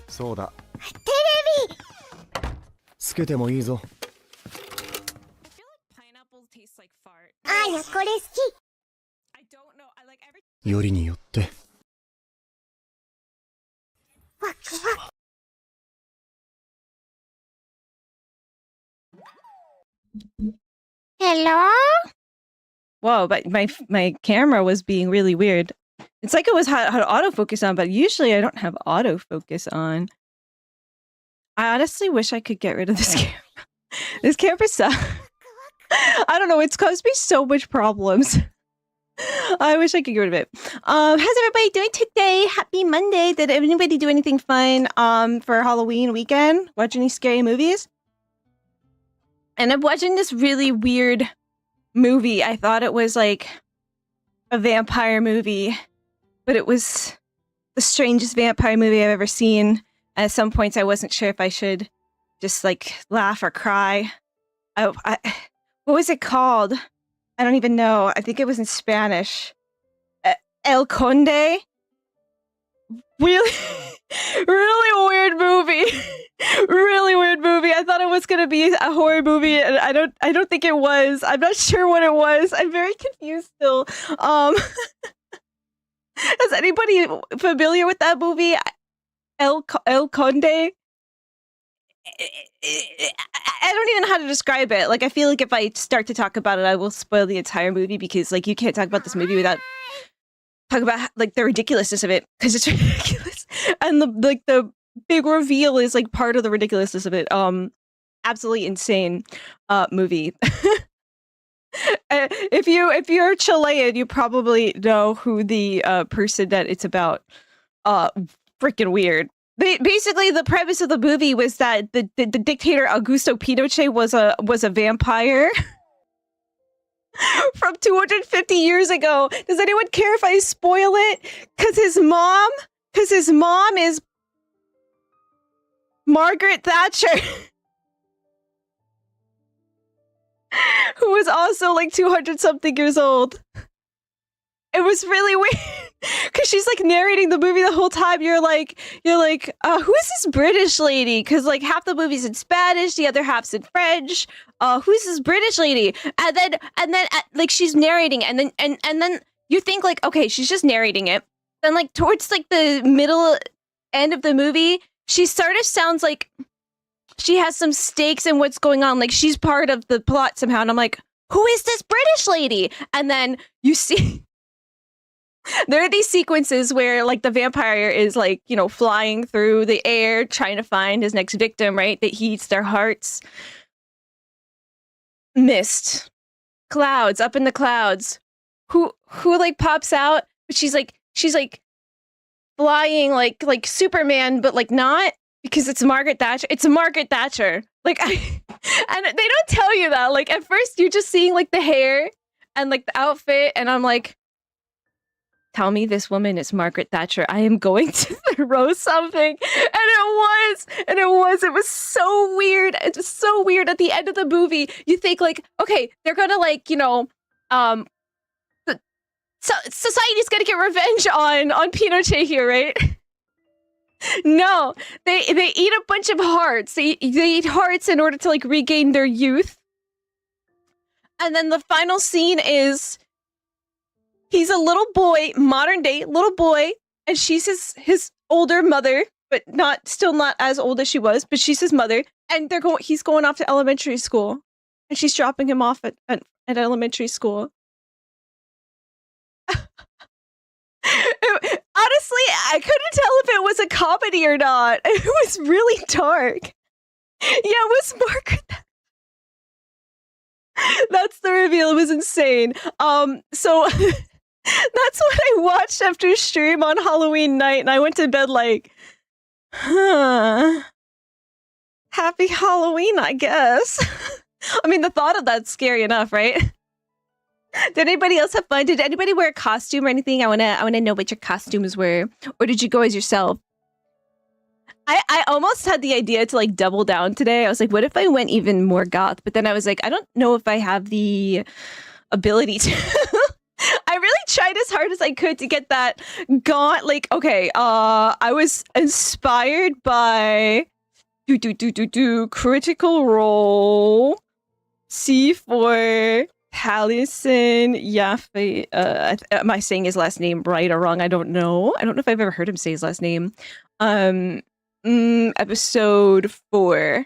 そうだ。テレビ。つけてもいいぞ。あや、これ好き。よりによって。ワクワク。Hello? Whoa, but my camera was being really weird. It's like it was had autofocus on, but usually I don't have autofocus on. I honestly wish I could get rid of this camera. This camera sucks. I don't know, it's caused me so much problems. I wish I could get rid of it. How's everybody doing today? Happy Monday. Did anybody do anything fun for Halloween weekend? Watch any scary movies? And I'm watching this really weird movie. I thought it was like a vampire movie, but it was the strangest vampire movie I've ever seen. At some points I wasn't sure if I should just like laugh or cry. What was it called? I don't even know. I think it was in Spanish. El Conde? Really, really weird movie. Really weird movie. I thought it was gonna be a horror movie, and I don't think it was. I'm not sure what it was. I'm very confused still. Is anybody familiar with that movie? El Conde? I don't even know how to describe it. Like, I feel like if I start to talk about it, I will spoil the entire movie, because like you can't talk about this movie without talking about like the ridiculousness of it, because it's ridiculous, and the big reveal is like part of the ridiculousness of it. Absolutely insane movie. If you're Chilean, you probably know who the person that it's about. Freaking weird. Basically, the premise of the movie was that the dictator Augusto Pinochet was a vampire from 250 years ago. Does anyone care if I spoil it? Because his mom is Margaret Thatcher, who was also like 200 something years old. It was really weird because she's like narrating the movie the whole time. You're like, who is this British lady? Because like half the movie's in Spanish, the other half's in French. Who's this British lady? And then like she's narrating, and then you think like, okay, she's just narrating it. Then like towards like the middle end of the movie, she sort of sounds like she has some stakes in what's going on. Like she's part of the plot somehow. And I'm like, who is this British lady? And then you see there are these sequences where like the vampire is like, you know, flying through the air trying to find his next victim, right? That he eats their hearts. Mist. Clouds, up in the clouds. Who like pops out? But she's like flying like Superman, but like not, because it's Margaret Thatcher. It's Margaret Thatcher. Like and they don't tell you that. Like at first you're just seeing like the hair and like the outfit, and I'm like, tell me this woman is Margaret Thatcher. I am going to throw something. And it was so weird. It was so weird. At the end of the movie, you think like, okay, they're gonna like, you know, so society's gonna get revenge on Pinochet here, right? No, they eat a bunch of hearts. They eat hearts in order to like regain their youth. And then the final scene is he's a little boy, modern day little boy, and she's his older mother, but still not as old as she was, but she's his mother. And he's going off to elementary school, and she's dropping him off at elementary school. Honestly, I couldn't tell if it was a comedy or not. It was really dark. Yeah, it was Margaret. That's the reveal. It was insane. So that's what I watched after stream on Halloween night, and I went to bed like, happy Halloween, I guess. I mean, the thought of that's scary enough, right? Did anybody else have fun? Did anybody wear a costume or anything? I wanna know what your costumes were. Or did you go as yourself? I almost had the idea to like double down today. I was like, what if I went even more goth? But then I was like, I don't know if I have the ability to. I really tried as hard as I could to get that gaunt, like, okay, I was inspired by Critical Role, C4, Taliesin, Yaffe, am I saying his last name right or wrong? I don't know. I don't know if I've ever heard him say his last name. Episode 4. Let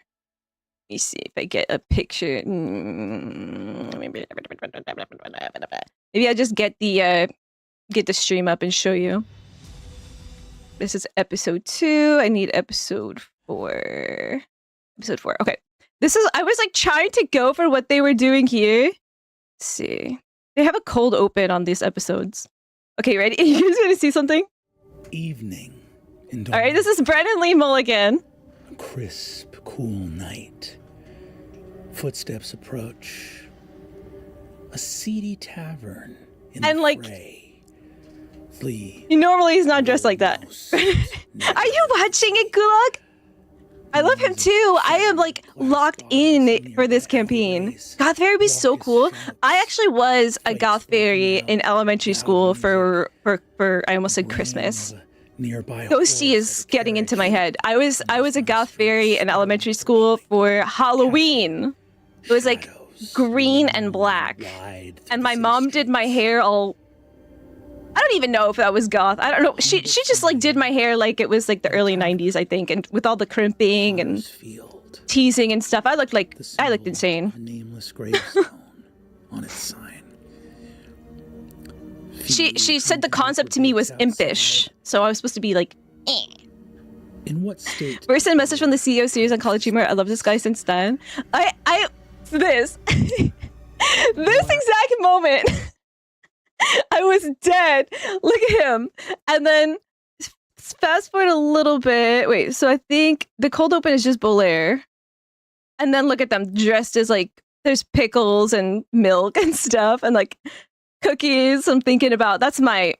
me see if I get a picture. Maybe I'll just get the stream up and show you. This is episode 2. I need episode 4. Episode 4. Okay. I was like trying to go for what they were doing here. Let's see. They have a cold open on these episodes. Okay, ready? You guys gonna see something? Evening. All right, this is Brennan Lee Mulligan. A crisp, cool night. Footsteps approach. A seedy tavern in and the like, fray. Flee. Normally he's not dressed like that. Are you watching it, Gulag? I love him too. I am like locked in for this campaign. Goth Fairy was so cool. I actually was a Goth Fairy in elementary school for I almost said Christmas. Ghosty is getting into my head. I was a Goth Fairy in elementary school for Halloween. It was like green and black. And my mom did my hair all... I don't even know if that was goth. I don't know. She just like did my hair like it was like the early 90s, I think, and with all the crimping and teasing and stuff. I looked insane. A nameless gravestone on its sign. She said the concept to me was impish, so I was supposed to be like, eh. In what state? First sent a message from the CEO series on College Humor. I love this guy since then. This exact moment, I was dead. Look at him. And then fast forward a little bit. Wait, so I think the cold open is just Bolaire. And then look at them dressed as like, there's pickles and milk and stuff and like cookies. I'm thinking about, that's my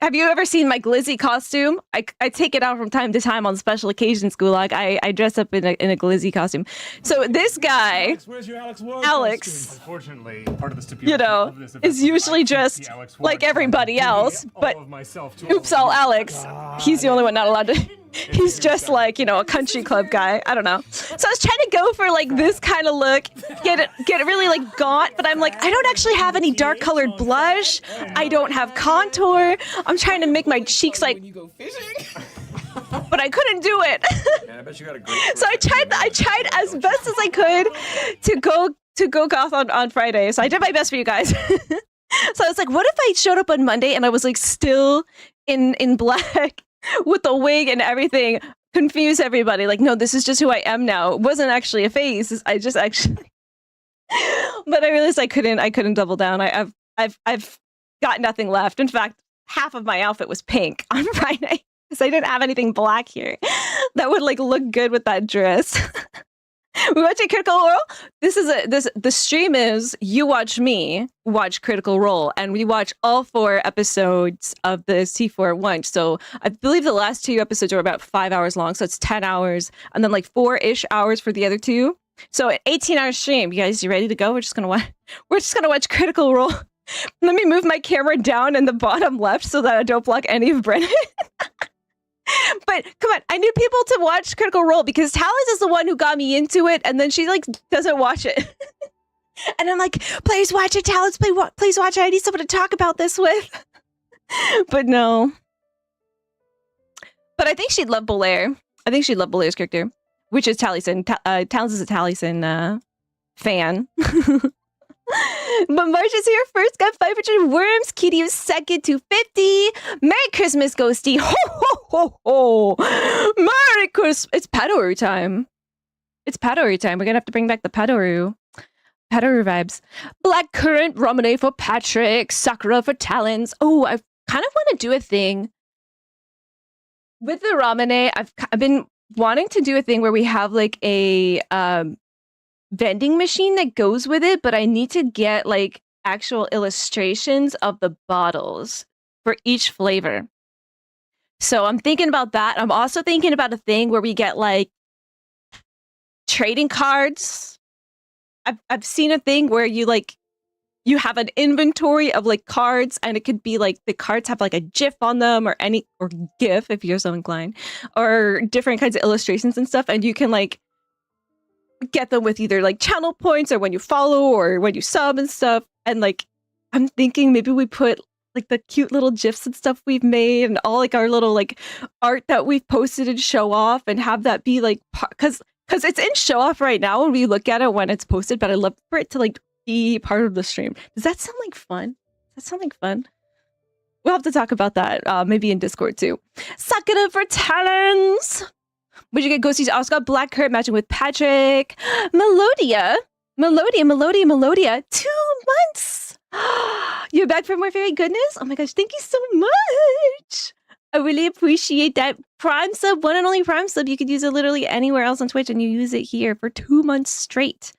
have you ever seen my glizzy costume? I take it out from time to time on special occasions, Gulag. I dress up in a glizzy costume. So this guy, Alex, where's your Alex, unfortunately, part of the stipulation of this is usually dressed like everybody else, but oops, all Alex. He's the only one not allowed to. He's just like, a country club guy. I don't know. So I was trying to go for like this kind of look, get it really like gaunt, but I'm like, I don't actually have any dark colored blush. I don't have contour. I'm trying to make my cheeks like, but I couldn't do it. Man, I bet you got a great So I tried as best as I could to go goth on Friday. So I did my best for you guys. So I was like, what if I showed up on Monday and I was like still in black with the wig and everything, confuse everybody. Like, no, this is just who I am now. It wasn't actually a face. I just actually, but I realized I couldn't double down. I've got nothing left. In fact, half of my outfit was pink on Friday because I didn't have anything black here that would like look good with that dress. We watch a Critical Role. The stream is you watch me watch Critical Role, and we watch all 4 episodes of the C4 at once. So I believe the last 2 episodes are about 5 hours long, so it's 10 hours, and then like 4-ish hours for the other 2. So an 18-hour stream. You guys, you ready to go? We're just gonna watch Critical Role. Let me move my camera down in the bottom left so that I don't block any of Brennan. But come on, I need people to watch Critical Role because Tallis is the one who got me into it, and then she like doesn't watch it. And I'm like, please watch it, Tallis. Please watch it. I need someone to talk about this with. But no. But I think she'd love Bolaire. I think she'd love Bolaire's character, which is Taliesin. Tallis is a Taliesin fan. But March is here first, got 500 worms. Kitty was second to 50. Merry Christmas, Ghosty. Ho, ho, ho, ho. Merry Christmas. It's Padoru time. We're going to have to bring back the Padoru. Padoru vibes. Black Currant, Romane for Patrick. Sakura for Talons. Oh, I kind of want to do a thing. With the Romane, I've been wanting to do a thing where we have like a... vending machine that goes with it, but I need to get like actual illustrations of the bottles for each flavor. So I'm thinking about that. I'm also thinking about a thing where we get like trading cards. I've seen a thing where you you have an inventory of like cards, and it could be like the cards have like a GIF on them or GIF if you're so inclined, or different kinds of illustrations and stuff, and you can like get them with either like channel points or when you follow or when you sub and stuff. And like I'm thinking maybe we put like the cute little GIFs and stuff we've made and all like our little like art that we've posted and show off, and have that be like because it's in show off right now and we look at it when it's posted, but I love for it to like be part of the stream. Does that sound like fun? Does that sound like fun? We'll have to talk about that maybe in Discord too. Suck it up for talents. Would you get Ghosties? Also got Black Kurt matching with Patrick. Melodia. 2 months. You're back for more fairy goodness? Oh my gosh, thank you so much. I really appreciate that. Prime sub, one and only Prime sub. You could use it literally anywhere else on Twitch, and you use it here for 2 months straight.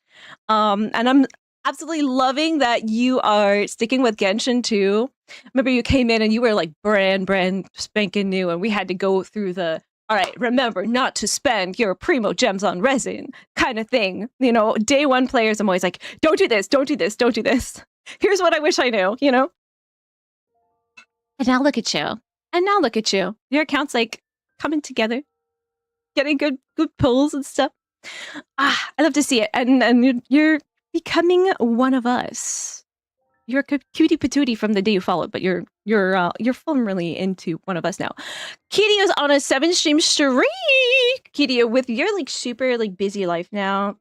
And I'm absolutely loving that you are sticking with Genshin too. Remember you came in and you were like brand spanking new, and we had to go through the, all right, remember not to spend your primo gems on resin kind of thing. You know, day one players, I'm always like, don't do this, don't do this, don't do this. Here's what I wish I knew, you know? And now look at you. And now look at you. Your account's like coming together, getting good pulls and stuff. I love to see it. And you're becoming one of us. You're a cutie patootie from the day you followed, but you're formally into one of us now. Kitty's on a 7-stream streak. Kitty, with your like super like busy life now,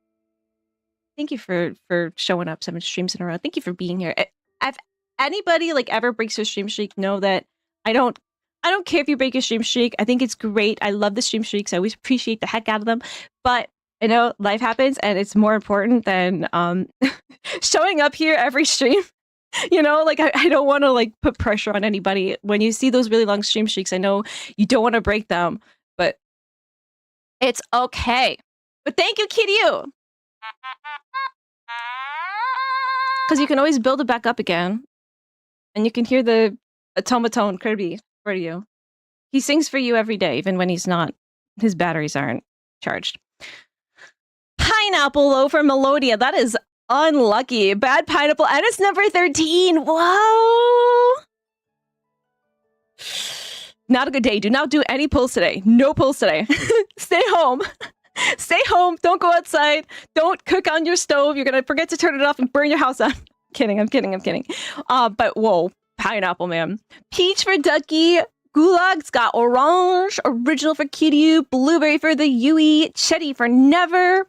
thank you for showing up 7 streams in a row. Thank you for being here. If anybody like ever breaks your stream streak, know that I don't care if you break your stream streak. I think it's great. I love the stream streaks. I always appreciate the heck out of them. But I know life happens, and it's more important than showing up here every stream. You know, like I don't want to like put pressure on anybody. When you see those really long stream streaks, I know you don't want to break them, but it's okay. But thank you, Kitty. Because you can always build it back up again. And you can hear the automaton Kirby for you. He sings for you every day, even when he's not, his batteries aren't charged. Pineapple low for Melodia. That is unlucky. Bad pineapple. And it's number 13. Whoa. Not a good day. Do not do any pulls today. No pulls today. Stay home. Stay home. Don't go outside. Don't cook on your stove. You're going to forget to turn it off and burn your house down. I'm kidding. But whoa. Pineapple, man. Peach for Ducky. Gulag's got orange. Original for Kiryu. Blueberry for the Yui. Chetty for Never.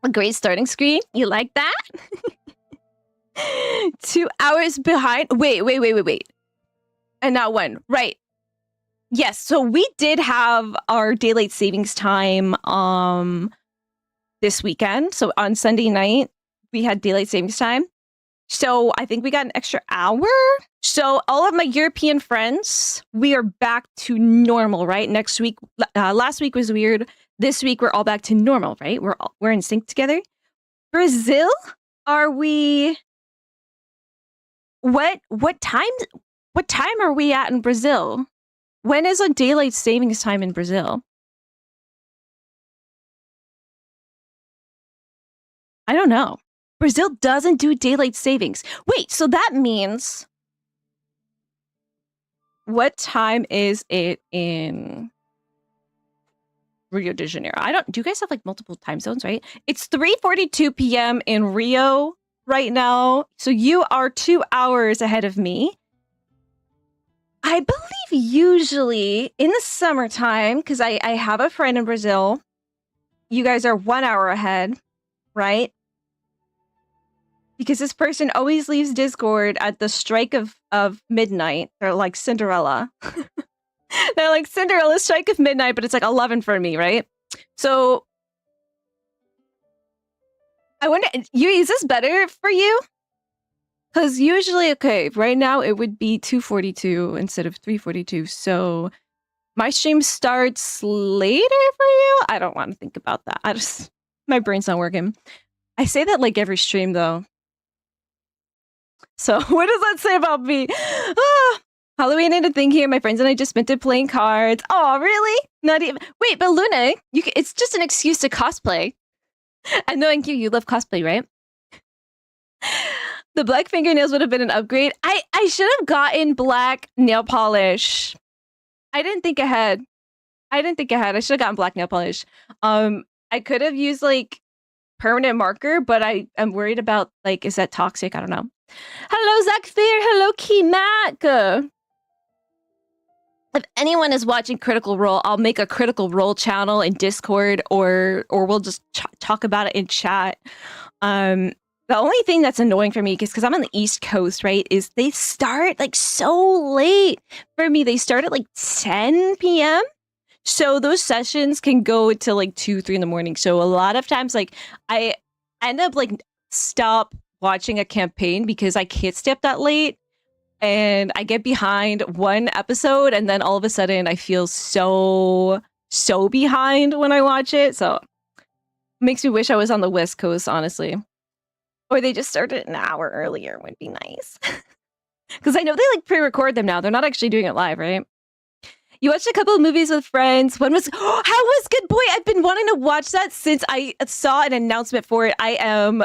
A great starting screen. You like that? 2 hours behind. Wait. And now when? Right. Yes. So we did have our daylight savings time this weekend. So on Sunday night, we had daylight savings time. So I think we got an extra hour. So all of my European friends, we are back to normal, right? Next week, last week was weird. This week we're all back to normal, right? We're in sync together. Brazil, are we? What time are we at in Brazil? When is a daylight savings time in Brazil? I don't know. Brazil doesn't do daylight savings. Wait, so that means what time is it in Rio de Janeiro? Do you guys have like multiple time zones, right? It's 3:42 p.m. in Rio right now. So you are 2 hours ahead of me. I believe usually in the summertime, because I have a friend in Brazil, you guys are 1 hour ahead, right? Because this person always leaves Discord at the strike of midnight. They're like Cinderella. They're like Cinderella's strike of midnight, but it's like 11 for me, right? So I wonder, is this better for you? Because usually, okay, right now it would be 2:42 instead of 3:42. So my stream starts later for you? I don't want to think about that. My brain's not working. I say that like every stream though. So what does that say about me? Halloween ain't a thing here. My friends and I just spent it playing cards. Oh, really? Not even. Wait, but Luna, it's just an excuse to cosplay. And knowing you love cosplay, right? The black fingernails would have been an upgrade. I should have gotten black nail polish. I didn't think ahead. I should have gotten black nail polish. I could have used like permanent marker, but I'm worried about like, is that toxic? I don't know. Hello, Zach Fear. Hello, Keymac. If anyone is watching Critical Role, I'll make a Critical Role channel in Discord, or we'll just talk about it in chat. The only thing that's annoying for me, because I'm on the East Coast, right, is they start like so late for me. They start at like 10 p.m. So those sessions can go till like 2, 3 in the morning. So a lot of times, like I end up like stop watching a campaign because I can't stay up that late. And I get behind one episode, and then all of a sudden I feel so behind when I watch it. So it makes me wish I was on the West Coast, honestly. Or they just started an hour earlier would be nice. Because I know they like pre-record them now. They're not actually doing it live, right? You watched a couple of movies with friends. One was, how was Good Boy? I've been wanting to watch that since I saw an announcement for it. I am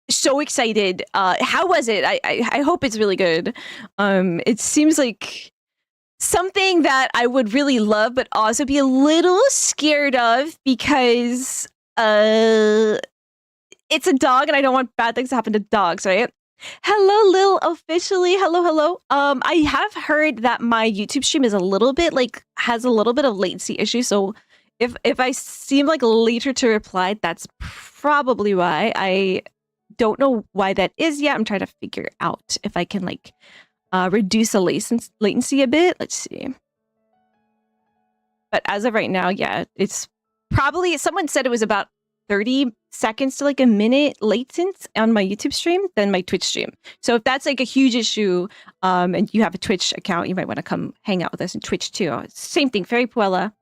so excited. How was it? I hope it's really good. It seems like something that I would really love, but also be a little scared of because it's a dog and I don't want bad things to happen to dogs, right? Hello, Lil, officially. Hello. I have heard that my YouTube stream is a little bit has a little bit of latency issues. So if I seem like later to reply, that's probably why. I don't know why that is yet. I'm trying to figure out if I can reduce the latency a bit. Let's see. But as of right now, yeah, it's probably, someone said it was about 30 seconds to like a minute latent on my YouTube stream than my Twitch stream. So if that's like a huge issue, and you have a Twitch account, you might want to come hang out with us in Twitch too. Same thing, fairypuella.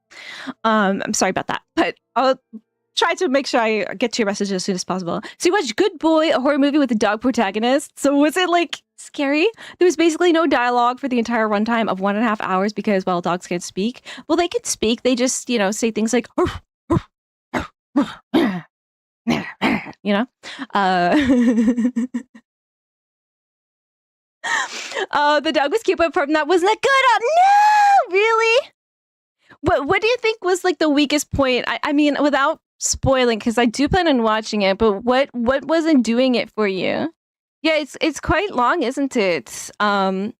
I'm sorry about that, but I'll try to make sure I get to your message as soon as possible. So you watched Good Boy, a horror movie with a dog protagonist. So was it like scary? There was basically no dialogue for the entire runtime of 1.5 hours because, well, dogs can't speak. Well, they can speak. They just, say things like, the dog was cute, but from that wasn't that good. No, really? What do you think was like the weakest point? I mean, without spoiling, because I do plan on watching it, but what wasn't doing it for you? Yeah, it's quite long, isn't it? I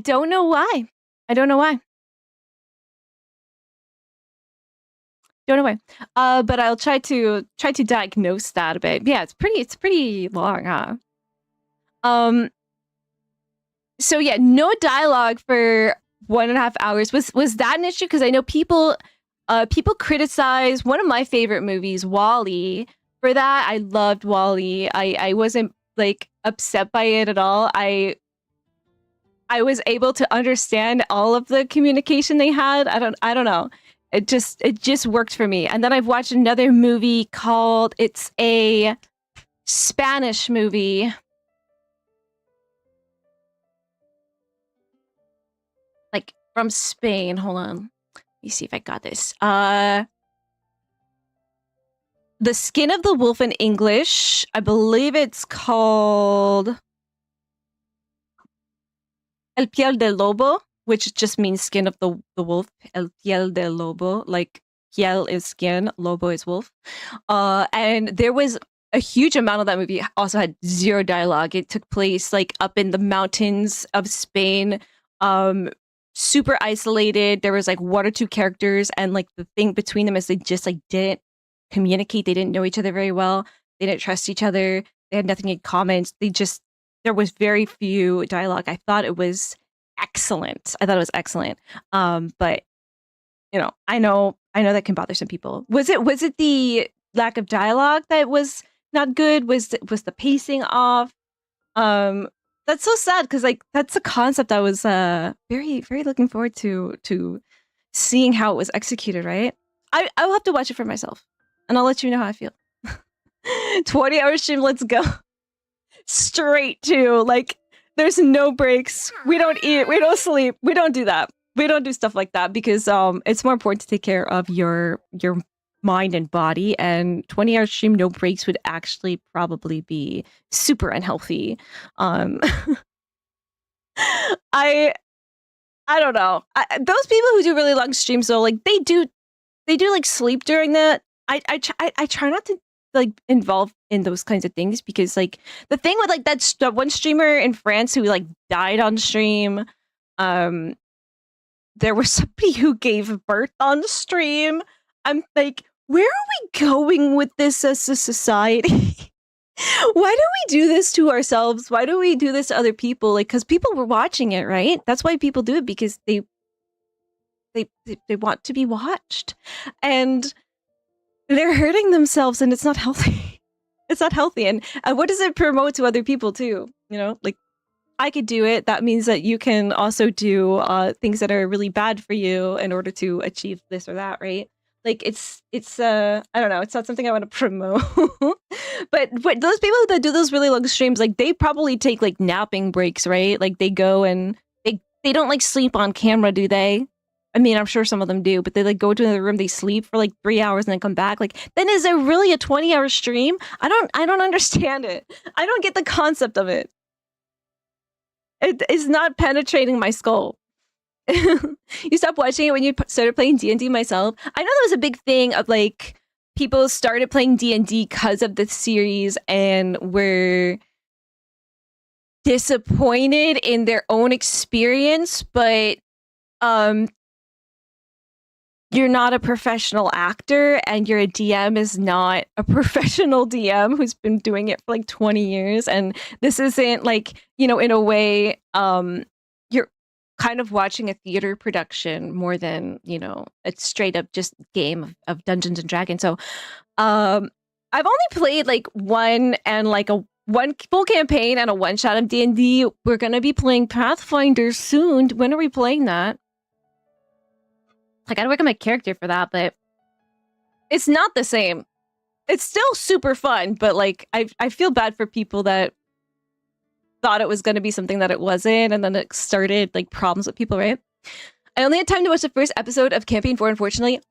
don't know why. Don't know why. But I'll try to diagnose that a bit. Yeah, it's pretty long, huh? So yeah, no dialogue for 1.5 hours. Was that an issue? Because I know people criticize one of my favorite movies, WALL-E. For that, I loved WALL-E. I wasn't like upset by it at all. I was able to understand all of the communication they had. I don't know. It just worked for me. And then I've watched another movie called, it's a Spanish movie. Like from Spain. Hold on. Let me see if I got this. The Skin of the Wolf in English. I believe it's called El Piel del Lobo, which just means skin of the wolf. El piel del lobo, like piel is skin, lobo is wolf. And there was a huge amount of that movie also had zero dialogue. It took place like up in the mountains of Spain, super isolated. There was like 1 or 2 characters, and like the thing between them is they just like didn't communicate. They didn't know each other very well. They didn't trust each other. They had nothing in common. There was very few dialogue. I thought it was excellent. But I know that can bother some people. Was it the lack of dialogue that was not good? Was the pacing off? That's so sad because like that's a concept I was very very looking forward to seeing how it was executed. Right? I'll have to watch it for myself, and I'll let you know how I feel. 20-hour stream. Let's go straight to like. There's no breaks. We don't eat. We don't sleep. We don't do that. We don't do stuff like that because it's more important to take care of your mind and body, and 20-hour stream, no breaks would actually probably be super unhealthy. I don't know. Those people who do really long streams though, like they do like sleep during that. I try not to like involve in those kinds of things, because like the thing with like that one streamer in France who like died on stream, there was somebody who gave birth on stream. I'm like, where are we going with this as a society? Why do we do this to ourselves? Why do we do this to other people? Like, because people were watching it, right? That's why people do it, because they want to be watched, and they're hurting themselves, and it's not healthy. It's not healthy. And what does it promote to other people too? You know, like I could do it. That means that you can also do things that are really bad for you in order to achieve this or that, right? Like it's I don't know, it's not something I want to promote. But those people that do those really long streams, like they probably take like napping breaks, right? Like they go and they don't like sleep on camera, do they? I mean, I'm sure some of them do, but they like go to another room, they sleep for like 3 hours and then come back. Like, then is it really a 20-hour stream? I don't understand it. I don't get the concept of it. It is not penetrating my skull. You stopped watching it when you started playing D&D myself. I know there was a big thing of like people started playing D&D because of the series and were disappointed in their own experience, but you're not a professional actor and your DM is not a professional DM who's been doing it for like 20 years. And this isn't like, you know, in a way, you're kind of watching a theater production more than, you know, a straight up just game of Dungeons and Dragons. So I've only played like one full campaign and a one shot of D&D. We're going to be playing Pathfinder soon. When are we playing that? I gotta work on my character for that, but it's not the same. It's still super fun, but like I feel bad for people that thought it was going to be something that it wasn't, and then it started like problems with people, right? I only had time to watch the first episode of Campaign 4, unfortunately.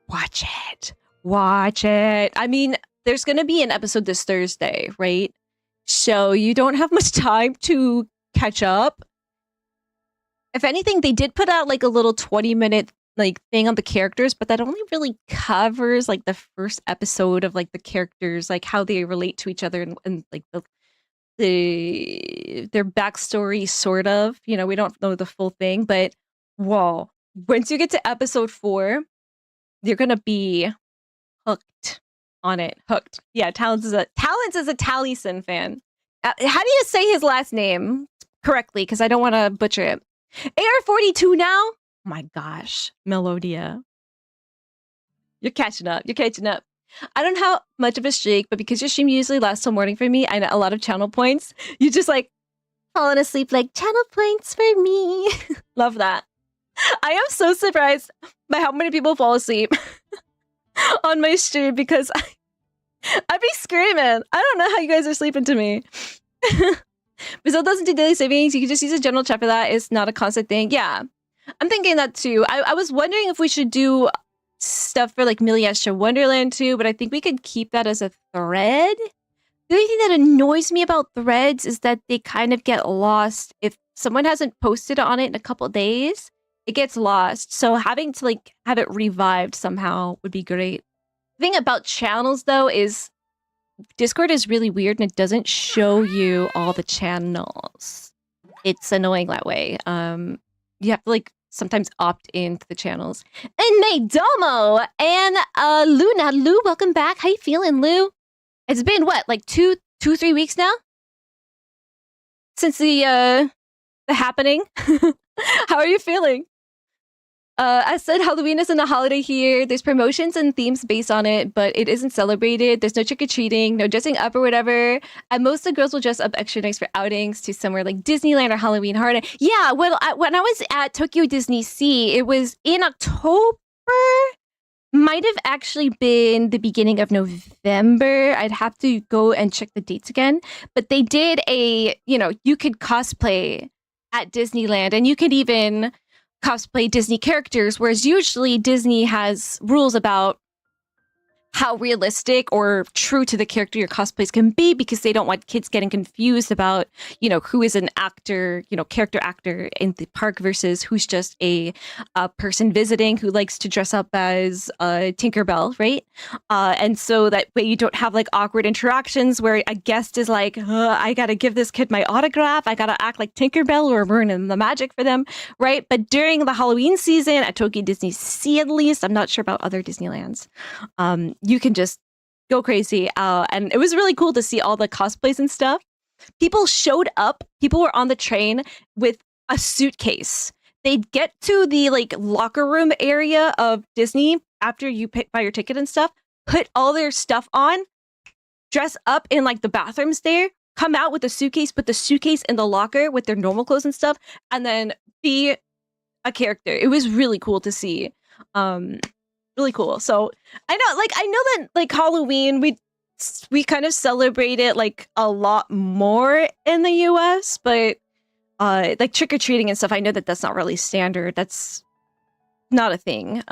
Watch it. Watch it. I mean, there's going to be an episode this Thursday, right? So you don't have much time to catch up. If anything, they did put out like a little 20-minute like thing on the characters, but that only really covers like the first episode of like the characters, like how they relate to each other and like their backstory, sort of. You know, we don't know the full thing, but whoa, once you get to episode 4, you're gonna be hooked on it. Hooked. Yeah, Talons is a Taliesin fan. How do you say his last name correctly? Because I don't want to butcher it. AR42 now? Oh my gosh, Melodia. You're catching up. You're catching up. I don't have much of a streak, but because your stream usually lasts till morning for me, I know a lot of channel points. You just like falling asleep like channel points for me. Love that. I am so surprised by how many people fall asleep on my stream because I'd be screaming. I don't know how you guys are sleeping to me. Brazil doesn't do daily savings. You can just use a general chat for that. It's not a constant thing. Yeah, I'm thinking that too. I was wondering if we should do stuff for like Milliestra Wonderland too, but I think we could keep that as a thread. The only thing that annoys me about threads is that they kind of get lost. If someone hasn't posted on it in a couple of days, it gets lost. So having to like have it revived somehow would be great. The thing about channels though is Discord is really weird and it doesn't show you all the channels. It's annoying that way. You have to like sometimes opt into the channels. And Maydomo and Luna. Lou, welcome back. How you feeling, Lou? It's been what, like 3 weeks now? Since the happening? How are you feeling? I said Halloween isn't a holiday here. There's promotions and themes based on it, but it isn't celebrated. There's no trick-or-treating, no dressing up or whatever. And most of the girls will dress up extra nice for outings to somewhere like Disneyland or Halloween Horror. Yeah, well, when I was at Tokyo Disney Sea, it was in October. Might have actually been the beginning of November. I'd have to go and check the dates again. But they did you could cosplay at Disneyland, and you could even cosplay Disney characters, whereas usually Disney has rules about how realistic or true to the character your cosplays can be, because they don't want kids getting confused about, who is an actor, character actor in the park versus who's just a person visiting who likes to dress up as Tinkerbell, right? And so that way you don't have like awkward interactions where a guest is like, I gotta give this kid my autograph, I gotta act like Tinkerbell or ruin the magic for them, right? But during the Halloween season at Tokyo Disney Sea, at least, I'm not sure about other Disneylands, you can just go crazy. And it was really cool to see all the cosplays and stuff. People showed up. People were on the train with a suitcase. They'd get to the like locker room area of Disney after you buy your ticket and stuff, put all their stuff on, dress up in like the bathrooms there, come out with a suitcase, put the suitcase in the locker with their normal clothes and stuff, and then be a character. It was really cool to see. Really cool. So I know that like Halloween, we kind of celebrate it like a lot more in the US, but like trick-or-treating and stuff, I know that that's not really standard. That's not a thing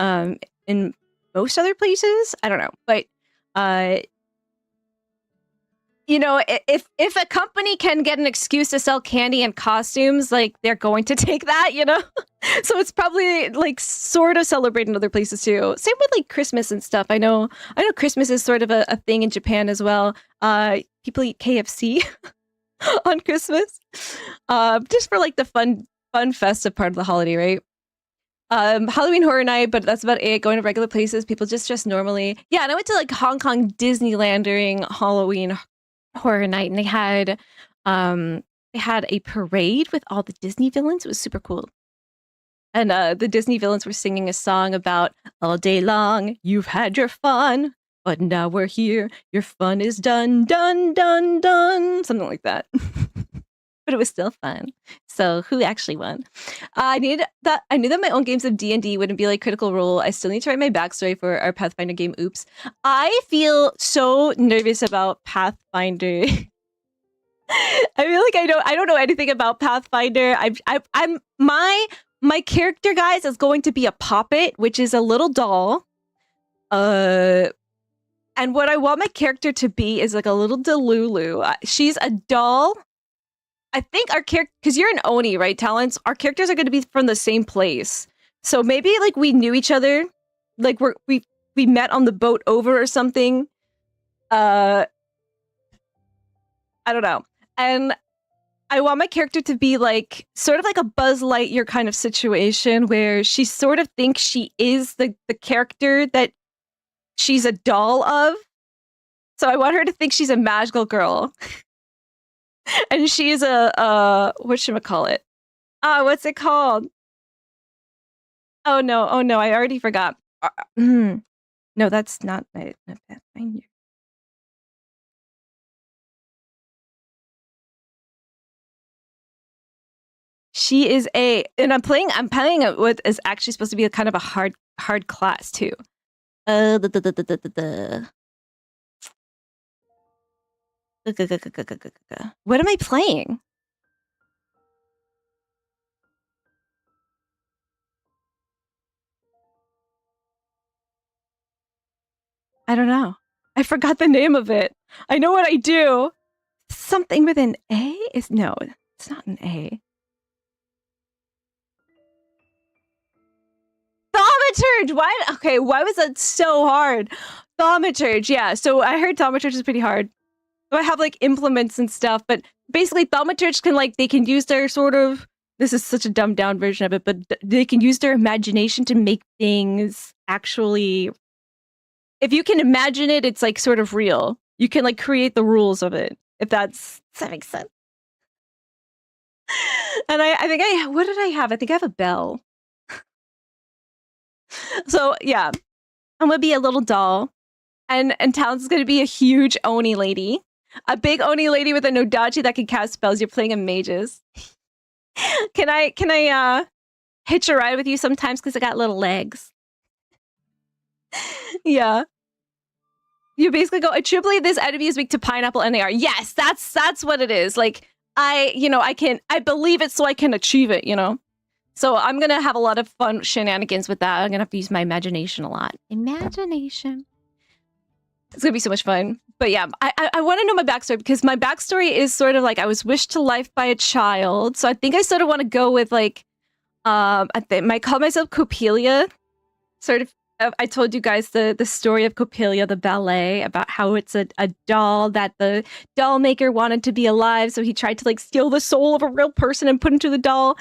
in most other places. I don't know, but if a company can get an excuse to sell candy and costumes, like they're going to take that, So it's probably like sort of celebrated in other places too. Same with like Christmas and stuff. I know Christmas is sort of a thing in Japan as well. People eat KFC on Christmas, just for like the fun festive part of the holiday, right? Halloween Horror Night, but that's about it. Going to regular places, people just dress normally. Yeah, and I went to like Hong Kong Disneyland during Halloween Horror Night, and they had a parade with all the Disney villains. It was super cool. And the Disney villains were singing a song about all day long, you've had your fun, but now we're here, your fun is done, done, done, done. Something like that. But it was still fun. So who actually won? I knew that my own games of D&D wouldn't be like Critical Role. I still need to write my backstory for our Pathfinder game. Oops. I feel so nervous about Pathfinder. I feel like I don't know anything about Pathfinder. My character, guys, is going to be a poppet, which is a little doll. And what I want my character to be is like a little Delulu. She's a doll. I think our character, because you're an Oni, right, Talents? Our characters are going to be from the same place. So maybe like we knew each other, like we met on the boat over or something. I don't know. And I want my character to be like sort of like a Buzz Lightyear kind of situation where she sort of thinks she is the character that she's a doll of. So I want her to think she's a magical girl. And she's a whatchamacallit? What's it called? Oh no, I already forgot. No, that's not Pathfinder. She is and I'm playing what is actually supposed to be a kind of a hard class too. What am I playing? I don't know. I forgot the name of it. I know what I do. Something with an A? No, it's not an A. Thaumaturge! Why was that so hard? Thaumaturge, yeah. So I heard Thaumaturge is pretty hard. So I have like implements and stuff, but basically Thaumaturge they can use their sort of, this is such a dumbed down version of it, but they can use their imagination to make things actually, if you can imagine it, it's like sort of real. You can like create the rules of it, if does that make sense? And I think what did I have? I think I have a bell. So yeah, I'm gonna be a little doll, and Talents is gonna be a huge Oni lady, a big Oni lady with a Nodachi that can cast spells. You're playing a mages. Can I hitch a ride with you sometimes because I got little legs? Yeah. You basically go, I truly believe this enemy is weak to pineapple and they are. Yes, that's what it is. Like I believe it so I can achieve it, So I'm gonna have a lot of fun shenanigans with that. I'm gonna have to use my imagination a lot. Imagination. It's gonna be so much fun. But yeah, I want to know my backstory because my backstory is sort of like I was wished to life by a child. So I think I sort of want to go with like, I might call myself Coppelia. Sort of, I told you guys the story of Coppelia, the ballet, about how it's a doll that the doll maker wanted to be alive. So he tried to like steal the soul of a real person and put into the doll.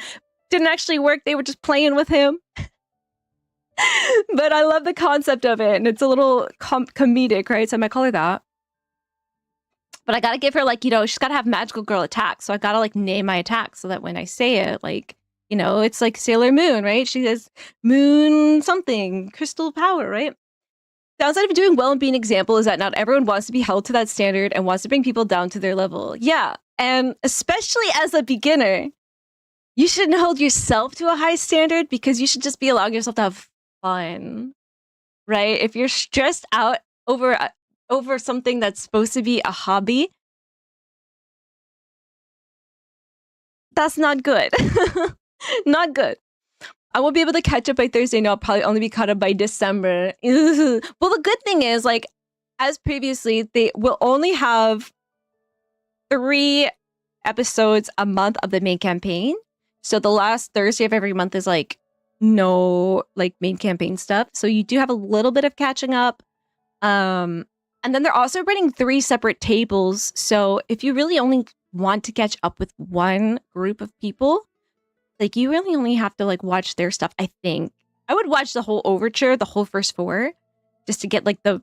Didn't actually work. They were just playing with him. But I love the concept of it. And it's a little comedic, right? So I might call her that. But I gotta give her like, she's gotta have magical girl attacks. So I gotta like name my attacks so that when I say it, like, it's like Sailor Moon, right? She says moon something, crystal power, right? Downside of doing well and being an example is that not everyone wants to be held to that standard and wants to bring people down to their level. Yeah. And especially as a beginner, you shouldn't hold yourself to a high standard because you should just be allowing yourself to have fun, right? If you're stressed out over something that's supposed to be a hobby, that's not good. Not good. I won't be able to catch up by Thursday. No, I'll probably only be caught up by December. Well, the good thing is, like, as previously, they will only have 3 episodes a month of the main campaign. So the last Thursday of every month is like no like main campaign stuff. So you do have a little bit of catching up. And then they're also running 3 separate tables. So if you really only want to catch up with one group of people, like you really only have to like watch their stuff. I think I would watch the whole overture, the whole first 4, just to get like the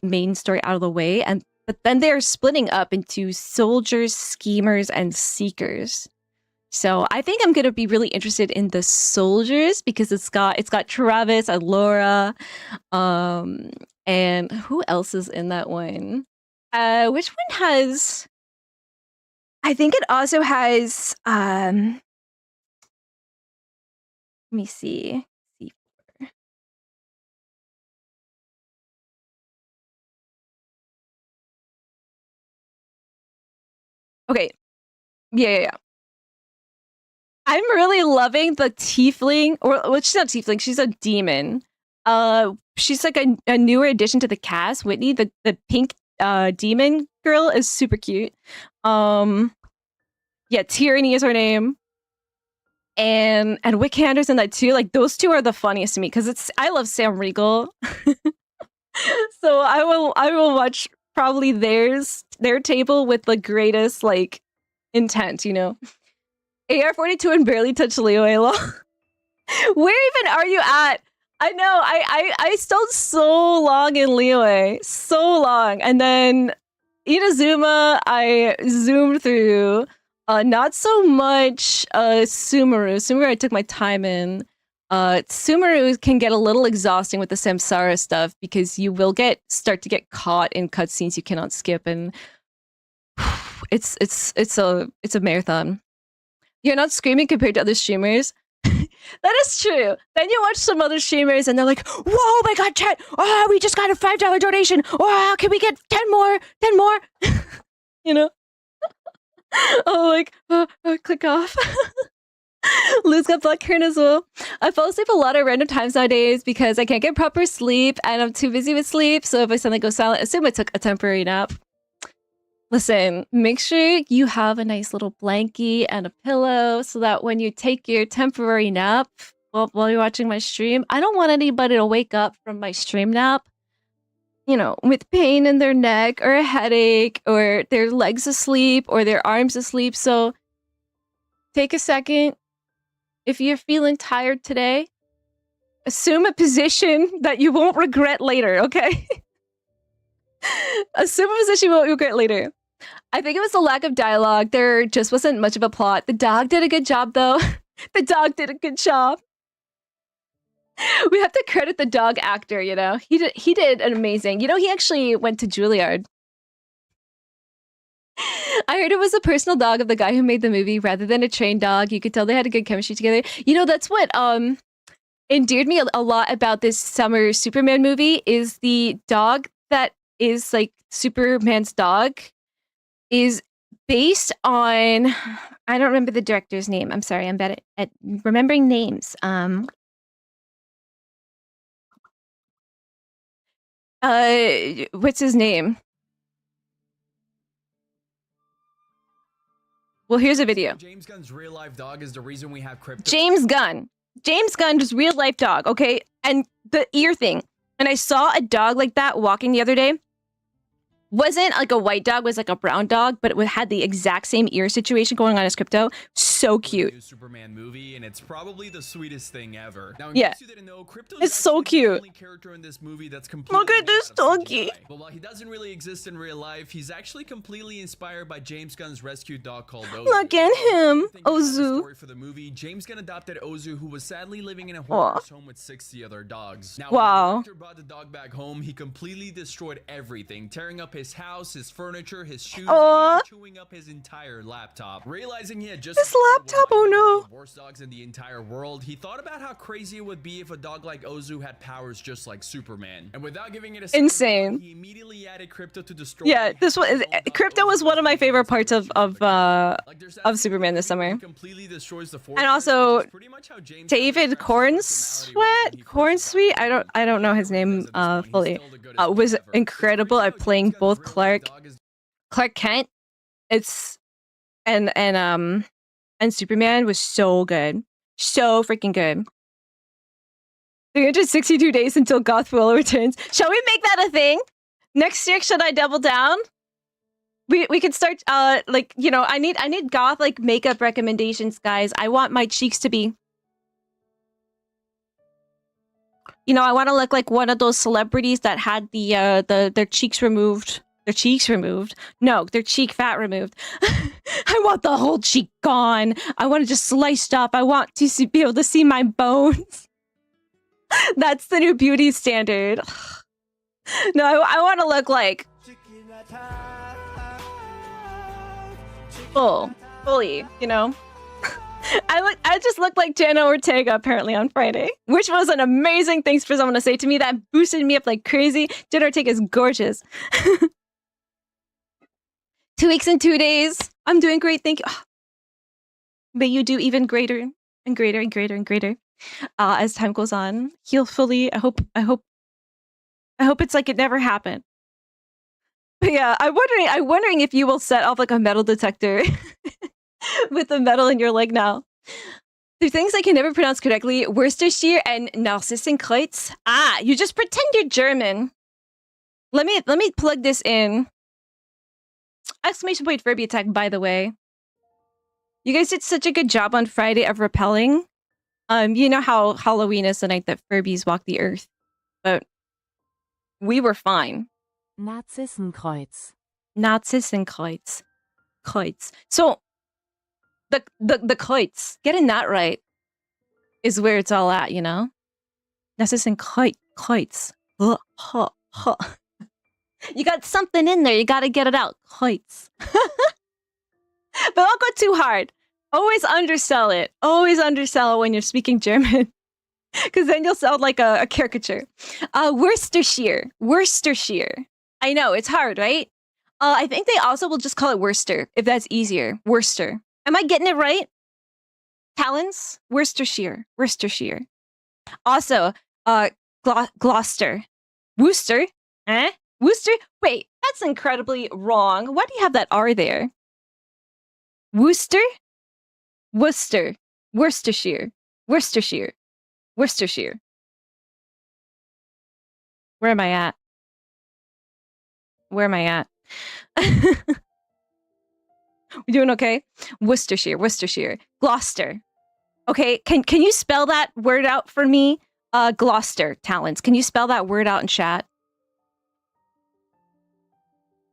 main story out of the way. But then they're splitting up into soldiers, schemers, and seekers. So I think I'm gonna be really interested in the soldiers because it's got Travis and Laura, and who else is in that one? Which one has? I think it also has. Let me see. Okay. Yeah. I'm really loving the tiefling, well, she's not tiefling, she's a demon. She's like a newer addition to the cast. Whitney, the pink demon girl, is super cute. Yeah, Tyranny is her name. And Wickhander's in that too. Like those 2 are the funniest to me because I love Sam Riegel. So I will watch probably their table with the greatest like intent, AR-42 and barely touch Leo. Where even are you at? I know I stalled so long in Liyue, so long, and then Inazuma I zoomed through. Not so much Sumeru. Sumeru I took my time in. Sumeru can get a little exhausting with the Samsara stuff because you will start to get caught in cutscenes you cannot skip, and it's a marathon. You're not screaming compared to other streamers. That is true. Then you watch some other streamers and they're like, whoa, my god, chat! Oh, we just got a $5 donation! Oh, can we get 10 more? 10 more? Oh, like, click off. Lou's got black hair as well. I fall asleep a lot at random times nowadays because I can't get proper sleep and I'm too busy with sleep. So if I suddenly go silent, assume I took a temporary nap. Listen, make sure you have a nice little blankie and a pillow so that when you take your temporary nap while you're watching my stream, I don't want anybody to wake up from my stream nap, with pain in their neck or a headache or their legs asleep or their arms asleep. So take a second. If you're feeling tired today, assume a position that you won't regret later, okay? Assume a position you won't regret later. I think it was the lack of dialogue. There just wasn't much of a plot. The dog did a good job, though. The dog did a good job. We have to credit the dog actor, He did an amazing. He actually went to Juilliard. I heard it was a personal dog of the guy who made the movie rather than a trained dog. You could tell they had a good chemistry together. That's what endeared me a lot about this summer Superman movie is the dog that is like Superman's dog is based on, I don't remember the director's name. I'm sorry, I'm bad at remembering names. What's his name? Well, here's a video. James Gunn's real life dog is the reason we have crypto. James Gunn. James Gunn's real life dog, okay? And the ear thing. And I saw a dog like that walking the other day. Wasn't like a white dog, was like a brown dog, but it had the exact same ear situation going on as crypto. So cute. New Superman movie, and it's probably the sweetest thing ever. Now, in Yeah. case you didn't know, Crypto It's so cute. The only character in this movie that's completely Look at this made out of doggy. CGI. But while he doesn't really exist in real life, he's actually completely inspired by James Gunn's rescue dog called Ozu. Look at him, Thinking about the Ozu. story for the movie, James Gunn adopted Ozu, who was sadly living in a homeless home with 60 other dogs. Now, Wow. when the director brought the dog back home, he completely destroyed everything, tearing up his house, his furniture, his shoes, Aw. and even chewing up his entire laptop. Realizing he had just This adopted one laptop, of the oh no. worst dogs in the entire world, he thought about how crazy it would be if a dog like Ozu had powers just like Superman. And without giving it a second Insane. thought, he immediately added Crypto to destroy. Yeah, this one is Crypto was one of my favorite parts of Superman this summer. And also David Cornsweet, I don't know his name fully. Was incredible at playing both Clark Kent. And Superman was so good. So freaking good. 362 days until Gothwilla returns. Shall we make that a thing? Next year, should I double down? We could start like, you know, I need goth like makeup recommendations, guys. I want my cheeks to be, you know, I want to look like one of those celebrities that had their cheeks removed. Their cheeks removed? No, their cheek fat removed. I want the whole cheek gone. I want it just sliced up. I want to be able to see my bones. That's the new beauty standard. No, I want to look like fully, you know. I just look like Jenna Ortega apparently on Friday, which was an amazing thing for someone to say to me. That boosted me up like crazy. Jenna Ortega is gorgeous. 2 weeks and 2 days. I'm doing great, thank you. May you do even greater and greater and greater and greater as time goes on. Heal fully. I hope it's like it never happened. But yeah, I'm wondering if you will set off like a metal detector with the metal in your leg now. The things I can never pronounce correctly: Worcestershire and NARZISSENKREUZ. Ah, you just pretend you're German. Let me plug this in. Exclamation point Furby attack, by the way. You guys did such a good job on Friday of repelling. You know how Halloween is the night that Furbies walk the earth. But we were fine. NARZISSENKREUZ. NARZISSENKREUZ. Kreuz. So the Kreuz, getting that right is where it's all at, you know? NARZISSENKREUZ. You got something in there. You got to get it out. Kreuz. But don't go too hard. Always undersell it. Always undersell it when you're speaking German. Because then you'll sound like a caricature. Worcestershire. Worcestershire. I know, it's hard, right? I think they also will just call it Worcester, if that's easier. Worcester. Am I getting it right? Talons? Worcestershire. Worcestershire. Also, Gloucester. Worcester? Eh? Worcester? Wait, that's incredibly wrong. Why do you have that R there? Worcester? Worcester. Worcestershire. Worcestershire. Worcestershire. Where am I at? Where am I at? We doing okay? Worcestershire. Worcestershire. Gloucester. Okay, can you spell that word out for me? Gloucester, Talons. Can you spell that word out in chat?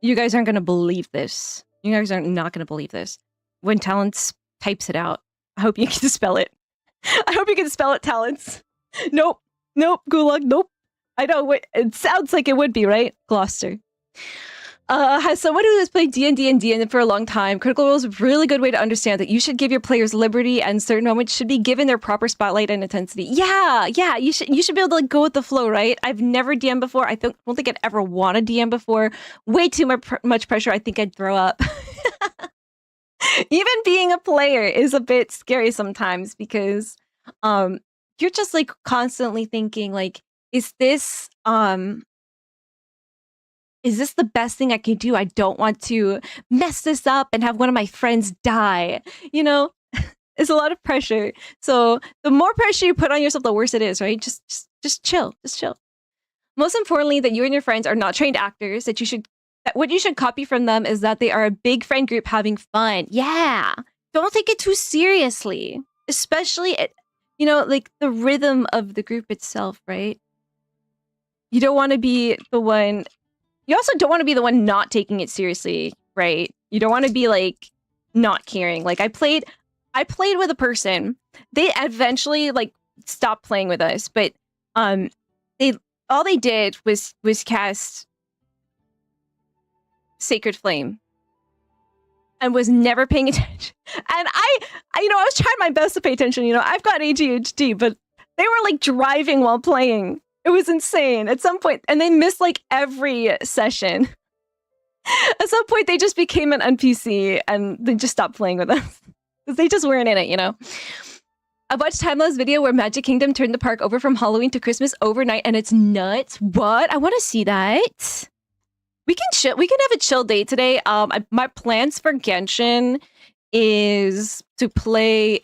You guys aren't going to believe this. You guys are not going to believe this. When Talents types it out, I hope you can spell it. I hope you can spell it, Talents. Nope. Nope. Gulag. Nope. I know. Wait, it sounds like it would be, right? Gloucester. As someone who has played D&D for a long time, Critical Role is a really good way to understand that you should give your players liberty and certain moments should be given their proper spotlight and intensity. Yeah, you should be able to like go with the flow, right? I've never DM'd before. I don't think I'd ever want to DM before. Way too much pressure. I think I'd throw up. Even being a player is a bit scary sometimes because you're just like constantly thinking like, is this the best thing I can do? I don't want to mess this up and have one of my friends die. You know, it's a lot of pressure. So the more pressure you put on yourself, the worse it is, right? Just chill. Just chill. Most importantly, that you and your friends are not trained actors, that what you should copy from them is that they are a big friend group having fun. Yeah. Don't take it too seriously, especially like the rhythm of the group itself, right? You don't want to be the one. You also don't want to be the one not taking it seriously, right? You don't want to be like not caring. Like I played with a person. They eventually like stopped playing with us, but all they did was cast Sacred Flame and was never paying attention. And I was trying my best to pay attention. I've got ADHD, but they were like driving while playing. It was insane at some point, and they missed like every session. At some point, they just became an NPC and they just stopped playing with us because they just weren't in it. I watched Timeless video where Magic Kingdom turned the park over from Halloween to Christmas overnight, and it's nuts. What? I want to see that. We can chill. We can have a chill day today. My plans for Genshin is to play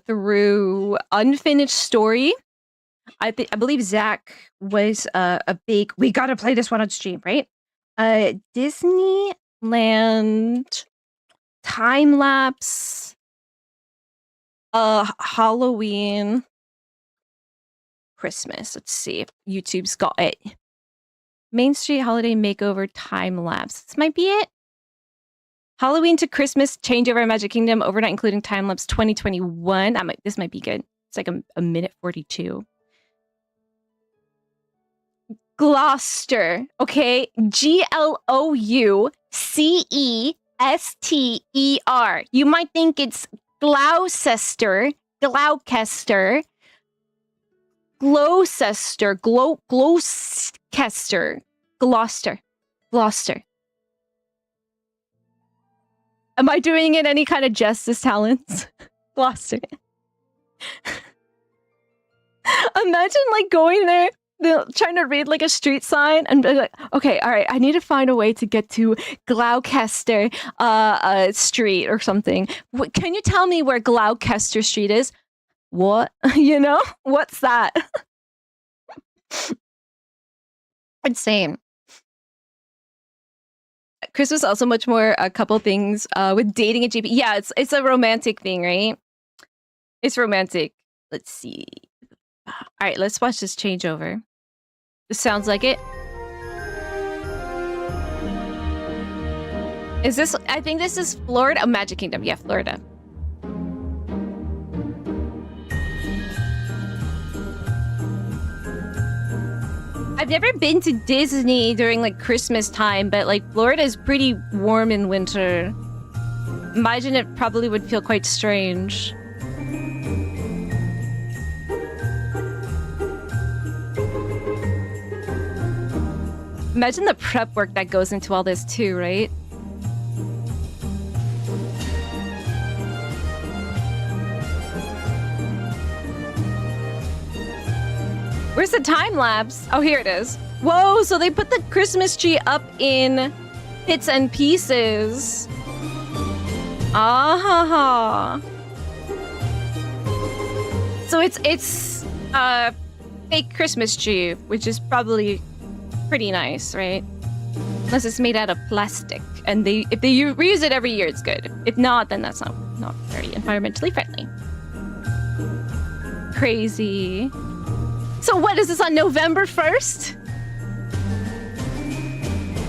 through Unfinished Story. I believe Zach was a big. We gotta play this one on stream, right? Disneyland time lapse. Halloween, Christmas. Let's see if YouTube's got it. Main Street Holiday Makeover time lapse. This might be it. Halloween to Christmas changeover at Magic Kingdom overnight, including time lapse 2021. This might be good. It's like a minute 42. Gloucester. Okay, Gloucester. You might think it's Gloucester, Gloucester, Gloucester, Gloucester. Am I doing it any kind of justice, talents? Gloucester. Imagine like going there, trying to read like a street sign and be like, okay, all right, I need to find a way to get to Gloucester Street or something. Can you tell me where Gloucester Street is? What? What's that? Insane. Christmas also much more a couple things with dating at JP. Yeah, it's a romantic thing, right? It's romantic. Let's see. All right, let's watch this changeover. This sounds like it. Is this? I think this is Florida. Oh, Magic Kingdom. Yeah, Florida. I've never been to Disney during like Christmas time, but like Florida is pretty warm in winter. Imagine it probably would feel quite strange. Imagine the prep work that goes into all this too, right? Where's the time lapse? Oh, here it is. Whoa, so they put the Christmas tree up in bits and pieces. Ah. So it's a fake Christmas tree, which is probably pretty nice, right? Unless it's made out of plastic, and if they reuse it every year, it's good. If not, then that's not very environmentally friendly. Crazy. So what is this on November 1st?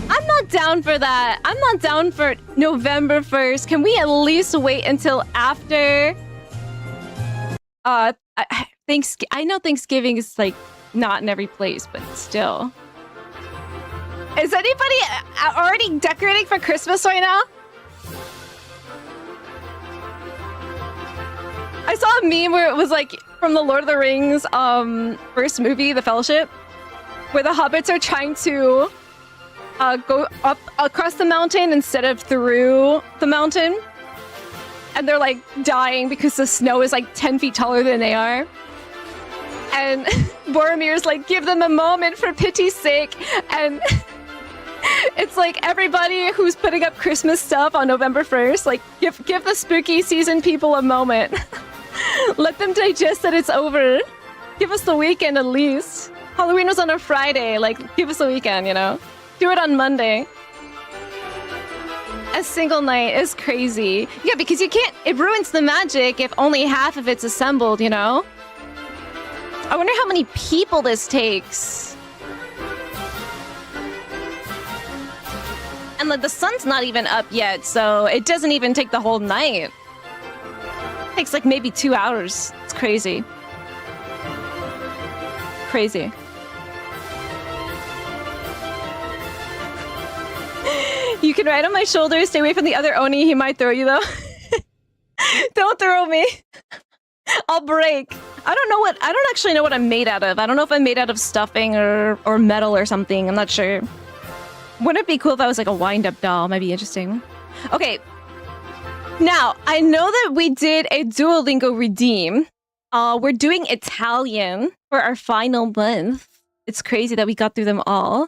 I'm not down for that. I'm not down for November 1st. Can we at least wait until after Thanksgiving? I know Thanksgiving is like not in every place, but still. Is anybody already decorating for Christmas right now? I saw a meme where it was like from the Lord of the Rings first movie, The Fellowship, where the hobbits are trying to go up across the mountain instead of through the mountain. and they're like dying because the snow is like 10 feet taller than they are. And Boromir's like, give them a moment for pity's sake. And it's like everybody who's putting up Christmas stuff on November 1st, like give the spooky season people a moment. Let them digest that it's over. Give us the weekend at least. Halloween was on a Friday, like give us a weekend, you know? Do it on Monday. A single night is crazy. Yeah, because you can't, it ruins the magic if only half of it's assembled, you know? I wonder how many people this takes. And like, the sun's not even up yet, so it doesn't even take the whole night. It takes like maybe 2 hours. It's crazy. Crazy. You can ride on my shoulder. Stay away from the other Oni. He might throw you though. Don't throw me. I'll break. I don't actually know what I'm made out of. I don't know if I'm made out of stuffing or metal or something. I'm not sure. Wouldn't it be cool if I was like a wind-up doll? Might be interesting. Okay. Now, I know that we did a Duolingo redeem. We're doing Italian for our final month. It's crazy that we got through them all.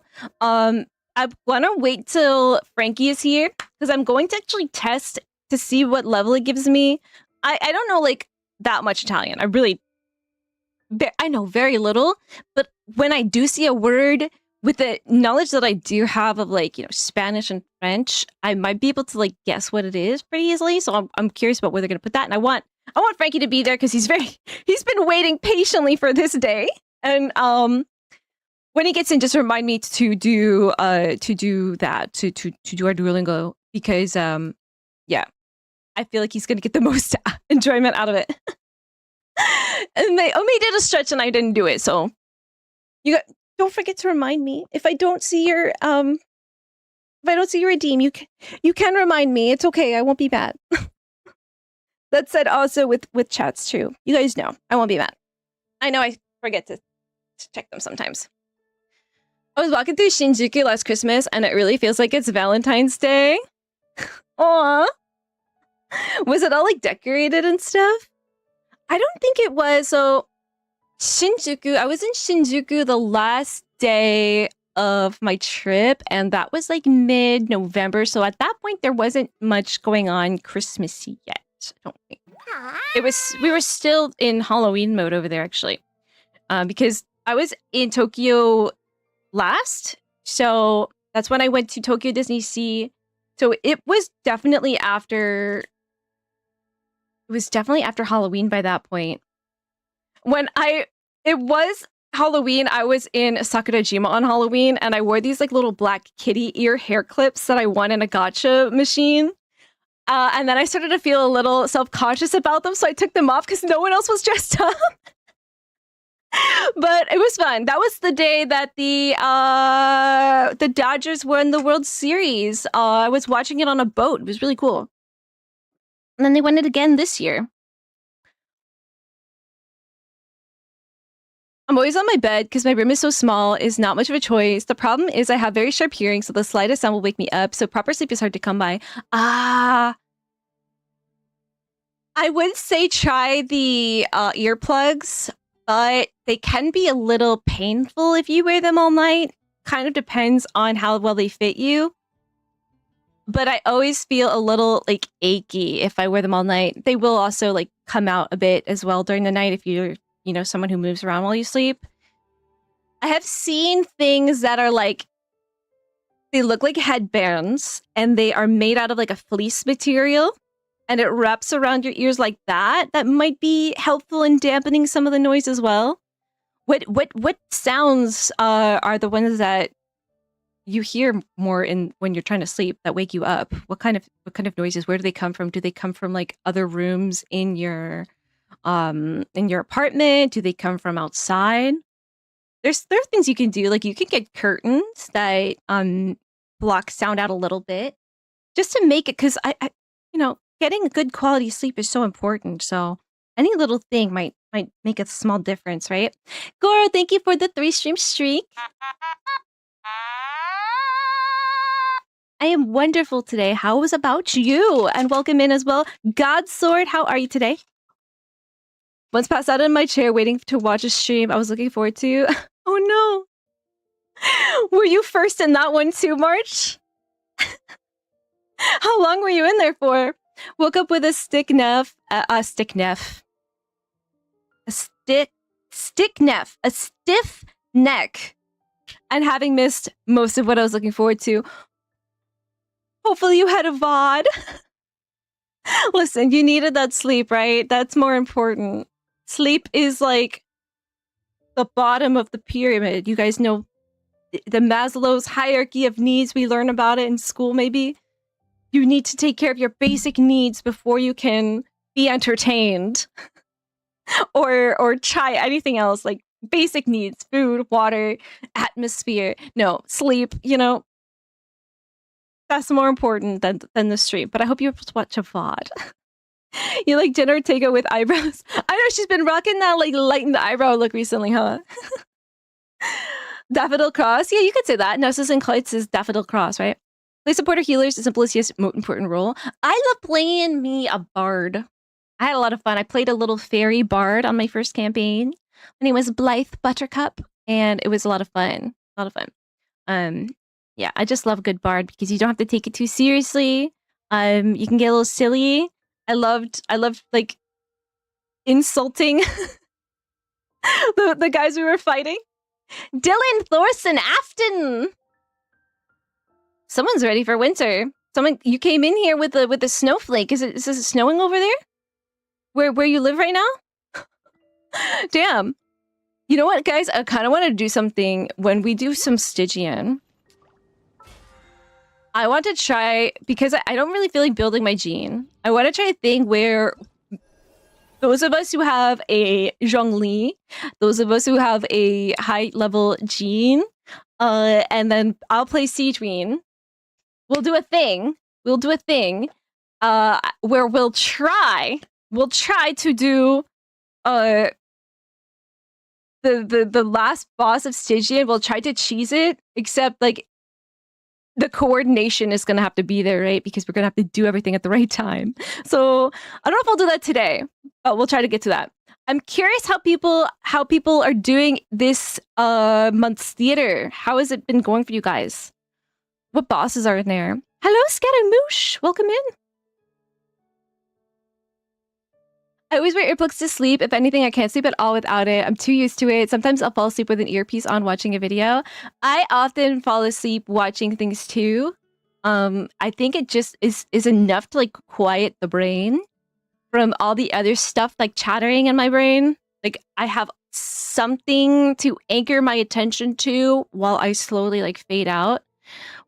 I want to wait till Frankie is here because I'm going to actually test to see what level it gives me. I don't know like that much Italian. I know very little, but when I do see a word with the knowledge that I do have of like, you know, Spanish and French, I might be able to like guess what it is pretty easily. So I'm curious about where they're going to put that. And I want Frankie to be there because he's been waiting patiently for this day. And when he gets in, just remind me to do our Duolingo because yeah, I feel like he's gonna get the most enjoyment out of it. And they did a stretch and I didn't do it, so don't forget to remind me if I don't see your redeem. You can remind me. It's okay. I won't be mad. That said, also with chats too. You guys know I won't be mad. I know I forget to check them sometimes. I was walking through Shinjuku last Christmas, and it really feels like it's Valentine's Day. Aww. Was it all, like, decorated and stuff? I don't think it was. So, Shinjuku, I was in Shinjuku the last day of my trip, and that was, like, mid-November. So, at that point, there wasn't much going on Christmassy yet, I don't think. We were still in Halloween mode over there, actually. Because I was in Tokyo last, so that's when I went to Tokyo Disney Sea. So it was definitely after Halloween by that point. It was Halloween, I was in Sakurajima on Halloween, and I wore these like little black kitty ear hair clips that I won in a gacha machine. And then I started to feel a little self-conscious about them, so I took them off because no one else was dressed up. But it was fun. That was the day that the Dodgers won the World Series. I was watching it on a boat. It was really cool. And then they won it again this year. I'm always on my bed because my room is so small. It's not much of a choice. The problem is I have very sharp hearing, so the slightest sound will wake me up. So proper sleep is hard to come by. I would say try the earplugs, but they can be a little painful if you wear them all night. Kind of depends on how well they fit you. But I always feel a little like achy if I wear them all night. They will also like come out a bit as well during the night if you're, you know, someone who moves around while you sleep. I have seen things that are like, they look like headbands and they are made out of like a fleece material and it wraps around your ears like that. That might be helpful in dampening some of the noise as well. What sounds are the ones that you hear more when you're trying to sleep that wake you up? What kind of noises? Where do they come from? Do they come from like other rooms in your apartment? Do they come from outside? There are things you can do. Like you can get curtains that block sound out a little bit, just to make it, because I getting a good quality sleep is so important. So any little thing might make a small difference, right? Goro, thank you for the 3 stream streak. I am wonderful today. How was about you? And welcome in as well. Godsword, how are you today? Once passed out in my chair waiting to watch a stream I was looking forward to. Oh no. Were you first in that one too, March? How long were you in there for? Woke up with a stiff neck, and having missed most of what I was looking forward to. Hopefully you had a VOD. Listen, you needed that sleep, right? That's more important. Sleep is like the bottom of the pyramid. You guys know the Maslow's hierarchy of needs. We learn about it in school, maybe. You need to take care of your basic needs before you can be entertained. or try anything else, like basic needs, food, water, atmosphere. No, sleep, you know. That's more important than the stream. But I hope you watch a VOD. You like Jenna Ortega with eyebrows? I know she's been rocking that like lightened eyebrow look recently, huh? Daffodil Cross? Yeah, you could say that. NARZISSENKREUZ is Daffodil Cross, right? Play supporter healers, the simplest yet most important role. I love playing me a bard. I had a lot of fun. I played a little fairy bard on my first campaign. My name was Blythe Buttercup, and it was a lot of fun. A lot of fun. Yeah, I just love a good bard because you don't have to take it too seriously. You can get a little silly. I loved like insulting the guys we were fighting. Dylan Thorson Afton. Someone's ready for winter. You came in here with a snowflake. Is it snowing over there? Where you live right now? Damn. You know what, guys? I kind of want to do something when we do some Stygian. I want to try, because I don't really feel like building my gene. I want to try a thing where those of us who have a Zhongli, those of us who have a high level gene, and then I'll play Siegeween. We'll do a thing. Where we'll try to do the last boss of Stygian. We'll try to cheese it, except like the coordination is gonna have to be there, right? Because we're gonna have to do everything at the right time. So I don't know if I'll do that today, but we'll try to get to that. I'm curious how people are doing this month's theater. How has it been going for you guys? What bosses are in there? Hello, Scaramouche. Welcome in. I always wear earplugs to sleep. If anything, I can't sleep at all without it. I'm too used to it. Sometimes I'll fall asleep with an earpiece on watching a video. I often fall asleep watching things too. I think it just is enough to like quiet the brain from all the other stuff like chattering in my brain. Like I have something to anchor my attention to while I slowly like fade out.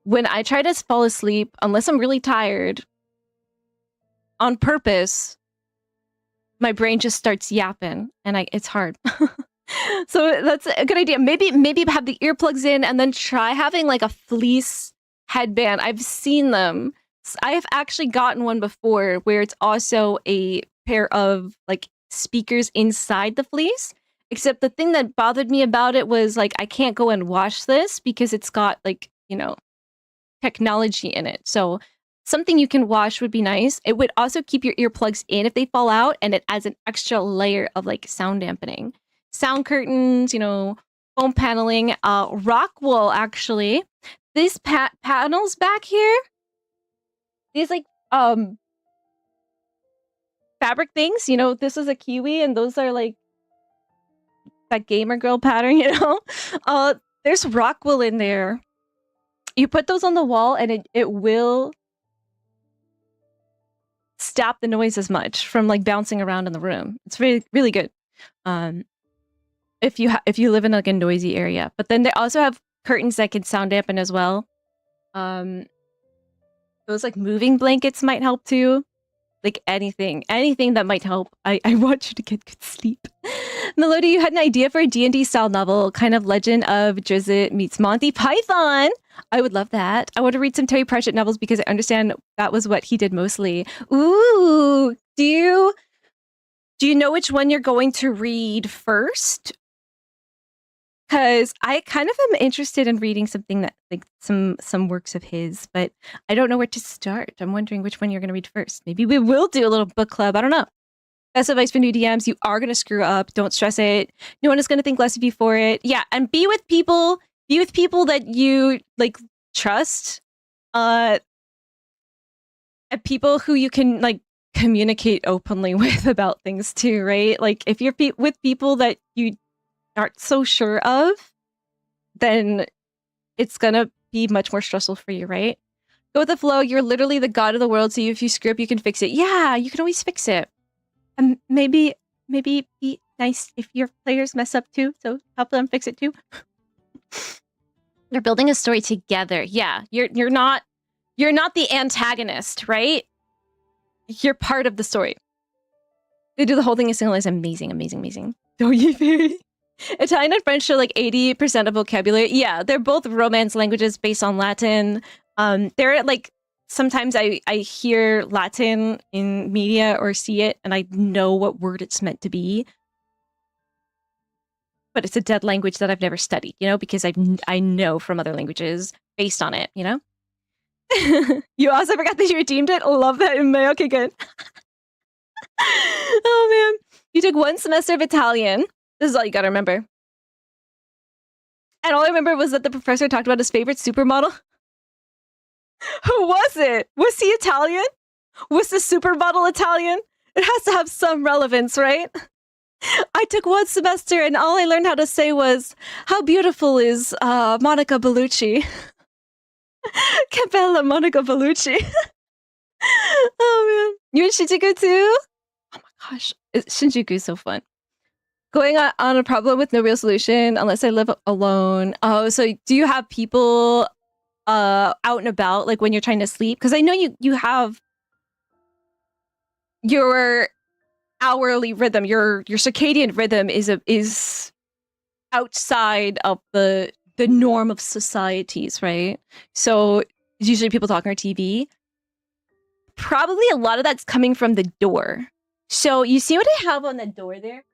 When I try to fall asleep, unless I'm really tired, on purpose, my brain just starts yapping, and it's hard. So that's a good idea. Maybe have the earplugs in, and then try having like a fleece headband. I've seen them. I have actually gotten one before, where it's also a pair of like speakers inside the fleece. Except the thing that bothered me about it was like I can't go and wash this because it's got like, you know, technology in it. So something you can wash would be nice. It would also keep your earplugs in if they fall out, and it adds an extra layer of like sound dampening. Sound curtains, you know, foam paneling, rock wool actually. These panels back here, these like fabric things, you know, this is a kiwi and those are like that gamer girl pattern, you know. There's rock wool in there. You put those on the wall and it will stop the noise as much from like bouncing around in the room. It's really, really good. If you live in like a noisy area. But then they also have curtains that can sound dampen as well. Those like moving blankets might help too. Like anything that might help. I want you to get good sleep. Melody, you had an idea for a D&D style novel, kind of Legend of Drizzt meets Monty Python. I would love that. I want to read some Terry Pratchett novels because I understand that was what he did mostly. Ooh, do you know which one you're going to read first? because I kind of am interested in reading something that like some works of his, but I don't know where to start. I'm wondering which one you're going to read first. Maybe we will do a little book club. I don't know. Best advice for new DMs: you are going to screw up. Don't stress it. No one is going to think less of you for it. Yeah, and be with people. Be with people that you like trust. And people who you can like communicate openly with about things too, right? Like if you're with people that you aren't so sure of, then it's gonna be much more stressful for you, right? Go with the flow. You're literally the god of the world, so if you screw up, you can fix it. Yeah, you can always fix it. And maybe be nice if your players mess up too, so help them fix it too. You're building a story together. Yeah, you're not the antagonist, right? You're part of the story. They do the whole thing in single is amazing, amazing, amazing. Don't you fairy? Italian and French show like 80% of vocabulary. Yeah, they're both Romance languages based on Latin. They're like, sometimes I hear Latin in media or see it, and I know what word it's meant to be. But it's a dead language that I've never studied, you know, because I know from other languages based on it, you know? You also forgot that you redeemed it? Love that in May. Okay, good. Oh, man. You took 1 semester of Italian. This is all you gotta remember. And all I remember was that the professor talked about his favorite supermodel. Who was it? Was he Italian? Was the supermodel Italian? It has to have some relevance, right? I took 1 semester and all I learned how to say was, how beautiful is Monica Bellucci? Che bella Monica Bellucci. Oh, man. You in Shinjuku too? Oh my gosh. Shinjuku is so fun. Going on a problem with no real solution unless I live alone. Oh, so do you have people out and about, like when you're trying to sleep? Because I know you have your hourly rhythm, your circadian rhythm is outside of the norm of societies, right? So it's usually people talking on TV. Probably a lot of that's coming from the door. So you see what I have on the door there?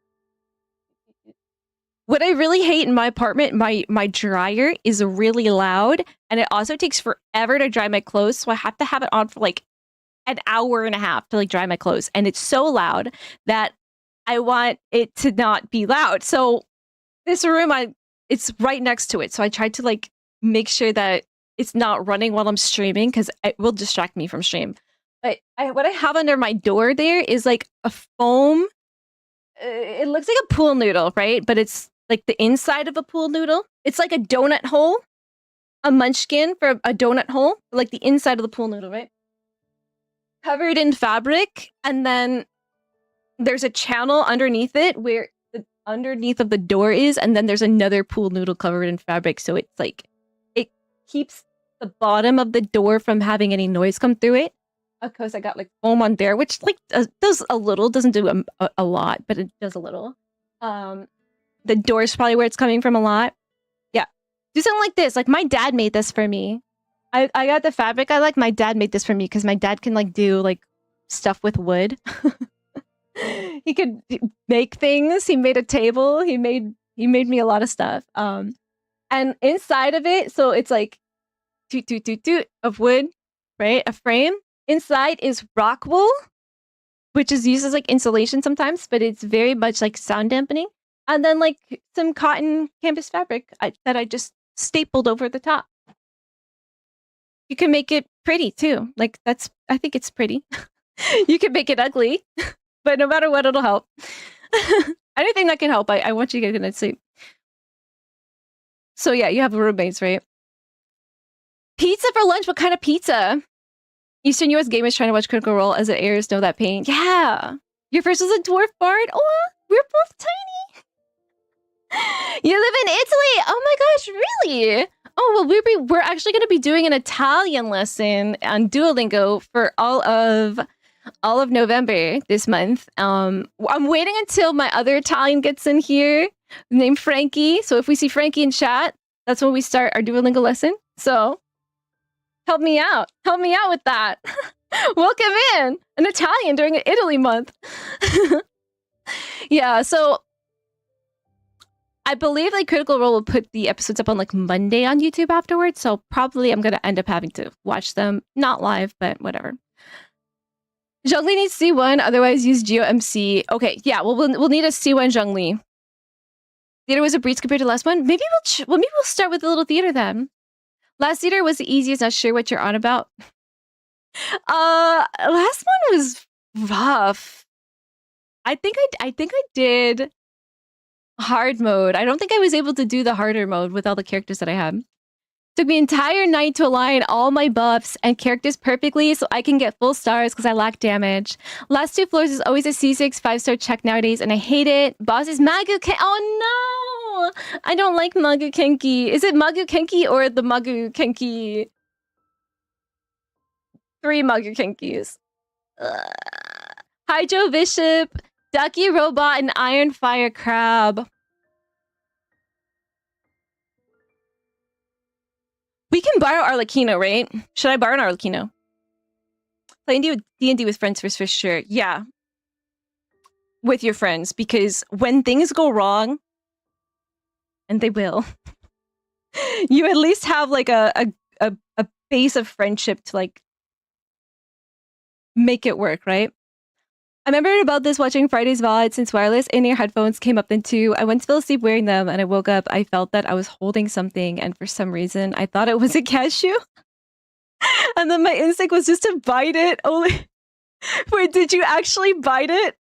What I really hate in my apartment, my dryer is really loud, and it also takes forever to dry my clothes, so I have to have it on for like an hour and a half to like dry my clothes, and it's so loud that I want it to not be loud. So this room, it's right next to it, so I tried to like make sure that it's not running while I'm streaming because it will distract me from stream. But what I have under my door there is like a foam. It looks like a pool noodle, right? But it's like the inside of a pool noodle. It's like a donut hole, a munchkin for a donut hole, like the inside of the pool noodle, right? Covered in fabric, and then there's a channel underneath it where the underneath of the door is, and then there's another pool noodle covered in fabric. So it's like it keeps the bottom of the door from having any noise come through it. Of course, I got like foam on there, which like does a little, doesn't do a lot, but it does a little. The door is probably where it's coming from a lot. Yeah, do something like this. Like my dad made this for me. I got the fabric. My dad made this for me because my dad can like do like stuff with wood. He could make things. He made a table. He made me a lot of stuff. And inside of it, so it's like toot of wood, right? A frame. Inside is rock wool, which is used as like insulation sometimes, but it's very much like sound dampening. And then like some cotton canvas fabric that I just stapled over the top. You can make it pretty too. Like I think it's pretty. You can make it ugly, but no matter what, it'll help. Anything that can help, I want you to get good sleep. So yeah, you have roommates, right? Pizza for lunch. What kind of pizza? Eastern U.S. gamers trying to watch Critical Role as it airs. Know that pain. Yeah. Your first was a dwarf bard. Oh, we're both tiny. You live in Italy. Oh my gosh, really? Oh, well, we're actually going to be doing an Italian lesson on Duolingo for all of November this month. I'm waiting until my other Italian gets in here, named Frankie. So if we see Frankie in chat, that's when we start our Duolingo lesson. So help me out. Help me out with that. Welcome in an Italian during an Italy month. Yeah, so I believe like Critical Role will put the episodes up on like Monday on YouTube afterwards. So probably I'm gonna end up having to watch them, not live, but whatever. Zhongli needs C1, otherwise use GeoMC. Okay, yeah, well we'll need a C1 Zhongli. Theater was a breeze compared to last one. Maybe we'll start with a little theater then. Last theater was the easiest. Not sure what you're on about. Last one was rough. I think I did hard mode. I don't think I was able to do the harder mode with all the characters that I had. Took me an entire night to align all my buffs and characters perfectly so I can get full stars because I lack damage. Last 2 floors is always a C6 5-star check nowadays and I hate it. Boss is Magu Kenki. Oh no! I don't like Magu Kenki. Is it Magu Kenki or the Magu Kenki? 3 Magu Kenkis. Hydro Bishop, Ducky Robot, and Iron Fire Crab. We can borrow Arlecchino, right? Should I borrow an Arlecchino? Playing D&D with friends for sure. Yeah. With your friends, because when things go wrong, and they will, you at least have like a base of friendship to like make it work, right? I remembered about this watching Friday's VOD since wireless in-ear headphones came up then too. I went to fall asleep wearing them and I woke up. I felt that I was holding something and for some reason I thought it was a cashew. And then my instinct was just to bite it. Only wait, did you actually bite it?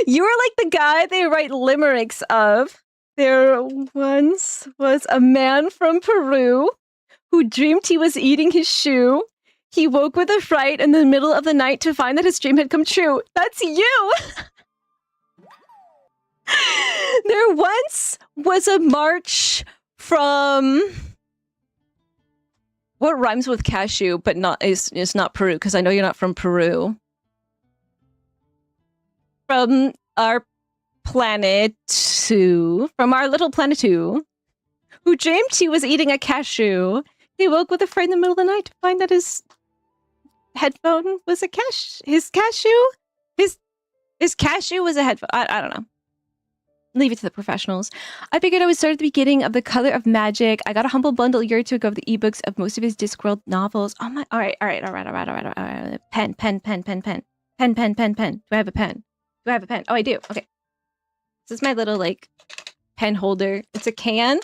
You were like the guy they write limericks of. There once was a man from Peru who dreamed he was eating his shoe. He woke with a fright in the middle of the night to find that his dream had come true. That's you! There once was a march from... What rhymes with cashew, but is not Peru, because I know you're not from Peru. From our planet from our little planet who dreamed he was eating a cashew. He woke with a fright in the middle of the night to find that his headphone was a his cashew was a headphone. I don't know. Leave it to the professionals. I figured I would start at the beginning of The Color of Magic. I got a humble bundle a year or two ago of the ebooks of most of his Discworld novels. Oh my! All right. Pen. Do I have a pen? Oh, I do. Okay. This is my little like pen holder. It's a can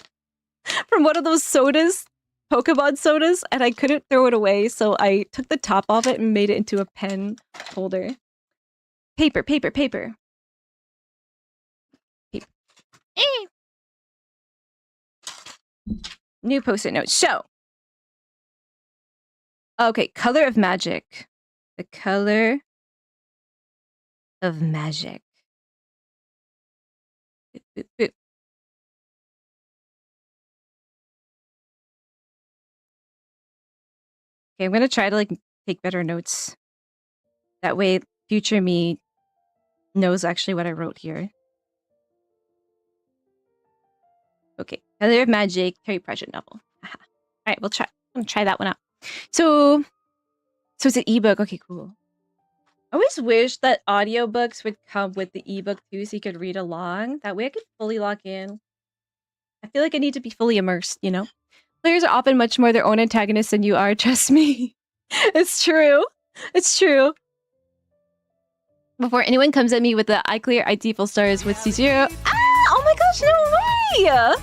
from one of those sodas. Pokemon sodas, and I couldn't throw it away, so I took the top off it and made it into a pen holder. Paper. New post-it note. So, okay, Color of Magic. The Color of Magic. Boop. Okay, I'm gonna try to like take better notes. That way, future me knows actually what I wrote here. Okay, Color of Magic, Terry Pratchett novel. All right, we'll try. I'm gonna try that one out. So it's an ebook. Okay, cool. I always wish that audiobooks would come with the ebook too, so you could read along. That way, I could fully lock in. I feel like I need to be fully immersed, you know. Players are often much more their own antagonists than you are, trust me. It's true. It's true. Before anyone comes at me with the I clear IT full stars with C0. Ah! Oh my gosh, no way!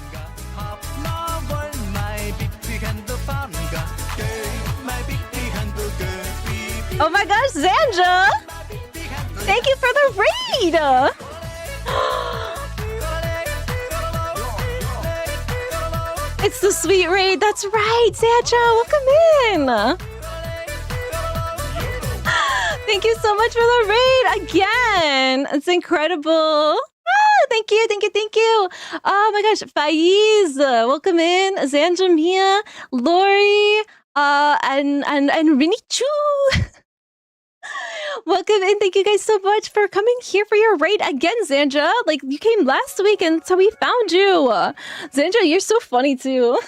Oh my gosh, Zanja! Thank you for the raid! It's the sweet raid. That's right, Zanja. Welcome in. Thank you so much for the raid again. It's incredible. Thank you. Oh my gosh, Faiz, welcome in. Zanja, Mia, Lori, and Rini Chu. Welcome in. Thank you guys so much for coming here for your raid again, Zanja. Like, you came last week and so we found you. Zanja, you're so funny too.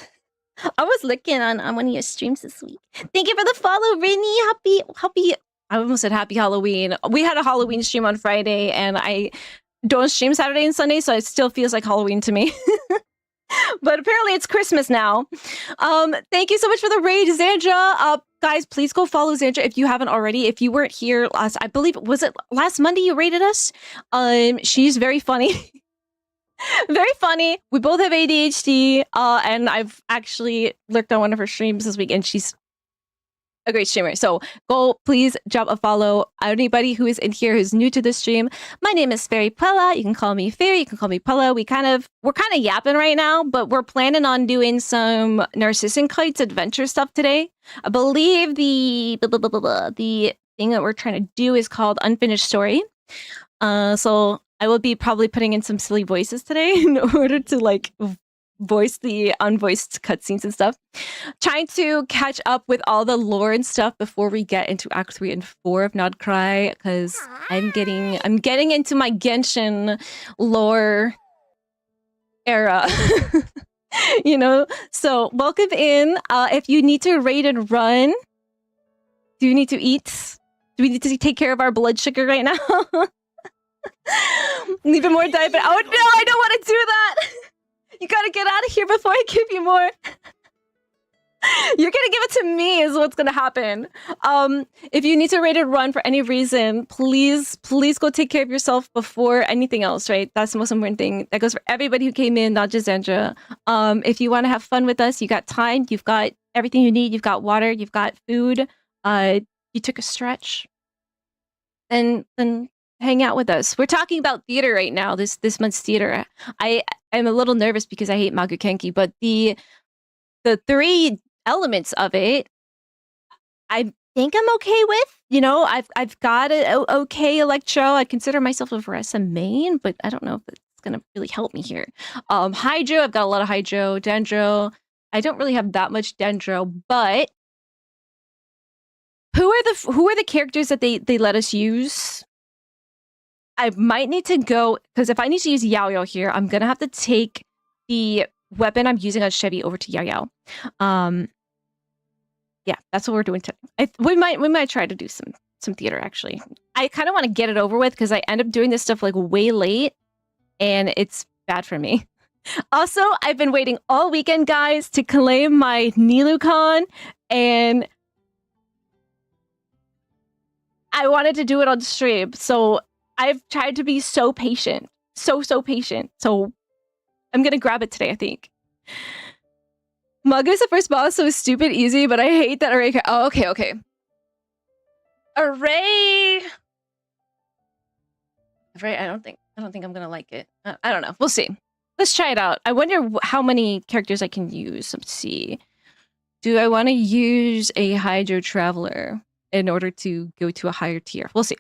I was looking on one of your streams this week. Thank you for the follow, Rini. Happy I almost said happy Halloween. We had a Halloween stream on Friday and I don't stream Saturday and Sunday, so it still feels like Halloween to me. But apparently it's Christmas now. Thank you so much for the raid, Zandra. Guys, please go follow Zandra if you haven't already. If you weren't here last, I believe, was it last Monday you raided us? She's very funny. Very funny. We both have ADHD, and I've actually lurked on one of her streams this week, and she's a great streamer. So go, please drop a follow. Anybody who is in here who's new to this stream, my name is fairypuella. You can call me Fairy. You can call me Puella. We're kind of yapping right now, but we're planning on doing some NARZISSENKREUZ adventure stuff today. I believe the thing that we're trying to do is called Unfinished Story. So I will be probably putting in some silly voices today in order to like voice the unvoiced cutscenes and stuff. Trying to catch up with all the lore and stuff before we get into Act 3 and 4 of Not Cry, because I'm getting into my Genshin lore era. You know? So welcome in. If you need to raid and run, do you need to eat? Do we need to take care of our blood sugar right now? Even more diabetic. Oh no, I don't want to do that! You gotta get out of here before I give you more. You're gonna give it to me is what's gonna happen. If you need to raid and run for any reason, please go take care of yourself before anything else, right? That's the most important thing. That goes for everybody who came in, not just Zandra. If you want to have fun with us, you got time, you've got everything you need, you've got water, you've got food, you took a stretch, then hang out with us. We're talking about theater right now, this month's theater. I'm a little nervous because I hate Magukenki, but the three elements of it, I think I'm okay with. You know, I've got an okay electro. I consider myself a Veresa main, but I don't know if it's gonna really help me here. Hydro, I've got a lot of Hydro. Dendro, I don't really have that much Dendro, but who are the characters that they let us use? I might need to go, because if I need to use Yao Yao here, I'm gonna have to take the weapon I'm using on Chevy over to Yao Yao. Yeah, that's what we're doing today. We might try to do some theater, actually. I kind of want to get it over with, because I end up doing this stuff like way late, and it's bad for me. Also, I've been waiting all weekend, guys, to claim my Nilucon, and I wanted to do it on stream, so I've tried to be so patient. So patient. So I'm gonna grab it today, I think. Mug is the first boss, so it's stupid easy, but I hate that array. Oh, okay. Array, I don't think I'm gonna like it. I don't know. We'll see. Let's try it out. I wonder how many characters I can use. Let's see. Do I want to use a Hydro Traveler in order to go to a higher tier? We'll see.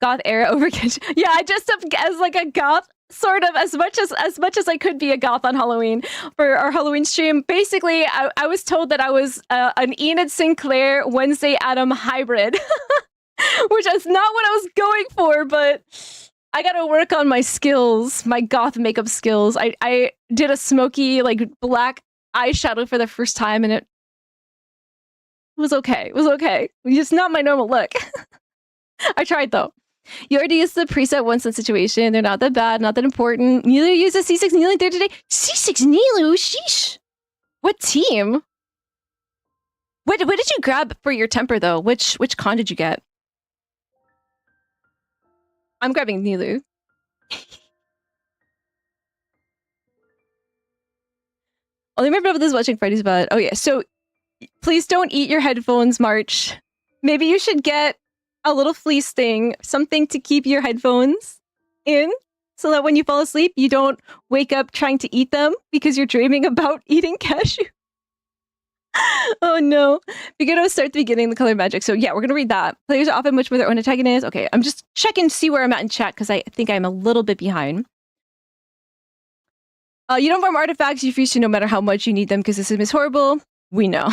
Goth era over Genshin. Yeah, I dressed up as like a goth, sort of, as much as I could be a goth on Halloween for our Halloween stream. Basically, I was told that I was an Enid Sinclair Wednesday Adam hybrid, which is not what I was going for, but I gotta work on my skills, my goth makeup skills. I did a smoky, like, black eyeshadow for the first time, and it was okay. It was okay. It's not my normal look. I tried, though. You already used the preset once in situation. They're not that bad, not that important. Nilu used a C6 Nilu there today. C6 Nilu? Sheesh. What team? What did you grab for your temper, though? Which con did you get? I'm grabbing Nilu. Only remember this watching Freddy's Bud. Oh, yeah. So please don't eat your headphones, March. Maybe you should get a little fleece thing, something to keep your headphones in, so that when you fall asleep, you don't wake up trying to eat them because you're dreaming about eating cashew. Oh no. Begin to start the beginning, the color magic. So yeah, we're gonna read that. Players are often much more their own antagonist. Okay, I'm just checking to see where I'm at in chat because I think I'm a little bit behind. You don't farm artifacts, you refuse to no matter how much you need them because the system is horrible. We know.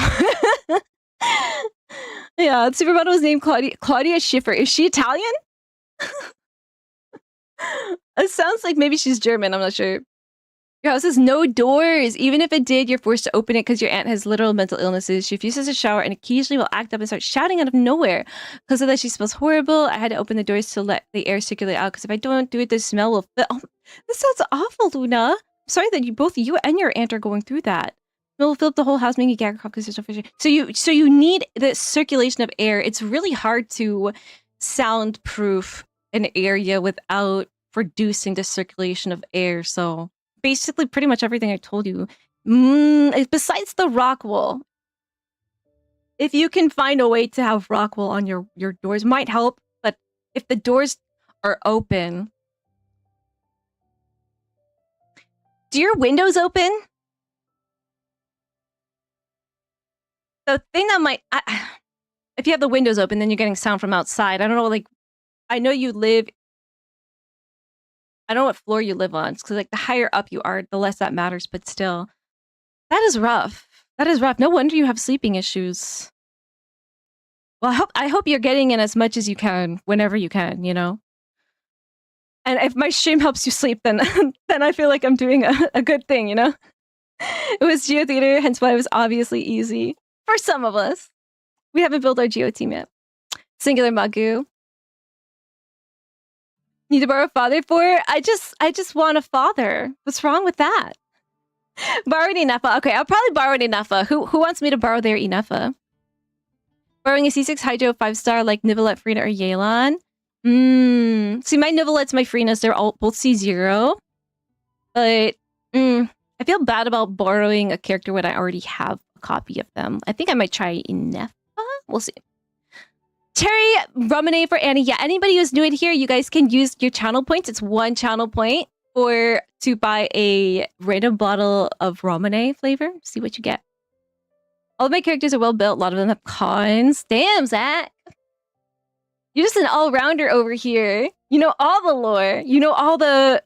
Yeah, Supermodel is named Claudia Schiffer. Is she Italian? It sounds like maybe she's German. I'm not sure. Your house has no doors. Even if it did, you're forced to open it because your aunt has literal mental illnesses. She refuses to shower and occasionally will act up and start shouting out of nowhere. Because of that, she smells horrible. I had to open the doors to let the air circulate out because if I don't do it, the smell will fill. Oh, this sounds awful, Luna. I'm sorry that both you and your aunt are going through that. It will fill up the whole house, making you gag cough because there's no fish. So you need the circulation of air. It's really hard to soundproof an area without reducing the circulation of air. So basically pretty much everything I told you. Besides the rock wool. If you can find a way to have rock wool on your doors, might help. But if the doors are open... Do your windows open? The thing that might... if you have the windows open, then you're getting sound from outside. I don't know, like... I know you live... I don't know what floor you live on. Because like the higher up you are, the less that matters. But still, that is rough. That is rough. No wonder you have sleeping issues. Well, I hope you're getting in as much as you can, whenever you can, you know? And if my stream helps you sleep, then then I feel like I'm doing a good thing, you know? It was Geo Theater, hence why it was obviously easy. For some of us. We haven't built our Geo team yet. Singular Magu. Need to borrow a father for? I just want a father. What's wrong with that? Borrowing Inefa. Okay, I'll probably borrow an Inefa. Who wants me to borrow their Inefa? Borrowing a C6 Hydro 5-star like Nivelette, Frina, or Yelan? See, my Nivellettes, my Frinas, they're all both C0. But I feel bad about borrowing a character when I already have a copy of them. I think I might try Inefa. We'll see. Terry Romane for Annie. Yeah, anybody who's new in here, you guys can use your channel points. It's 1 channel point to buy a random bottle of Romane flavor. See what you get. All of my characters are well built. A lot of them have cons. Damn, Zach. You're just an all-rounder over here. You know all the lore. You know all the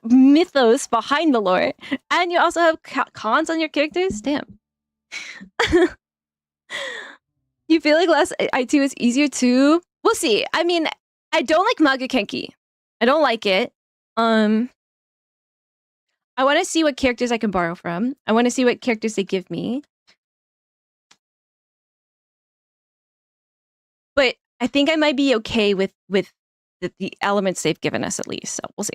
mythos behind the lore. And you also have cons on your characters? Damn. You feel like less IT was easier too? We'll see. I mean, I don't like Magakenki. I don't like it. I want to see what characters I can borrow from. I want to see what characters they give me. But I think I might be okay with the elements they've given us at least. So we'll see.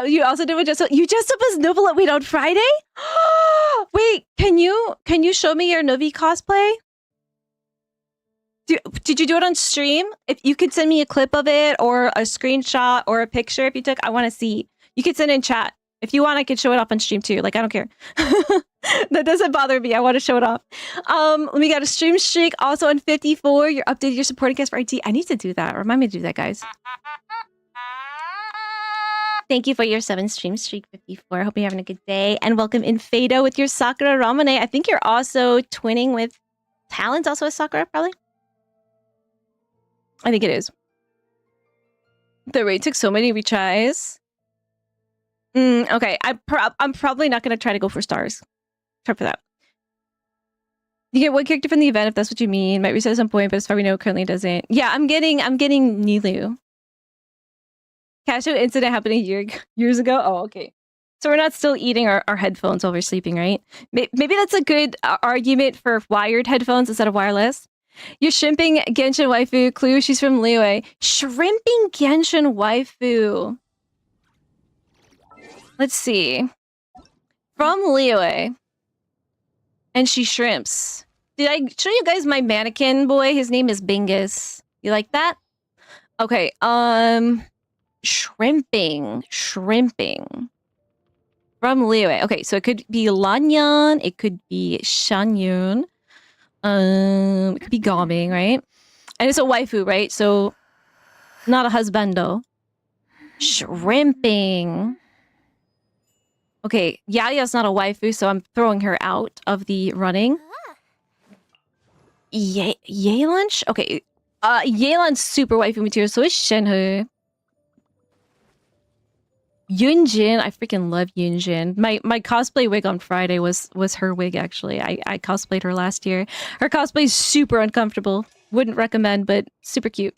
You also did with Jessup. You dressed up as Novelette Wait on Friday? Wait, can you show me your Novi cosplay? Did you do it on stream? If you could send me a clip of it or a screenshot or a picture if you took, I want to see. You could send it in chat. If you want, I could show it off on stream too. Like, I don't care. That doesn't bother me. I want to show it off. We got a stream streak also on 54. You're updated your supporting cast for IT. I need to do that. Remind me to do that, guys. Thank you for your 7 stream streak 54. I hope you're having a good day. And welcome in Fado with your Sakura Ramune. I think you're also twinning with Talon's also a Sakura, probably. I think it is. The raid took so many retries. Okay, I'm probably not going to try to go for stars. Try for that. You get one character from the event if that's what you mean. Might reset at some point, but as far as we know, currently doesn't. Yeah, I'm getting Nilu. Cashew incident happened years ago. Oh, okay. So we're not still eating our headphones while we're sleeping, right? Maybe that's a good argument for wired headphones instead of wireless. You're shrimping Genshin waifu. Clue, she's from Liyue. Shrimping Genshin waifu. Let's see. From Liyue. And she shrimps. Did I show you guys my mannequin boy? His name is Bingus. You like that? Okay, Shrimping. From Liyue. Okay, so it could be Lanyan. It could be Shanyun. It could be Gaming, right? And it's a waifu, right? So, not a husbando. Shrimping. Okay, Yaya's not a waifu, so I'm throwing her out of the running. Yelan? Okay, Yelan's super waifu material, so is Shenhe. Yunjin, I freaking love Yunjin. My cosplay wig on Friday was her wig, actually. I cosplayed her last year. Her cosplay is super uncomfortable. Wouldn't recommend, but super cute.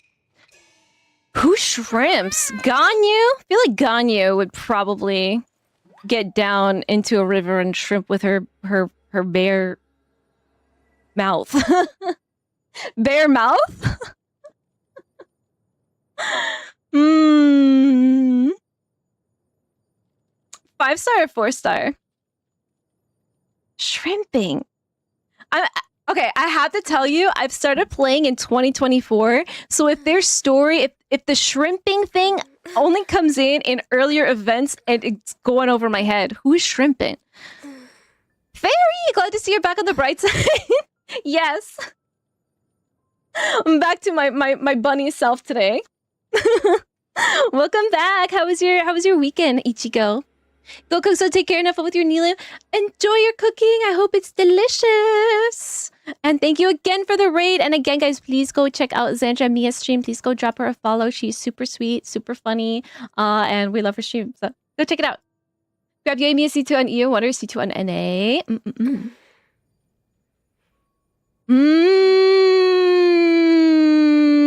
Who shrimps? Ganyu? I feel like Ganyu would probably get down into a river and shrimp with her bare mouth. Bare mouth? Hmm. 5-star or 4-star? Shrimping. Okay, I have to tell you, I've started playing in 2024. So if their story, if the shrimping thing only comes in earlier events and it's going over my head, who's shrimping? Fairy, glad to see you're back on the bright side. Yes. I'm back to my bunny self today. Welcome back. How was your weekend, Ichigo? Go cook, so take care and have fun with your Nilu. Enjoy your cooking. I hope it's delicious. And thank you again for the raid. And again, guys, please go check out Xandra Mia's stream. Please go drop her a follow. She's super sweet, super funny. And we love her stream. So go check it out. Grab your Mia C2 on EU, Water C2 on NA.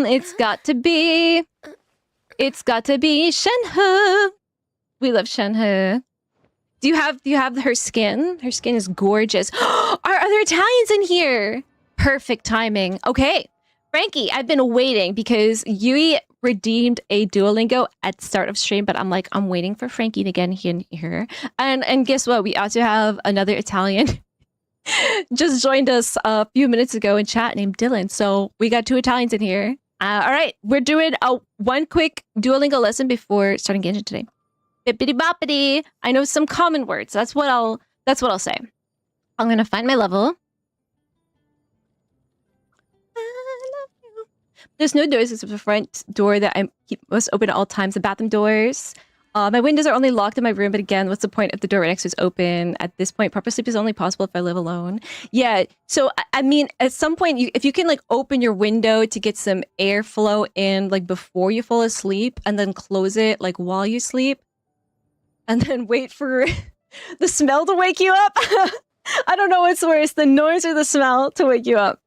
It's got to be Shenhe. We love Shenhe. Do you have her skin? Her skin is gorgeous. Are there Italians in here? Perfect timing. Okay, Frankie, I've been waiting because Yui redeemed a Duolingo at the start of stream, but I'm waiting for Frankie to get in here. And guess what? We also have another Italian just joined us a few minutes ago in chat named Dylan. So we got 2 Italians in here. All right, we're doing one quick Duolingo lesson before starting Genshin today. Bippity boppity. I know some common words. That's what I'll say. I'm gonna find my level. I love you. There's no doors. It's the front door that must open at all times. The bathroom doors. My windows are only locked in my room, but again, what's the point if the door right next to is open? At this point, proper sleep is only possible if I live alone. Yeah, so I mean, at some point, if you can like open your window to get some airflow in like before you fall asleep, and then close it like while you sleep, and then wait for the smell to wake you up. I don't know what's worse, the noise or the smell to wake you up.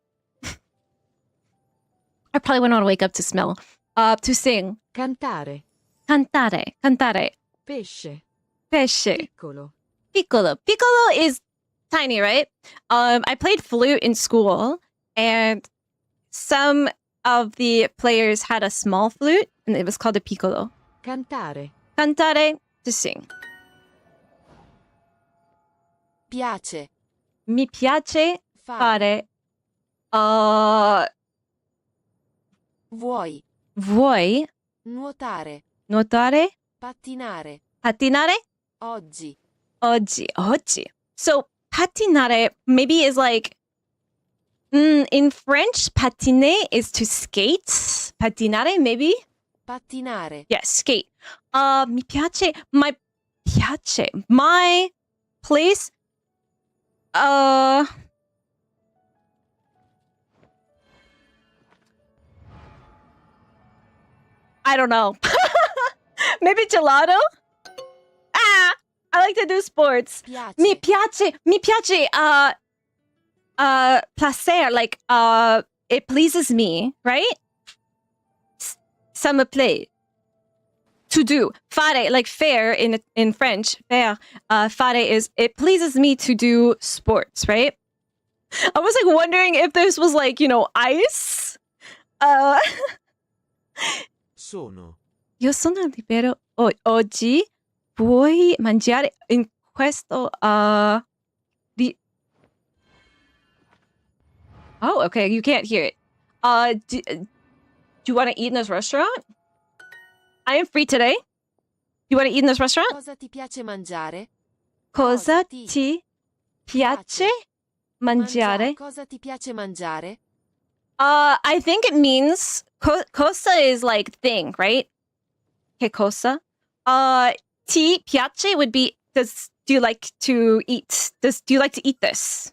I probably wouldn't want to wake up to smell. To sing. Cantare. Cantare. Cantare. Pesce. Pesce. Piccolo. Piccolo. Piccolo is tiny, right? I played flute in school, and some of the players had a small flute, and it was called a piccolo. Cantare. Cantare, to sing. Piace. Mi piace fare. Vuoi. Vuoi Nuotare. nuotare? Pattinare. Pattinare? Oggi. Oggi. Oggi. So pattinare maybe is like in French, patiner is to skate. Pattinare maybe? Pattinare. Yeah, skate. Mi piace. My piace. My place. I don't know. Maybe gelato? I like to do sports. Piace. Mi piace. Placer, like, it pleases me, right? Ça me plaît. To do. Fare, like faire in French. Faire. Fare is, it pleases me to do sports, right? I was like wondering if this was like, ice. Sono. Io sono libero oggi. Puoi mangiare in questo Oh, okay, you can't hear it. Do you want to eat in this restaurant? I am free today. You want to eat in this restaurant? Cosa ti piace mangiare? Cosa ti piace mangiare? Cosa ti piace mangiare? I think it means cosa is like thing, right? Que cosa? Ti piace would be do you like to eat? Do you like to eat this?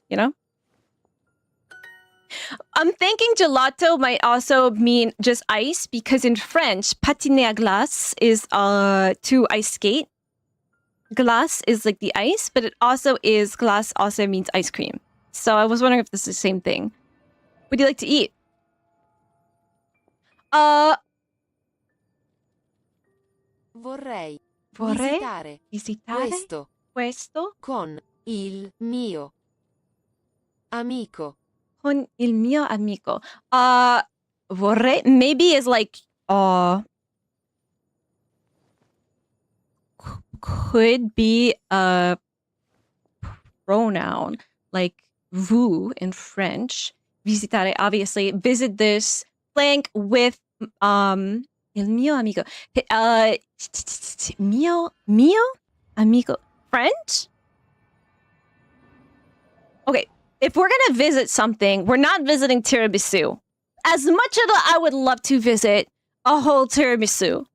I'm thinking gelato might also mean just ice because in French, patiner à glace is to ice skate. Glace is like the ice, but it also is glace also means ice cream. So I was wondering if this is the same thing. What do you like to eat? Vorrei Vorrei visitare visitare questo questo con il mio amico. con il mio amico. Vorrei maybe is like could be a pronoun like vous in French. Visitare, obviously, visit this blank with il mio amico. Mio amico. French? Okay, if we're gonna visit something, we're not visiting tiramisu. As much as I would love to visit a whole tiramisu,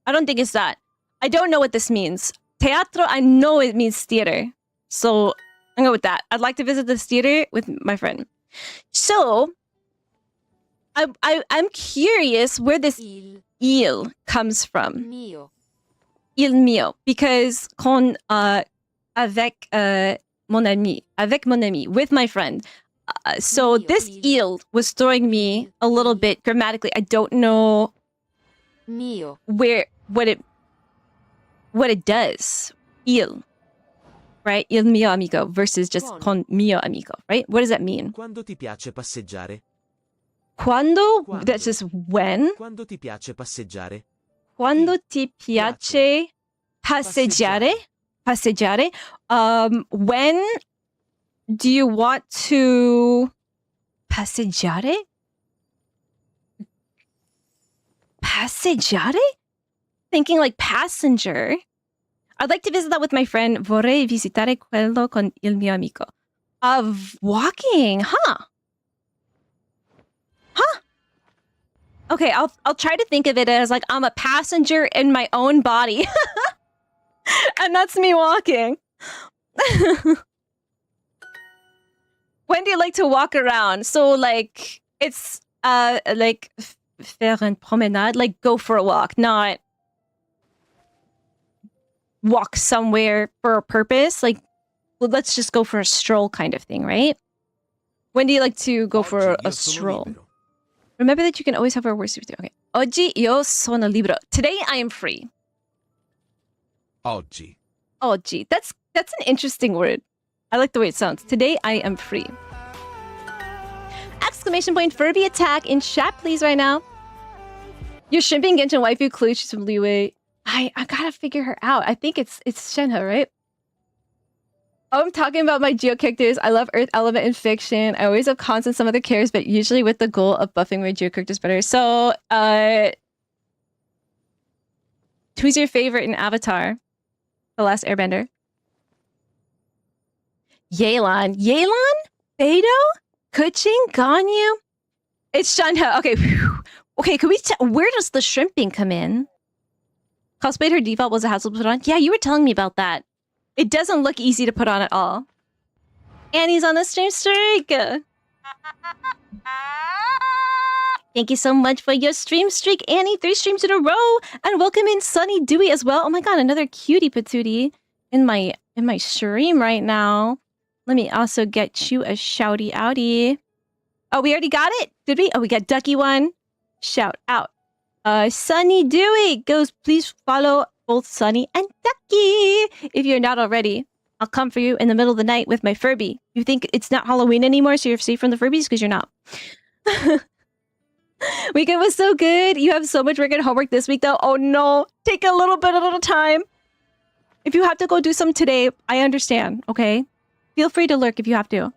I don't think it's that. I don't know what this means. Teatro, I know it means theater. So I'm going with that. I'd like to visit this theater with my friend. So I'm curious where this il comes from. Mio. Il mio. Because con avec mon ami, with my friend. So Mio, this il. il was throwing me a little bit grammatically. I don't know Mio. what it does. Il. Right? Il mio amico versus just con mio amico, right? What does that mean? Quando ti piace passeggiare? Quando? Quando. That's just when. Quando ti piace passeggiare? Quando ti piace passeggiare? Passeggiare. When do you want to passeggiare? Passeggiare? Thinking like passenger. I'd like to visit that with my friend. Vorrei visitare quello con il mio amico. Of walking, huh? Huh? Okay, I'll try to think of it as like I'm a passenger in my own body. And that's me walking. When do you like to walk around? So like it's like faire une promenade, like go for a walk, not walk somewhere for a purpose. Like, well, let's just go for a stroll kind of thing, right? When do you like to go for a stroll? Remember that you can always have our words with you. Okay. Oggi io sono libero. Today I am free. Oggi. Oggi. That's an interesting word. I like the way it sounds. Today I am free. Exclamation point Furby attack in chat, please, right now. You're shrimping Genshin waifu clue. She's from Liwei. I gotta figure her out. I think it's Shenhe, right? Oh, I'm talking about my Geo characters. I love Earth Element in fiction. I always have cons in some other characters, but usually with the goal of buffing my Geo characters better. So, who's your favorite in Avatar? The Last Airbender? Yelan. Yelan? Beidou? Kuching? Ganyu? It's Shenhe. Okay. Okay, can we where does the shrimping come in? Cosplayed her default was a hassle to put on. Yeah, you were telling me about that. It doesn't look easy to put on at all. Annie's on the stream streak. Thank you so much for your stream streak, Annie. 3 streams in a row. And welcome in Sunny Dewey as well. Oh my god, another cutie patootie in my stream right now. Let me also get you a shouty outie. Oh, we already got it? Did we? Oh, we got Ducky one. Shout out. Sunny Dewey goes, please follow both Sunny and Ducky. If you're not already, I'll come for you in the middle of the night with my Furby. You think it's not Halloween anymore, so you're safe from the Furbies? Because you're not. Weekend was so good. You have so much work and homework this week, though. Oh no. Take a little bit at a time. If you have to go do some today, I understand, okay? Feel free to lurk if you have to.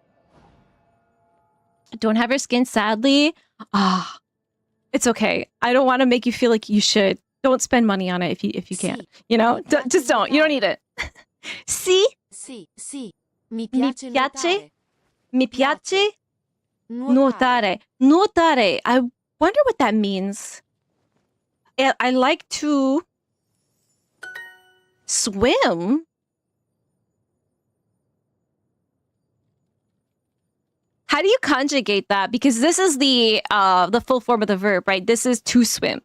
Don't have your skin, sadly. It's okay. I don't want to make you feel like you should. Don't spend money on it if you can't. You know? Just don't. You don't need it. Sì? Sì. Mi piace nuotare. Mi piace nuotare. Nuotare. I wonder what that means. I like to swim. How do you conjugate that? Because this is the full form of the verb, right? This is to swim.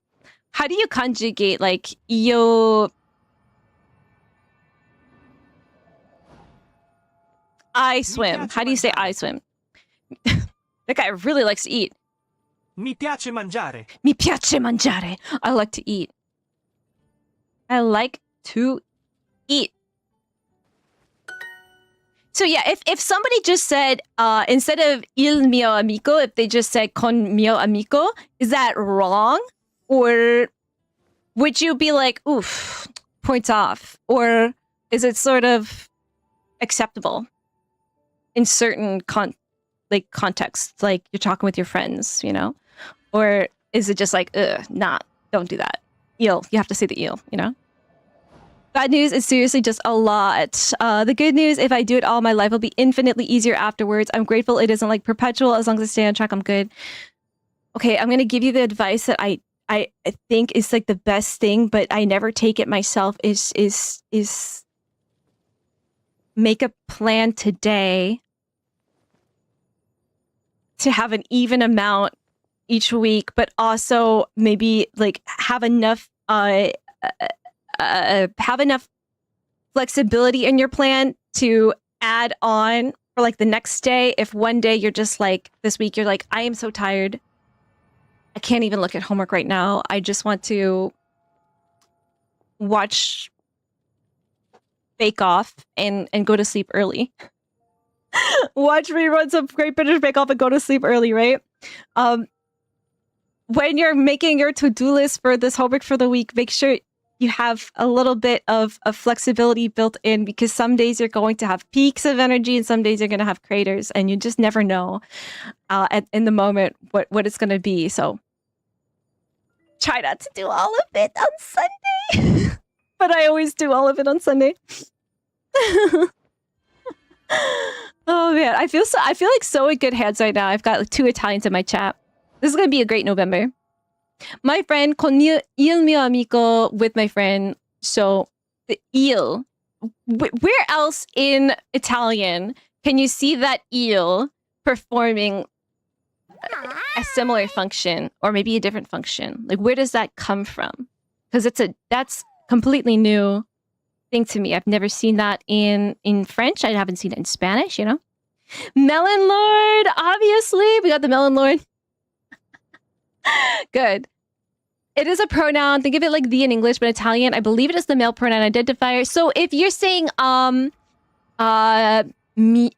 How do you conjugate like io? I swim. How do you say I swim? That guy really likes to eat. Mi piace mangiare. Mi piace mangiare. I like to eat. I like to eat. So yeah, if somebody just said, instead of il mio amico, if they just said con mio amico, is that wrong? Or would you be like, oof, points off? Or is it sort of acceptable in certain contexts? Like you're talking with your friends, you know? Or is it just like, nah, don't do that. Il, you have to say the il, you know? Bad news is seriously just a lot. The good news, if I do it all, my life will be infinitely easier afterwards. I'm grateful it isn't like perpetual. As long as I stay on track, I'm good. Okay, I'm gonna give you the advice that I think is like the best thing, but I never take it myself. Is make a plan today to have an even amount each week, but also maybe like have enough flexibility in your plan to add on for like the next day. If one day you're just like, this week you're like, I am so tired, I can't even look at homework right now, I just want to watch Bake Off and go to sleep early. Watch reruns of Great British Bake Off and go to sleep early, right? When you're making your to-do list for this homework for the week, make sure you have a little bit of flexibility built in, because some days you're going to have peaks of energy and some days you're going to have craters, and you just never know in the moment what it's going to be. So try not to do all of it on Sunday. But I always do all of it on Sunday. Oh man, I feel like so in good hands right now. I've got like 2 Italians in my chat. This is gonna be a great November. My friend con il mio amico, with my friend. So the il. Where else in Italian can you see that il performing a similar function, or maybe a different function? Like, where does that come from? Because that's completely new thing to me. I've never seen that in French. I haven't seen it in Spanish, you know? Melon Lord, obviously. We got the Melon Lord. Good. It is a pronoun. Think of it like the in English, but Italian, I believe it is the male pronoun identifier. So if you're saying,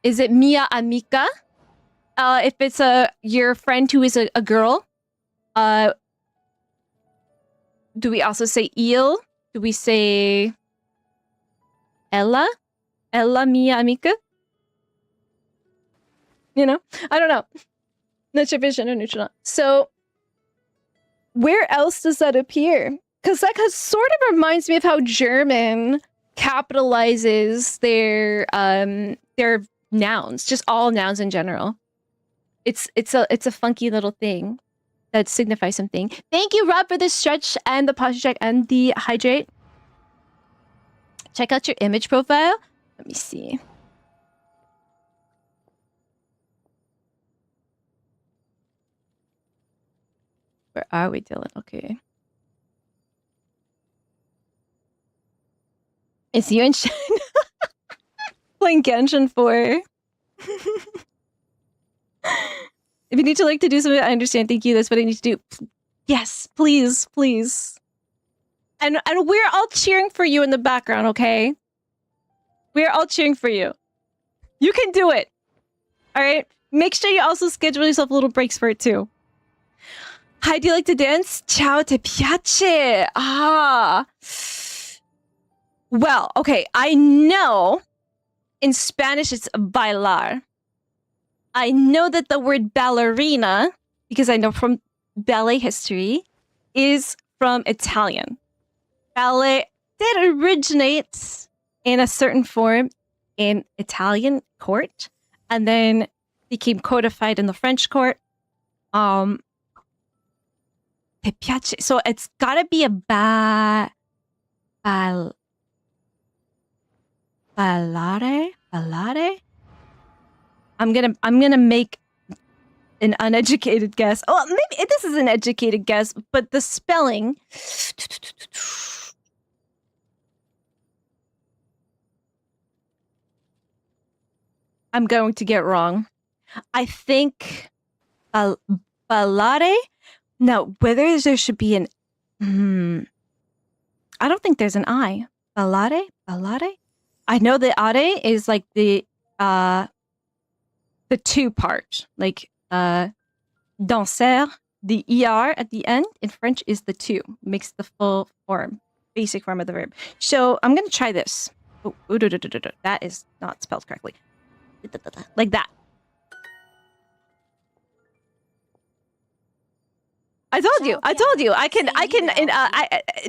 is it mia amica? If it's your friend who is a girl, do we also say il? Do we say ella? Ella mia amica? You know? I don't know. Not sure if it's gender neutral. So where else does that appear? Because that sort of reminds me of how German capitalizes their nouns, just all nouns in general. It's a funky little thing that signifies something. Thank you, Rob, for the stretch and the posture check and the hydrate. Check out your image profile. Let me see. Where are we, Dylan? Okay. It's you and Shen playing Genshin 4. If you need to to do something, I understand. Thank you. That's what I need to do. Yes, please, please. And we're all cheering for you in the background, okay? We're all cheering for you. You can do it. All right? Make sure you also schedule yourself little breaks for it too. Hi, do you like to dance? Ciao, te piace. Ah. Well, okay. I know in Spanish it's bailar. I know that the word ballerina, because I know from ballet history, is from Italian. Ballet did originate in a certain form in Italian court, and then became codified in the French court. Te piace. So it's gotta be a ballare. I'm gonna make an uneducated guess. Oh, maybe this is an educated guess, but the spelling. I'm going to get wrong. I think ballare. Now, whether there should be an I don't think there's an I. Ballare? Ballare? I know the are is like the two part. Like danser, the er at the end in French is the two. Makes the full form, basic form of the verb. So I'm gonna try this. Oh, that is not spelled correctly. Like that. I told you. I can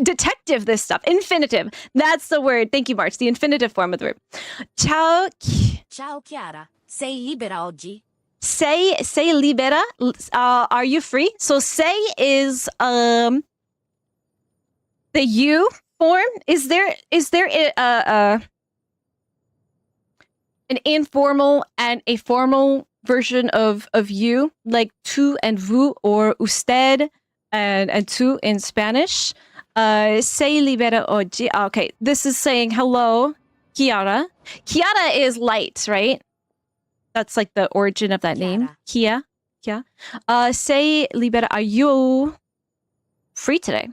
detective this stuff. Infinitive. That's the word. Thank you, March. The infinitive form of the verb. Ciao. Ciao Chiara, sei libera oggi? Sei libera. Are you free? So sei is the you form. Is there an informal and a formal version of you, like tu and vous, or usted and tu in Spanish? Sei libera oggi. Okay, this is saying hello, Chiara. Chiara is light, right? That's like the origin of that name. Kia. Sei libera. Are you free today?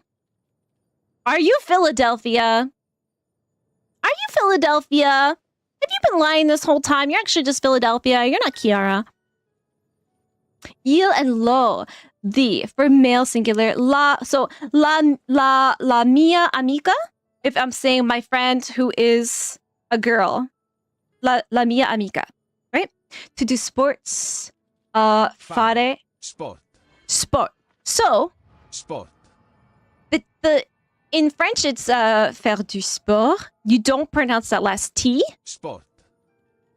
Are you Philadelphia? Are you Philadelphia? Have you been lying this whole time? You're actually just Philadelphia. You're not Chiara. Il and lo. The for male singular. La. So la mia amica. If I'm saying my friend who is a girl. La mia amica. Right? To do sports. Fare. Sport. So. Sport. The in French, it's faire du sport. You don't pronounce that last T. Sport.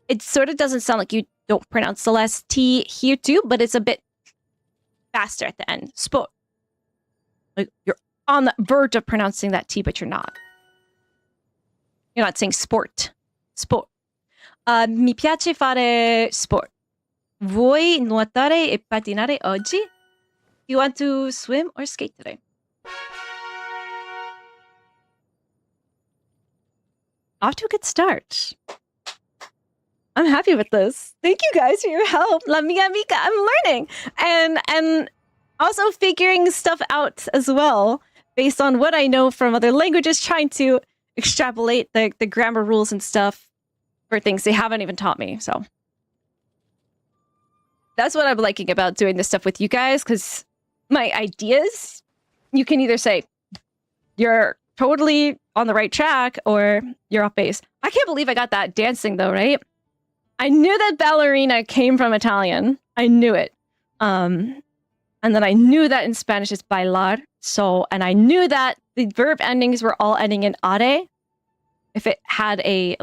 It sort of doesn't sound like you don't pronounce the last T here too, but it's a bit faster at the end. Sport. Like you're on the verge of pronouncing that T, but you're not. You're not saying sport. Sport. Mi piace fare sport. Vuoi nuotare e pattinare oggi? You want to swim or skate today? Off to a good start. I'm happy with this. Thank you guys for your help. La mia amica. I'm learning and also figuring stuff out as well based on what I know from other languages, trying to extrapolate the grammar rules and stuff for things they haven't even taught me. So that's what I'm liking about doing this stuff with you guys, because my ideas, you can either say you're totally on the right track or you're off base. I can't believe I got that dancing though, right? I knew that ballerina came from Italian. I knew it. And then I knew that in Spanish it's bailar. So, and I knew that the verb endings were all ending in are. If it had a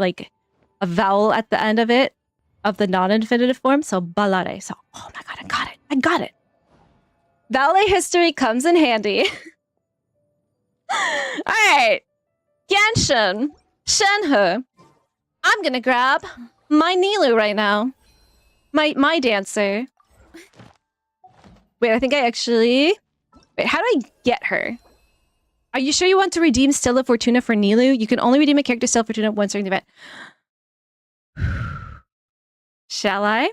vowel at the end of it, of the non-infinitive form. So ballare. So, oh my God, I got it. Ballet history comes in handy. All right. Genshin. Shenhe. I'm gonna grab my Nilu right now. My dancer. Wait, I think I actually... Wait, how do I get her? Are you sure you want to redeem Stella Fortuna for Nilu? You can only redeem a character Stella Fortuna once during the event. Shall I?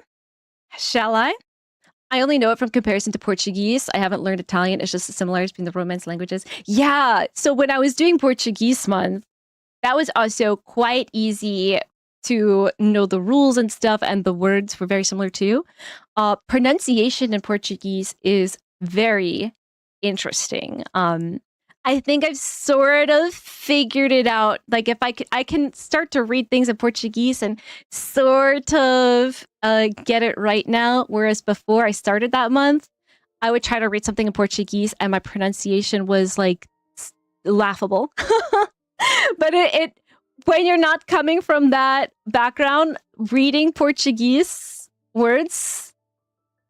I only know it from comparison to Portuguese. I haven't learned Italian. It's just the similarities between the Romance languages. Yeah, so when I was doing Portuguese month, that was also quite easy to know the rules and stuff, and the words were very similar too. Pronunciation in Portuguese is very interesting. I think I've sort of figured it out. Like if I can start to read things in Portuguese and sort of get it right now. Whereas before I started that month, I would try to read something in Portuguese and my pronunciation was like laughable. But it when you're not coming from that background, reading Portuguese words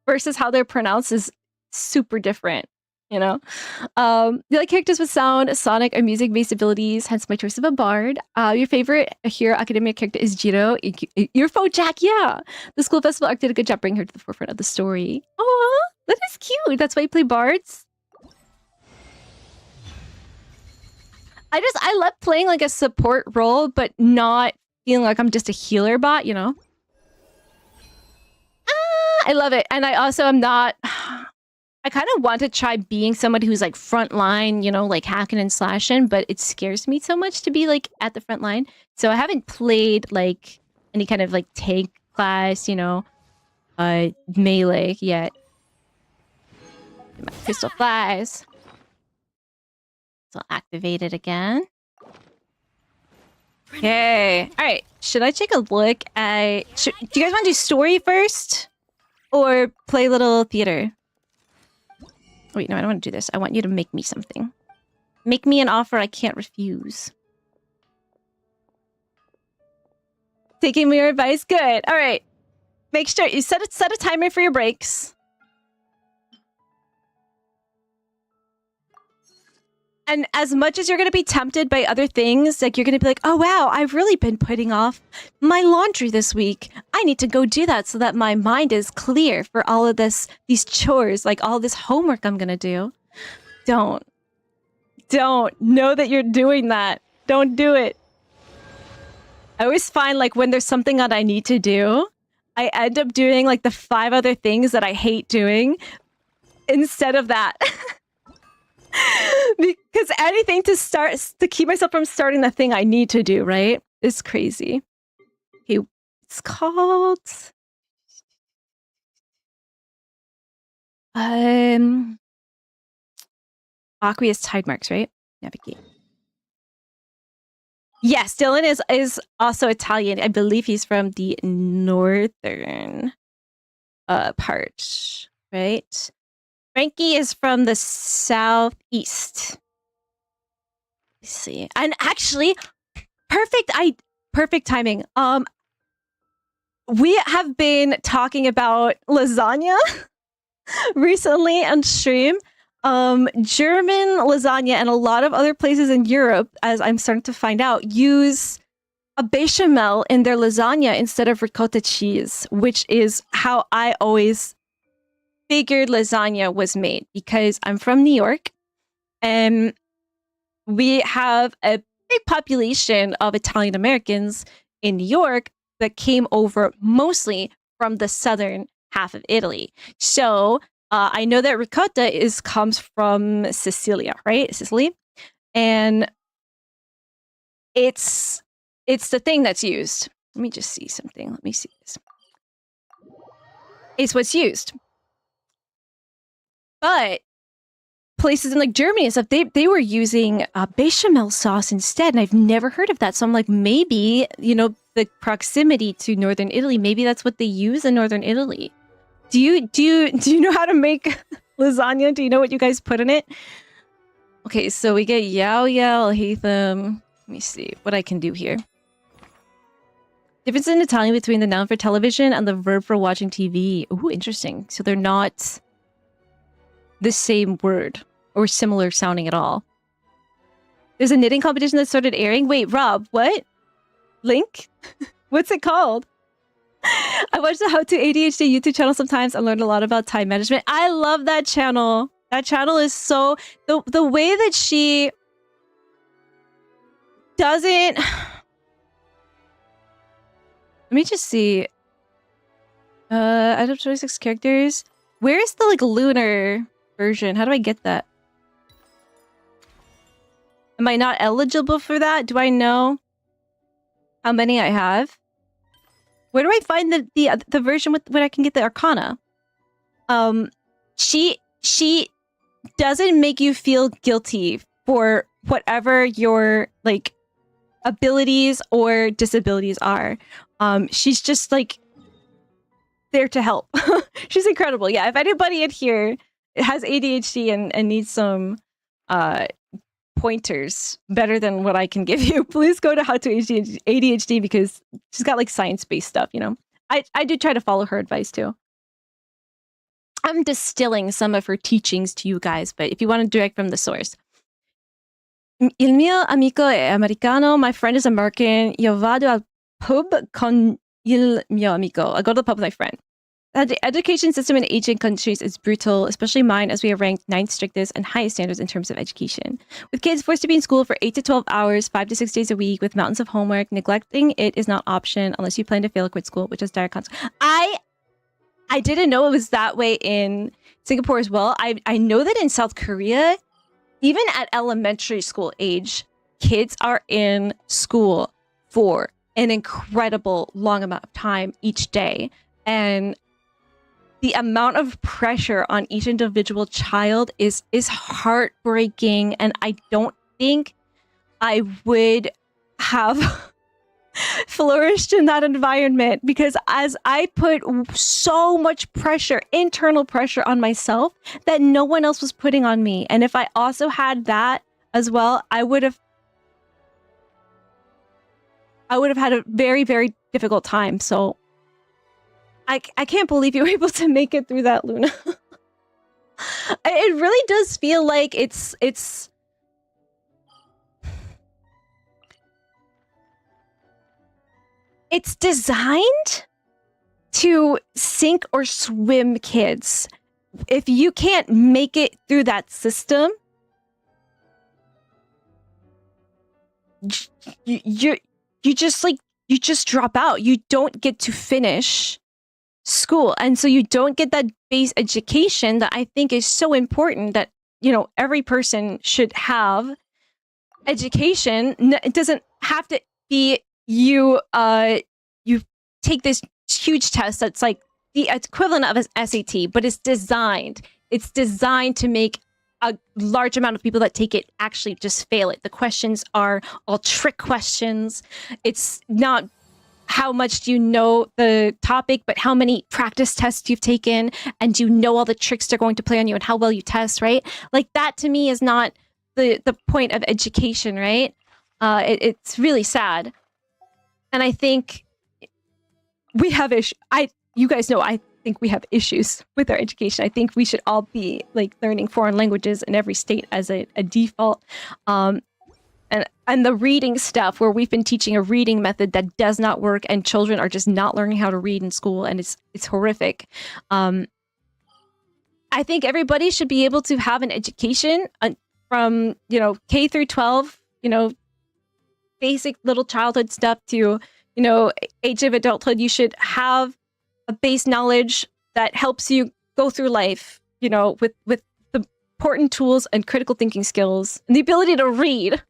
versus how they're pronounced is super different. You know, you like characters with sound, sonic, or music-based abilities, hence my choice of a bard. Your favorite Hero Academia character is Jiro. Your faux Jack, yeah. The school festival arc did a good job bringing her to the forefront of the story. Aw, that is cute. That's why you play bards. I love playing like a support role, but not feeling like I'm just a healer bot, you know? I love it. And I also am not... I kind of want to try being somebody who's like front line, you know, like hacking and slashing, but it scares me so much to be like at the front line. So I haven't played like any kind of like tank class, you know, melee yet. My crystal flies. So I'll activate it again. Okay. All right. Should I take a look at... do you guys want to do story first? Or play a little theater? Wait, no, I don't want to do this. I want you to make me something. Make me an offer I can't refuse. Taking your advice? Good. All right. Make sure you set a timer for your breaks. And as much as you're going to be tempted by other things, like you're going to be like, oh, wow, I've really been putting off my laundry this week. I need to go do that so that my mind is clear for all of these chores, like all this homework I'm going to do. Don't know that you're doing that. Don't do it. I always find like when there's something that I need to do, I end up doing like the 5 other things that I hate doing instead of that. Because anything to keep myself from starting the thing I need to do, right? Is crazy. Okay, it's called Aqueous Tide Marks, right? Navigate. Yes, Dylan is also Italian. I believe he's from the northern part, right? Frankie is from the southeast. Let's see. And actually, perfect timing. We have been talking about lasagna recently on stream. German lasagna and a lot of other places in Europe, as I'm starting to find out, use a bechamel in their lasagna instead of ricotta cheese, which is how I always figured lasagna was made, because I'm from New York and we have a big population of Italian Americans in New York that came over mostly from the southern half of Italy. So I know that ricotta comes from Sicilia, right? Sicily. And it's the thing that's used. Let me just see something. Let me see this. It's what's used. But places in like Germany and stuff, they were using bechamel sauce instead, and I've never heard of that. So I'm like, maybe, you know, the proximity to northern Italy, maybe that's what they use in northern Italy. Do you know how to make lasagna? Do you know what you guys put in it? Okay, so we get Yao Hatham. Let me see what I can do here. Difference in Italian between the noun for television and the verb for watching TV. Ooh, interesting. So they're not the same word or similar sounding at all. There's a knitting competition that started airing. Wait, Rob, what? Link? What's it called? I watch the How to ADHD YouTube channel sometimes. I learned a lot about time management. I love that channel. That channel is so... The way that she doesn't... Let me just see. Out of 26 characters. Where's the like lunar version? How do I get that? Am I not eligible for that? Do I know how many I have? Where do I find the version with when I can get the Arcana? She doesn't make you feel guilty for whatever your like abilities or disabilities are. She's just like there to help. She's incredible. Yeah, if anybody in here has ADHD and needs some pointers better than what I can give you, please go to How to ADHD, because she's got like science-based stuff, you know. I do try to follow her advice too. I'm distilling some of her teachings to you guys, but if you want to direct from the source. Il mio amico è americano. My friend is American. Io vado al pub con il mio amico. I go to the pub with my friend. The education system in Asian countries is brutal, especially mine, as we are ranked 9th strictest and highest standards in terms of education. With kids forced to be in school for 8 to 12 hours, 5 to 6 days a week, with mountains of homework, neglecting it is not option unless you plan to fail or quit school, which is dire consequence. I didn't know it was that way in Singapore as well. I know that in South Korea, even at elementary school age, kids are in school for an incredible long amount of time each day. And the amount of pressure on each individual child is heartbreaking. And I don't think I would have flourished in that environment, because as I put so much pressure, internal pressure on myself that no one else was putting on me. And if I also had that as well, I would have had a very, very difficult time. So I can't believe you were able to make it through that, Luna. It really does feel like it's designed to sink or swim kids. If you can't make it through that system, you just drop out. You don't get to finish school. And so you don't get that base education that I think is so important, that, you know, every person should have education. It doesn't have to be you take this huge test that's like the equivalent of an SAT, but it's designed to make a large amount of people that take it actually just fail it. The questions are all trick questions. It's not how much do you know the topic, but how many practice tests you've taken, and do you know all the tricks they're going to play on you and how well you test, right? Like, that to me is not the point of education, right? It's really sad. And I think we have you guys know, I think we have issues with our education. I think we should all be like learning foreign languages in every state as a default. And the reading stuff, where we've been teaching a reading method that does not work, and children are just not learning how to read in school, and it's horrific. I think everybody should be able to have an education from, you know, K through 12, you know, basic little childhood stuff to, you know, age of adulthood. You should have a base knowledge that helps you go through life, you know, with the important tools and critical thinking skills and the ability to read.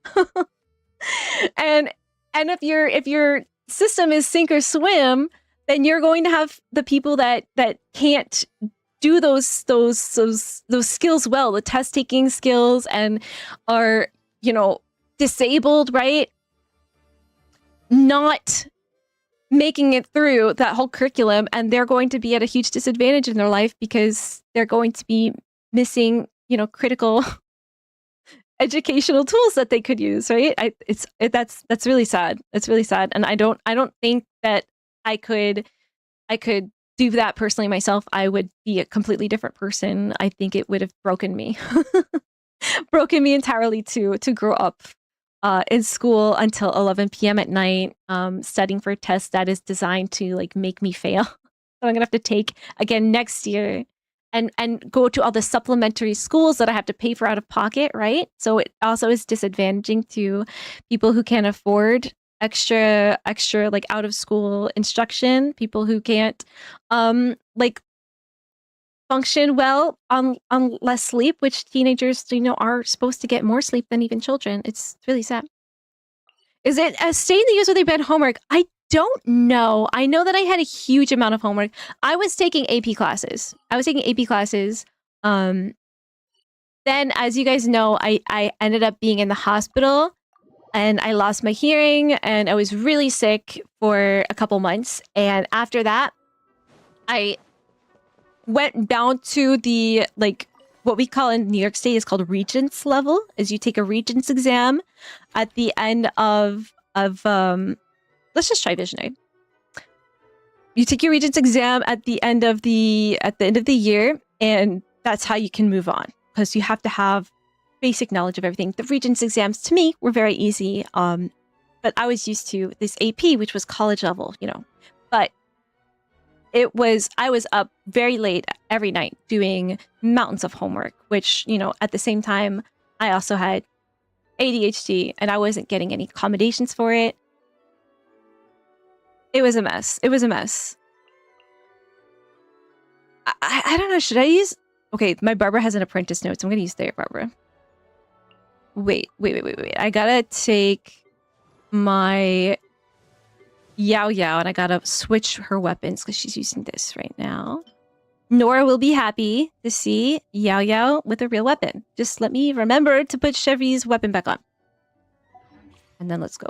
and if your system is sink or swim, then you're going to have the people that can't do those skills well, the test taking skills, and are, you know, disabled, right? Not making it through that whole curriculum, and they're going to be at a huge disadvantage in their life because they're going to be missing, you know, critical educational tools that they could use, right? That's really sad. It's really sad, and I don't think that I could do that personally myself. I would be a completely different person. I think it would have broken me, broken me entirely to grow up in school until 11 p.m. at night, studying for a test that is designed to like make me fail. So I'm gonna have to take again next year, and go to all the supplementary schools that I have to pay for out of pocket, right? So it also is disadvantaging to people who can't afford extra like out of school instruction, people who can't like function well on less sleep, which teenagers, you know, are supposed to get more sleep than even children. It's really sad. Is it a state in the US where they ban homework? I don't know. I know that I had a huge amount of homework. I was taking AP classes. Then, as you guys know, I ended up being in the hospital, and I lost my hearing, and I was really sick for a couple months. And after that, I went down to the, like, what we call in New York State is called Regents level, is you take a Regents exam at the end of let's just try Visionary. You take your Regents exam at the end of the year, and that's how you can move on, because you have to have basic knowledge of everything. The Regents exams to me were very easy, but I was used to this AP, which was college level, you know. But I was up very late every night doing mountains of homework, which, you know, at the same time, I also had ADHD, and I wasn't getting any accommodations for it. It was a mess. I don't know. Should I use Okay, my barber has an apprentice note, so I'm gonna use their barber. Wait. I gotta take my Yao Yao and I gotta switch her weapons because she's using this right now. Nora will be happy to see Yao Yao with a real weapon. Just let me remember to put Chevy's weapon back on. And then let's go.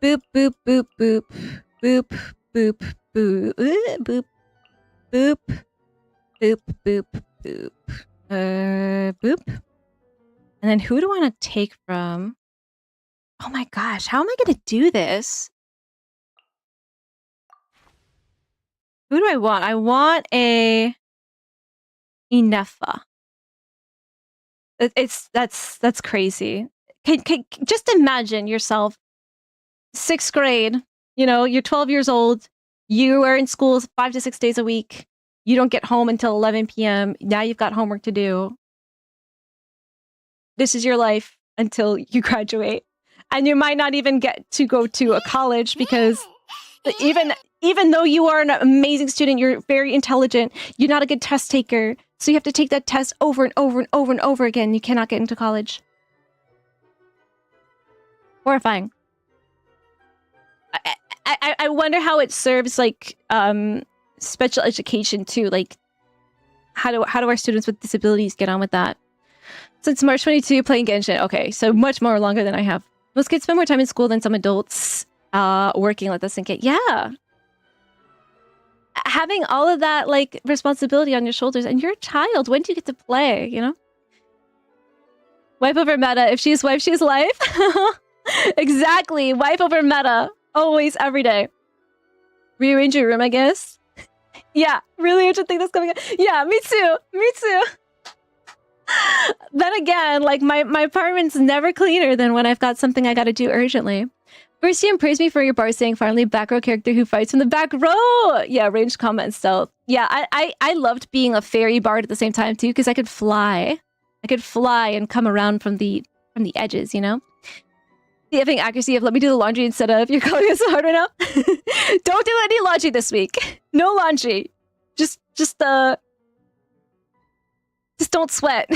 Boop, boop, boop, boop. Boop, boop, boop. Boop. Boop. Boop, boop, boop. Boop. And then who do I want to take from? Oh my gosh, how am I going to do this? Who do I want? I want a Inefa. That's crazy. Just imagine yourself, 6th grade. You know, you're 12 years old. You are in school 5 to 6 days a week. You don't get home until 11 p.m. Now you've got homework to do. This is your life until you graduate. And you might not even get to go to a college because even though you are an amazing student, you're very intelligent, you're not a good test taker. So you have to take that test over and over and over and over again. You cannot get into college. Horrifying. I wonder how it serves like special education too. Like how do our students with disabilities get on with that? Since March 22, playing Genshin. Okay, so much more longer than I have. Most kids spend more time in school than some adults working. Let us think it. Yeah. Having all of that like responsibility on your shoulders, and you're a child. When do you get to play? You know. Wife over meta. If she's wife, she's life. Exactly. Wife over meta. Always, every day. Rearrange your room, I guess. Yeah, really interesting that's coming up. Yeah, me too. Me too. Then again, like my apartment's never cleaner than when I've got something I gotta do urgently. First team praised me for your bar saying finally back row character who fights from the back row. Yeah, ranged combat and stealth. Yeah, I loved being a fairy bard at the same time too, because I could fly. I could fly and come around from the edges, you know? The effing accuracy of let me do the laundry instead of you're calling us so hard right now. Don't do any laundry this week. No laundry. Just don't sweat.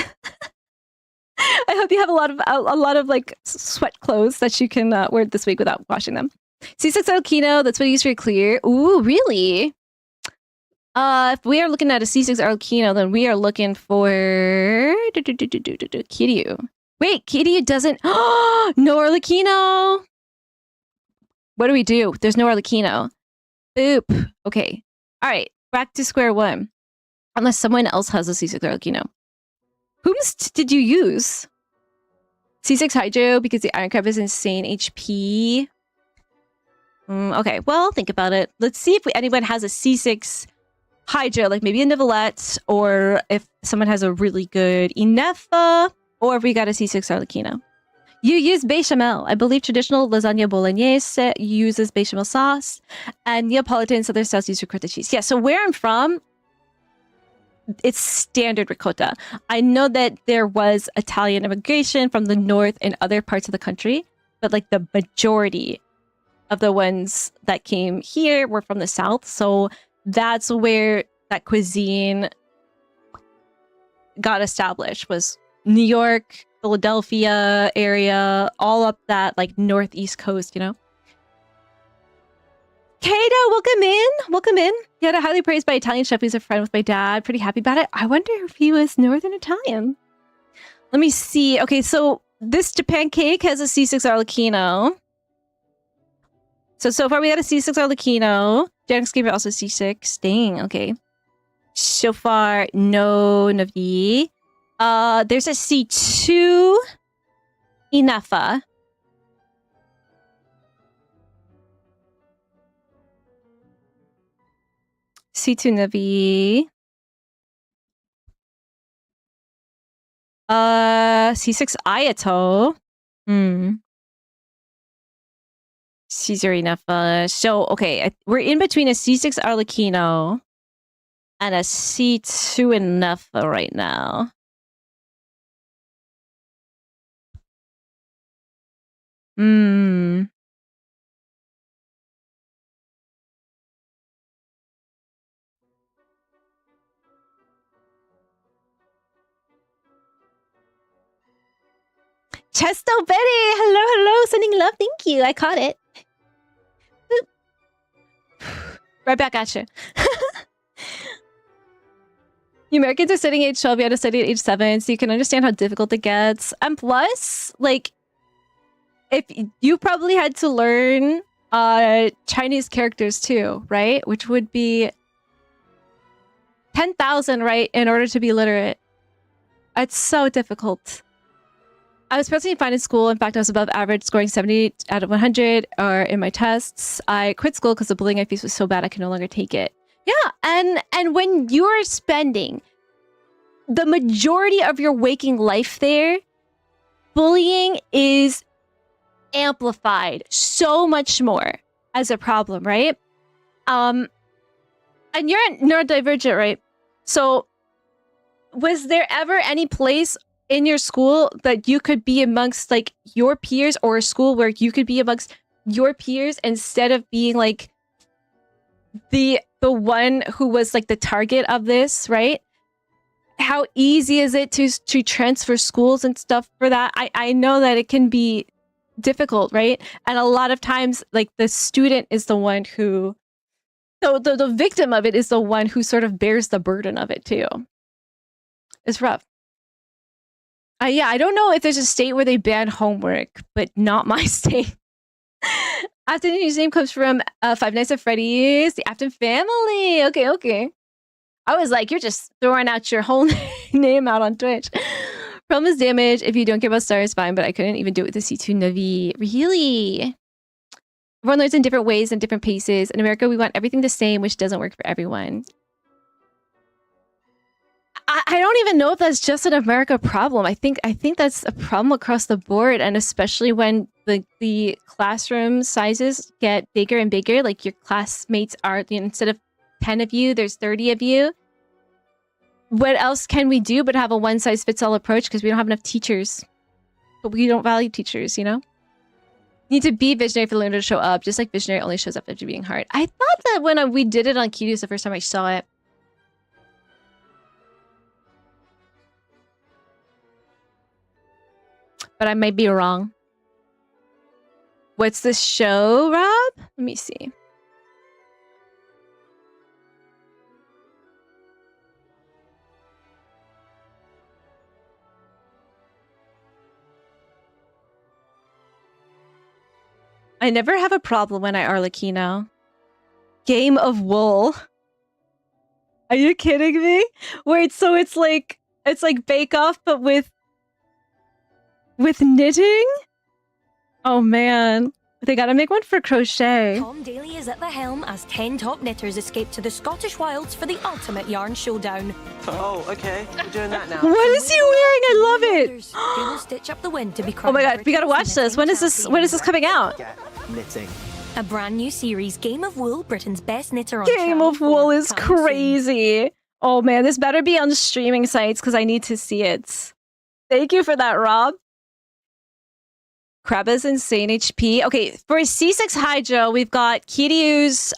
I hope you have a lot of like sweat clothes that you can wear this week without washing them. C6 Arlecchino, that's what I use for clear. Ooh, really? If we are looking at a C6 Arlecchino, then we are looking for Kiryu. Wait, Kiryu doesn't. No Arlecchino. What do we do? There's no Arlecchino. Boop. Okay. All right. Back to square one. Unless someone else has a C6 Arlecchino. Whom's did you use? C6 Hydro because the Iron Crab is insane HP. Okay, well, think about it. Let's see if anyone has a C6 Hydro, like maybe a Nivelette, or if someone has a really good Inefa, or if we got a C6 Arlecchino. You use bechamel. I believe traditional lasagna bolognese uses bechamel sauce, and Neapolitan Southern styles use ricotta cheese. Yeah, so where I'm from, it's standard ricotta. I know that there was Italian immigration from the north and other parts of the country, but like the majority of the ones that came here were from the south. So that's where that cuisine got established, was New York, Philadelphia area, all up that like northeast coast, you know? Kato, welcome in. Welcome in. He had a highly praised by Italian chef who's a friend with my dad. Pretty happy about it. I wonder if he was Northern Italian. Let me see. Okay, so this Japan cake has a C6 Arlecchino. So far we got a C6 Arlecchino. Janix gave it also C6. Dang, okay. So far, no Navi. There's a C2 Inefa. C2 Navi. C6 Ayato. Caesar Inefa. So, okay, we're in between a C6 Arlecchino and a C2 Inefa right now. Chesto Betty, hello, hello, sending love, thank you. I caught it. Boop. Right back at you. The Americans are studying age 12, you had to study at age 7, so you can understand how difficult it gets. And plus, like, if you probably had to learn Chinese characters too, right? Which would be 10,000, right? In order to be literate. It's so difficult. I was personally fine in school. In fact, I was above average, scoring 70 out of 100 or in my tests. I quit school because the bullying I faced was so bad I could no longer take it. Yeah, and when you're spending the majority of your waking life there, bullying is amplified so much more as a problem, right? And you're neurodivergent, right? So was there ever any place in your school that you could be amongst like your peers, or a school where you could be amongst your peers instead of being like the one who was like the target of this, right? How easy is it to transfer schools and stuff for that? I know that it can be difficult, right? And a lot of times like the student is the one who, so the victim of it is the one who sort of bears the burden of it too. It's rough. Yeah, I don't know if there's a state where they ban homework, but not my state. Afton's name comes from Five Nights at Freddy's, the Afton family. Okay. I was like, you're just throwing out your whole name out on Twitch. Problem is damage. If you don't care about stars, fine, but I couldn't even do it with the C2 Navi. Really? Everyone learns in different ways and different paces. In America, we want everything the same, which doesn't work for everyone. I don't even know if that's just an America problem. I think that's a problem across the board, and especially when the classroom sizes get bigger and bigger. Like your classmates are, you know, instead of 10 of you, there's 30 of you. What else can we do but have a one-size-fits-all approach? Because we don't have enough teachers, but we don't value teachers. You know, you need to be visionary for the learner to show up. Just like visionary only shows up after being hard. I thought that when we did it on Kiryu's the first time I saw it. But I might be wrong. What's this show, Rob? Let me see. I never have a problem when I Arlecchino. Game of Wool. Are you kidding me? Wait, so it's like Bake Off, but with knitting? Oh man, they gotta make one for crochet. Tom Daly is at the helm as 10 top knitters escape to the Scottish wilds for the ultimate yarn showdown. Oh, okay. We're doing that now. What is he wearing? I love it. They will stitch up the wind to be Oh my god, we gotta watch this. When is this coming out? Get knitting. A brand new series, Game of Wool, Britain's best knitter on Game Channel of 4, Wool is coming soon. crazy. Oh man, this better be on the streaming sites because I need to see it. Thank you for that, Rob. Kraba's insane HP. Okay, for C6 Hydro, we've got Kiryu's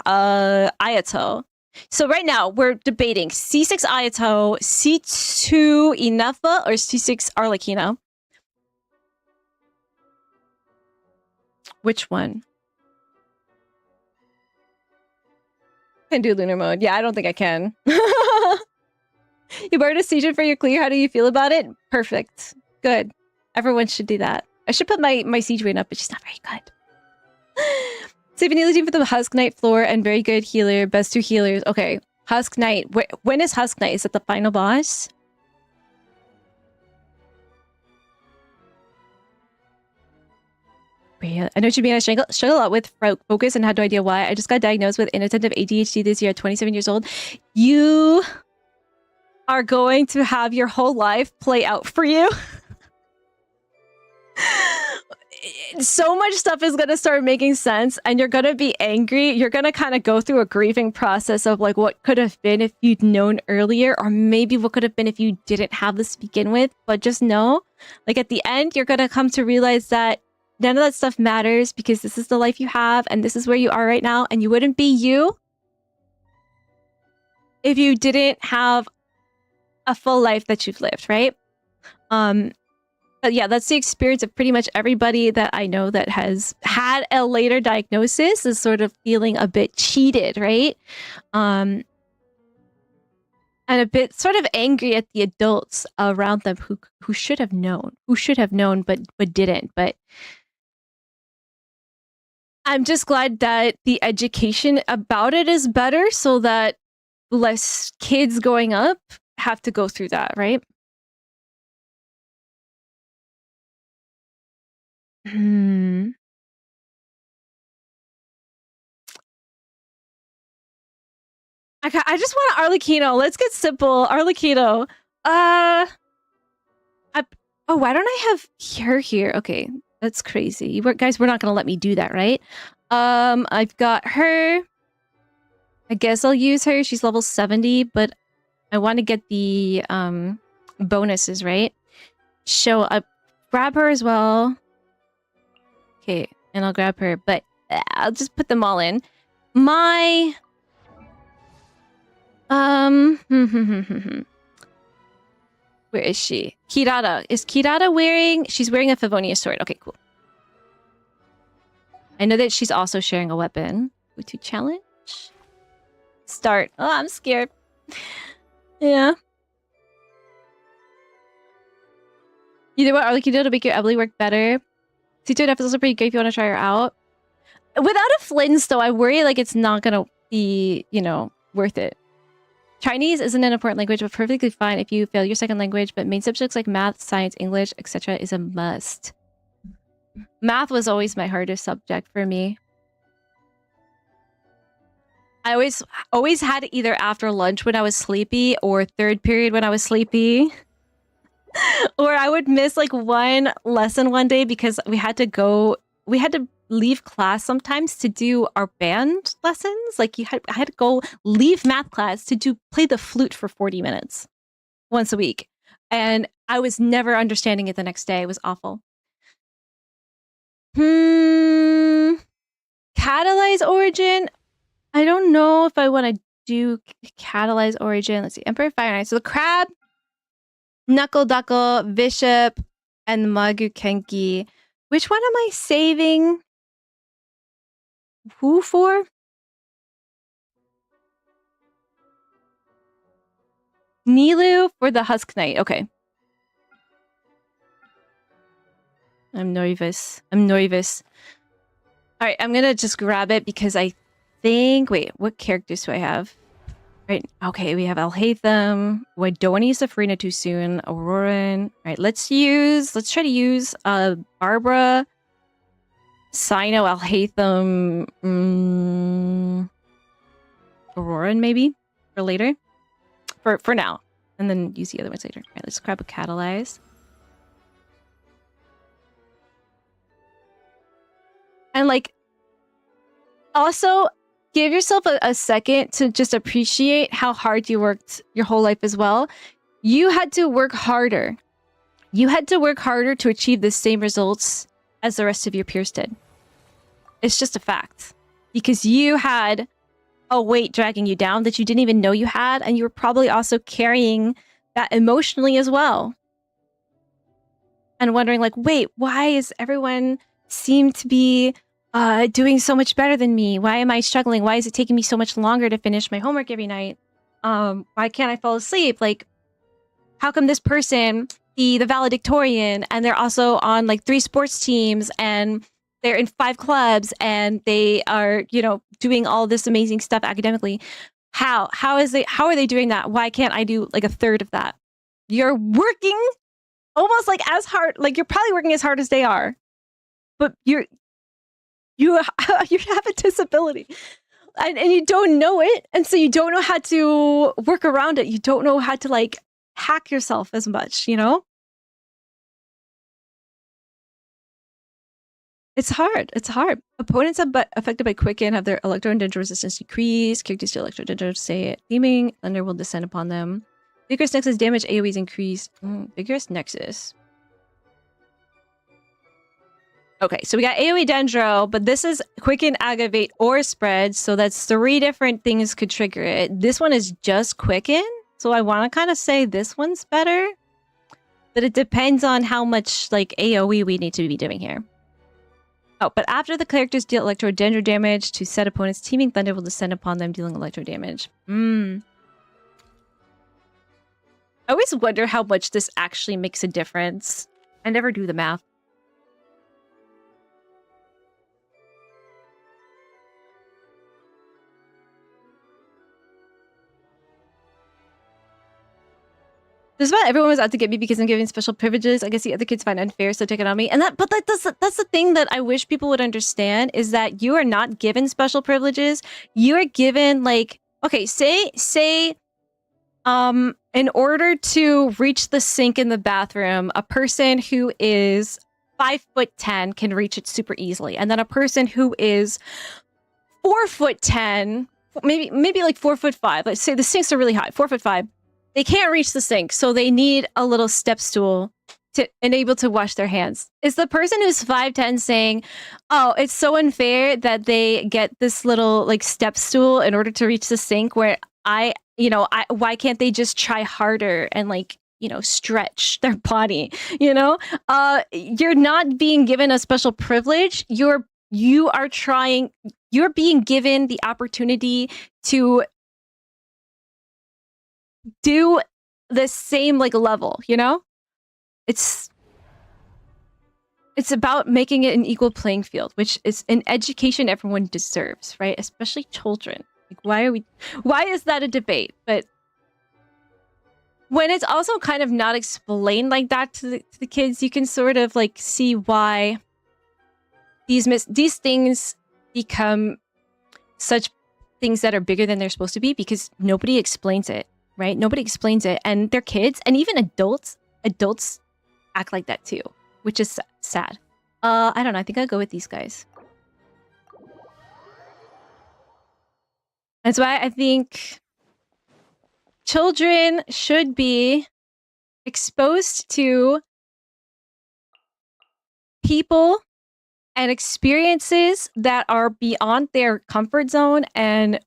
Ayato. So right now, we're debating C6 Ayato, C2 Inefa, or C6 Arlecchino. Which one? Can do lunar mode. Yeah, I don't think I can. You borrowed a Siege for your clear. How do you feel about it? Perfect. Good. Everyone should do that. I should put my Siege Wayne up, but she's not very good. Saving Neely for the Husk Knight floor and very good healer. Best 2 healers. Okay. Husk Knight. When is Husk Knight? Is it the final boss? I know what you mean. I struggle a lot with focus and had no idea why. I just got diagnosed with inattentive ADHD this year at 27 years old. You are going to have your whole life play out for you. So much stuff is going to start making sense and you're going to be angry. You're going to kind of go through a grieving process of like what could have been if you'd known earlier, or maybe what could have been if you didn't have this to begin with. But just know, like at the end, you're going to come to realize that none of that stuff matters because this is the life you have and this is where you are right now. And you wouldn't be you if you didn't have a full life that you've lived, right? But yeah, that's the experience of pretty much everybody that I know that has had a later diagnosis, is sort of feeling a bit cheated, right? And a bit sort of angry at the adults around them who should have known, but didn't. But I'm just glad that the education about it is better, so that less kids going up have to go through that, right? I just want Arlecchino. Let's get simple. Arlecchino. Oh, why don't I have her here? Okay, that's crazy. Guys, we're not gonna let me do that, right? I've got her. I guess I'll use her. She's level 70, but I want to get the bonuses, right? Show up. Grab her as well. Okay, and I'll grab her, but I'll just put them all in. My... Where is she? Kirara. Is Kirara wearing... She's wearing a Favonius sword. Okay, cool. I know that she's also sharing a weapon. Go to challenge. Start. Oh, I'm scared. Yeah. Either way, Arlecchino to make your Ebony work better. C2 is also pretty great if you want to try her out. Without a Flins, though, I worry like it's not gonna be, you know, worth it. Chinese isn't an important language, but perfectly fine if you fail your second language, but main subjects like math, science, English, etc. is a must. Math was always my hardest subject for me. I always had it either after lunch when I was sleepy or third period when I was sleepy. Or I would miss like one lesson one day because we had to leave class sometimes to do our band lessons. Like I had to go leave math class to play the flute for 40 minutes once a week. And I was never understanding it the next day. It was awful. Catalyze origin. I don't know if I want to do catalyze origin. Let's see. Emperor Fire Knight. So the crab, Knuckle Duckle, Bishop, and Magu Kenki. Which one am I saving? Who for? Nilu for the Husk Knight. Okay. I'm nervous. All right, I'm gonna just grab it because I think... Wait, what characters do I have? Right, okay, we have Alhaitham. We don't want to use Safrina too soon. Auroran. All right, let's try to use Barbara, Sino, Alhaitham, Auroran maybe for later. For now, and then use the other ones later. All right, let's grab a Catalyze. And like, also give yourself a second to just appreciate how hard you worked your whole life as well. You had to work harder. You had to work harder to achieve the same results as the rest of your peers did. It's just a fact. Because you had a weight dragging you down that you didn't even know you had, and you were probably also carrying that emotionally as well. And wondering like, wait, why is everyone seem to be doing so much better than me? Why am I struggling? Why is it taking me so much longer to finish my homework every night? Why can't I fall asleep? Like, how come this person, the valedictorian, and they're also on like 3 sports teams, and they're in 5 clubs, and they are, you know, doing all this amazing stuff academically? How are they doing that? Why can't I do like a third of that? You're working almost like as hard, like you're probably working as hard as they are, but you have a disability, and you don't know it, and so you don't know how to work around it. You don't know how to like hack yourself as much, you know? It's hard. It's hard. Opponents affected by Quicken have their Electro and Danger resistance decreased. Characters to Electro Danger say it. Theming, Thunder will descend upon them. Vigorous Nexus damage AoE's increased. Vigorous Nexus. Okay, so we got AoE Dendro, but this is Quicken, Aggravate, or Spread, so that's 3 different things could trigger it. This one is just Quicken, so I want to kind of say this one's better. But it depends on how much like AoE we need to be doing here. Oh, but after the characters deal electro damage to set opponents, Teeming Thunder will descend upon them, dealing electro damage. I always wonder how much this actually makes a difference. I never do the math. Just about everyone was out to get me because I'm giving special privileges. I guess the other kids find unfair, so take it on me. And that's the thing that I wish people would understand is that you are not given special privileges. You are given like, okay, say, in order to reach the sink in the bathroom, a person who is 5'10" can reach it super easily, and then a person who is 4'10", maybe like 4'5". Let's say the sinks are really high, 4'5". They can't reach the sink, so they need a little step stool to enable to wash their hands. Is the person who's 5'10" saying, "Oh, it's so unfair that they get this little like step stool in order to reach the sink where why can't they just try harder and like, stretch their body, You're not being given a special privilege. You're being given the opportunity to do the same like level, It's about making it an equal playing field, which is an education everyone deserves, right? Especially children. Like, why is that a debate? But when it's also kind of not explained like that to the kids, you can sort of like see why these things become such things that are bigger than they're supposed to be, because nobody explains it. Right? Nobody explains it. And they're kids, and even adults act like that too, which is sad. I don't know. I think I'll go with these guys. That's why I think children should be exposed to people and experiences that are beyond their comfort zone. And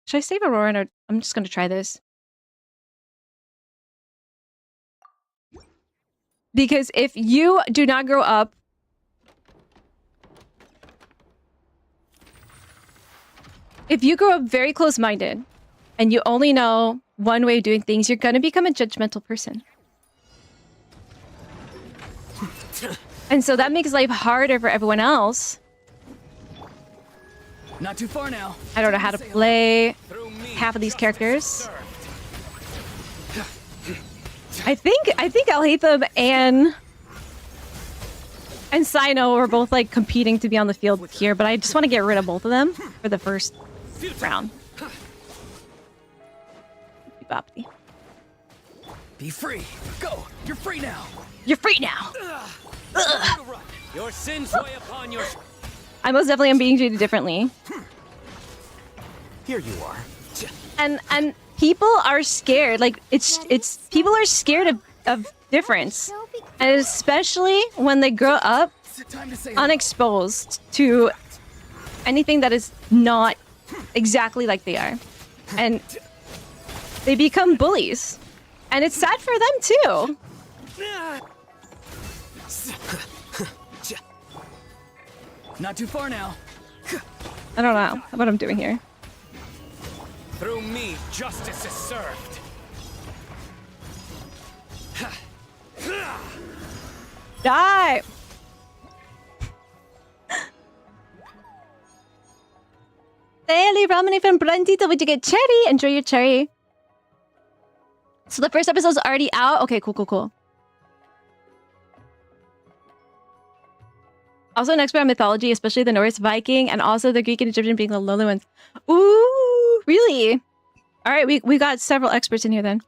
should I save Aurora? Or I'm just going to try this. Because if you do not grow up very close-minded and you only know one way of doing things, you're going to become a judgmental person. And so that makes life harder for everyone else. Not too far now. I don't know how to play half of these characters. I think Alhaitham and Sino are both like competing to be on the field here, but I just want to get rid of both of them for the first round. Boppity. Be free. Go. You're free now. You're free now. Your sins weigh upon your. I most definitely am being treated differently. Here you are. And people are scared. Like it's people are scared of difference. And especially when they grow up unexposed to anything that is not exactly like they are. And they become bullies. And it's sad for them too. Not too far now. I don't know what I'm doing here. Through me, justice is served. Die! Daily Ramani from Brandito, would you get cherry? Enjoy your cherry. So the first episode's already out? Okay, cool. Also an expert on mythology, especially the Norse Viking, and also the Greek and Egyptian being the lowly ones. Ooh, really? All right, we got several experts in here then.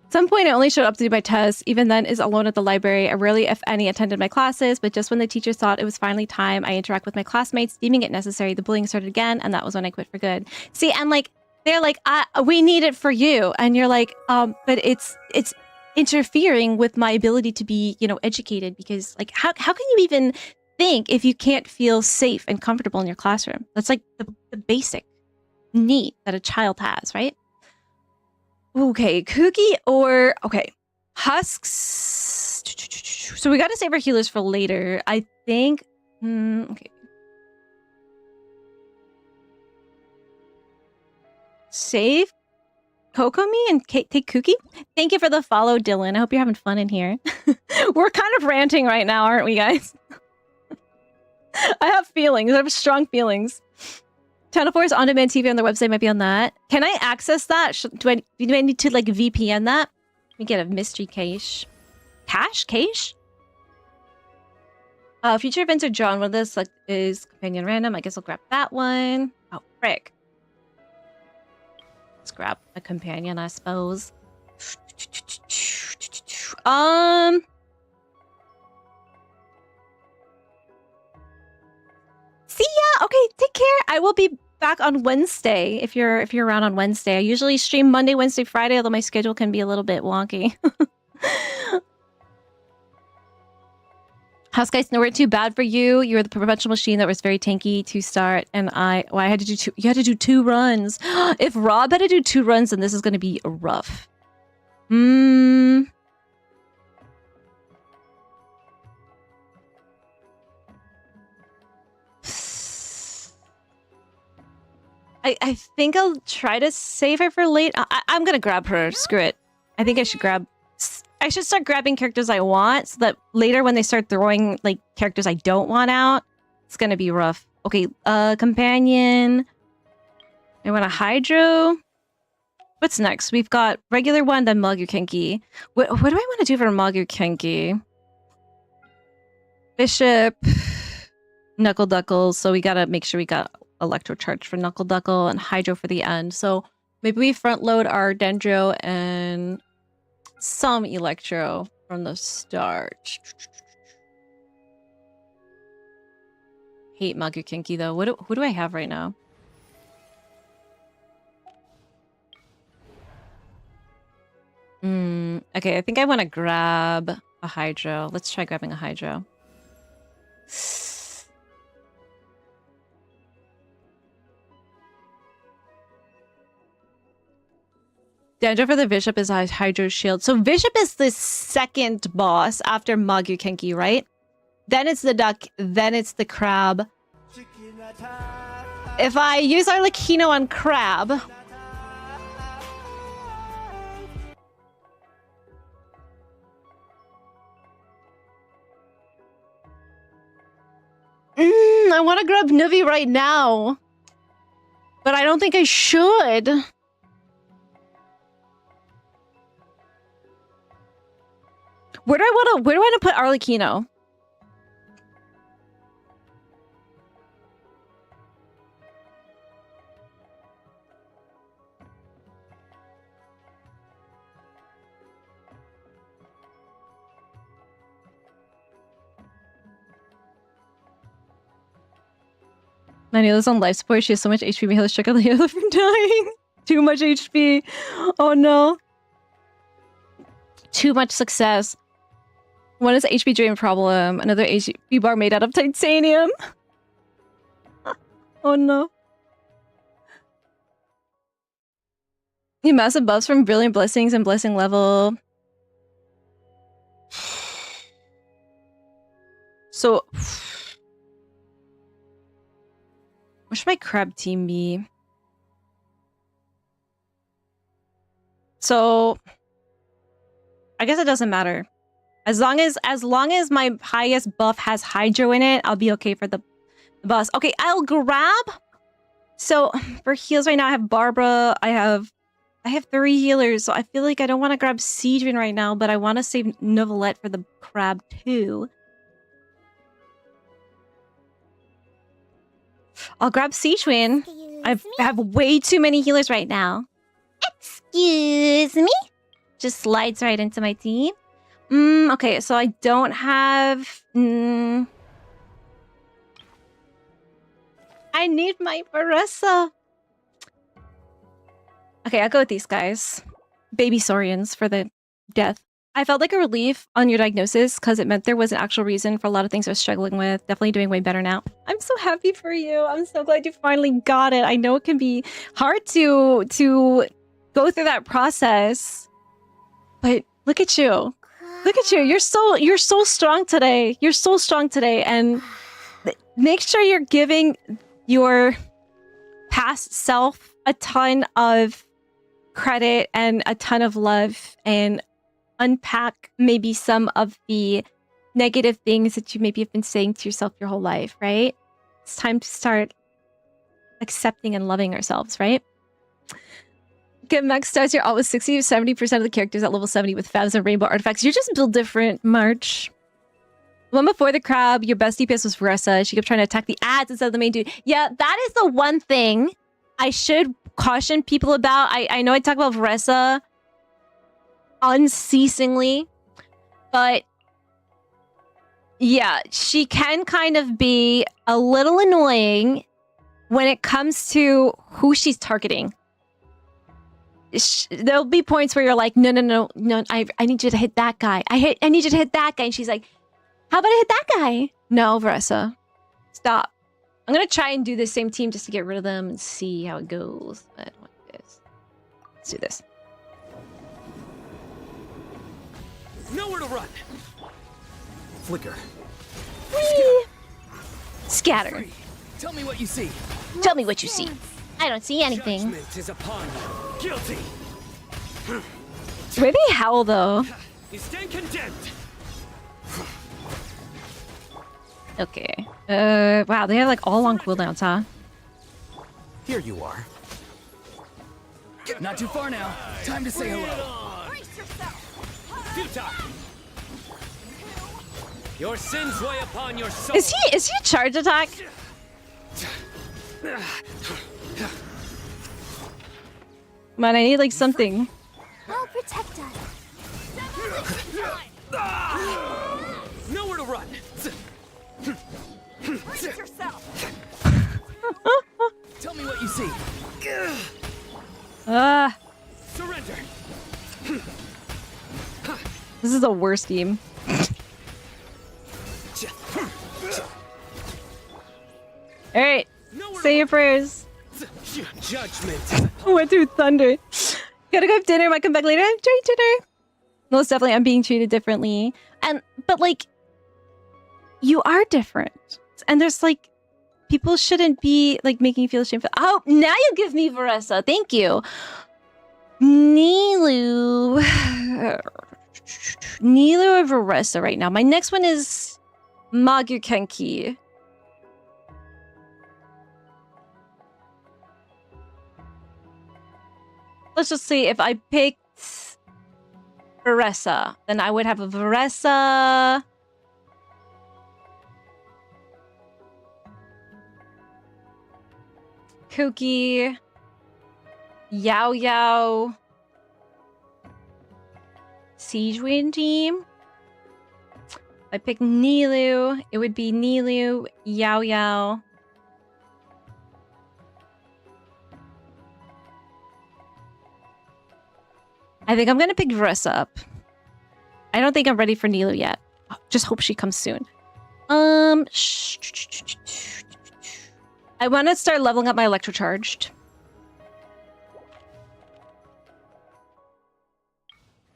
At some point, I only showed up to do my tests. Even then, is alone at the library. I rarely, if any, attended my classes, but just when the teacher thought it was finally time, I interact with my classmates, deeming it necessary. The bullying started again, and that was when I quit for good. See, and like, they're like, we need it for you. And you're like, but it's interfering with my ability to be, educated, because like, how can you even think if you can't feel safe and comfortable in your classroom? That's like the basic need that a child has, right? Okay, Cookie or... Okay, Husks. So we got to save our healers for later. I think. Okay. Save Kokomi and take Kuki. Thank you for the follow, Dylan. I hope you're having fun in here. We're kind of ranting right now, aren't we, guys? I have feelings. I have strong feelings. Channel 4's on-demand TV on their website might be on that. Can I access that? Do I need to like VPN that? Let me get a mystery cache. Cache? Future events are drawn. One of this like is companion random. I guess I'll grab that one. Oh, frick. Let's grab a companion, I suppose. See ya. Okay, take care. I will be back on Wednesday if you're around on Wednesday. I usually stream Monday, Wednesday, Friday, although my schedule can be a little bit wonky. House guys, nowhere too bad for you. You were the professional machine that was very tanky to start, and I had to do two. You had to do 2 runs. If Rob had to do 2 runs, then this is going to be rough. I think I'll try to save her for late. I'm gonna grab her. Screw it. I think I should start grabbing characters I want so that later when they start throwing like characters I don't want out, it's gonna be rough. Okay, companion. I want a Hydro. What's next? We've got regular one, then Magu-Kenki. What do I want to do for Magu-Kenki? Bishop, Knuckle Duckle. So we gotta make sure we got Electro Charge for Knuckle Duckle and Hydro for the end. So maybe we front load our Dendro and some Electro from the start. Hate Magu-Kenki though. Who do I have right now? Okay, I think I want to grab a Hydro. Let's try grabbing a Hydro. Dendro for the Bishop is a Hydro Shield. So Bishop is the second boss after Magu-Kenki, right? Then it's the duck, then it's the crab. If I use Arlecchino on crab... I want to grab Nuvi right now. But I don't think I should. Where do I want to put Arlecchino? Manila's on life support. She has so much HP. Mihail's check out Leila from dying. Too much HP. Oh no. Too much success. One is HP drain problem. Another HP bar made out of titanium. Oh no. You massive buffs from Brilliant Blessings and Blessing level. So... what should my crab team be? So... I guess it doesn't matter. As long as my highest buff has Hydro in it, I'll be okay for the boss. Okay, I'll grab... So, for heals right now, I have Barbara. I have 3 healers, so I feel like I don't want to grab Siegewin right now, but I want to save Novelette for the crab too. I'll grab Siegewin. I have way too many healers right now. Excuse me? Just slides right into my team. Okay, so I don't have... I need my Baressa. Okay, I'll go with these guys. Baby Saurians for the death. I felt like a relief on your diagnosis because it meant there was an actual reason for a lot of things I was struggling with. Definitely doing way better now. I'm so happy for you. I'm so glad you finally got it. I know it can be hard to go through that process, but Look at you. Look at you. You're so strong today. You're so strong today. And make sure you're giving your past self a ton of credit and a ton of love, and unpack maybe some of the negative things that you maybe have been saying to yourself your whole life, right? It's time to start accepting and loving ourselves, right? Get max stars, you're always 60 to 70% of the characters at level 70 with fabs and rainbow artifacts. You're just built different, March. One before the crab, your best DPS was Varessa. She kept trying to attack the ads instead of the main dude. Yeah, that is the one thing I should caution people about. I know I talk about Varessa unceasingly, but yeah, she can kind of be a little annoying when it comes to who she's targeting. There'll be points where you're like, no, I need you to hit that guy. I need you to hit that guy. And she's like, how about I hit that guy? No, Varessa, stop. I'm going to try and do the same team just to get rid of them and see how it goes. I don't want this. Let's do this. Nowhere to run. Flicker. Whee! Scatter. Tell me what you see. Tell me what you see. I don't see anything. Judgment is upon you. Guilty. Where they howl though? You stand condemned. Okay. Wow, they have like all long cooldowns, huh? Here you are. Not too far now. Time to say hello. Your sins weigh upon your soul. Is he a charge attack? Man, I need like something. I'll protect us. Nowhere to run. Brace yourself. Tell me what you see. Surrender. This is the worst game. All right, say your prayers. Judgment. Went through thunder. Gotta go have dinner. Might come back later. Enjoy dinner. Most definitely, I'm being treated differently. But like, you are different, and there's like, people shouldn't be like making you feel ashamed. Oh, now you give me Varessa. Thank you, Nilu. Nilu or Varessa right now. My next one is Magukenki. Let's just see, if I picked Varessa, then I would have a Varessa. Cookie. Yao Yao. Siege Win team. If I pick Nilu, it would be Nilu, Yao Yao. I think I'm gonna pick Varessa up. I don't think I'm ready for Nilu yet. Just hope she comes soon. I want to start leveling up my electrocharged.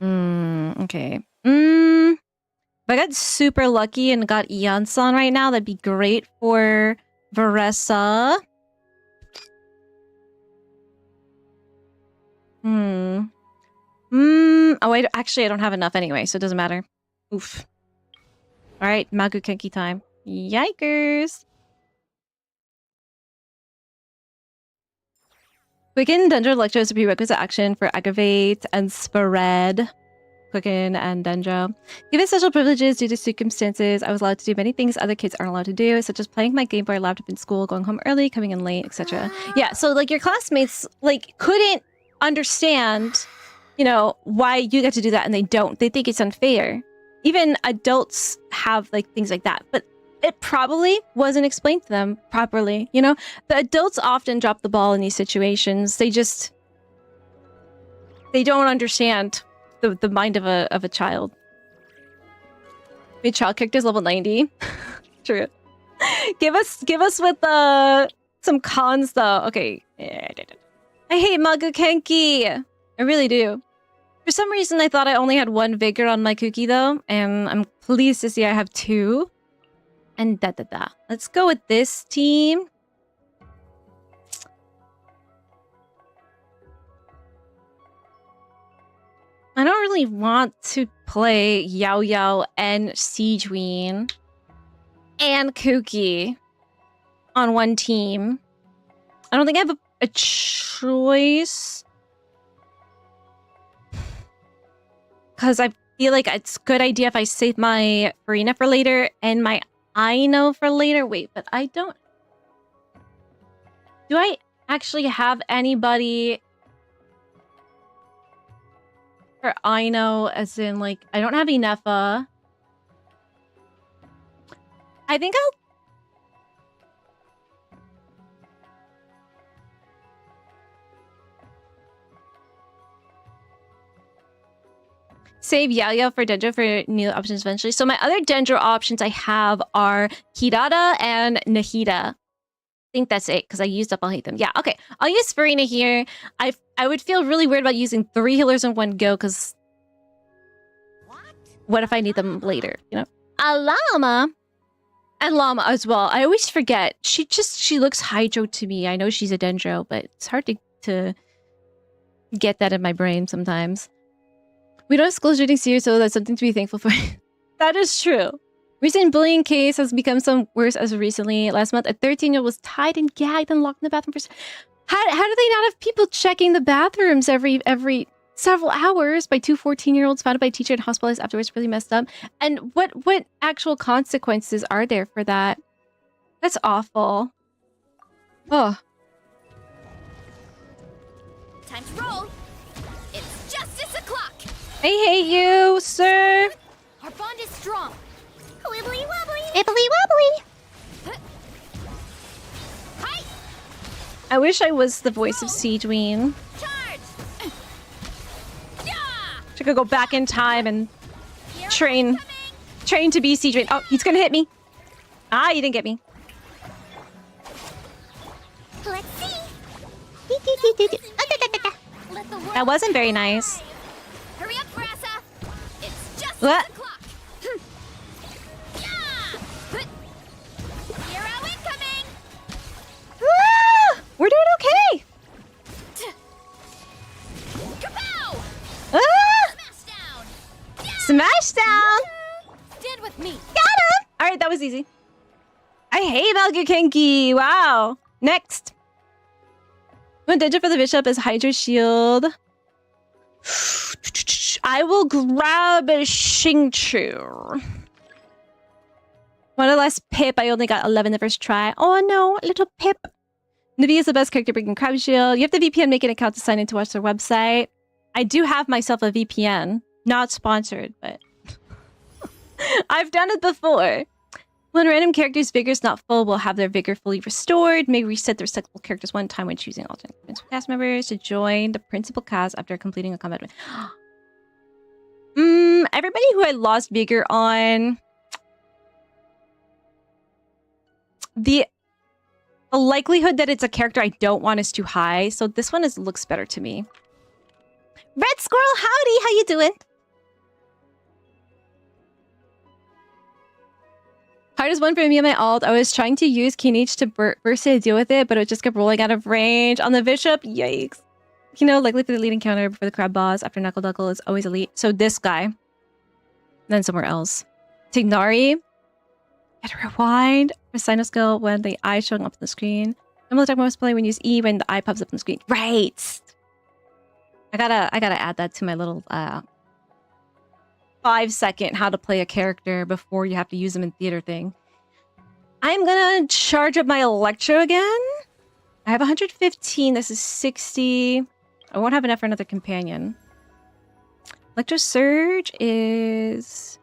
Okay. If I got super lucky and got Yansan right now, that'd be great for Varessa. Oh, wait, actually, I don't have enough anyway, so it doesn't matter. Oof. All right, Magukenki time. Yikers. Quicken Dendro Electro is a prerequisite action for Aggravate and Spread. Quicken and Dendro. Given special privileges due to circumstances, I was allowed to do many things other kids aren't allowed to do, such as playing my Game Boy laptop in school, going home early, coming in late, etc. Yeah, so like your classmates like couldn't understand, you know, why you get to do that and they don't. They think it's unfair. Even adults have like things like that, but it probably wasn't explained to them properly. You know, the adults often drop the ball in these situations. They don't understand the mind of a child. Made child characters level 90. True. Give us with some cons though. Okay. I hate Magukenki. I really do. For some reason, I thought I only had one vigor on my cookie, though. And I'm pleased to see I have 2. And da-da-da. Let's go with this team. I don't really want to play Yao Yao and Siegeween and Kooky on one team. I don't think I have a choice. Because I feel like it's a good idea if I save my Farina for later and my Aino for later. Wait, but I don't... Do I actually have anybody for Aino, as in, like, I don't have Inefa. I think I'll... Save Yao Yao for Dendro for new options eventually. So my other Dendro options I have are Hirata and Nahida. I think that's it, because I used up all 8 of them. Yeah, okay. I'll use Farina here. I would feel really weird about using 3 healers in one go, because what if I need them later, you know? Alama and Llama as well. I always forget. She looks Hydro to me. I know she's a Dendro, but it's hard to get that in my brain sometimes. We don't have school shooting serious, so that's something to be thankful for. That is true. Recent bullying case has become some worse as of recently. Last month, a 13-year-old was tied and gagged and locked in the bathroom for... How do they not have people checking the bathrooms every several hours by 2 14-year-olds found by a teacher and hospitalized afterwards? Really messed up. And what actual consequences are there for that? That's awful. Oh. Time to roll. It's justice o'clock. I hate you, sir. Our bond is strong. Wibbly wobbly. Wibbly wobbly. Hi. I wish I was the voice of Siegeween. Charge. Yeah. I could go back in time and train to be Siegeween. Oh, he's gonna hit me. Ah, you didn't get me. Let's see. That wasn't very nice. Hurry up, Brassa. It's just What? the clock. Yeah. Hero incoming. Ah, we're doing okay. Kapow! Ah, Smash down. smash down. Stand with me. Got him. All right, that was easy. I hate Malgukenki. Wow. Next. One digit for the bishop is Hydra Shield. I will grab a Xingqiu. One less Pip. I only got 11 the first try. Oh no, little Pip. Navi is the best character bringing Crab Shield. You have to VPN, make an account to sign in to watch their website. I do have myself a VPN. Not sponsored, but I've done it before. When a random character's vigor is not full, will have their vigor fully restored. May reset their selectable characters one time when choosing alternate cast members to join the principal cast after completing a combat. Everybody who I lost vigor on, the likelihood that it's a character I don't want is too high, so this one looks better to me. Red Squirrel, howdy, how you doing? Hard as one for me and my alt. I was trying to use Keen H to burst to deal with it, but it just kept rolling out of range. On the bishop, yikes. You know, likely for the lead encounter before the crab boss after Knuckle Duckle is always elite. So this guy. Then somewhere else. Tignari. Gotta rewind. For Sino skill when the eye showing up on the screen. Normal attack must play when you use E when the eye pops up on the screen. Right. I gotta add that to my little 5-second how to play a character before you have to use them in theater thing. I'm gonna charge up my Electro again. I have 115. This is 60. I won't have enough for another companion. Electro Surge is...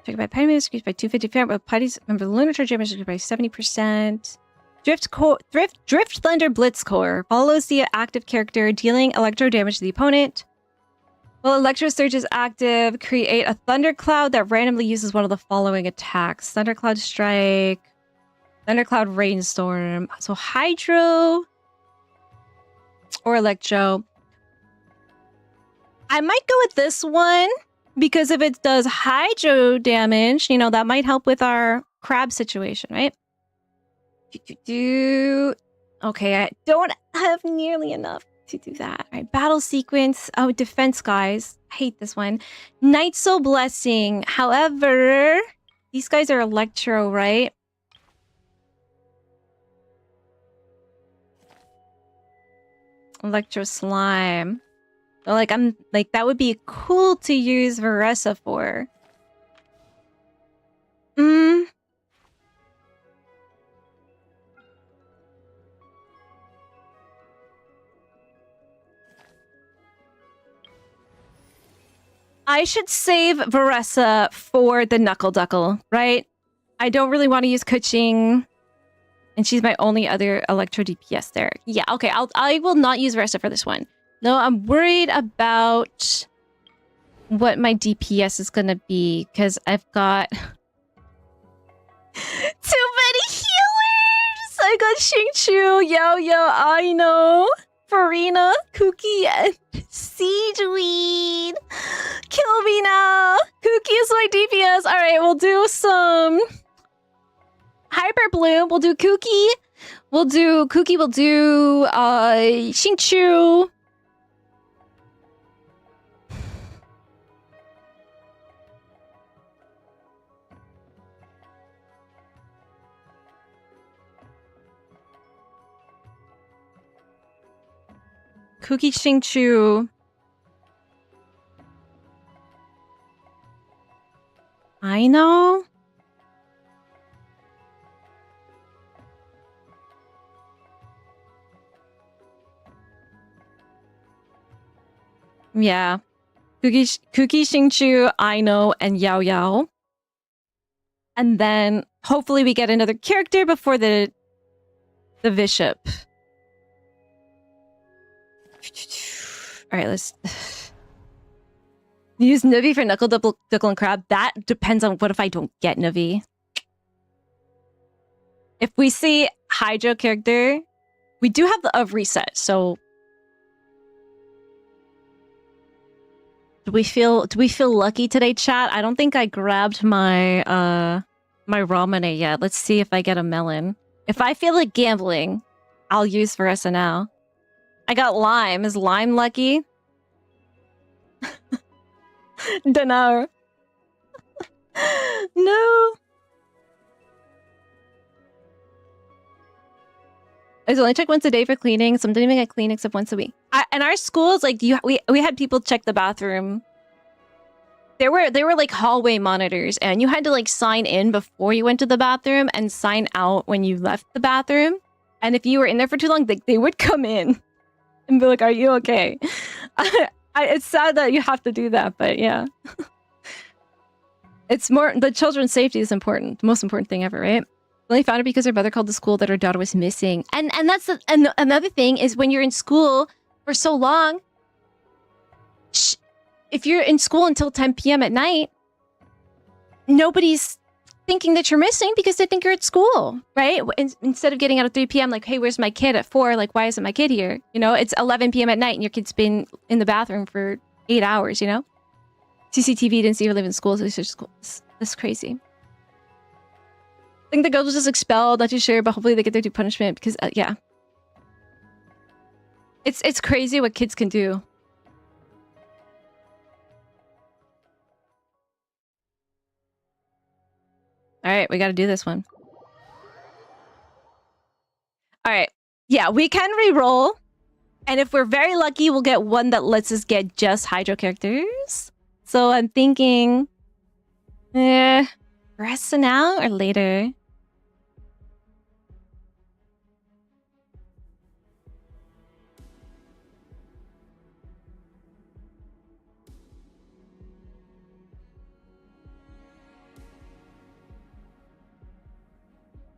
Triggered by Party Minutes, increased by 250%, but parties remember the lunar charge damage increased by 70%. Drift Thunder Blitz Core follows the active character, dealing electro damage to the opponent. While Electro Surge is active, create a Thundercloud that randomly uses one of the following attacks. Thundercloud Strike, Thundercloud Rainstorm. So Hydro or Electro. I might go with this one because if it does hydro damage, you know, that might help with our crab situation, right? Okay, I don't have nearly enough to do that. All right, battle sequence. Oh, defense, guys. I hate this one. Night Soul Blessing. However, these guys are Electro, right? Electro Slime. So, like, that would be cool to use Veressa for. I should save Veressa for the Knuckle Duckle, right? I don't really want to use Kuching. And she's my only other Electro DPS there. Yeah, okay, I will not use Veressa for this one. No, I'm worried about what my DPS is gonna be, because I've got too many healers! I got Xingqiu, Yao, Aino, Farina, Kuki, and Seaweed. Kill me now! Kuki is my DPS. Alright, we'll do some Hyper Bloom. We'll do Kuki. We'll do Xingqiu. Kuki, Xingqiu. I know. Yeah. Kuki, Xingqiu, I know, and Yao. And then hopefully we get another character before the bishop. All right, let's use Navi for Knuckle Duckle and Crab. That depends on what if I don't get Navi. If we see Hydro character, we do have the reset. So do we feel lucky today, chat? I don't think I grabbed my my Ramune yet. Let's see if I get a melon. If I feel like gambling, I'll use Veressa now. I got Lime. Is Lime lucky? Dunno. No. I only check once a day for cleaning. Sometimes I clean except once a week. And our schools, like we had people check the bathroom. They were like hallway monitors, and you had to like sign in before you went to the bathroom and sign out when you left the bathroom. And if you were in there for too long, they would come in and be like, "Are you okay?" It's sad that you have to do that, but yeah. It's more, the children's safety is important. The most important thing ever, right? Only found it because her mother called the school that her daughter was missing. And that's and another thing is when you're in school for so long, if you're in school until 10 p.m. at night, nobody's thinking that you're missing because they think you're at school, right? Instead of getting out at 3 p.m. like, hey, where's my kid at 4? Like, why isn't my kid here? You know, it's 11 p.m. at night and your kid's been in the bathroom for 8 hours, you know? CCTV didn't see her leave in school, so it's just school. That's crazy. I think the girl was just expelled, not too sure, but hopefully they get their due punishment because, yeah. It's crazy what kids can do. All right, we got to do this one. All right. Yeah, we can re-roll. And if we're very lucky, we'll get one that lets us get just Hydro characters. So I'm thinking, rest now or later?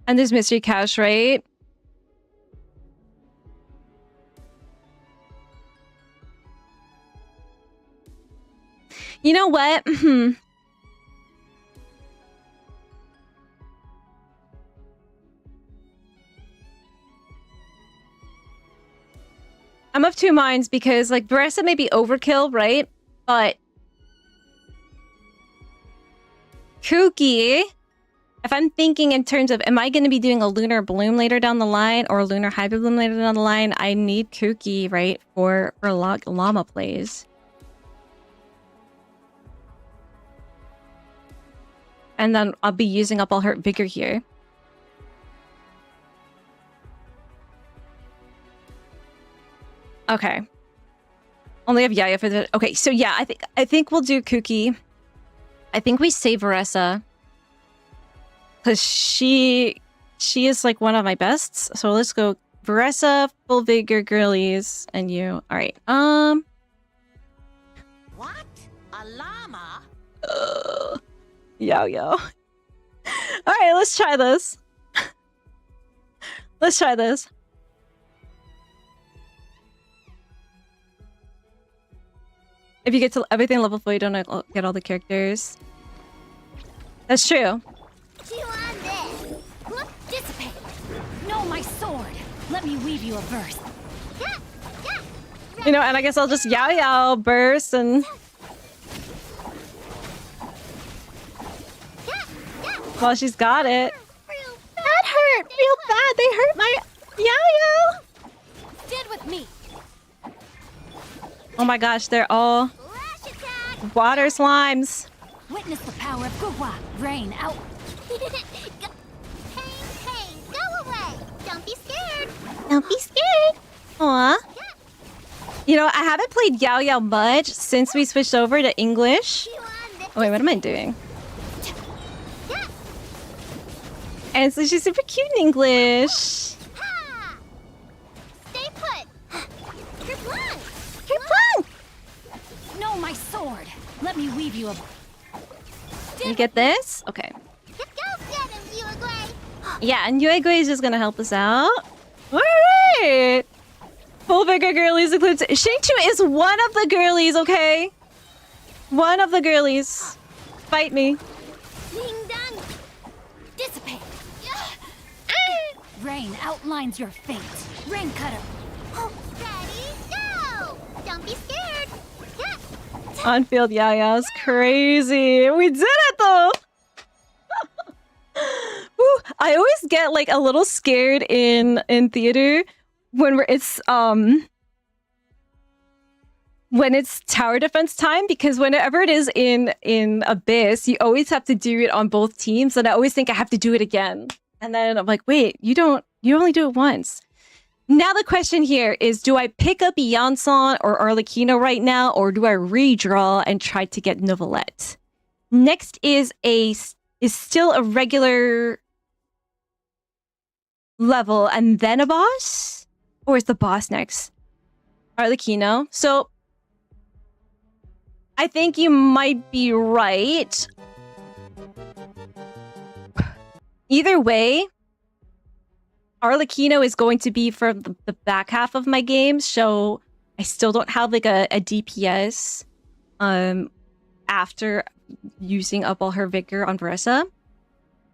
And there's Mystery Cache, right? You know what? I'm of two minds because, like, Veressa may be overkill, right? But Kuki, if I'm thinking in terms of, am I going to be doing a Lunar Bloom later down the line or a Lunar Hybrid Bloom later down the line? I need Kuki, right, for llama plays. And then I'll be using up all her vigor here. Okay. Only have Yaya for the... Okay, so yeah, I think we'll do Kuki. I think we save Varessa. Because she is like one of my bests. So let's go Varessa, full vigor, girlies, and you. Alright, What? A llama? Yo. Alright, let's try this. Let's try this. If you get to everything level 4, you don't get all the characters. That's true. Chew on this. Whoop, dissipate. No, my sword. Let me weave you a verse. You know, and I guess I'll just Yao burst and... Well, she's got it. That hurt real bad. They hurt my Yao. Stand with me. Oh my gosh, they're all water slimes. Witness the power of Gugwa. Rain out. Pain, go away. Don't be scared. Don't be scared. Aw. You know, I haven't played Yao much since we switched over to English. Oh wait, what am I doing? And so she's super cute in English. Stay put. Kerplunk. No, my sword. Let me weave you a... Can we get this? Okay. Go get him, Uruguay. Yeah, and Uegui is just gonna help us out. Alright! Full vigor girlies includes... Shingchu is one of the girlies, okay? One of the girlies. Fight me. Ding dong. Dissipate. Rain outlines your fate. Rain cutter. Ready, go! Don't be scared. On-field Yaya's crazy. We did it though! Woo. I always get like a little scared in theater when it's tower defense time, because whenever it is in Abyss, you always have to do it on both teams, and I always think I have to do it again. And then I'm like, wait, you only do it once. Now the question here is, do I pick up Yansan or Arlecchino right now, or do I redraw and try to get Novelette? Next is still a regular level and then a boss? Or is the boss next? Arlecchino. So I think you might be right. Either way, Arlecchino is going to be for the back half of my game, so I still don't have like a DPS after using up all her vigor on Varessa.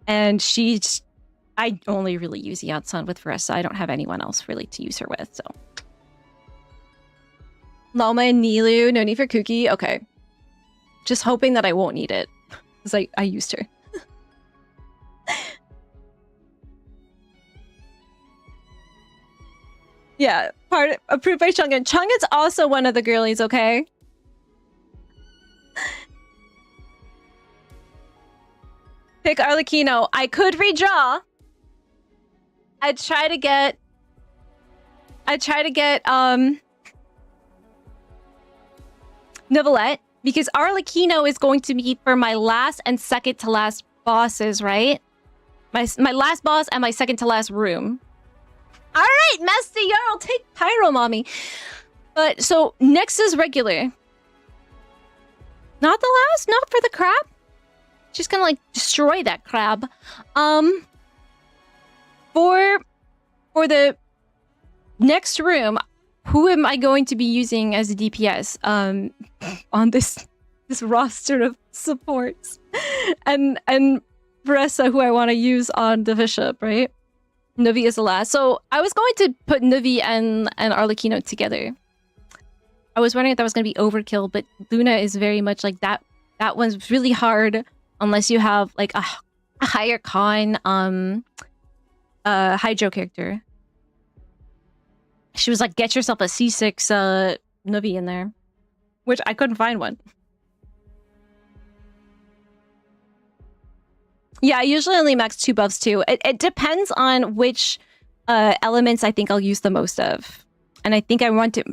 And I only really use Yansan with Varessa. I don't have anyone else really to use her with, so. Loma and Nilu, no need for Kuki. Okay. Just hoping that I won't need it, because I used her. Yeah, approved by Chungin. Chungin's also one of the girlies, okay? Pick Arlecchino. I could redraw. I'd try to get Novelette, because Arlecchino is going to be for my last and second to last bosses, right? My last boss and my second to last room. All right, Master Jarl, take Pyro, mommy. But so next is regular. Not the last, not for the crab. Just gonna like destroy that crab. For the next room, who am I going to be using as a DPS on this roster of supports? And Varessa, who I want to use on the bishop, right? Nuvi is the last. So I was going to put Nuvi and Arlecchino together. I was wondering if that was going to be overkill, but Luna is very much like that. That one's really hard unless you have like a higher con Hydro character. She was like, get yourself a C6 Nuvi in there, which I couldn't find one. Yeah, I usually only max 2 buffs too. It depends on which elements I think I'll use the most of. And I think I want to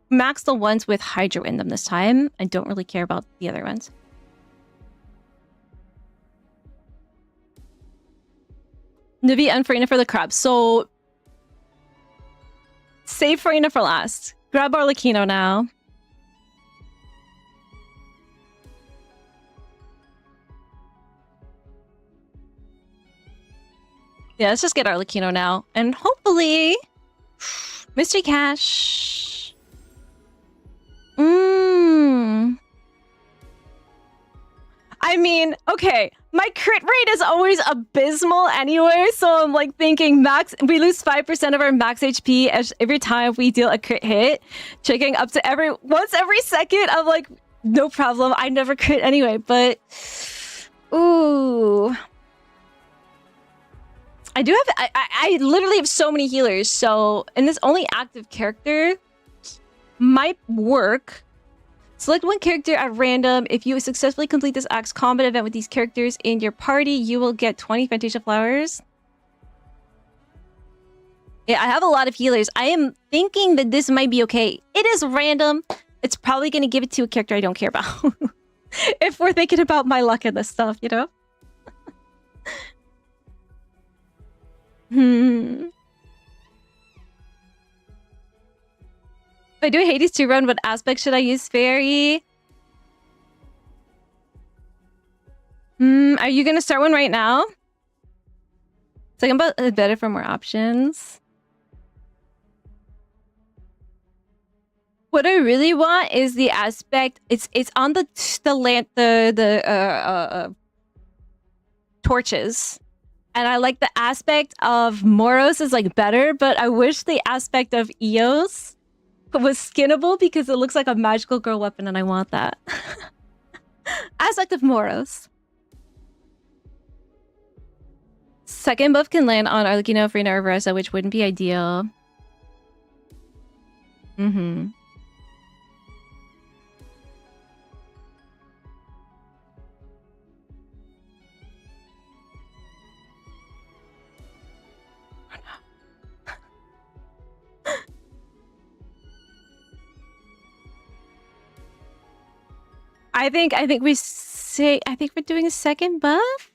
max the ones with Hydro in them this time. I don't really care about the other ones. Nuvi and Farina for the crab. So save Farina for last. Grab Arlecchino now. Yeah, let's just get Arlecchino now. And hopefully Mystery Cash. I mean, okay, my crit rate is always abysmal anyway, so I'm like thinking we lose 5% of our max HP every time we deal a crit hit. Checking up to once every second, I'm like, no problem, I never crit anyway, but ooh. I do have, I literally have so many healers, so, and this only active character might work. Select one character at random. If you successfully complete this Axe combat event with these characters in your party, you will get 20 Fantasia Flowers. Yeah, I have a lot of healers. I am thinking that this might be okay. It is random. It's probably going to give it to a character I don't care about. If we're thinking about my luck and this stuff, you know? If I do Hades 2 run, what aspect should I use? Fairy? Are you gonna start one right now? Second but better for more options. What I really want is the aspect. It's on the torches. And I like the aspect of Moros is like better, but I wish the aspect of Eos was skinnable because it looks like a magical girl weapon and I want that. Aspect of Moros. Second buff can land on Arlecchino, Farina, or Versa, which wouldn't be ideal. I think we're doing a second buff.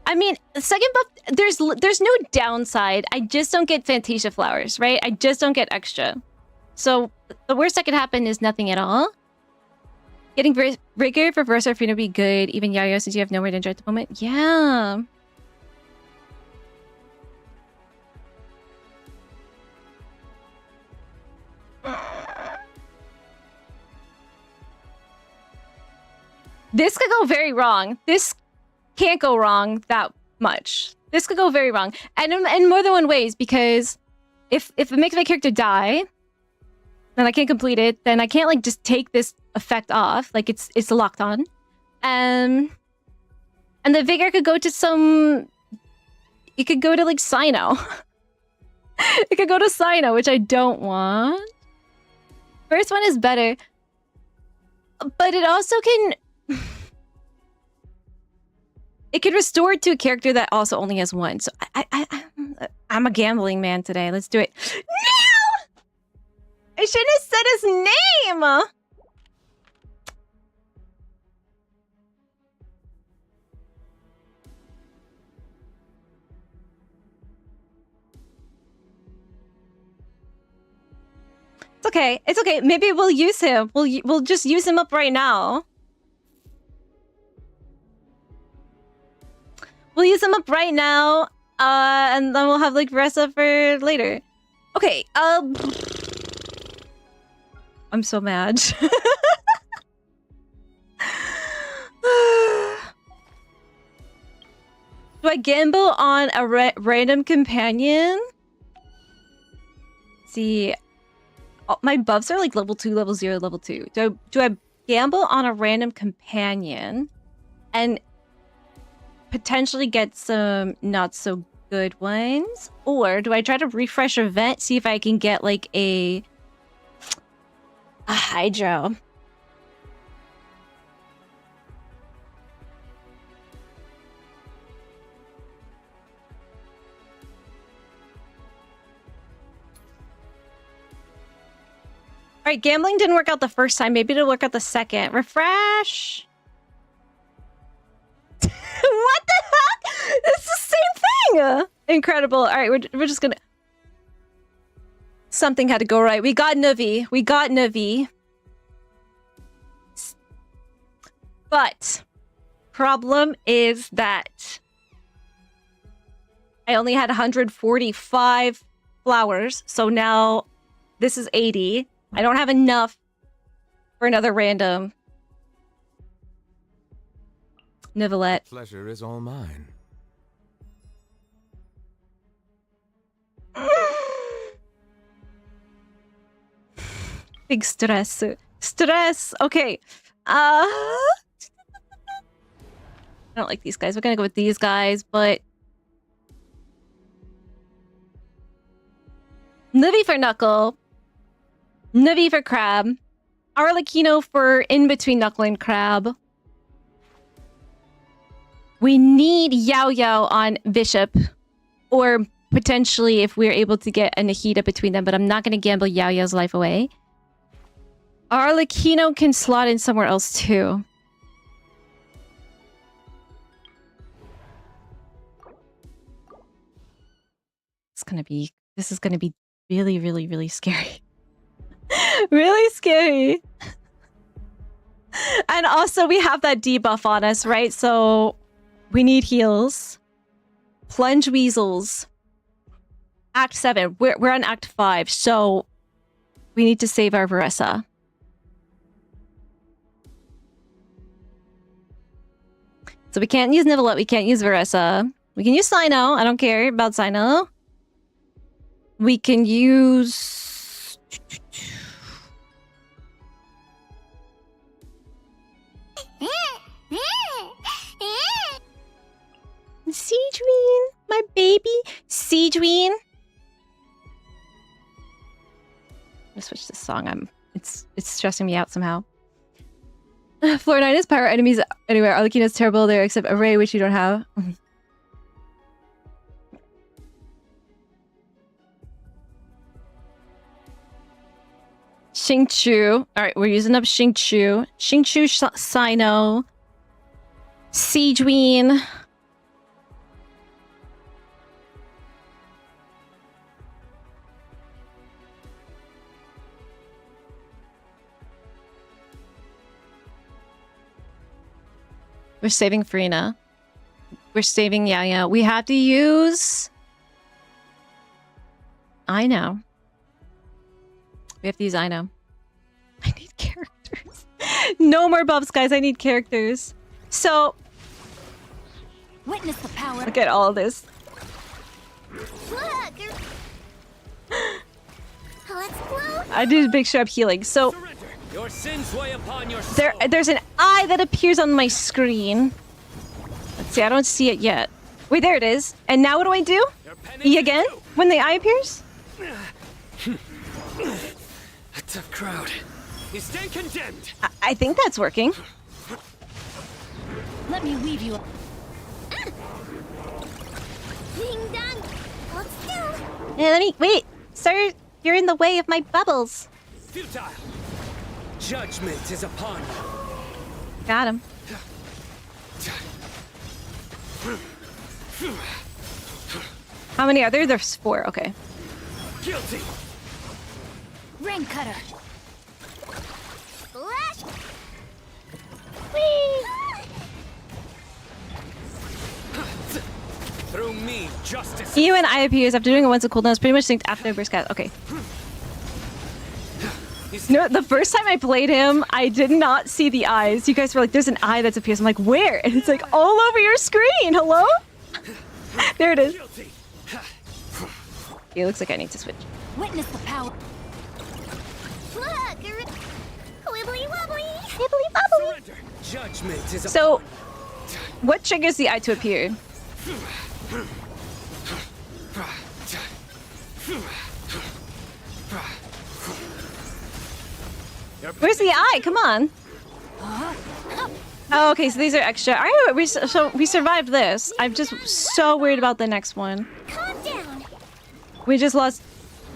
I mean, second buff, there's no downside. I just don't get Fantasia Flowers, right? I just don't get extra. So the worst that could happen is nothing at all. Getting Rigor for Versa for you to be good, even Yayo, since you have nowhere to enjoy at the moment. Yeah. This could go very wrong. This can't go wrong that much. This could go very wrong. And in more than one ways, because if it makes my character die, then I can't complete it, then I can't like just take this effect off. Like it's locked on. And the Vigor could go to some... It could go to like Sino. It could go to Sino, which I don't want. First one is better. But it also can... It could restore it to a character that also only has one. So I'm a gambling man today. Let's do it. No! I shouldn't have said his name! It's okay. It's okay. Maybe we'll use him. We'll just use him up right now. We'll use him up right now, and then we'll have like Versa for later. Okay, I'm so mad. Do I gamble on a random companion? Let's see, my buffs are like level 2, level 0, level 2. Do I gamble on a random companion and potentially get some not so good ones? Or do I try to refresh event, see if I can get like a hydro? All right, gambling didn't work out the first time. Maybe it'll work out the second. Refresh. What the heck? It's the same thing. Incredible. All right, we're just gonna. Something had to go right. We got Navi. We got Navi. But problem is that I only had 145 flowers, so now this is 80. I don't have enough for another random. Nivelette. Pleasure is all mine. Big stress. Stress. Okay. I don't like these guys. We're gonna go with these guys, but Navi for Knuckle. Navi for Crab. Arlecchino for in between Knuckle and Crab. We need Yao Yao on Bishop. Or potentially if we're able to get a Nahida between them, but I'm not going to gamble Yao Yao's life away. Arlecchino can slot in somewhere else too. This is gonna be really, really, really scary. Really scary. And also we have that debuff on us, right? So we need heals. Plunge Weasels. Act 7. We're on Act 5, so we need to save our Varessa. So we can't use Nivelette, we can't use Varessa. We can use Sino. I don't care about Sino. We can use... Seedween, my baby. Seedween. I'm gonna switch this song. It's stressing me out somehow. Floor 9 is power enemies anywhere. Arlecchino's terrible there, except Array, which you don't have. Xingqiu. Alright, we're using up Xingqiu. Xingqiu, Sino. Seedween. We're saving Farina. We're saving Yaya. We have to use... I know. We have to use I know. I need characters. No more buffs, guys. I need characters. So... Witness the power. Look at all of this. Look. Let's blow. I did make sure I'm healing. So... Your sins weigh upon your soul. There's an eye that appears on my screen. Let's see, I don't see it yet. Wait, there it is. And now what do I do? E again? When the eye appears? A tough crowd. You stand condemned. I think that's working. Let me weave you. Ding dong. Hold still. Yeah, let me... Wait! Sir, you're in the way of my bubbles. Futile. Judgment is upon you. Got him. How many are there? There's 4. Okay. Guilty. Rain cutter. Splash. Whee! Through me, justice. EU and I appears after doing it once a cooldown is pretty much synced after burst cast. Okay. You know, the first time I played him, I did not see the eyes. You guys were like, there's an eye that appears. I'm like, where? And it's like all over your screen. Hello? There it is. It looks like I need to switch. Witness the power. Look! Wibbly wobbly! Wibbly wobbly! Surrender. Judgment is So, what triggers the eye to appear? Where's the eye? Come on. Oh, okay, so these are extra. All right, so we survived this. I'm just so worried about the next one. Calm down! We just lost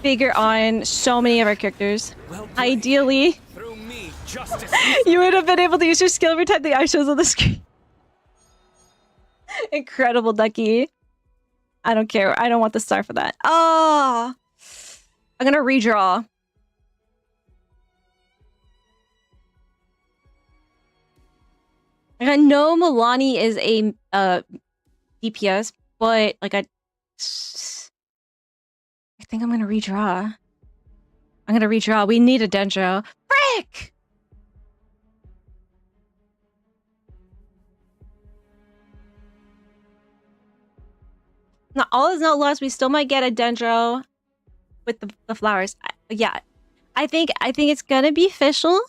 figure on so many of our characters. well played. Ideally, Through me, justice. you would have been able to use your skill every time the eye shows on the screen. Incredible, Ducky. I don't care. I don't want the star for that. Oh, I'm gonna redraw. I know Milani is a DPS, but like I think I'm gonna redraw. I'm gonna redraw. We need a Dendro. Frick! Not all is not lost. We still might get a Dendro with the flowers. Yeah, I think it's gonna be official.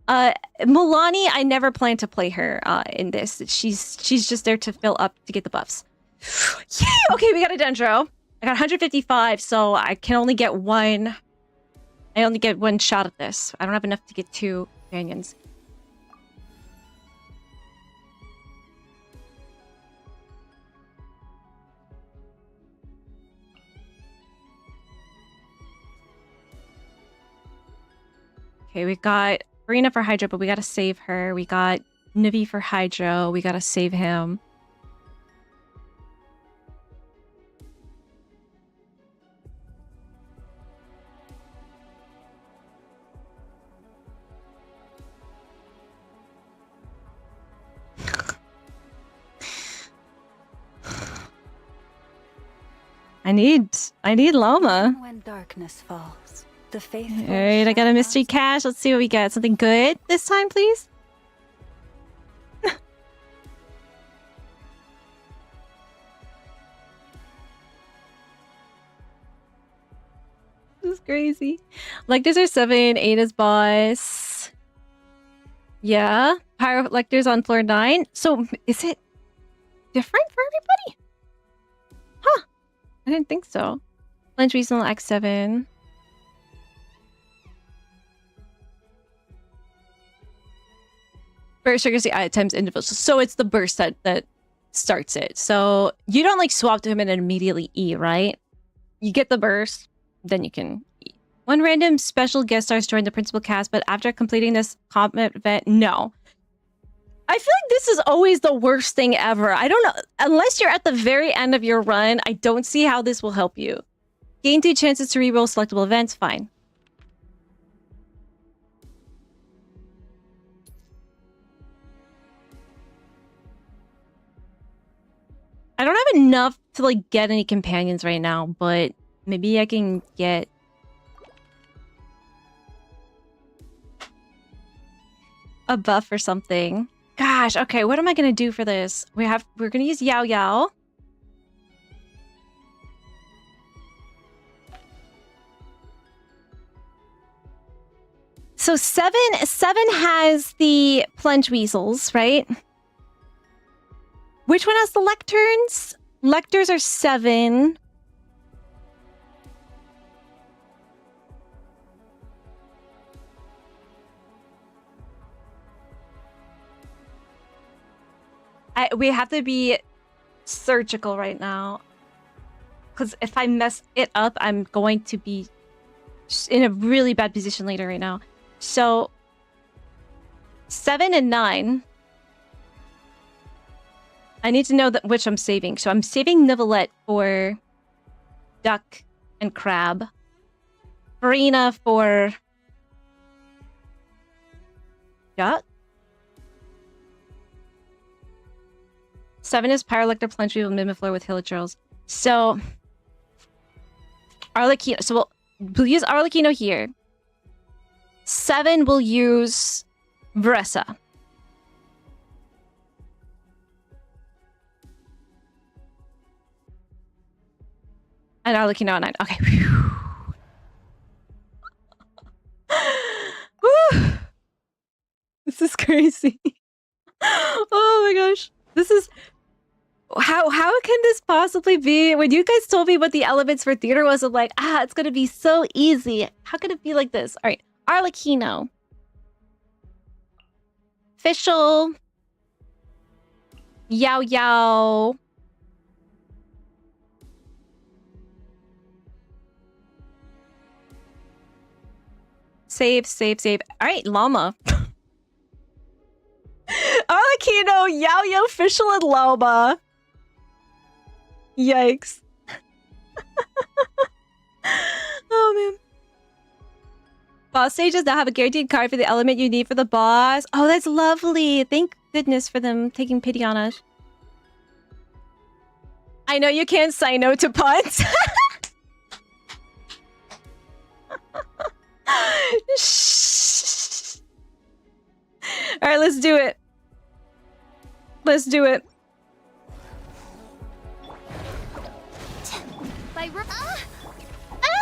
Milani, I never plan to play her in this. She's just there to fill up to get the buffs. Yay! Okay, we got a Dendro. I got 155, so I can only get one. I only get one shot at this. I don't have enough to get 2 companions. Okay, we got Farina for Hydro, but we gotta save her. We got Nivi for Hydro. We gotta save him. I need Loma. When darkness falls, the faith. All right, I got a mystery cache. Let's see what we get. Something good this time, please. This is crazy. Lectors are 7, 8 is boss. Yeah, Pyro Lectors on floor 9. So is it different for everybody? Huh. I didn't think so. Lunch Regional X7. Burst triggers the eye at times individual. So it's the burst that starts it. So you don't like swap to him and immediately E, right? You get the burst, then you can E. One random special guest stars join the principal cast, but after completing this combat event, no. I feel like this is always the worst thing ever. I don't know. Unless you're at the very end of your run, I don't see how this will help you. Gain 2 chances to reroll selectable events. Fine. I don't have enough to like get any companions right now, but maybe I can get a buff or something. Gosh, okay, what am I gonna do for this? We're gonna use Yao Yao. So 7 has the plunge weasels, right? Which one has the lecterns? Lectors are 7. We have to be surgical right now. Because if I mess it up, I'm going to be in a really bad position later right now. So 7 and 9. I need to know which I'm saving. So I'm saving Nivelette for Duck and Crab. Farina for Duck. 7 is Pyrolector, Plunge Weevil, Mimifleur with Hilichurls. So Arlecchino. So we'll use Arlecchino here. 7 will use Vressa. And Arlecchino at 9. Okay. crazy. Oh my gosh. This is... How can this possibly be? When you guys told me what the elements for theater was, I'm like, it's gonna be so easy. How could it be like this? All right, Arlecchino. Official. Yao Yao. Save. All right, Llama. Arlecchino, Yao Yao, Official, and Llama. Yikes. Oh, man. Boss stage does not have a guaranteed card for the element you need for the boss. Oh, that's lovely. Thank goodness for them taking pity on us. I know you can't say no to puns. Shh. All right, let's do it. Let's do it.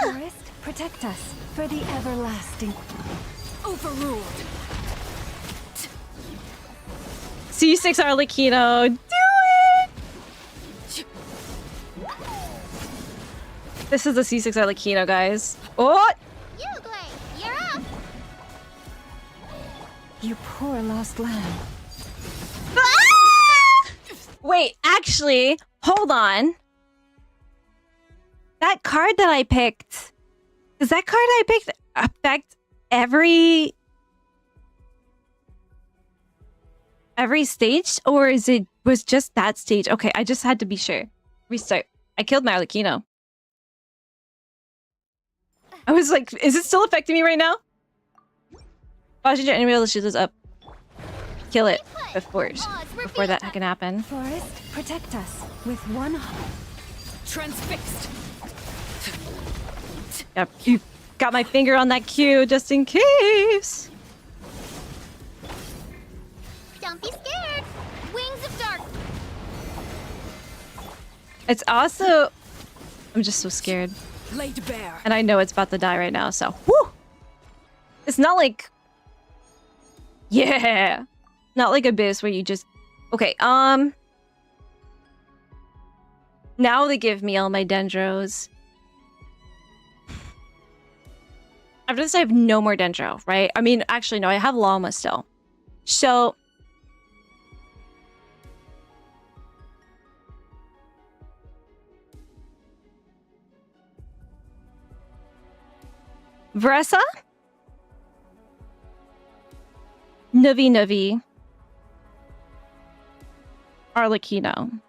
Forest, protect us for the everlasting. Overruled. C6 Arlecchino. Do it! This is the C6 Arlecchino, guys. Oh! You're up. You poor lost lamb. Ah! Wait, actually, hold on. That card that I picked, does that card I picked affect every stage, or was just that stage? Okay, I just had to be sure. Restart. I killed my Arlecchino. I was like, is it still affecting me right now? Watch your enemy will shoot this up. Kill it before that can happen. Forest, protect us with one Transfixed. Yep, you got my finger on that cue just in case. Don't be scared. Wings of dark. It's also... I'm just so scared. Laid bare. And I know it's about to die right now, so... Woo! It's not like... Yeah! Not like Abyss where you just... Okay, now they give me all my Dendros. After this, I have no more Dendro, right? I mean, actually, no, I have Llama still. So... Vressa? Nuvi. Arlecchino.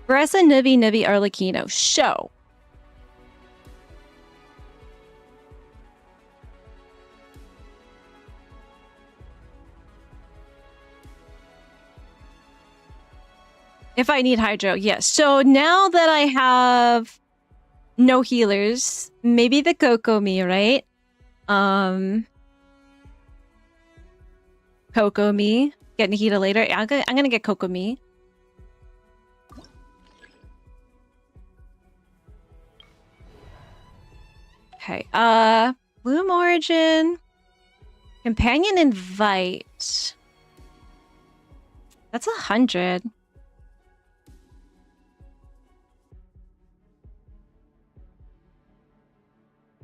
Vressa, Nuvi, Arlecchino. Show. If I need Hydro, yes. So now that I have no healers, maybe the Kokomi, right? Kokomi. Get Nahida later. I'm gonna get Kokomi. Okay. Bloom Origin. Companion Invite. That's 100.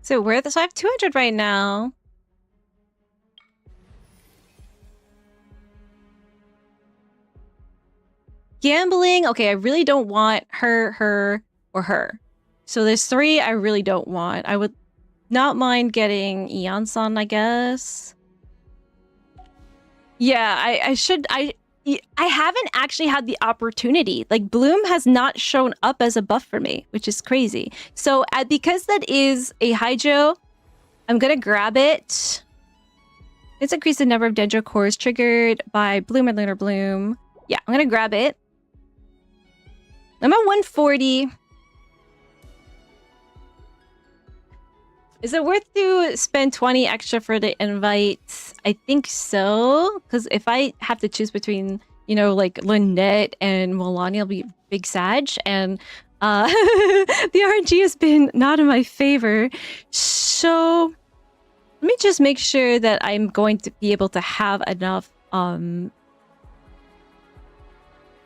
So I have 200 right now. Gambling. Okay, I really don't want her, or her. So there's 3 I really don't want. I would not mind getting Eon-san, I guess. Yeah, I haven't actually had the opportunity. Like, Bloom has not shown up as a buff for me, which is crazy. So because that is a Hydro, I'm gonna grab it. Let's increase the number of Dendro cores triggered by Bloom or Lunar Bloom. Yeah, I'm gonna grab it. I'm at 140. Is it worth to spend 20 extra for the invite? I think so. Because if I have to choose between, you know, like Lynette and Melania, I'll be big Sag. And the RNG has been not in my favor. So Let me just make sure that I'm going to be able to have enough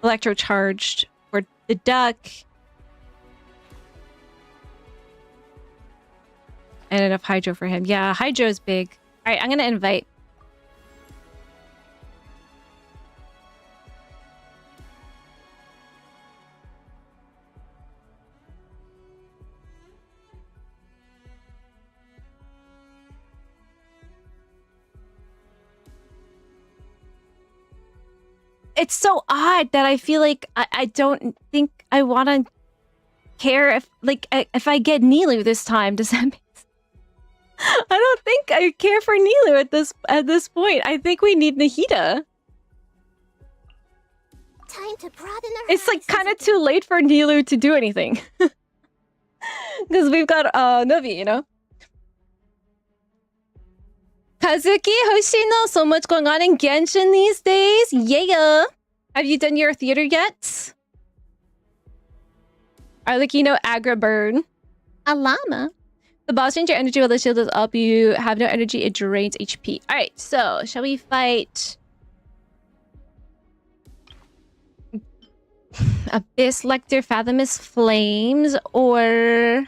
electro charged for the duck. And enough hydro for him. Yeah, hydro is big. All right, I'm gonna invite. It's so odd that I feel like I don't think I want to care if if I get Nilu this time. Does that make sense? I don't think I care for Nilu at this point. I think we need Nahida. Time to broaden our It's like kind of too late for Nilu to do anything. Because we've got Novi, you know? Kazuki, Hoshino, so much going on in Genshin these days. Yeah. Have you done your theater yet? Arlecchino, Agra Burn. Alama. The boss drains your energy while the shield is up. You have no energy, it drains HP. Alright, so shall we fight Abyss Lecter, Fathomous Flames, or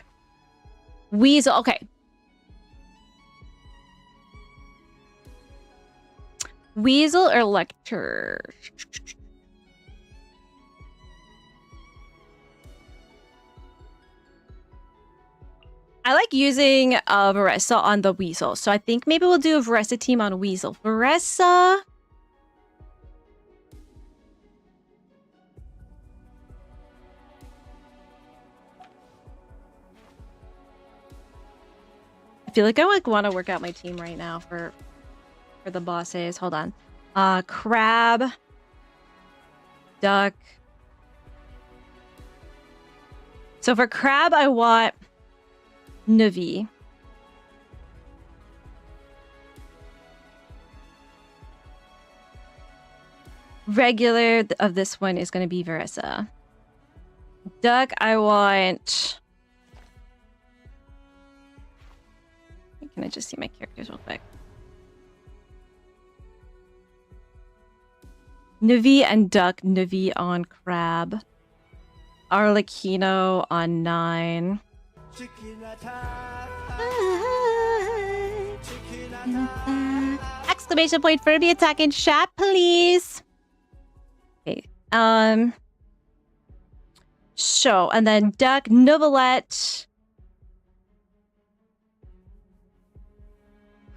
Weasel? Okay. Weasel or Lecter? I like using Varessa on the Weasel, so I think maybe we'll do a Varessa team on Weasel. Varessa. I feel like I want to work out my team right now for the bosses. Hold on. Crab. Duck. So for Crab, I want Navi. Regular of this one is going to be Varessa. Duck, I want... Can I just see my characters real quick? Navi and Duck. Navi on Crab. Arlecchino on 9. Exclamation point for the attack in chat, please. Okay. Show. And then Duck, Novelette.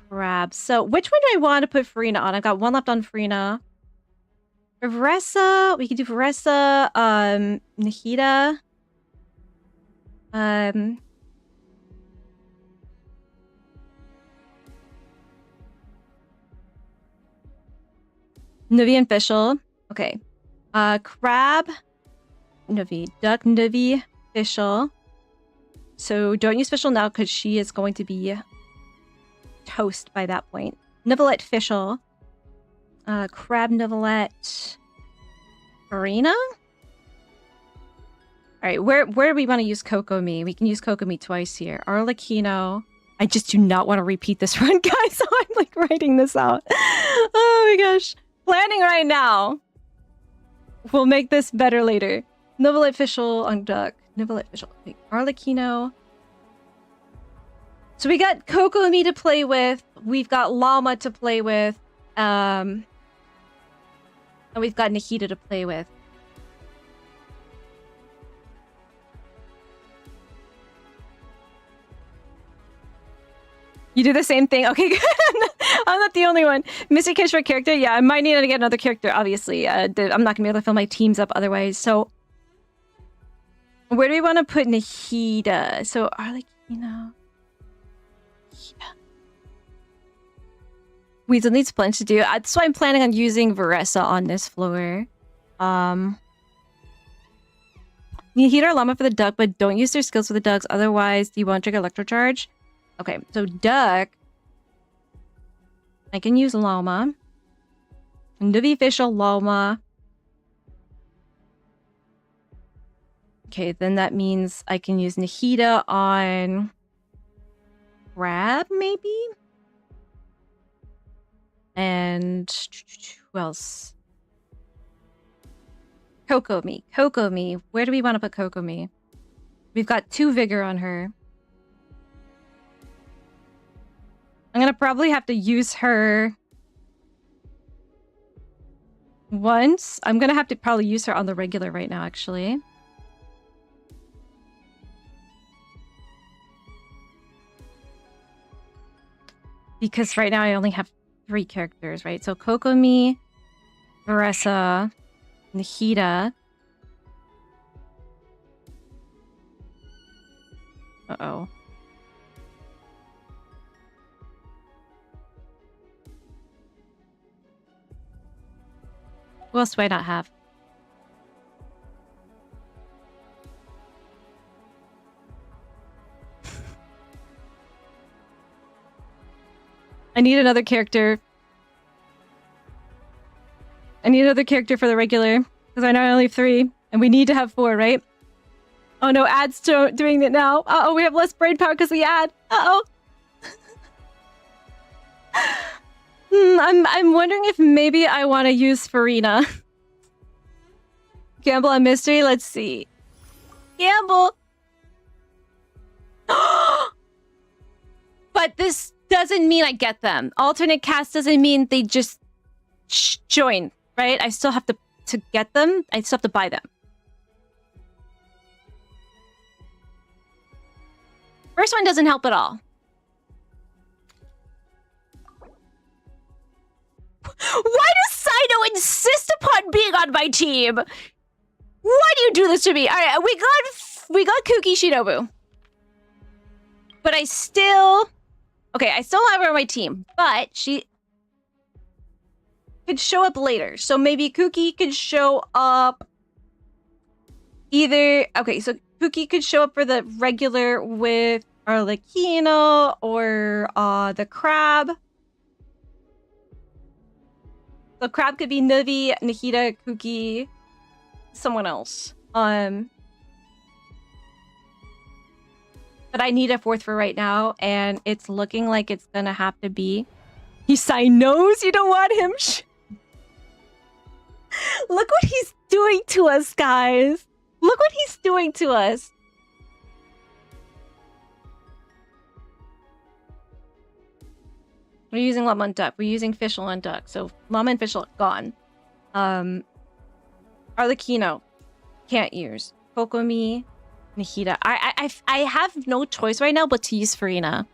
Crab. So which one do I want to put Farina on? I've got one left on Farina. For Varessa, we can do Varessa, Nahida. Navi and Fischl. Okay. Crab, Navi. Duck, Navi, Fischl. So don't use Fischl now because she is going to be toast by that point. Novelette, Fischl. Crab, Novelette, Farina. All right, where do we want to use Kokomi? We can use Kokomi twice here. Arlecchino. I just do not want to repeat this run, guys, so I'm like writing this out. Oh my gosh. Planning right now. We'll make this better later. Novelette, Fischl on Duck. Novelette, Fischl. Okay. Arlecchino. So we got Kokomi to play with. We've got Llama to play with. And we've got Nahida to play with. You do the same thing? Okay, good. I'm not the only one. Mr. Kish for character? Yeah, I might need to get another character, obviously. I'm not going to be able to fill my teams up otherwise. So, where do we want to put Nahida? So, Arlecchino. Nahida. Weasel needs plenty to do. That's why I'm planning on using Varessa on this floor. Nahida or Llama for the Duck, but don't use their skills for the Ducks. Otherwise, do you want to trigger Electro Charge? Okay, so Duck. I can use Llama. Navi, Fischl, Llama. Okay, then that means I can use Nahida on Crab, maybe? And who else? Kokomi. Kokomi. Where do we want to put Kokomi? We've got 2 vigor on her. I'm gonna probably have to use her once. I'm gonna have to probably use her on the regular right now, actually. Because right now I only have 3 characters, right? So Kokomi, Marissa, Nahida. Uh-oh. Who else do I not have? I need another character. I need another character for the regular. Because I know I only have 3. And we need to have 4, right? Oh no, ad's doing it now. Uh-oh, we have less brain power because of the ad. Uh-oh. I'm wondering if maybe I want to use Farina. Gamble on mystery? Let's see. Gamble! But this doesn't mean I get them. Alternate cast doesn't mean they just join, right? I still have to get them. I still have to buy them. First one doesn't help at all. Why does Saido insist upon being on my team? Why do you do this to me? All right, we got Kuki Shinobu. But I still... Okay, I still have her on my team, but she could show up later. So maybe Kuki could show up either... Okay, so Kuki could show up for the regular with Arlecchino or the crab. The crab could be Navi, Nahida, Kuki, someone else. But I need a 4th for right now, and it's looking like it's gonna have to be... Hisai knows you don't want him. Look what he's doing to us, guys. Look what he's doing to us. We're using Llama and Duck. We're using Fischl and Duck. So Llama and Fischl gone. Arlecchino. Can't use. Kokomi. Nahida. I have no choice right now but to use Farina.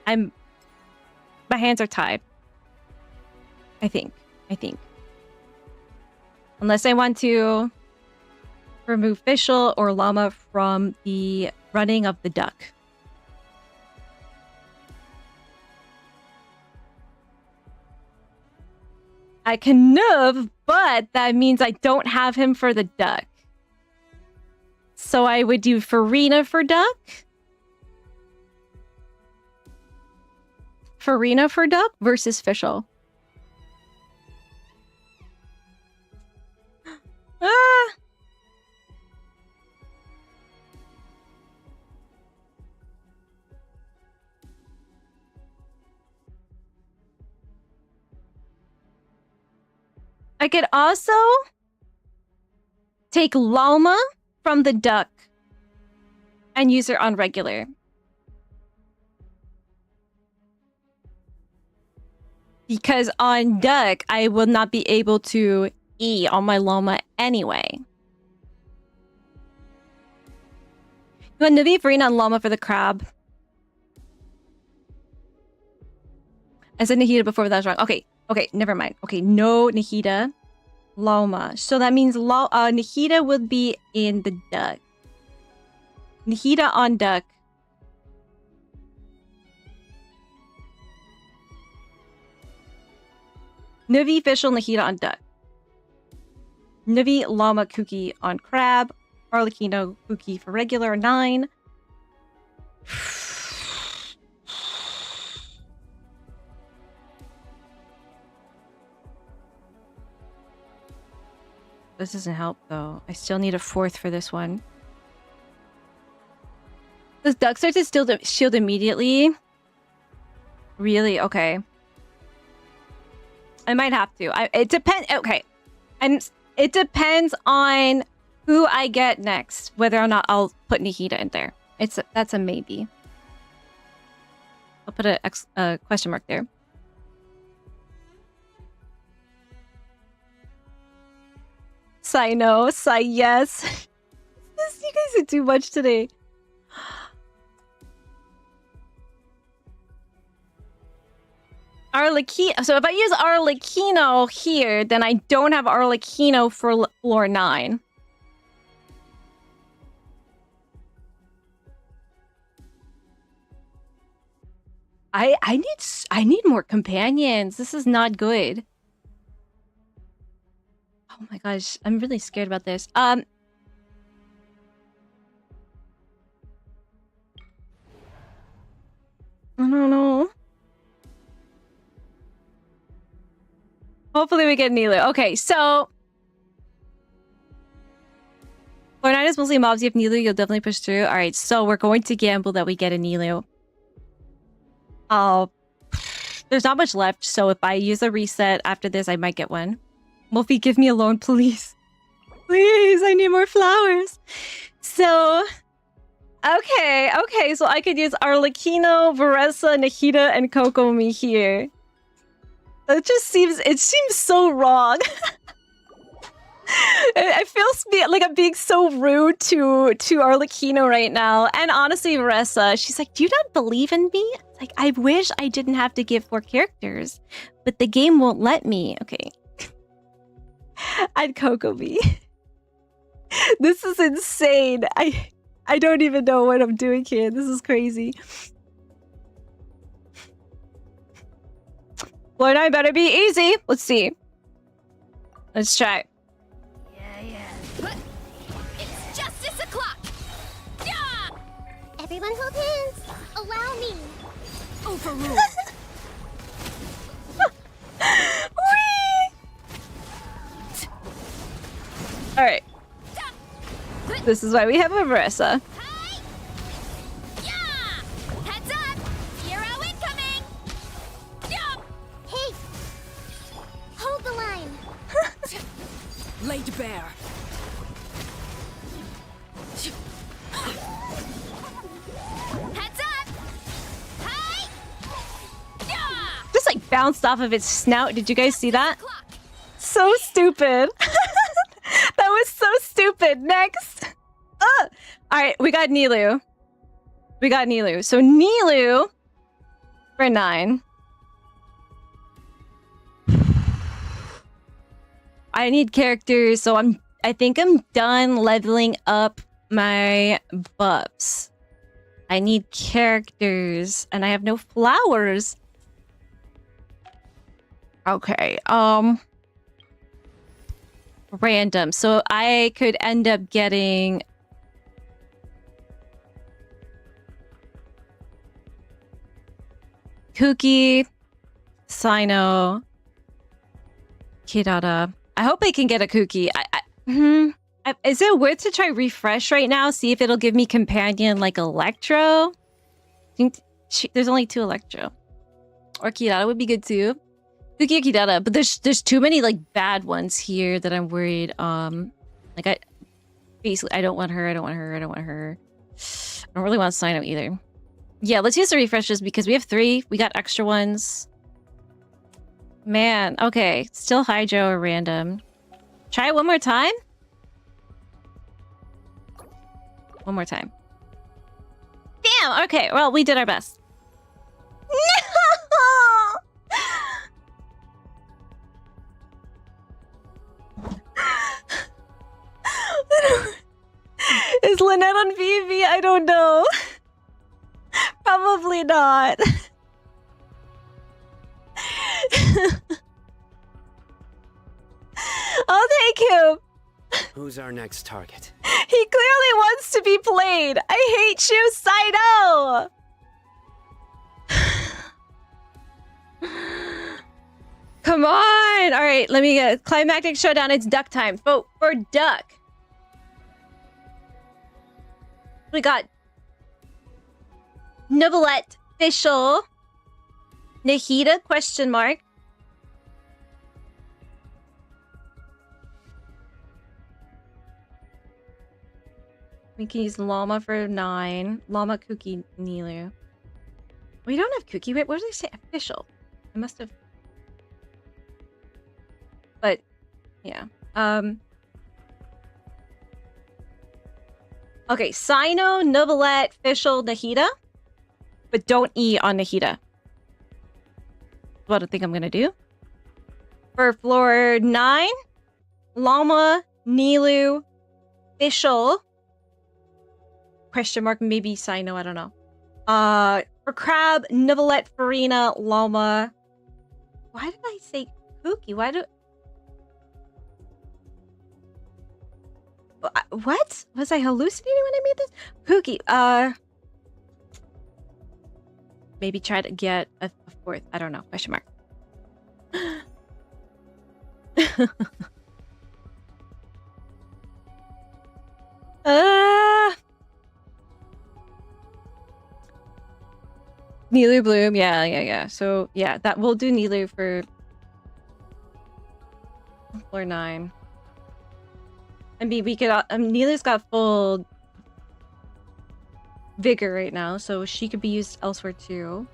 My hands are tied. I think. Unless I want to remove Fischl or Llama from the running of the duck. I can nerve, but that means I don't have him for the duck. So I would do Farina for duck. Farina for duck versus Fischl. Ah! I could also take Llama from the duck and use her on regular. Because on duck, I will not be able to E on my Llama anyway. You want Navi, Farina, and Llama for the crab. I said Nahida before, but that was wrong. Okay, never mind. Okay, no Nahida, Llama. So that means Nahida would be in the duck. Nahida on duck. Navi, Fischl, Nahida on duck. Navi, Llama, Kuki on crab. Arlecchino, Kuki for regular, 9. This doesn't help, though. I still need a 4th for this one. Does duck start to still shield immediately? Really? Okay. I might have to. It depends. Okay. It depends on who I get next, whether or not I'll put Nahida in there. That's a maybe. I'll put a question mark there. Sigh no, sigh yes. You guys are too much today. Arlecchino. So if I use Arlecchino here, then I don't have Arlecchino for floor 9. I need more companions. This is not good. Oh my gosh, I'm really scared about this. I don't know. Hopefully we get Nilu. Okay, so floor 9 is mostly mobs. You have Nilu, you'll definitely push through. Alright, so we're going to gamble that we get a Nilu. There's not much left, so if I use a reset after this, I might get one. Wolfie, give me a loan, please. Please, I need more flowers. So, okay, so I could use Arlecchino, Varessa, Nahida, and Kokomi here. It seems so wrong. I feel like I'm being so rude to Arlecchino right now. And honestly, Varessa, she's like, do you not believe in me? Like, I wish I didn't have to give 4 characters, but the game won't let me. Okay. I'd Kokomi. This is insane. I don't even know what I'm doing here. This is crazy. Floor 9 better be easy. Let's see. Let's try. It's justice o'clock. Yeah! Everyone hold hands. Allow me. Overruled. All right. This is why we have a Varessa. Yeah! Heads up! Hero incoming! Yeah! Hey! Hold the line. Laid bare. Heads up! Hi! Yeah! Just like bounced off of its snout. Did you guys see that? So stupid. That was so stupid. Next. All right, we got Nilu. So Nilu for 9. I need characters, so I think I'm done leveling up my buffs. I need characters, and I have no flowers. Okay, random. So I could end up getting Kuki, Sino, Kirara. I hope I can get a Kuki. Is it worth to try refresh right now? See if it'll give me companion like Electro? There's only 2 Electro. Or Kirara would be good too. Kuki or Kirara, but there's too many like bad ones here that I'm worried. Like I don't want her. I don't really want Sino either. Yeah, let's use the refreshes because we have 3. We got extra ones. Man, okay. Still Hydro or random. Try it one more time. One more time. Damn, okay. Well, we did our best. No! Is Lynette on VV? I don't know. Probably not. I'll take him. Who's our next target? He clearly wants to be played. I hate you, Saito. Come on. All right, let me get climactic showdown. It's duck time. Vote for duck. We got Novelette, Fischl, Nahida, question mark, We can use Llama for 9. Llama, Cookie, Nilu. We don't have Cookie. Wait, what did I say? Official. I must have. But, yeah. Okay, Sino, Novelette, Fischl, Nahida. But don't E on Nahida. What I think I'm gonna do. For floor 9, Llama, Nilu, Fischl. Question mark, maybe Sino, I don't know. For Crab, Novelette, Farina, Llama. Why did I say Cookie? Why do... What? Was I hallucinating when I made this? Cookie, maybe try to get a 4th. I don't know. Question mark. Nilu Bloom. Yeah. So, yeah, that we'll do Nilu for floor 9. I mean, we could... Nilu's got full vigor right now, so she could be used elsewhere too.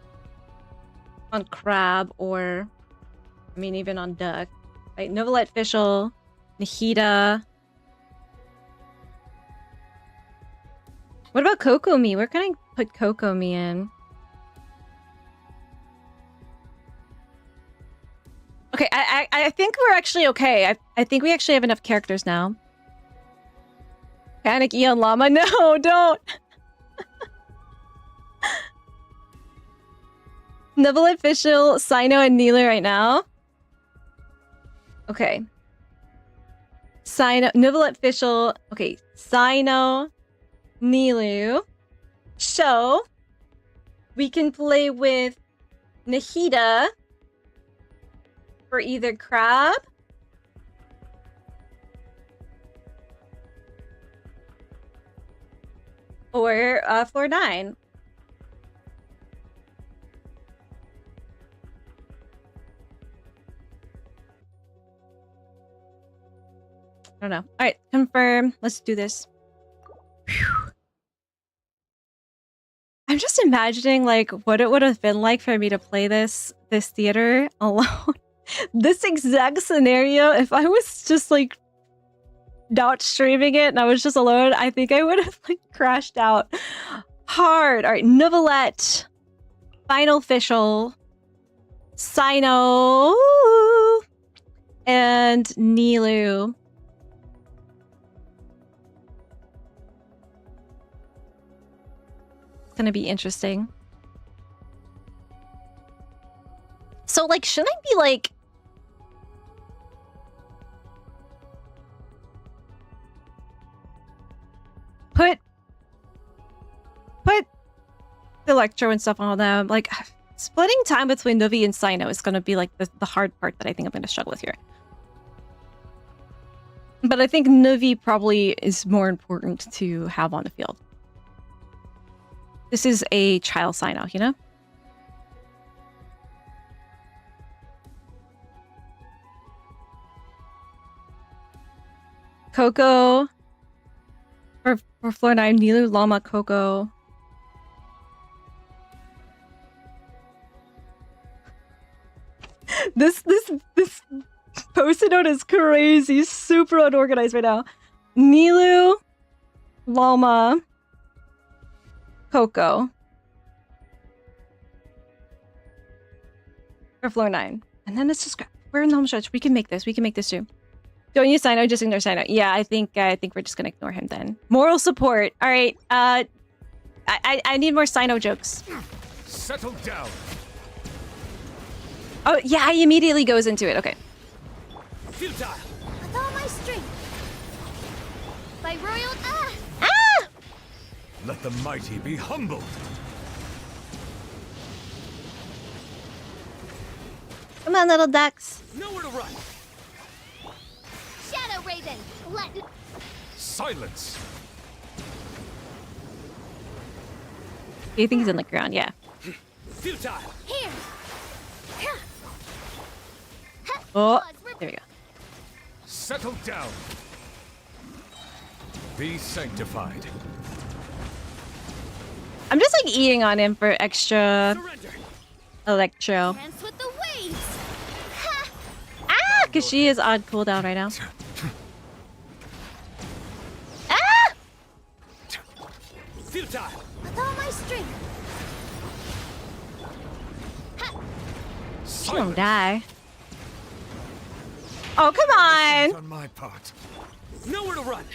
On Crab or... I mean, even on Duck. Right, Novelette, Fischl, Nahida. What about Kokomi? Where can I put Kokomi in? Okay, I think we're actually okay. I think we actually have enough characters now. Panic Eon Llama. No, don't. Novelette, Fischl, Sino, and Nilu right now. Okay. Sino, Novelette, Fischl. Okay, Sino, Nilu. So, we can play with Nahida for either Crab or floor 9. I don't know. All right, confirm. Let's do this. Whew. I'm just imagining like what it would have been like for me to play this theater alone. This exact scenario, if I was just like not streaming it and I was just alone, I think I would have like crashed out hard. All right, Novelette, Final Fischl, Sino, and Nilu. It's gonna be interesting. So, like, shouldn't I be like... Put Electro and stuff on them. Like, splitting time between Novi and Sino is gonna be like the hard part that I think I'm gonna struggle with here. But I think Novi probably is more important to have on the field. This is a child Sino, you know? Coco for floor 9, Nilu, Llama, Coco. This post-it note is crazy, super unorganized right now. Nilu, Llama, Coco for floor 9, and then it's just we're in the home stretch. We can make this. We can make this too. Don't use Sino, just ignore Sino. Yeah, I think we're just gonna ignore him then. Moral support. All right. I need more Sino jokes. Settle down. Oh yeah, he immediately goes into it. Okay. Futile. With all my strength. By royal Let the mighty be humbled. Come on, little ducks. Nowhere to run. Shadow Raven. Let Silence. You think he's on the ground? Yeah. Futile. here. Oh, there we go. Settle down. Be sanctified. I'm just like eating on him for extra Surrender. electro. Dance with the waves. Ha! Ah, because she is on cooldown right now. Ah! Futile. With all my strength. She won't die. Oh, come on! On my part. Nowhere to run.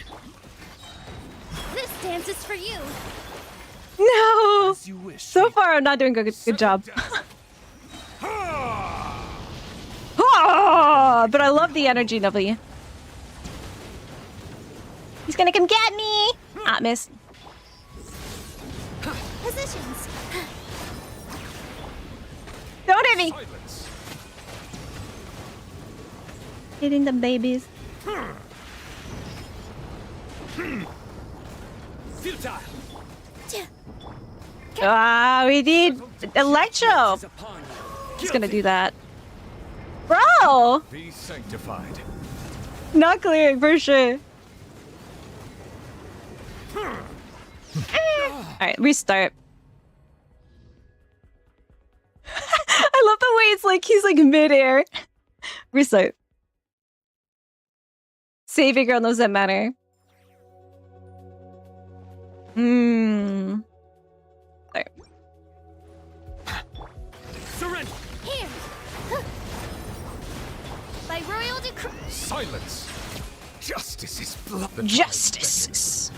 This dance is for you. No! As you wish. So far, I'm not doing a good job. Ah, but I love the energy, lovely. He's gonna come get me! Ah, miss. Positions. Don't hit me! Silence. Hitting the babies. Futile. Ah, we need electro. Is upon you. He's gonna do that. Bro! Be sanctified. Not clearing for sure. Alright, restart. I love the way it's like he's like midair. Restart. Saving girl knows that matter. Alright. Surrender. Here. Huh. By royal decree. Silence. Justice is blood. Justice.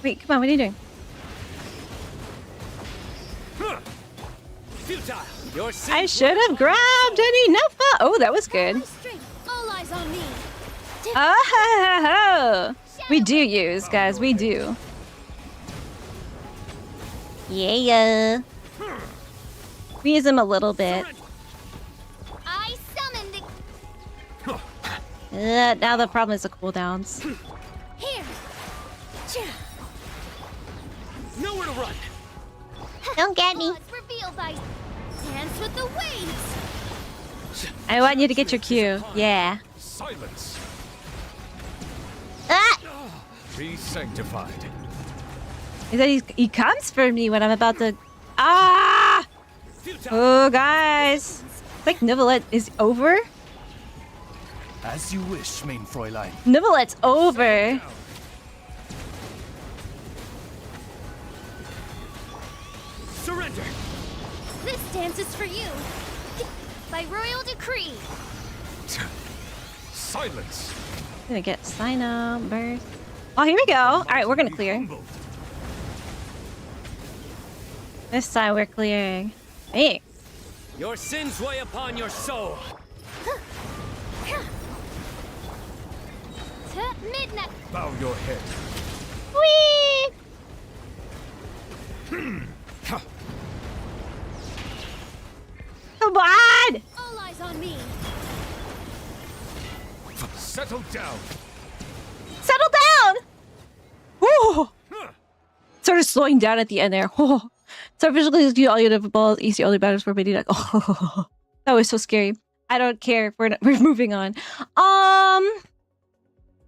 Wait, come on, what are you doing? Futile. Your I should have grabbed any Nuffa. Oh, that was good. My strength. All eyes on me. Oh, we do use, guys. We do. Yeah. We use him a little bit. I summoned the Now the problem is the cooldowns. here. nowhere to run. Don't get me. Gods reveal thy dance with the waves. I want you to get your cue. Yeah. Silence. Ah! Be sanctified. He said he comes for me when I'm about to. Ah! Futile. Oh, guys. It's like Nivelet is over. As you wish, main Fräulein. Nivelet's over. Surrender. This dance is for you. By royal decree. Silence. I'm gonna get sign up, burst. Oh, here we go. All right, we're gonna clear. Humbled. This time we're clearing. Hey. Your sins weigh upon your soul. To midnight. Bow your head. Whee! Come on! All eyes on me. Settle down. Settle down! Whew. Sort of slowing down at the end there. Oh. So visually do all your balls, easy only battles for many. Like, oh, that was so scary. I don't care. We're moving on.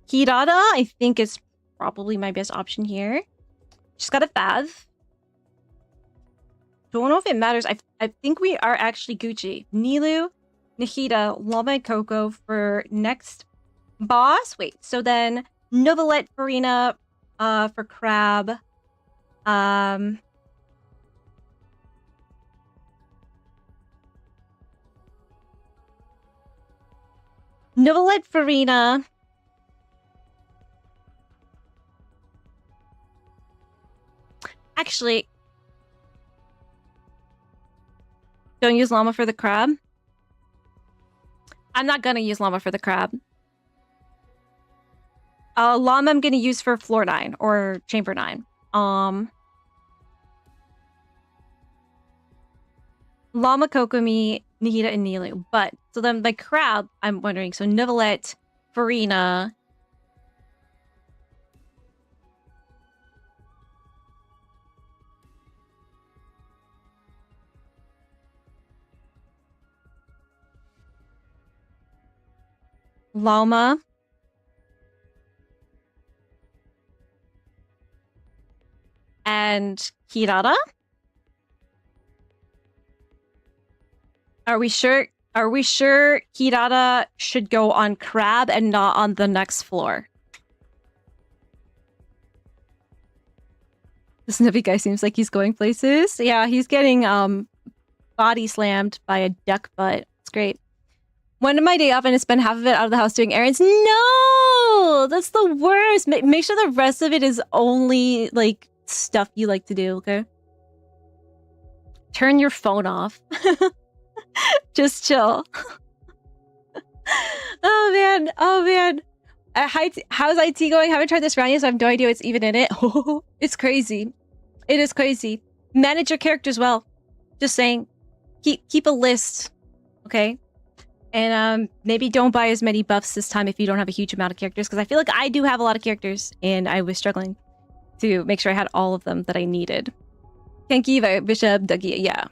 Hirada, I think is probably my best option here. She's got a Fav. Don't know if it matters. I think we are actually Gucci. Nilu, Nahida, Llama, and Coco for next boss. Wait, so then Novelet, Farina, for Crab. Novelet, Farina. Actually, don't use Llama for the crab. I'm not gonna use Llama for the crab. Llama I'm gonna use for floor 9 or chamber 9. Llama, Kokomi, Nahida, and Nilu. But so then the crab, I'm wondering. So Novelet, Farina. Llama. and Kirara. Are we sure? Are we sure Kirara should go on Crab and not on the next floor? This Nubby guy seems like he's going places. Yeah, he's getting body slammed by a duck butt. It's great. One of my day off and I spend half of it out of the house doing errands. No! That's the worst. Make sure the rest of it is only like stuff you like to do, okay? Turn your phone off. Just chill. Oh man. Oh man. How's IT going? Haven't tried this round yet, so I have no idea what's even in it. It's crazy. It is crazy. Manage your characters well. Just saying. Keep a list. Okay? And maybe don't buy as many buffs this time if you don't have a huge amount of characters, because I feel like I do have a lot of characters, and I was struggling to make sure I had all of them that I needed. Kenki, Bishop, Dougie, yeah.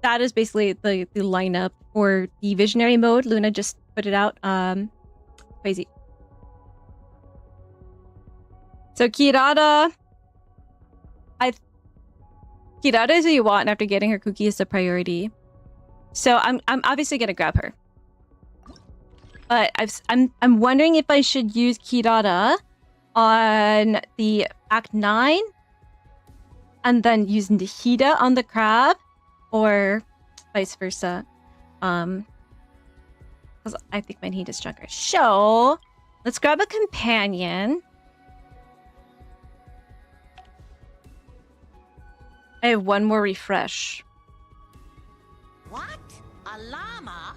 That is basically the lineup for the Visionary mode. Luna just put it out. Crazy. So Kirara... Kirara is who you want, and after getting her cookie is the priority. So I'm obviously gonna grab her. But I'm wondering if I should use Kirara on the Act 9 and then use Nahida on the crab, or vice versa. Because I think my need is stronger. So let's grab a companion. I have one more refresh. What? A llama?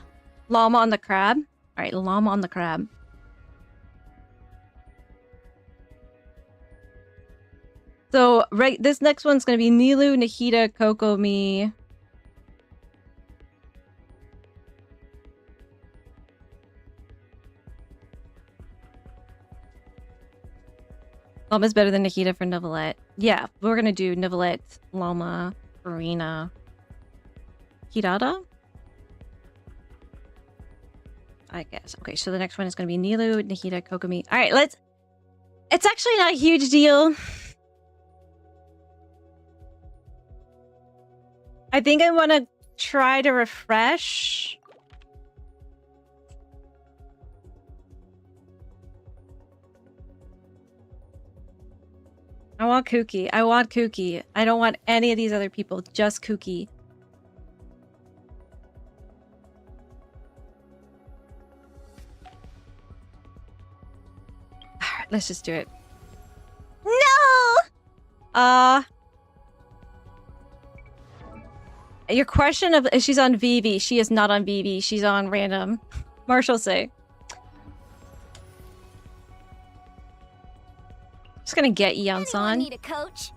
Llama on the crab. All right, llama on the crab. So right, this next one's gonna be Nilu, Nahida, Kokomi. Llama's better than Nahida for Neuvillette. Yeah, we're gonna do Neuvillette, Llama, Farina, Kirara. I guess. Okay, so the next one is gonna be Nilu, Nahida, Kokomi. All right, let's. It's actually not a huge deal. I think I want to try to refresh. I want Kooky. I want Kooky. I don't want any of these other people. Just Kooky. Alright, let's just do it. No! Your question of if she's on Vivi. She is not on Vivi. She's on random. Marshall say. Just gonna get Yeon-san. Need a coach?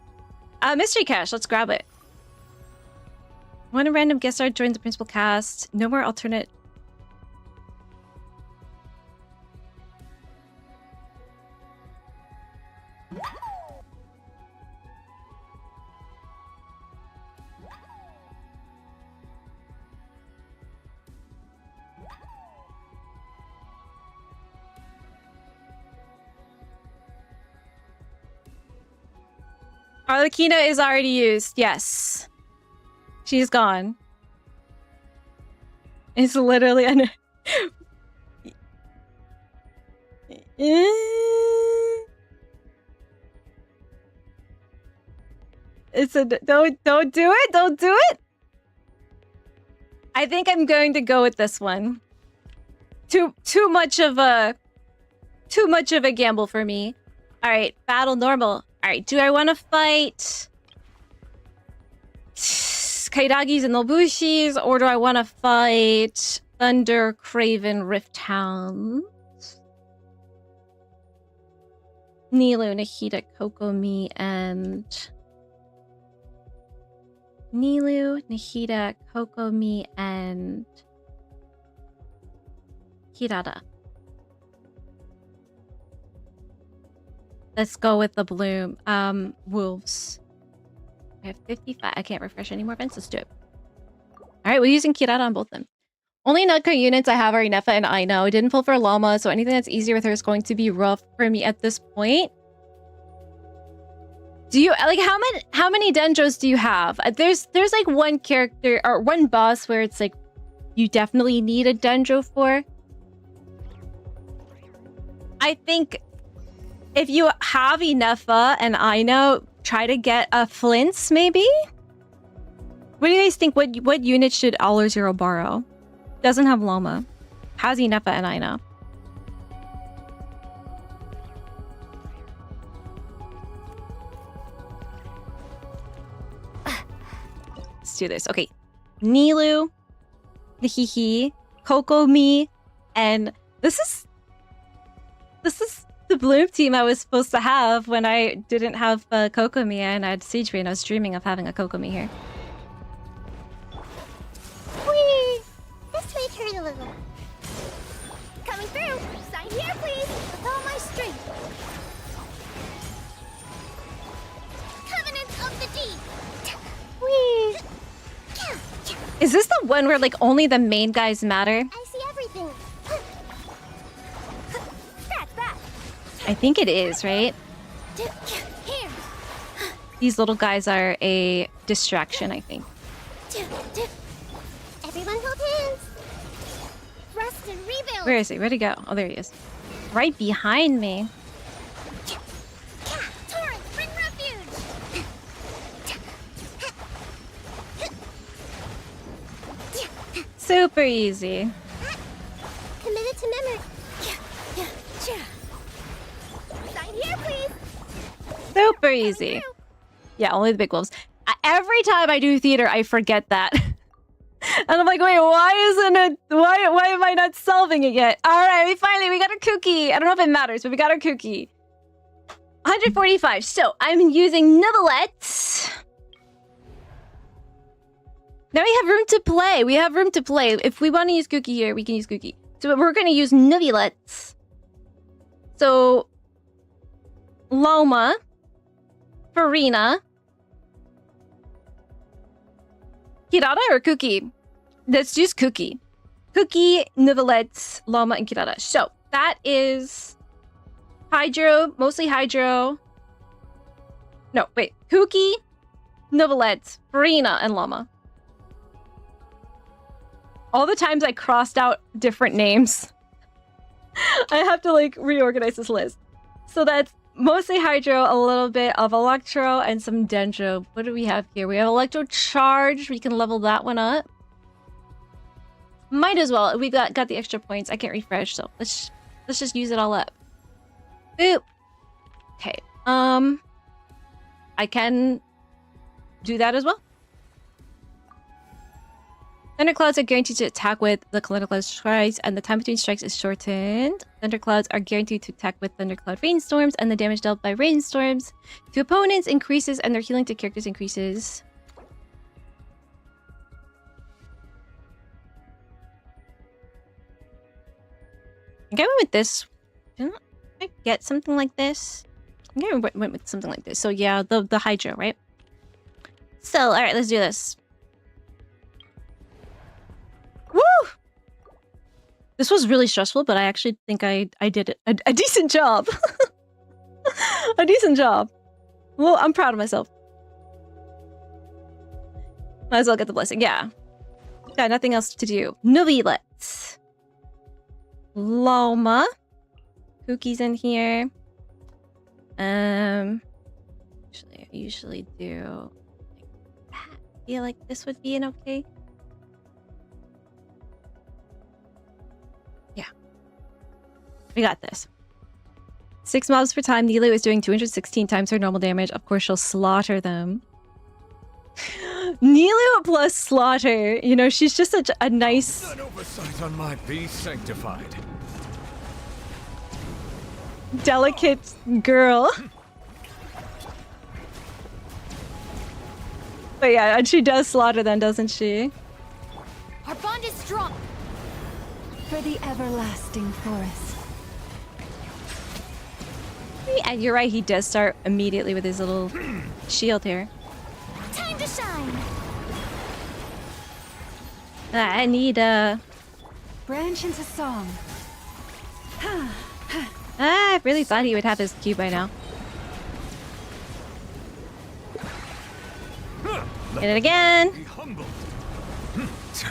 Mystery Cash, let's grab it. When a random guest star joins the principal cast, no more alternate. Arlecchino is already used. Yes. She's gone. It's literally under... It's a... Don't do it. Don't do it. I think I'm going to go with this one. Too much of a gamble for me. All right, battle normal. All right, do I want to fight Kairagis and Nobushis, or do I want to fight Thunder, Craven, Rift Hounds? Nilu, Nahida, Kokomi, and... Nilu, Nahida, Kokomi, and... Kirara. Let's go with the bloom. Wolves. I have 55. I can't refresh any more events. Let's do it. Alright, we're using Kirara on both of them. Only Nutco units I have are Inefa and Aino. Didn't pull for Llama, so anything that's easier with her is going to be rough for me at this point. Do you like how many dendros do you have? There's like one character or one boss where it's like you definitely need a dendro for. I think if you have Enougha and Aino, try to get a Flints maybe. What do you guys think? What unit should Aller Zero borrow? Doesn't have Loma. Has Enougha and Aino. Let's do this. Okay. Nilu, Hihi, Kokomi, and this is the Bloom team I was supposed to have when I didn't have Kokomi and I had Siege Rain. I was dreaming of having a Kokomi here. Whee! This may hurt a little. Coming through! Sign here, please! With all my strength! Covenant of the Deep! Whee! Is this the one where like only the main guys matter? I see everything. Scratch that! I think it is, right? Here! These little guys are a distraction, I think. Everyone hold hands! Rest and rebuild! Where is he? Where'd he go? Oh, there he is. Right behind me. Torrent, bring refuge! Super easy. Committed to memory. Sign here, please! Super easy. Yeah, only the big wolves. Every time I do theater, I forget that. And I'm like, wait, why isn't it? Why am I not solving it yet? All right, we got a cookie. I don't know if it matters, but we got our cookie. 145. So I'm using Nibblets. Now we have room to play. We have room to play. If we want to use cookie here, we can use cookie. So we're going to use Nibblets. So Loma, Farina, Kirara or Cookie? Let's use Cookie. Cookie, Nibblets, Loma, and Kirara. So that is Hydro, mostly Hydro. No, wait. Cookie, Nibblets, Farina, and Loma. All the times I crossed out different names. I have to like reorganize this list. So that's mostly Hydro, a little bit of Electro, and some Dendro. What do we have here? We have Electro Charge. We can level that one up. Might as well. We got the extra points. I can't refresh, so let's just use it all up. Boop. Okay. I can do that as well. Thunderclouds are guaranteed to attack with the Thundercloud strikes, and the time between strikes is shortened. Thunderclouds are guaranteed to attack with Thundercloud rainstorms, and the damage dealt by rainstorms to opponents increases, and their healing to characters increases. I think I went with this. Didn't I get something like this? I think I went with something like this. So yeah, the Hydro, right? So, alright, let's do this. Woo! This was really stressful, but I actually think I did a decent job. A decent job. Well, I'm proud of myself. Might as well get the blessing. Yeah. Got nothing else to do. Novelets. Loma. Cookie's in here. Actually, I usually do like that. I feel like this would be an okay. We got this. 6 mobs per time. Nilu is doing 216 times her normal damage. Of course, she'll slaughter them. Nilu plus slaughter. You know, she's just such a nice... An oversight on my be sanctified. Delicate girl. But yeah, and she does slaughter them, doesn't she? Our bond is strong. For the everlasting forest. And you're right, he does start immediately with his little shield here. Time to shine. I need a... Branch into song. I really thought he would have his Q by now. Hit it again. Be humbled.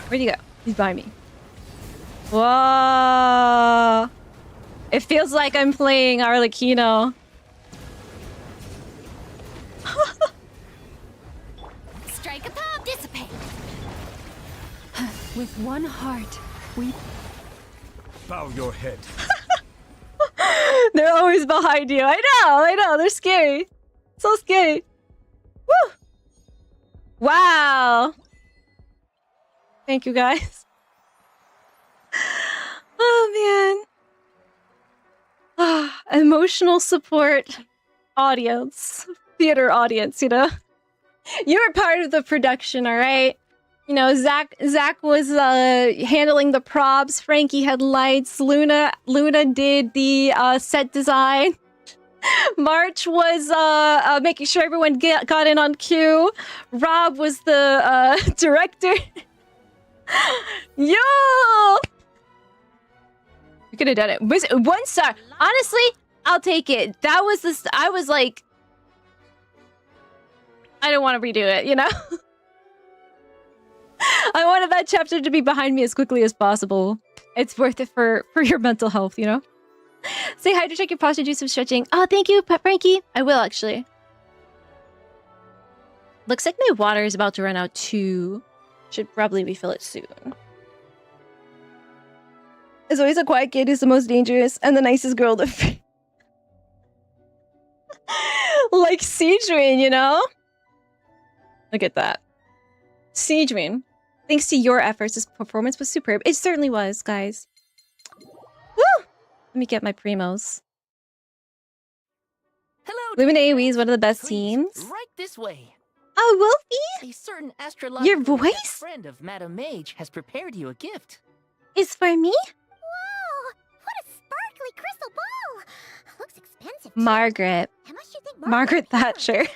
Where'd he go? He's behind me. Whoa. It feels like I'm playing Arlecchino. Strike a pop, dissipate. With one heart, we... Bow your head. They're always behind you. I know. They're scary. So scary. Woo! Wow. Thank you, guys. Oh, man. Emotional support audience. Theater audience, you know? You were part of the production, all right? You know, Zach was handling the props. Frankie had lights. Luna did the set design. March was making sure everyone got in on cue. Rob was the director. Yo! You could have done it. 1 star. Honestly, I'll take it. That was the... I was like... I don't want to redo it, you know? I wanted that chapter to be behind me as quickly as possible. It's worth it for your mental health, you know? Say hi to check your posture, do some stretching. Oh, thank you, Frankie. I will, actually. Looks like my water is about to run out too. Should probably refill it soon. It's always a quiet kid who's the most dangerous and the nicest girl to like Siegewin, you know? Look at that. Siegewin. Thanks to your efforts, this performance was superb. It certainly was, guys. Woo! Let me get my primos. Hello, Lumen AoE is one of the best teams. Right this way. Oh, Wolfie? A certain astrological Your voice? friend of Madame Mage has prepared you a gift. Is for me? Whoa! What a sparkly crystal ball! Looks expensive. too. Margaret. How much do you think Margaret Thatcher. 10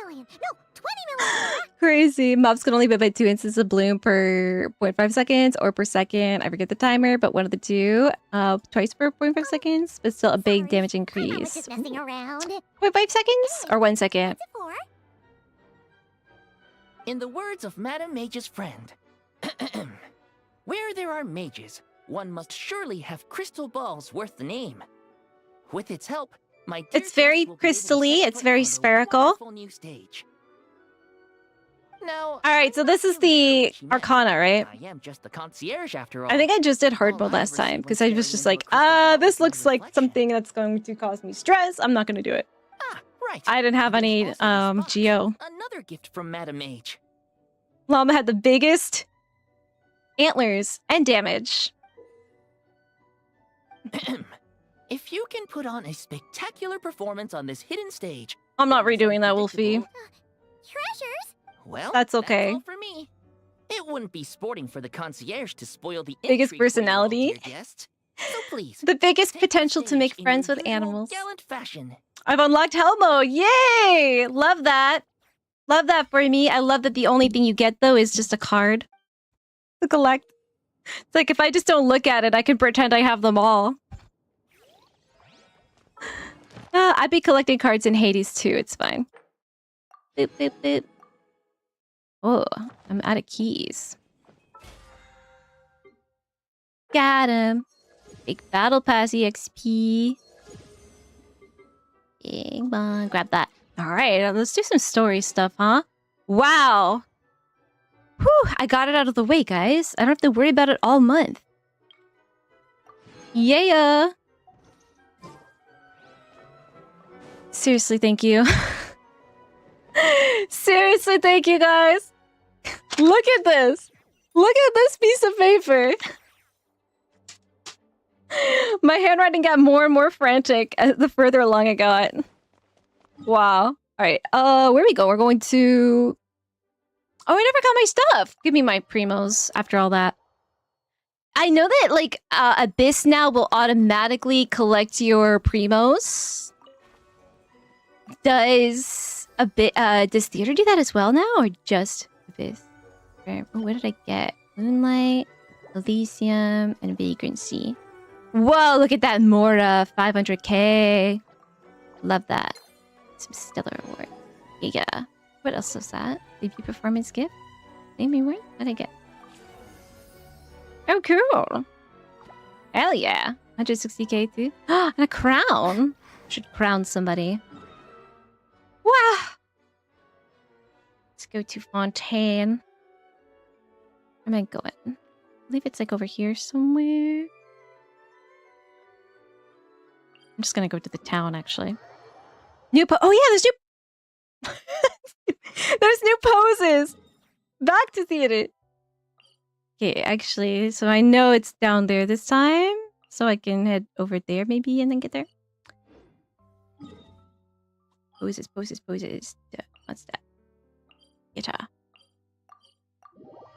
million. No, 20 million. Crazy. Mobs can only be by 2 instances of bloom per 0.5 seconds or per second. I forget the timer, but one of the two. Twice per 0.5 seconds, but still a big damage I was increase. just messing around. 0.5 seconds or 1 second? What's it for? In the words of Madame Mage's friend, where there are mages, one must surely have crystal balls worth the name. With its help, my dear It's very guest will be able to crystally, set it's foot very on the spherical. wonderful new stage. Now, Alright, so this is the Arcana, right? I am just the concierge after all. I think I just did hard mode last time because I was just like, this looks like something that's going to cause me stress. I'm not going to do it. Ah, right. I didn't have any There's also this Geo. box. Another gift from Madame Mage. Llama had the biggest antlers and damage. If you can put on a spectacular performance on this hidden stage, I'm not redoing that, Wolfie. Treasures? well, That's okay. all for me. It wouldn't be sporting for the concierge to spoil the Biggest intrigue for you all, personality? dear guests. So please, The biggest take the potential to stage make in friends your with usual animals. gallant fashion. I've unlocked Helmo. Yay! Love that. Love that for me. I love that the only thing you get, though, is just a card to collect. It's like, if I just don't look at it, I can pretend I have them all. I'd be collecting cards in Hades, too. It's fine. Boop, boop, boop. Oh, I'm out of keys. Got him. Big Battle Pass EXP. Bing bong. Grab that. All right, let's do some story stuff, huh? Wow. Whew, I got it out of the way, guys. I don't have to worry about it all month. Yeah. Seriously, thank you. Seriously, thank you, guys. Look at this. Look at this piece of paper. My handwriting got more and more frantic the further along I got. Wow. All right. Where we go? We're going to... Oh, I never got my stuff. Give me my primos after all that. I know that, like, Abyss now will automatically collect your primos. Does Theater do that as well now, or just Abyss? Oh, what did I get? Moonlight, Elysium, and Vagrancy. Whoa, look at that Mora, 500k. Love that. Some stellar award. Yeah. What else was that? Debut performance gift? Name me word? What did I get? Oh, cool. Hell yeah. 160k too. And a crown. Should crown somebody. Wow. Let's go to Fontaine. Where am I going? I believe it's like over here somewhere. I'm just gonna go to the town actually. Oh yeah, there's new poses. Back to theater. Okay, actually, so I know it's down there this time, so I can head over there maybe and then get there. Poses. What's that? Guitar.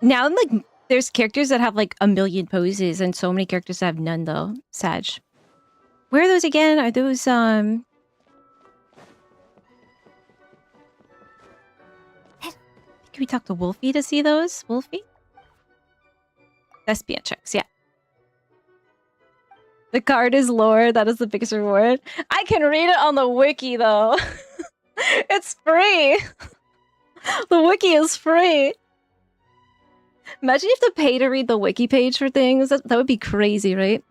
Now, like, there's characters that have like a million poses, and so many characters that have none though. Sag. Where are those again? Are those Can we talk to Wolfie to see those? Wolfie? Thespian checks, yeah. The card is lore. That is the biggest reward. I can read it on the wiki, though. It's free. The wiki is free. Imagine you have to pay to read the wiki page for things. That would be crazy, right?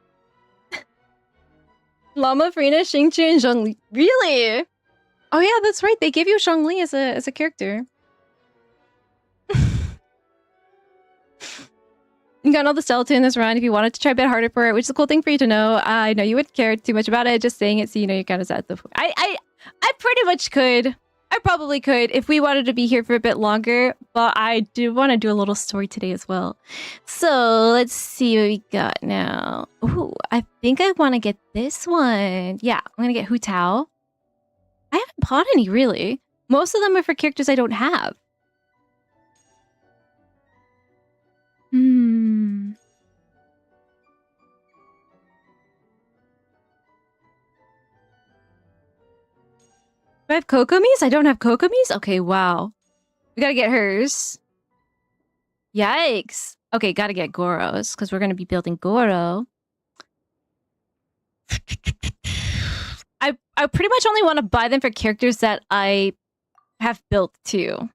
Llama, Frina, Xingqiu, and Zhongli. Really? Oh yeah, that's right. They give you Zhongli as a character. You got all the skeleton in this run if you wanted to try a bit harder for it, which is a cool thing for you to know. I know you wouldn't care too much about it, just saying it so you know you're kind of sad. I pretty much could. I probably could if we wanted to be here for a bit longer, but I do want to do a little story today as well. So let's see what we got now. Ooh, I think I want to get this one. Yeah, I'm going to get Hu Tao. I haven't bought any, really. Most of them are for characters I don't have. Do I have Kokomis? I don't have Kokomis? Okay, wow. We gotta get hers. Yikes. Okay, gotta get Goro's, because we're gonna be building Goro. I pretty much only want to buy them for characters that I have built too.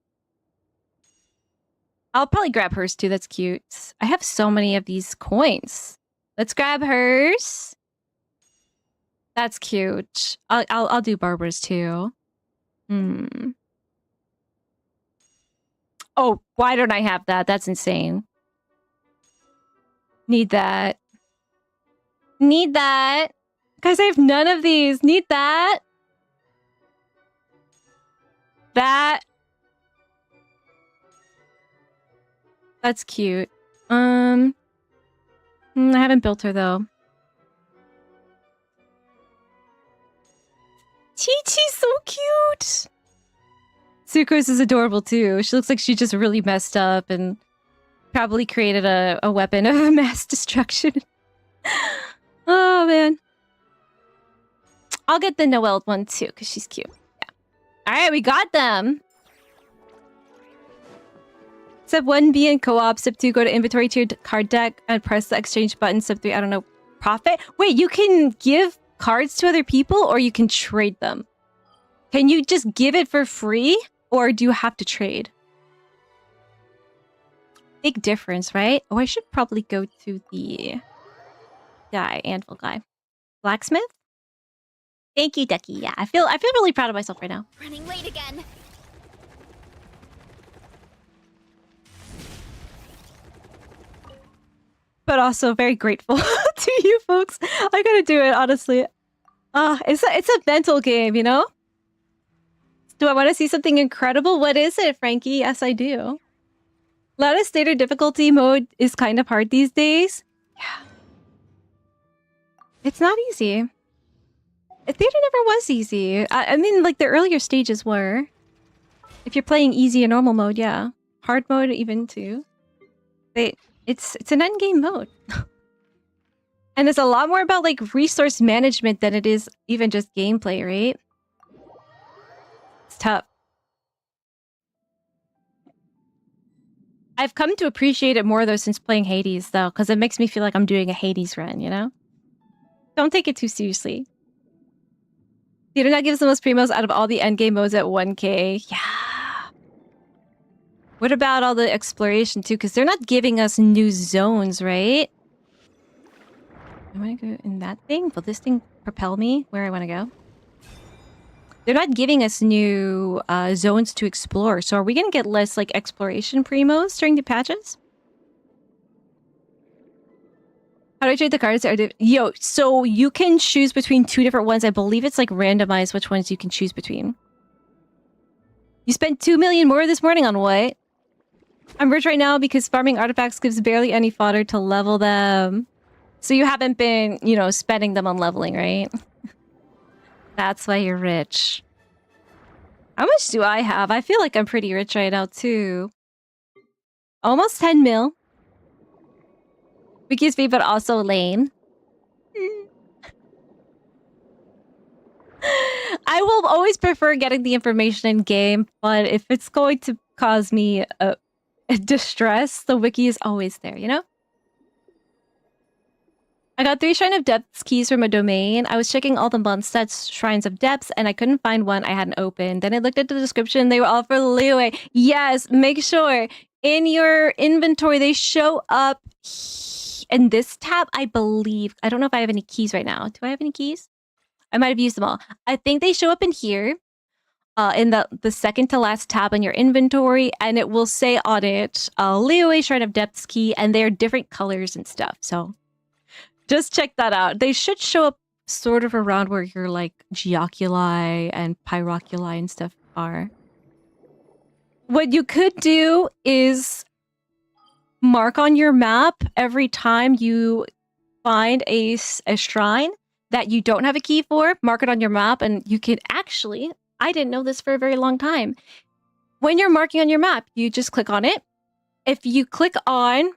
I'll probably grab hers too, that's cute. I have so many of these coins. Let's grab hers. That's cute. I'll do Barbara's too. Oh, why don't I have that? That's insane. Need that. Need that. Guys, I have none of these. Need that. That. That's cute. I haven't built her though. Chi-Chi's so cute! Sucrose is adorable too. She looks like she just really messed up and probably created a weapon of mass destruction. Oh man. I'll get the Noelle one too, because she's cute. Yeah. Alright, we got them! Step 1, be in co-op. Step 2, go to inventory to your card deck and press the exchange button. Step 3, I don't know, profit? Wait, you can give cards to other people or you can trade them? Can you just give it for free or do you have to trade? Big difference, right? Oh, I should probably go to the guy, anvil guy. Blacksmith? Thank you, Ducky. Yeah, I feel really proud of myself right now. Running late again. But also very grateful to you folks. I gotta do it, honestly. It's a mental game, you know? Do I want to see something incredible? What is it, Frankie? Yes, I do. Lattice Stater difficulty mode is kind of hard these days. Yeah. It's not easy. Theater never was easy. I mean, like, the earlier stages were. If you're playing easy or normal mode, yeah. Hard mode even, too. It's an endgame mode. And it's a lot more about, like, resource management than it is even just gameplay, right? It's tough. I've come to appreciate it more, though, since playing Hades, though, because it makes me feel like I'm doing a Hades run, you know? Don't take it too seriously. The internet gives the most primos out of all the endgame modes at 1k. Yeah. What about all the exploration too? Because they're not giving us new zones, right? I want to go in that thing. Will this thing propel me where I want to go? They're not giving us new zones to explore. So are we going to get less like exploration primos during the patches? How do I trade the cards? Yo, so you can choose between 2 different ones. I believe it's like randomized which ones you can choose between. You spent 2 million more this morning on what? I'm rich right now because farming artifacts gives barely any fodder to level them. So you haven't been, you know, spending them on leveling, right? That's why you're rich. How much do I have? I feel like I'm pretty rich right now, too. Almost 10 mil. Wiki's free, but also lame. I will always prefer getting the information in game, but if it's going to cause me a distress, the wiki is always there, you know? I got 3 Shrine of Depths keys from a domain. I was checking all the Mondstadt's Shrines of Depths, and I couldn't find one I hadn't opened. Then I looked at the description. They were all for leeway. Yes, make sure in your inventory they show up in this tab, I believe. I don't know if I have any keys right now. Do I have any keys? I might have used them all. I think they show up in here, in the second to last tab on your inventory, and it will say on it, leeway Shrine of Depths key, and they're different colors and stuff, so... Just check that out. They should show up sort of around where your like geoculi and pyroculi and stuff are. What you could do is mark on your map every time you find a shrine that you don't have a key for. Mark it on your map, and you can actually, I didn't know this for a very long time. When you're marking on your map, you just click on it. If you click on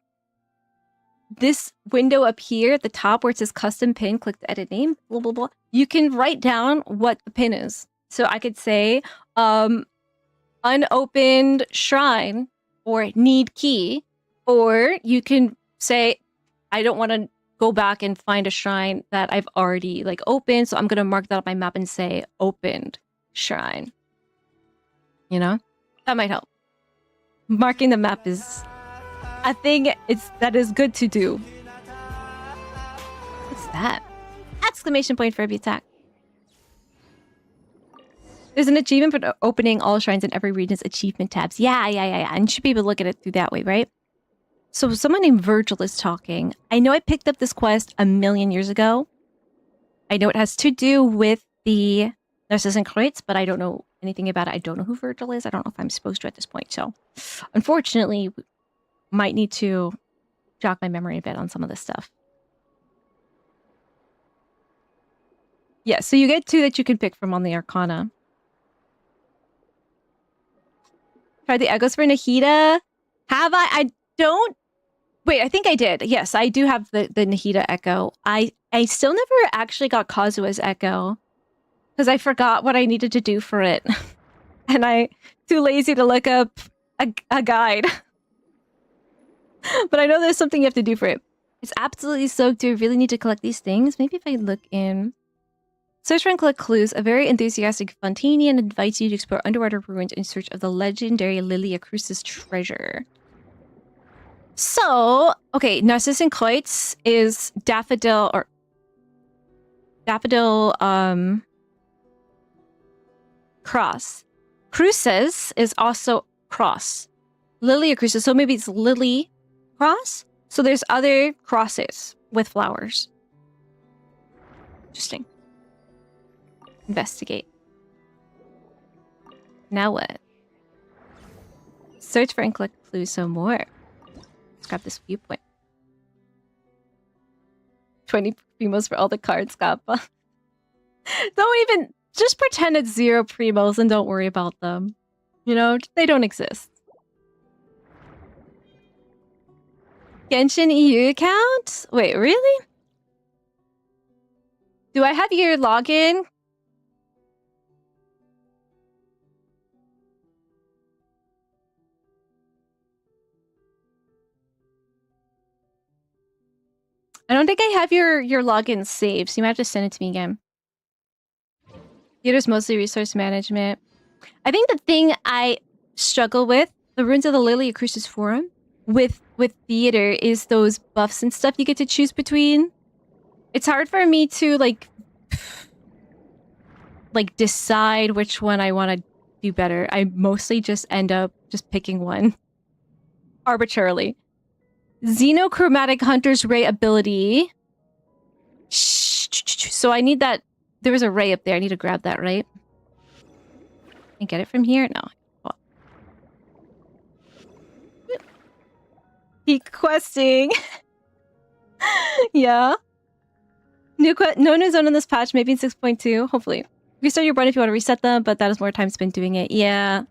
this window up here at the top where it says custom pin, click the edit name, blah, blah, blah. You can write down what the pin is. So I could say, unopened shrine or need key. Or you can say, I don't want to go back and find a shrine that I've already like opened. So I'm going to mark that on my map and say opened shrine. You know, that might help. Marking the map is... I think that is good to do. What's that? Exclamation point for every attack. There's an achievement for opening all shrines in every region's achievement tabs. Yeah. And you should be able to look at it through that way, right? So someone named Virgil is talking. I know I picked up this quest a million years ago. I know it has to do with the NARZISSENKREUZ, but I don't know anything about it. I don't know who Virgil is. I don't know if I'm supposed to at this point. So, unfortunately... might need to jog my memory a bit on some of this stuff. Yeah, so you get 2 that you can pick from on the Arcana. Tried the echoes for Nahida. Have I? I don't... Wait, I think I did. Yes, I do have the Nahida echo. I still never actually got Kazua's echo. Because I forgot what I needed to do for it. And I'm too lazy to look up a guide. But I know there's something you have to do for it. It's absolutely soaked. Do I really need to collect these things? Maybe if I look in... Search for and collect clues. A very enthusiastic Fontanian invites you to explore underwater ruins in search of the legendary Lilia Crucis treasure. So, okay, NARZISSENKREUZ is daffodil, or... Daffodil, cross. Crucis is also cross. Lilia Crucis, so maybe it's Lily... cross? So there's other crosses with flowers. Interesting. Investigate. Now what? Search for and collect clues some more. Let's grab this viewpoint. 20 primos for all the cards, Kappa. Don't even... Just pretend it's 0 primos and don't worry about them. You know, they don't exist. Genshin EU account? Wait, really? Do I have your login? I don't think I have your login saved, so you might have to send it to me again. Theater's mostly resource management. I think the thing I struggle with the Ruins of the Lily at Crucis Forum with theater is those buffs and stuff you get to choose between. It's hard for me to like decide which one I want to do better. I mostly just end up just picking one arbitrarily. Xenochromatic Hunter's Ray ability. So I need that. There was a ray up there. I need to grab that, right? Can I get it from here? No. Keep questing. Yeah. No new zone in this patch, maybe in 6.2. Hopefully. Restart your run if you want to reset them, but that is more time spent doing it. Yeah.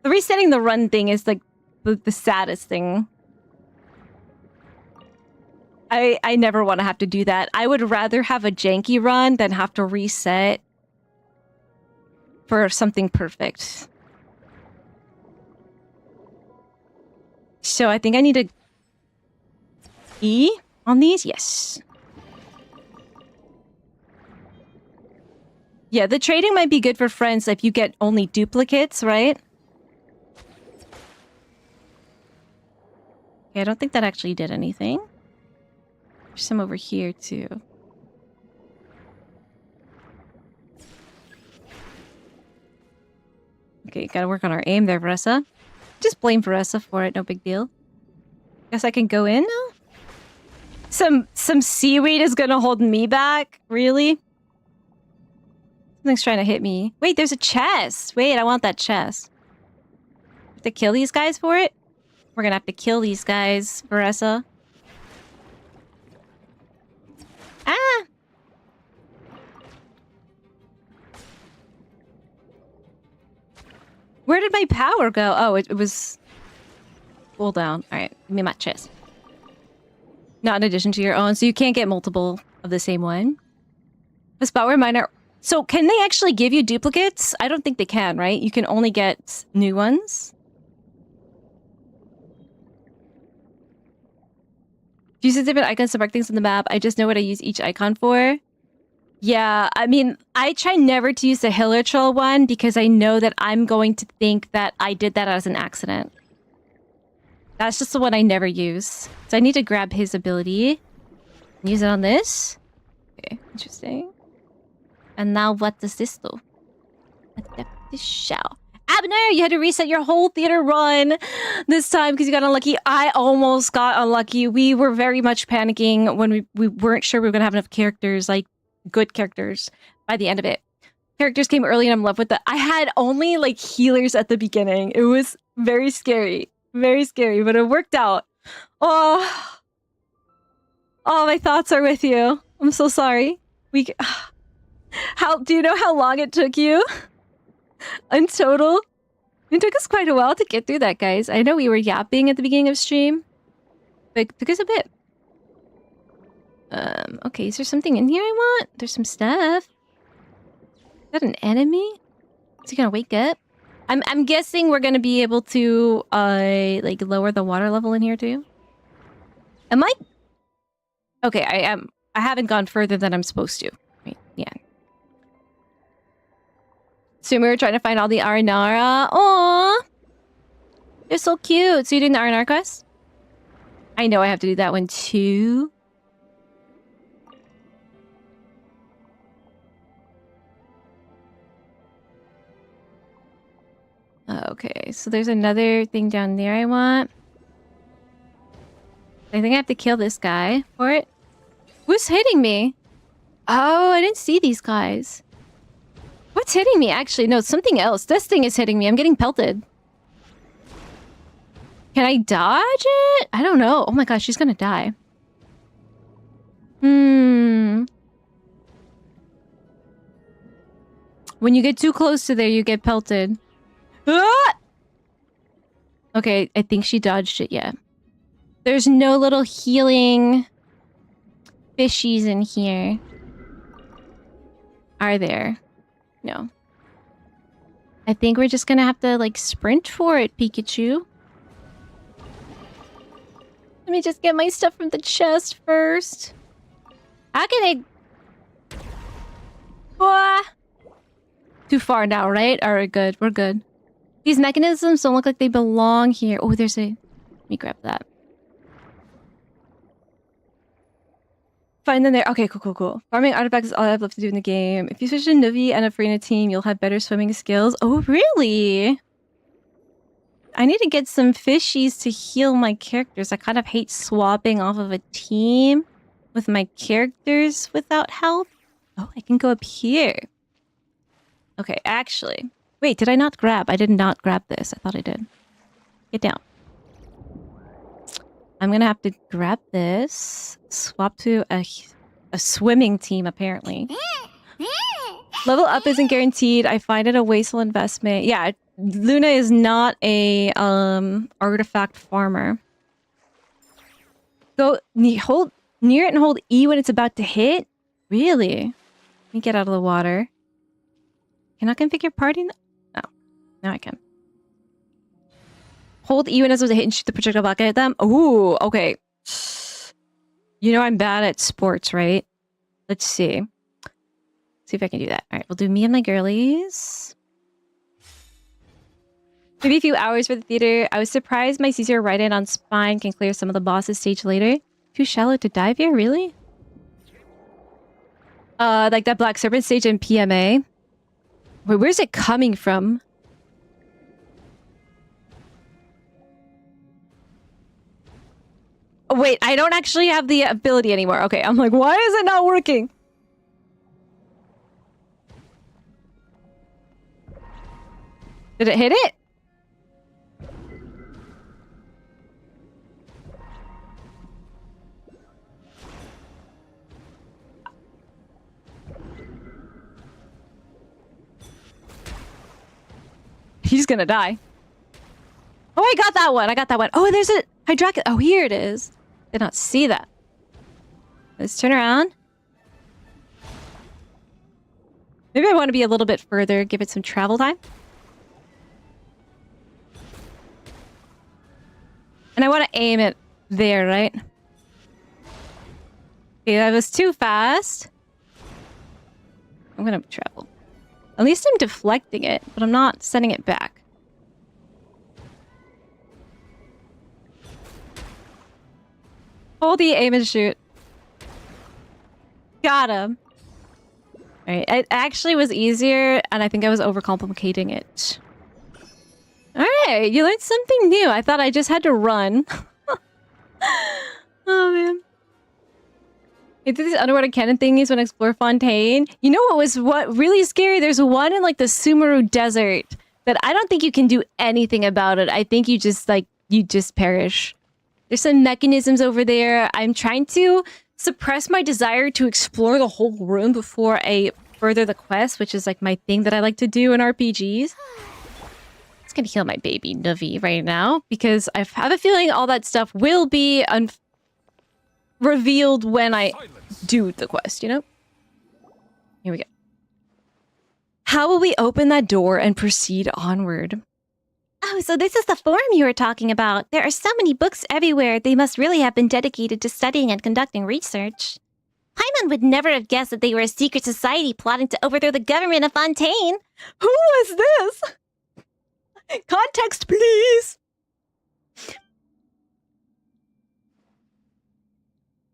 The resetting the run thing is like the saddest thing. I never want to have to do that. I would rather have a janky run than have to reset for something perfect. So I think I need to E on these? Yes. Yeah, the trading might be good for friends if you get only duplicates, right? Okay, I don't think that actually did anything. There's some over here, too. Okay, gotta work on our aim there, Vanessa. Just blame Vanessa for it, no big deal. Guess I can go in now? Some seaweed is gonna hold me back? Really? Something's trying to hit me. Wait, there's a chest! Wait, I want that chest. Have to kill these guys for it? We're gonna have to kill these guys, Vanessa. Ah! Where did my power go? Oh, it was... Pull down. Alright, give me my chest. Not in addition to your own, so you can't get multiple of the same one. The spot where mine are... So, can they actually give you duplicates? I don't think they can, right? You can only get new ones. Use different icons to mark things on the map. I just know what I use each icon for. Yeah, I mean, I try never to use the Hiller Troll one because I know that I'm going to think that I did that as an accident. That's just the one I never use. So I need to grab his ability. Use it on this. Okay, interesting. And now what does this do? Adeptus Shell. Abner, you had to reset your whole theater run this time because you got unlucky. I almost got unlucky. We were very much panicking when we weren't sure we were going to have enough characters, like good characters, by the end of it. Characters came early and I'm in love with that. I had only like healers at the beginning. It was very scary. Very scary, but it worked out. Oh, my thoughts are with you. I'm so sorry. Do you know how long it took you? In total? It took us quite a while to get through that, guys. I know we were yapping at the beginning of stream, but it took us a bit. Okay, is there something in here I want? There's some stuff. Is that an enemy? Is he gonna wake up? I'm guessing we're gonna be able to like lower the water level in here too. Am I? Okay, I am. I haven't gone further than I'm supposed to. Right, yeah. So we were trying to find all the Aranara. Aww! They're so cute. So you're doing the Aranara quest? I know I have to do that one too. Okay, so there's another thing down there I want. I think I have to kill this guy for it. Who's hitting me? Oh, I didn't see these guys. What's hitting me? Actually, no, it's something else. This thing is hitting me. I'm getting pelted. Can I dodge it? I don't know. Oh my gosh, she's gonna die. When you get too close to there, you get pelted. Ah! Okay, I think she dodged it, yeah. There's no little healing fishies in here. Are there? No. I think we're just gonna have to, like, sprint for it, Pikachu. Let me just get my stuff from the chest first. How can I... Ah! Too far now, right? Alright, good. We're good. These mechanisms don't look like they belong here. Oh, there's a... Let me grab that. Find them there. Okay, cool. Farming artifacts is all I have left to do in the game. If you switch to Nuvi and a Farina team, you'll have better swimming skills. Oh, really? I need to get some fishies to heal my characters. I kind of hate swapping off of a team with my characters without health. Oh, I can go up here. Okay, actually. Wait, did I not grab? I did not grab this. I thought I did. Get down. I'm gonna have to grab this. Swap to a swimming team, apparently. Level up isn't guaranteed. I find it a wasteful investment. Yeah, Luna is not a artifact farmer. Go hold near it and hold E when it's about to hit. Really? Let me get out of the water. Can I configure party? No, now I can. Hold E when it's about to hit and shoot the projectile back at them. Ooh, okay. You know I'm bad at sports, right? Let's see. See if I can do that. All right, we'll do me and my girlies. Maybe a few hours for the theater. I was surprised my Caesar right-in on spine can clear some of the boss's stage later. Too shallow to dive here, really? Like that Black Serpent stage in PMA. Wait, where's it coming from? Oh, wait, I don't actually have the ability anymore. Okay, I'm like, why is it not working? Did it hit it? He's gonna die. Oh, I got that one. I got that one. Oh, there's a hydraulic. Oh, here it is. Did not see that. Let's turn around. Maybe I want to be a little bit further, give it some travel time. And I want to aim it there, right? Okay, that was too fast. I'm gonna travel. At least I'm deflecting it, but I'm not sending it back. Hold the aim and shoot. Got him. Alright, it actually was easier, and I think I was overcomplicating it. Alright, you learned something new. I thought I just had to run. Oh, man. I did these underwater cannon thingies when I explore Fontaine. You know what really scary? There's one in like the Sumeru Desert that I don't think you can do anything about it. I think you just perish. There's some mechanisms over there. I'm trying to suppress my desire to explore the whole room before I further the quest, which is like my thing that I like to do in RPGs. It's gonna heal my baby Nuvi right now because I have a feeling all that stuff will be revealed when I do the quest, you know? Here we go. How will we open that door and proceed onward? Oh, so this is the forum you were talking about. There are so many books everywhere. They must really have been dedicated to studying and conducting research. Paimon would never have guessed that they were a secret society plotting to overthrow the government of Fontaine. Who was this? Context, please.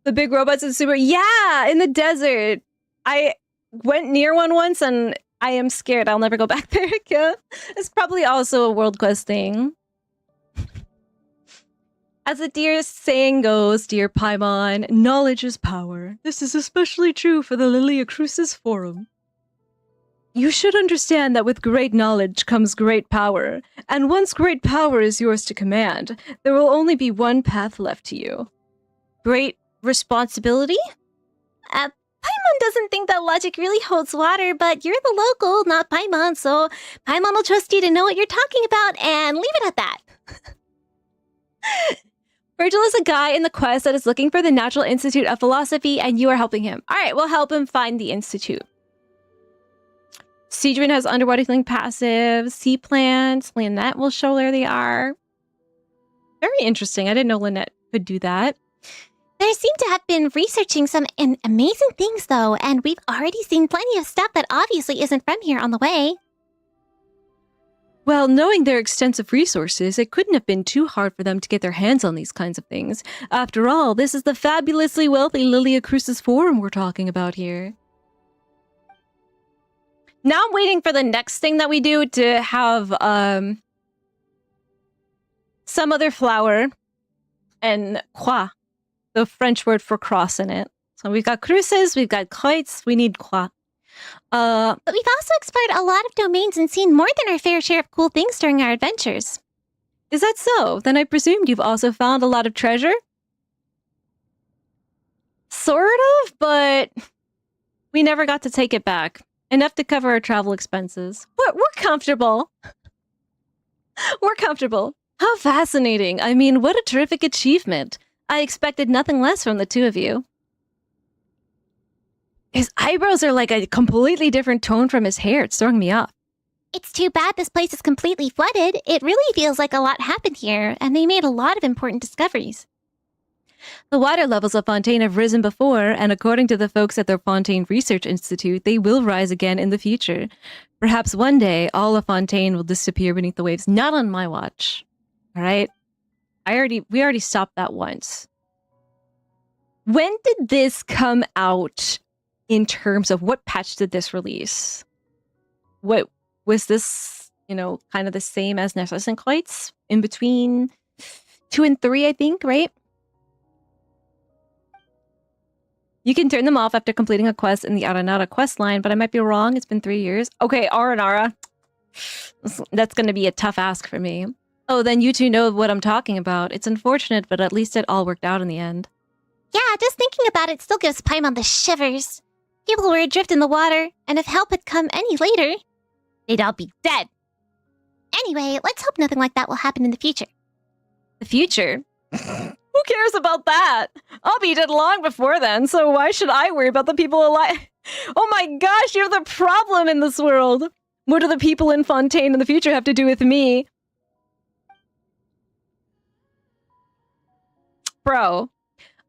The big robots in Super... Yeah, in the desert. I went near one once and I am scared. I'll never go back there again. It's probably also a world quest thing. As the dear saying goes, dear Paimon, knowledge is power. This is especially true for the Lilia Crucis Forum. You should understand that with great knowledge comes great power. And once great power is yours to command, there will only be one path left to you. Great responsibility? Paimon doesn't think that logic really holds water, but you're the local, not Paimon, so Paimon will trust you to know what you're talking about and leave it at that. Virgil is a guy in the quest that is looking for the Natural Institute of Philosophy, and you are helping him. All right, we'll help him find the institute. Seedrin has underwater healing passive. Sea plants. Lynette will show where they are. Very interesting. I didn't know Lynette could do that. There seem to have been researching some amazing things, though, and we've already seen plenty of stuff that obviously isn't from here on the way. Well, knowing their extensive resources, it couldn't have been too hard for them to get their hands on these kinds of things. After all, this is the fabulously wealthy Lilia Cruz's forum we're talking about here. Now I'm waiting for the next thing that we do to have some other flower and croix, the French word for cross in it. So we've got cruces, we've got kites, we need croix. But we've also explored a lot of domains and seen more than our fair share of cool things during our adventures. Is that so? Then I presumed you've also found a lot of treasure? Sort of, but we never got to take it back. Enough to cover our travel expenses. We're comfortable. We're comfortable. How fascinating. I mean, what a terrific achievement. I expected nothing less from the two of you. His eyebrows are like a completely different tone from his hair. It's throwing me off. It's too bad this place is completely flooded. It really feels like a lot happened here, and they made a lot of important discoveries. The water levels of Fontaine have risen before, and according to the folks at the Fontaine Research Institute, they will rise again in the future. Perhaps one day, all of Fontaine will disappear beneath the waves. Not on my watch. All right? We already stopped that once. When did this come out in terms of what patch did this release? What was this, kind of the same as NARZISSENKREUZ? In between 2 and 3, I think, right? You can turn them off after completing a quest in the Aranara quest line, but I might be wrong. It's been 3 years. Okay, Aranara. That's going to be a tough ask for me. Oh, then you two know what I'm talking about. It's unfortunate, but at least it all worked out in the end. Yeah, just thinking about it still gives Paimon the shivers. People were adrift in the water, and if help had come any later, they'd all be dead. Anyway, let's hope nothing like that will happen in the future. The future? Who cares about that? I'll be dead long before then, so why should I worry about the people alive? Oh my gosh, you're the problem in this world! What do the people in Fontaine in the future have to do with me? Bro,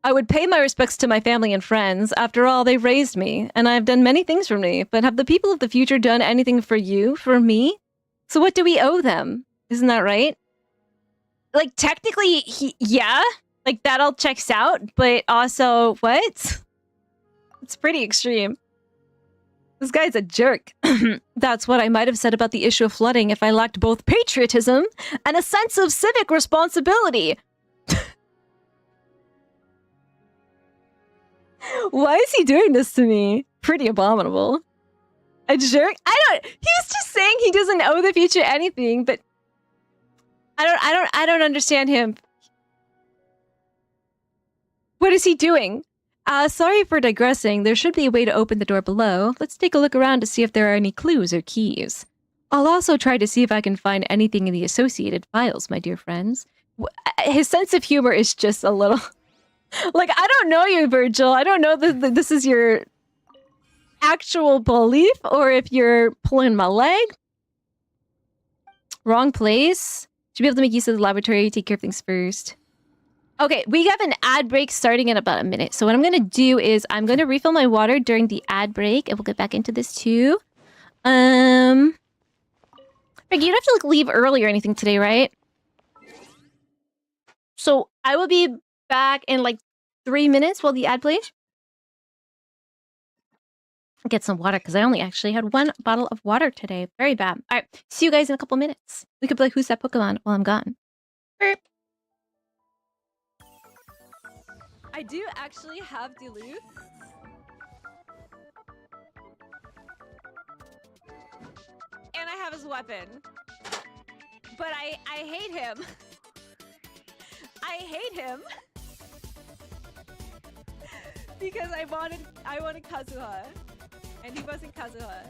I would pay my respects to my family and friends. After all, they raised me, and I've done many things for me. But have the people of the future done anything for you, for me? So what do we owe them? Isn't that right? Like, technically, yeah. Like, that all checks out. But also, what? It's pretty extreme. This guy's a jerk. That's what I might have said about the issue of flooding if I lacked both patriotism and a sense of civic responsibility. Why is he doing this to me? Pretty abominable. A jerk? He was just saying he doesn't owe the future anything, but I don't understand him. What is he doing? Sorry for digressing. There should be a way to open the door below. Let's take a look around to see if there are any clues or keys. I'll also try to see if I can find anything in the associated files, my dear friends. His sense of humor is just a little... Like, I don't know you, Virgil. I don't know that this is your actual belief or if you're pulling my leg. Wrong place. Should be able to make use of the laboratory. Take care of things first. Okay, we have an ad break starting in about a minute. So what I'm going to do is I'm going to refill my water during the ad break. And we'll get back into this too. Rick, you don't have to leave early or anything today, right? So I will be back in like 3 minutes while the ad plays. Get some water because I only actually had 1 bottle of water today. Very bad. All right, see you guys in a couple minutes. We could play Who's That Pokemon while I'm gone. Burp. I do actually have Duluth. And I have his weapon. But I hate him. I hate him. Because I wanted Kazuha. And he wasn't Kazuha.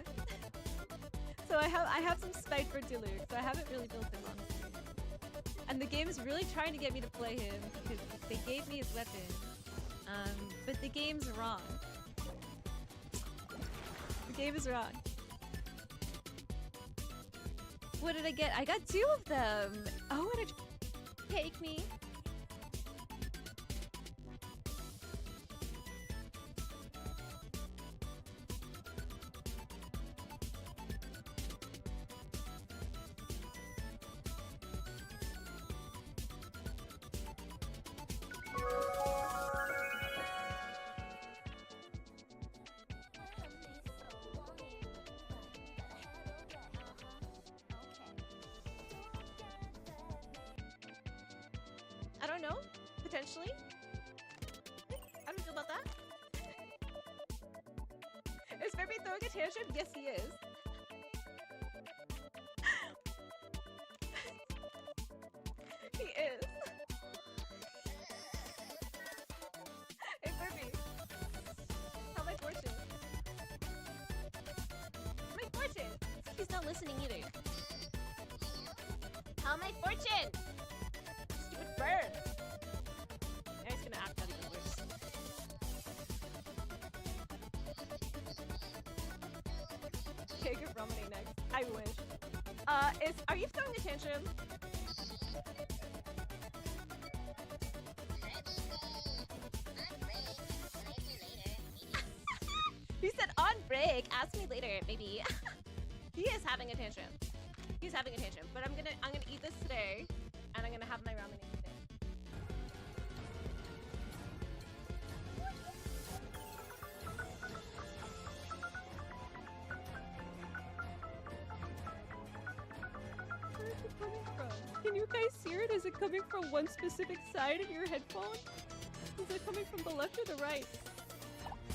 So I have some spite for Duluth, so I haven't really built him honestly. And the game is really trying to get me to play him because they gave me his weapon. But the game's wrong. The game is wrong. What did I get? I got 2 of them. Oh, what did you take me? potentially. How do you feel about that? Is Furby throwing a tantrum? Yes, he is. He is. Hey, Furby. How my fortune? My fortune! He's not listening either. How my fortune? Stupid bird. Now he's gonna act out even worse. Jacob Romney next. I wish. Are you throwing a tantrum? He said on break. Ask me later, maybe. He is having a tantrum. He's having a tantrum. But I'm gonna eat this today, and I'm gonna have my ramen today. Where is it coming from? Can you guys hear it? Is it coming from one specific side of your headphone? Is it coming from the left or the right?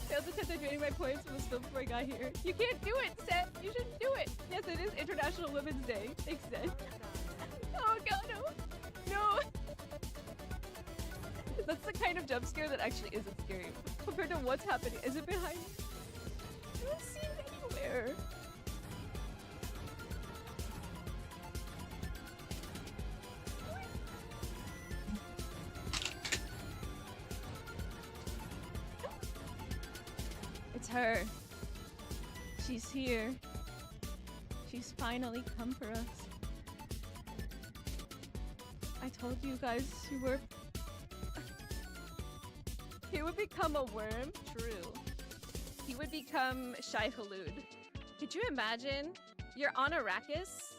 Failed to attempt at draining my points from the film before I got here. You can't do it, Seth! You shouldn't do it! Yes, it is International Women's Day. Thanks, Seth. Oh god, no! No! That's the kind of jump scare that actually isn't scary. Compared to what's happening. Is it behind me? I don't see it anywhere. It's her. She's here. She's finally come for us. I told you guys you were... He would become a worm? True. He would become Shai Hulud. Could you imagine? You're on Arrakis.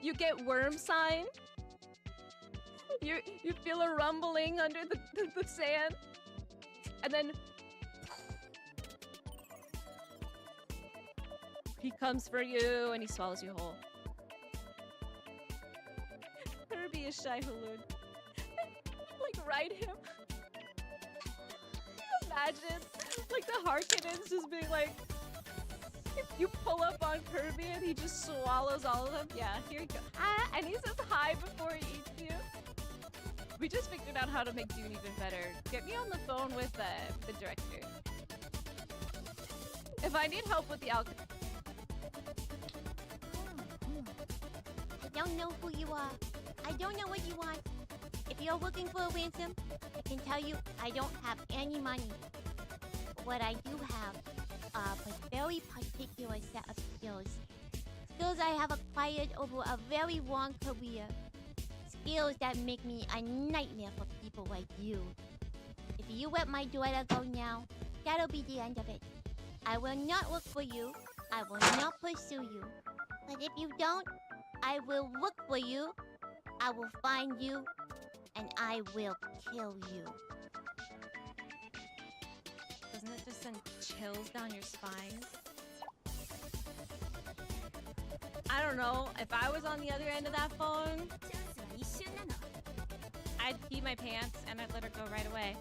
You get worm sign. You feel a rumbling under the sand. And then... he comes for you and he swallows you whole. Kirby is Shai Hulud. Like, ride him. Imagine, like, the Harkonnens just being like, if you pull up on Kirby and he just swallows all of them. Yeah, here you go. Ah, and he says hi before he eats you. We just figured out how to make Dune even better. Get me on the phone with the director. If I need help with the alchemy. I don't know who you are. I don't know what you want. If you're looking for a ransom, I can tell you I don't have any money. But what I do have are a very particular set of skills. Skills I have acquired over a very long career. Skills that make me a nightmare for people like you. If you let my daughter go now, that'll be the end of it. I will not look for you. I will not pursue you. But if you don't, I will look for you, I will find you, and I will kill you. Doesn't it just send chills down your spine? I don't know. If I was on the other end of that phone, I'd pee my pants and I'd let her go right away.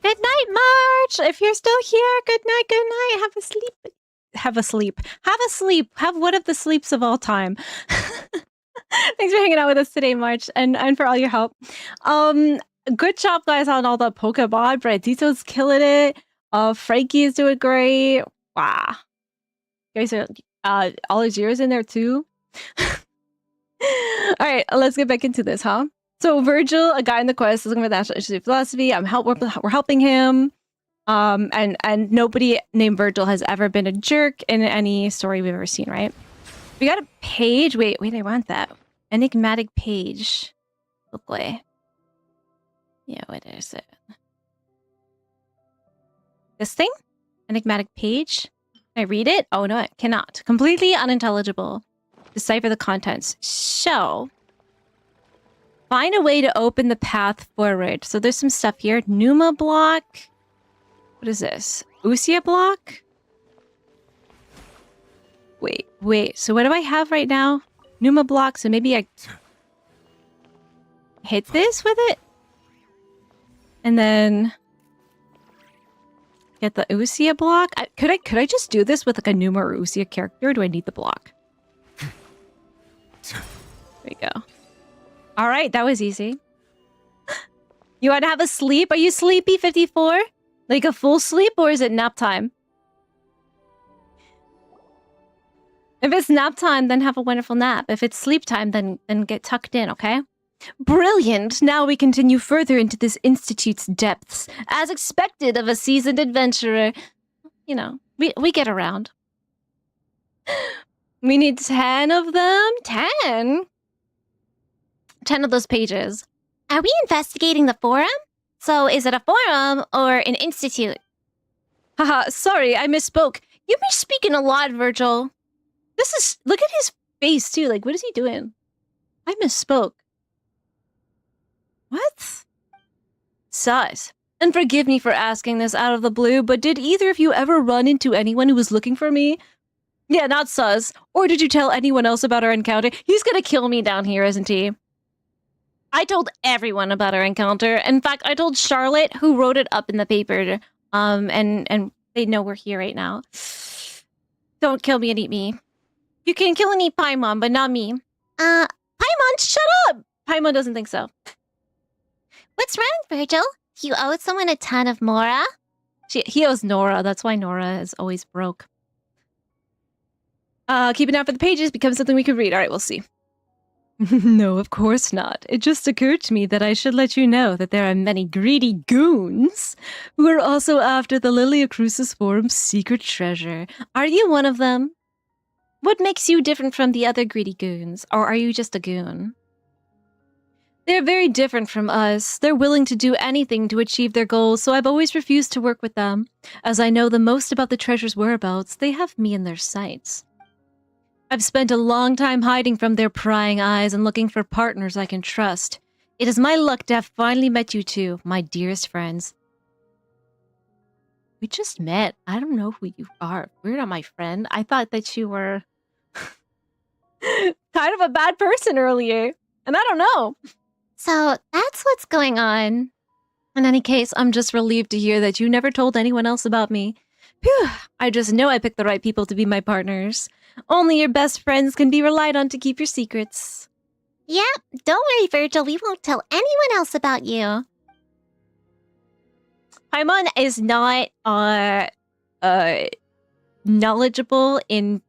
Good night, March! If you're still here, good night, good night. Have a sleep. Have a sleep. Have a sleep. Have one of the sleeps of all time. Thanks for hanging out with us today, March, and for all your help. Good job, guys, on all the Pokemon. Bradito's killing it. Frankie is doing great. Wow. You guys are all his years in there too. All right, let's get back into this, huh? So Virgil, a guy in the quest, is looking for the National Institute of Philosophy. We're helping him. And nobody named Virgil has ever been a jerk in any story we've ever seen, right? We got a page. Wait, I want that. Enigmatic page. Okay. Yeah, what is it? This thing? Enigmatic page? Can I read it? Oh, no, I cannot. Completely unintelligible. Decipher the contents. So, find a way to open the path forward. So there's some stuff here. Numa block. What is this? Usia block? Wait. So what do I have right now? Numa block, so maybe I... hit this with it. And then get the Usia block. Could I just do this with like a Numa or Usia character, or do I need the block? There we go. All right, that was easy. You want to have a sleep? Are you sleepy, 54? Like a full sleep, or is it nap time? If it's nap time, then have a wonderful nap. If it's sleep time, then get tucked in, okay? Brilliant! Now we continue further into this institute's depths. As expected of a seasoned adventurer. You know, we get around. We need 10 of them? 10? 10 of those pages. Are we investigating the forum? So is it a forum or an institute? Haha, sorry, I misspoke. You've been speaking a lot, Virgil. Look at his face, too. Like, what is he doing? I misspoke. What? Sus. And forgive me for asking this out of the blue, but did either of you ever run into anyone who was looking for me? Yeah, not sus. Or did you tell anyone else about our encounter? He's gonna kill me down here, isn't he? I told everyone about our encounter. In fact, I told Charlotte, who wrote it up in the paper. And they know we're here right now. Don't kill me and eat me. You can kill and eat Paimon, but not me. Paimon, shut up! Paimon doesn't think so. What's wrong, Virgil? You owed someone a ton of Mora? He owes Nora. That's why Nora is always broke. Keep an eye for the pages becomes something we could read. All right, we'll see. No, of course not. It just occurred to me that I should let you know that there are many greedy goons who are also after the Lilia Crucis Forum's secret treasure. Are you one of them? What makes you different from the other greedy goons? Or are you just a goon? They're very different from us. They're willing to do anything to achieve their goals, so I've always refused to work with them. As I know the most about the treasure's whereabouts, they have me in their sights. I've spent a long time hiding from their prying eyes and looking for partners I can trust. It is my luck to have finally met you two, my dearest friends. We just met. I don't know who you are. You're not my friend. I thought that you were kind of a bad person earlier. And I don't know. So that's what's going on. In any case, I'm just relieved to hear that you never told anyone else about me. Phew, I just know I picked the right people to be my partners. Only your best friends can be relied on to keep your secrets. Yep, don't worry, Virgil. We won't tell anyone else about you. Paimon is not knowledgeable in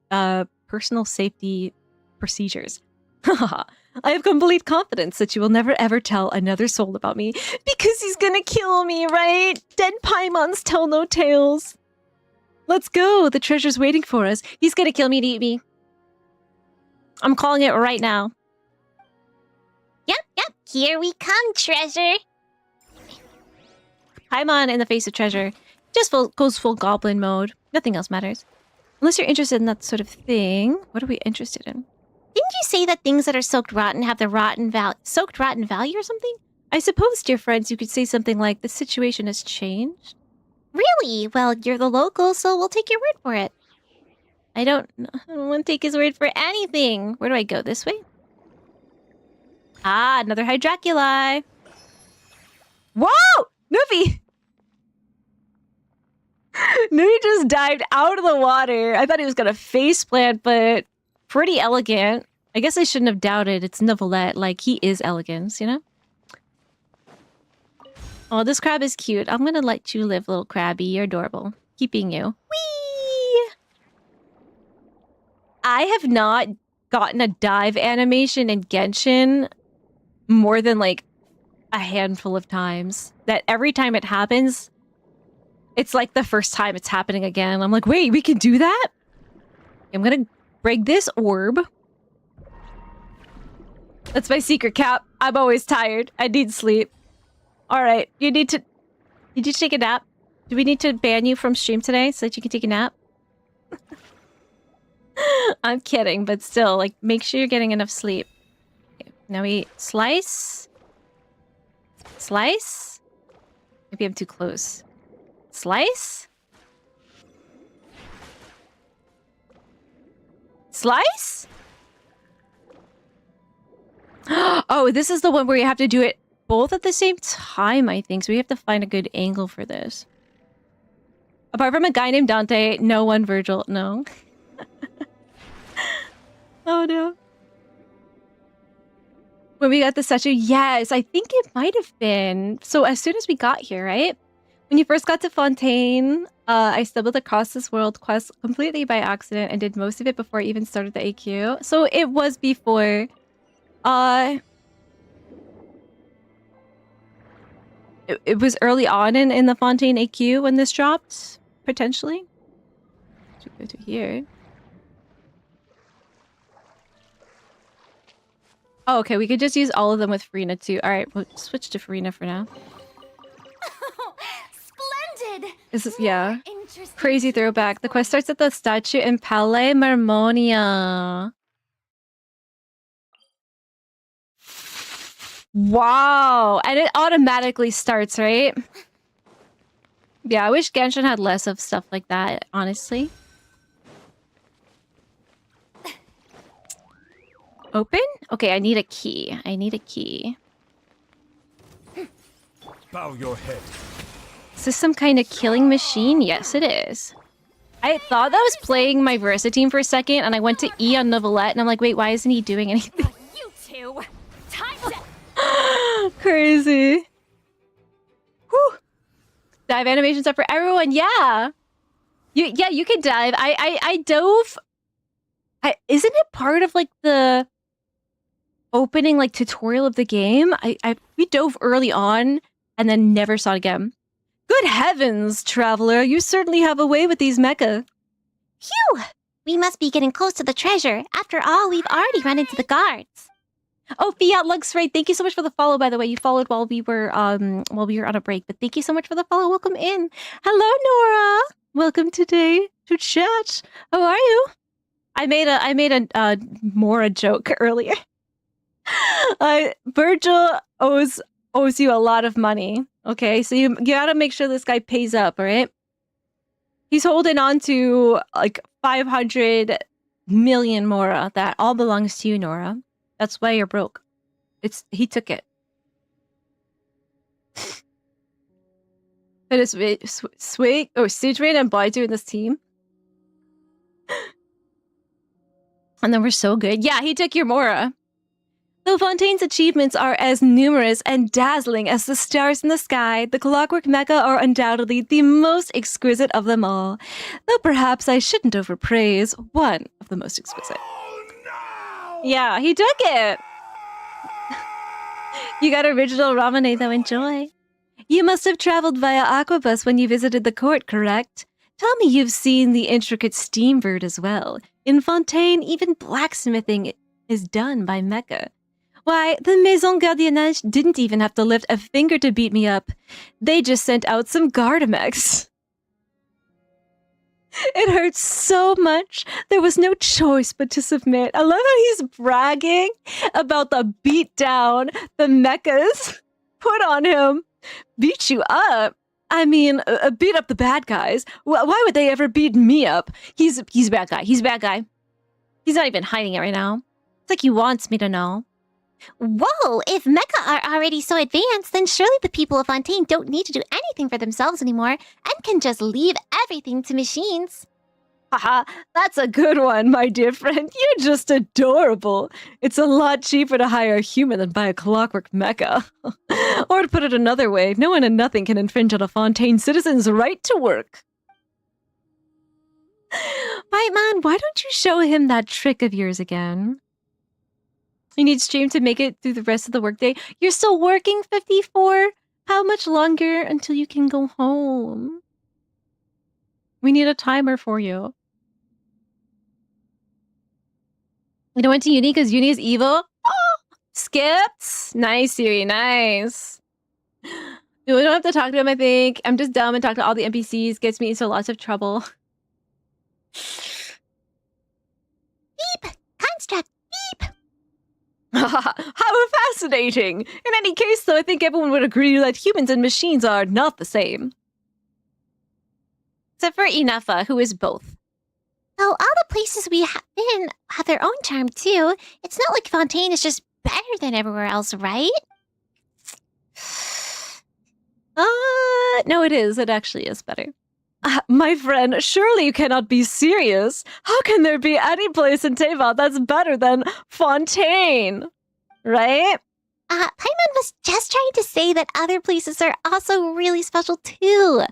personal safety procedures. I have complete confidence that you will never ever tell another soul about me because he's gonna kill me, right? Dead Paimons tell no tales. Let's go. The treasure's waiting for us. He's gonna kill me and eat me. I'm calling it right now. Yep. Here we come, treasure. Paimon in the face of treasure. Just goes full goblin mode. Nothing else matters. Unless you're interested in that sort of thing. What are we interested in? Didn't you say that things that are soaked rotten have the soaked rotten value or something? I suppose, dear friends, you could say something like, the situation has changed. Really? Well, you're the local, so we'll take your word for it. I don't want to take his word for anything. Where do I go? This way? Ah, another Hydraculi. Whoa! Nuffy! Nuffy just dived out of the water. I thought he was going to faceplant, but pretty elegant. I guess I shouldn't have doubted. It's Novelette. Like, he is elegance, you know? Oh, this crab is cute. I'm gonna let you live, little crabby. You're adorable. Keeping you. Whee! I have not gotten a dive animation in Genshin more than, like, a handful of times. That every time it happens, it's like the first time it's happening again. I'm like, wait, we can do that? I'm gonna break this orb. That's my secret cap. I'm always tired. I need sleep. All right, you need to take a nap. Do we need to ban you from stream today so that you can take a nap? I'm kidding, but still, like, make sure you're getting enough sleep. Okay, now we slice. Slice? Maybe I'm too close. Slice? Slice? Oh, this is the one where you have to do it both at the same time, I think. So we have to find a good angle for this. Apart from a guy named Dante, no one Virgil. No. Oh, no. When we got the statue, yes, I think it might have been. So as soon as we got here, right? When you first got to Fontaine, I stumbled across this world quest completely by accident and did most of it before I even started the AQ. So it was before. It was early on in the Fontaine AQ when this dropped, potentially. Let's go to here. Oh, okay, we could just use all of them with Farina too. All right, we'll switch to Farina for now. Splendid! This is, yeah. Crazy throwback. The quest starts at the statue in Palais Marmonia. Wow! And it automatically starts, right? Yeah, I wish Genshin had less of stuff like that, honestly. Open? Okay, I need a key. I need a key. Bow your head. Is this some kind of killing machine? Yes, it is. I thought that was playing my Versa team for a second, and I went to E on Novelette, and I'm like, wait, why isn't he doing anything? You two! Time to... Crazy. Whew. Dive animations are for everyone. Yeah. You can dive. I dove. Isn't it part of like the opening like tutorial of the game? We dove early on and then never saw it again. Good heavens, traveler! You certainly have a way with these mecha. Phew! We must be getting close to the treasure. After all, we've already run into the guards. Oh, Fiat Lux Raid, thank you so much for the follow, by the way. You followed while we were on a break, but thank you so much for the follow. Welcome in. Hello, Nora. Welcome today to chat. How are you? I made a Mora joke earlier. Virgil owes you a lot of money. Okay, so you gotta make sure this guy pays up, all right? He's holding on to like 500 million Mora. That all belongs to you, Nora. That's why you're broke. He took it. But it's Swig or Sidran and Baidu in this team. And then we're so good. Yeah, he took your Mora. Though Fontaine's achievements are as numerous and dazzling as the stars in the sky, the Clockwork Mecha are undoubtedly the most exquisite of them all. Though perhaps I shouldn't overpraise one of the most exquisite. Oh, no! Yeah, he took it! You got original Ramune though, enjoy. You must have traveled via Aquabus when you visited the court, correct? Tell me you've seen the intricate steamboat as well. In Fontaine, even blacksmithing is done by Mecha. Why, the Maison Gardiennage didn't even have to lift a finger to beat me up. They just sent out some Gardamex. It hurts so much. There was no choice but to submit. I love how he's bragging about the beatdown the mechas put on him. Beat you up? I mean, beat up the bad guys. Why would they ever beat me up? He's a bad guy. He's a bad guy. He's not even hiding it right now. It's like he wants me to know. Whoa! If mecha are already so advanced, then surely the people of Fontaine don't need to do anything for themselves anymore and can just leave everything to machines. Haha, that's a good one, my dear friend. You're just adorable. It's a lot cheaper to hire a human than buy a clockwork mecha. Or to put it another way, no one and nothing can infringe on a Fontaine citizen's right to work. Right, man, why don't you show him that trick of yours again? You need stream to make it through the rest of the workday. You're still working, 54? How much longer until you can go home? We need a timer for you. You know, went to uni because uni is evil? Oh, skipped? Nice, Siri, nice. We don't have to talk to him, I think. I'm just dumb and talk to all the NPCs. Gets me into lots of trouble. Beep! Construct, beep! How fascinating! In any case, though, I think everyone would agree that humans and machines are not the same. Except for Inafa, who is both. So all the places we have been have their own charm, too. It's not like Fontaine is just better than everywhere else, right? No, it is. It actually is better. My friend, surely you cannot be serious. How can there be any place in Teyvat that's better than Fontaine? Right? Paimon was just trying to say that other places are also really special too.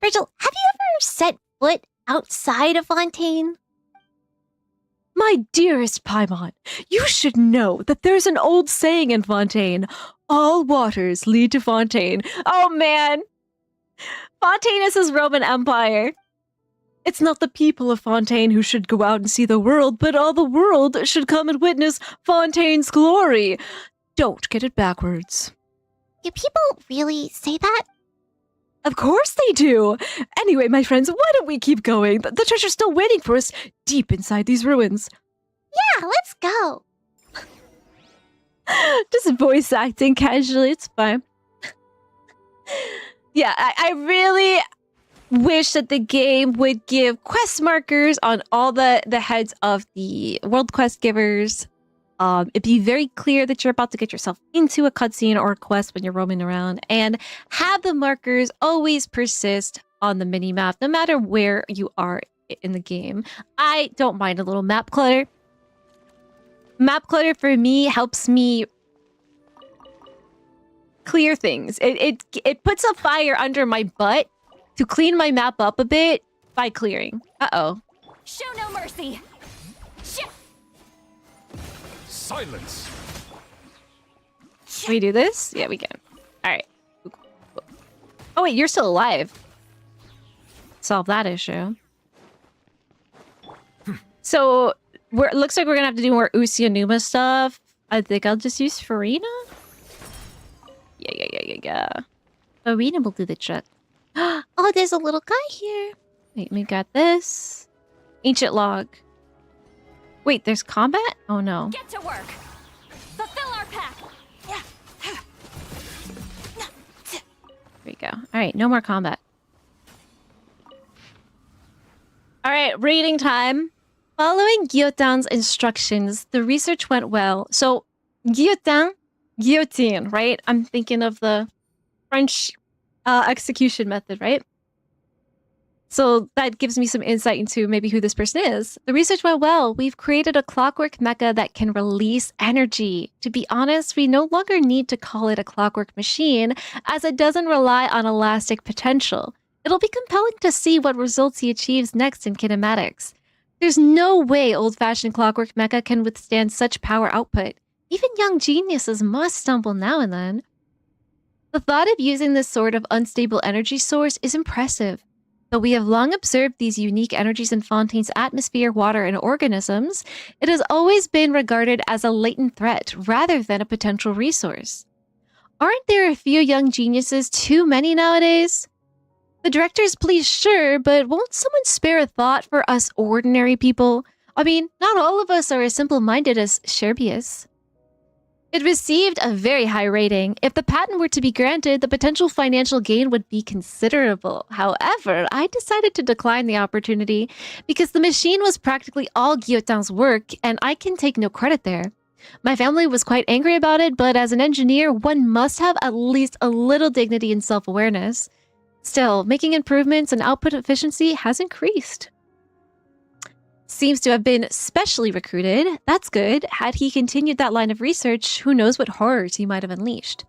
Virgil, have you ever set foot outside of Fontaine? My dearest Paimon, you should know that there's an old saying in Fontaine, all waters lead to Fontaine. Oh man! Fontaine is his Roman Empire. It's not the people of Fontaine who should go out and see the world, but all the world should come and witness Fontaine's glory. Don't get it backwards. Do people really say that? Of course they do. Anyway, my friends, why don't we keep going? The treasure's still waiting for us deep inside these ruins. Yeah, let's go. Just voice acting casually, it's fine. Yeah, I really wish that the game would give quest markers on all the heads of the world quest givers. It'd be very clear that you're about to get yourself into a cutscene or a quest when you're roaming around, and have the markers always persist on the minimap, no matter where you are in the game. I don't mind a little map clutter. Map clutter for me helps me clear things. It puts a fire under my butt to clean my map up a bit by clearing. Uh-oh. Show no mercy. Silence. Can we do this? Yeah, we can. All right. Oh, wait, you're still alive. Solve that issue. So, looks like we're gonna have to do more Usianuma stuff. I think I'll just use Farina. Yeah. Farina will do the trick. Oh, there's a little guy here. Wait, we got this. Ancient log. Wait, there's combat? Oh no. Get to work. Fulfill our pact. There we go. All right, no more combat. All right, reading time. Following Guillotin's instructions, the research went well. So, guillotine, right? I'm thinking of the French execution method, right? So that gives me some insight into maybe who this person is. The research went well. We've created a clockwork mecha that can release energy. To be honest, we no longer need to call it a clockwork machine, as it doesn't rely on elastic potential. It'll be compelling to see what results he achieves next in kinematics. There's no way old-fashioned clockwork mecha can withstand such power output. Even young geniuses must stumble now and then. The thought of using this sort of unstable energy source is impressive. Though we have long observed these unique energies in Fontaine's atmosphere, water, and organisms, it has always been regarded as a latent threat rather than a potential resource. Aren't there a few young geniuses too many nowadays? The director's pleased, sure, but won't someone spare a thought for us ordinary people? I mean, not all of us are as simple-minded as Sherbius. It received a very high rating. If the patent were to be granted, the potential financial gain would be considerable. However, I decided to decline the opportunity because the machine was practically all Guillotin's work, and I can take no credit there. My family was quite angry about it, but as an engineer, one must have at least a little dignity and self-awareness. Still, making improvements and output efficiency has increased. Seems to have been specially recruited. That's good. Had he continued that line of research, who knows what horrors he might have unleashed.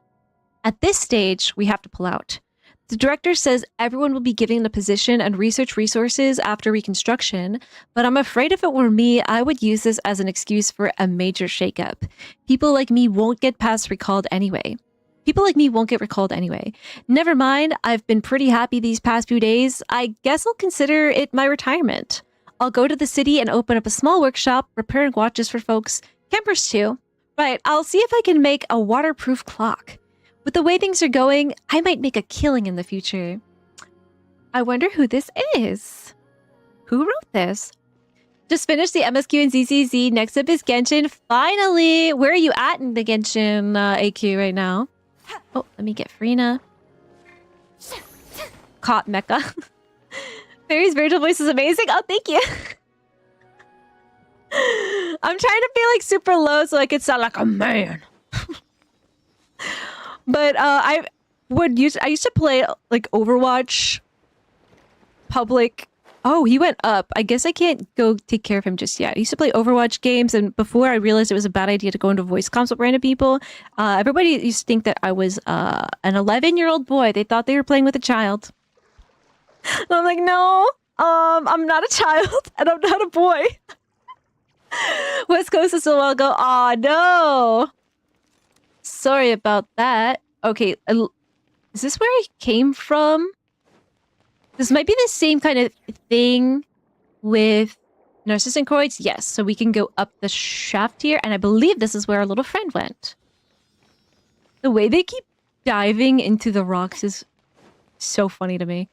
At this stage, we have to pull out. The director says everyone will be given the position and research resources after reconstruction, but I'm afraid if it were me, I would use this as an excuse for a major shakeup. People like me won't get recalled anyway. Never mind, I've been pretty happy these past few days. I guess I'll consider it my retirement. I'll go to the city and open up a small workshop, repairing watches for folks. Campers too. Right, I'll see if I can make a waterproof clock. With the way things are going, I might make a killing in the future. I wonder who this is. Who wrote this? Just finished the MSQ and ZZZ. Next up is Genshin. Finally! Where are you at in the Genshin AQ right now? Oh, let me get Farina. Caught Mecha. Fairy's virtual voice is amazing. Oh, thank you. I'm trying to be like super low so I could sound like a man. But I used to play like Overwatch public. Oh, he went up. I guess I can't go take care of him just yet. I used to play Overwatch games, and before I realized it was a bad idea to go into voice comms with random people, everybody used to think that I was an 11-year-old boy. They thought they were playing with a child. And I'm like, no, I'm not a child, and I'm not a boy. West Coast is a while ago. Aw, no. Sorry about that. Okay, is this where he came from? This might be the same kind of thing with Narzissenkreuz. Yes, so we can go up the shaft here, and I believe this is where our little friend went. The way they keep diving into the rocks is so funny to me.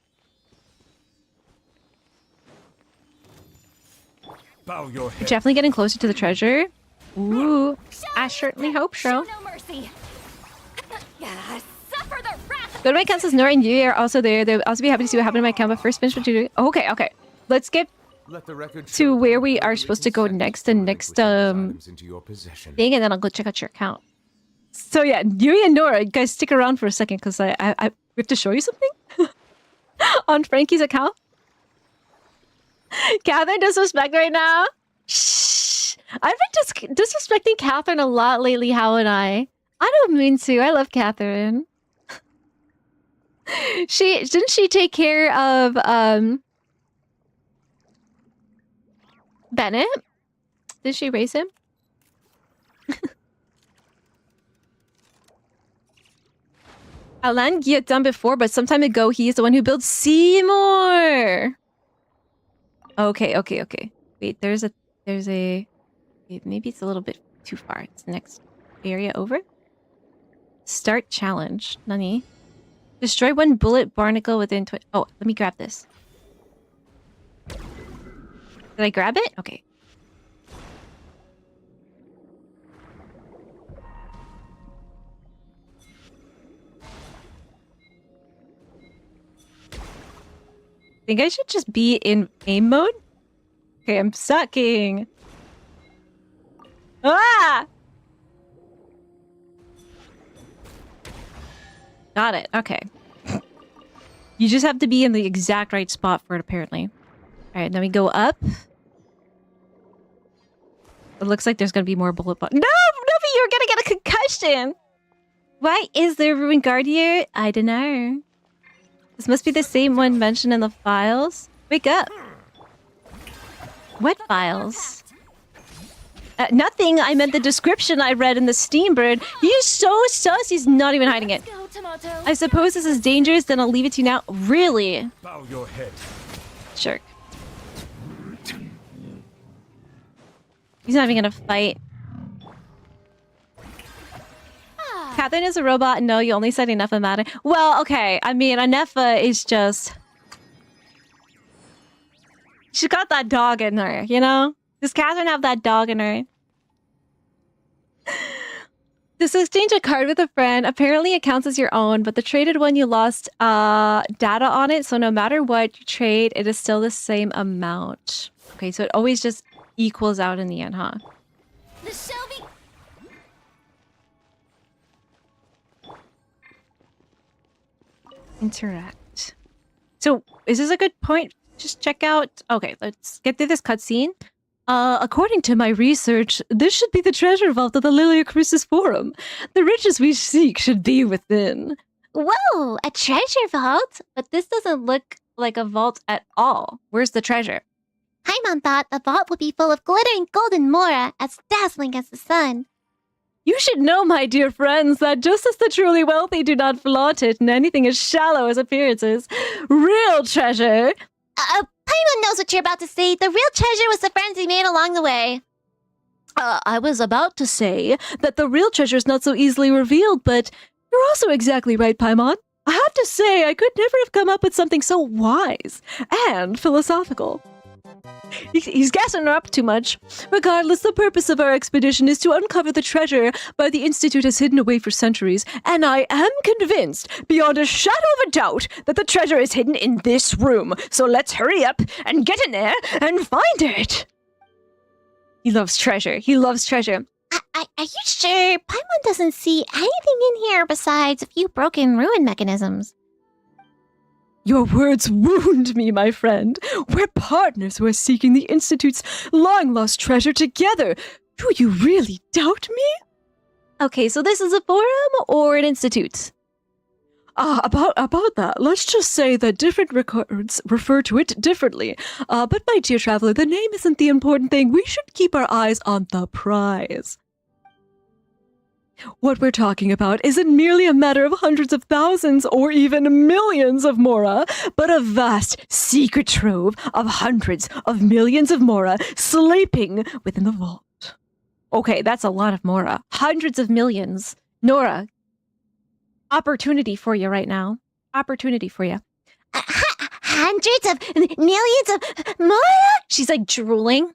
Bow your head. Definitely getting closer to the treasure. Ooh, I certainly hope so. No mercy. Suffer the wrath. Go to my account says Nora and Yui are also there. They'll also be happy to see what happened to my account, but first finish what you're doing. Okay, okay. Let's get to where we are supposed to go next, the next thing, and then I'll go check out your account. So yeah, Yui and Nora, you guys stick around for a second because we have to show you something on Frankie's account. Catherine disrespect right now. Shh. I've been disrespecting Catherine a lot lately, How and I don't mean to. I love Catherine. Didn't she take care of Bennett? Did she raise him? Alan get done before, but some time ago he is the one who built Seymour. Okay. Wait, there's a maybe it's a little bit too far. It's the next area over. Start challenge. Nani? Destroy one bullet barnacle within 20... Oh, let me grab this. Did I grab it? Okay. Think I should just be in aim mode? Okay, I'm sucking. Ah! Got it. Okay. You just have to be in the exact right spot for it, apparently. Alright, then we go up. It looks like there's gonna be more bullet buttons. No! Nuffy, you're gonna get a concussion! Why is there a ruined guard here? I don't know. This must be the same one mentioned in the files. Wake up! What files? Nothing. I meant the description I read in the Steambird. He's so sus, he's not even hiding it. I suppose this is dangerous, then I'll leave it to you now. Really? Bow your head. Jerk. He's not even gonna fight. Catherine is a robot. No, you only said enough about it. Well, okay. I mean, Anefa is just... She's got that dog in her, you know? Does Catherine have that dog in her? Just exchange a card with a friend. Apparently it counts as your own, but the traded one you lost data on it, so no matter what you trade, it is still the same amount. Okay, so it always just equals out in the end, huh? The Shelby. Interact. So, is this a good point? Just check out... Okay, let's get through this cutscene. According to my research, this should be the treasure vault of the Lilia Crucis Forum. The riches we seek should be within. Whoa, a treasure vault? But this doesn't look like a vault at all. Where's the treasure? Paimon thought the vault would be full of glittering golden mora, as dazzling as the sun. You should know, my dear friends, that just as the truly wealthy do not flaunt it in anything as shallow as appearances, real treasure... Paimon knows what you're about to say. The real treasure was the friends we made along the way. I was about to say that the real treasure is not so easily revealed, but you're also exactly right, Paimon. I have to say, I could never have come up with something so wise and philosophical. He's gassing her up too much. Regardless, the purpose of our expedition is to uncover the treasure the Institute has hidden away for centuries, and I am convinced, beyond a shadow of a doubt, that the treasure is hidden in this room. So let's hurry up and get in there and find it. He loves treasure. He loves treasure. Are you sure Paimon doesn't see anything in here besides a few broken ruin mechanisms? Your words wound me, my friend. We're partners who are seeking the Institute's long-lost treasure together. Do you really doubt me? Okay, so this is a forum or an institute? About that, let's just say that different records refer to it differently. But my dear traveler, the name isn't the important thing. We should keep our eyes on the prize. What we're talking about isn't merely a matter of hundreds of thousands or even millions of mora, but a vast secret trove of hundreds of millions of mora sleeping within the vault. Okay, that's a lot of mora. Hundreds of millions. Nora, opportunity for you right now. Opportunity for you. Hundreds of millions of mora? She's like drooling.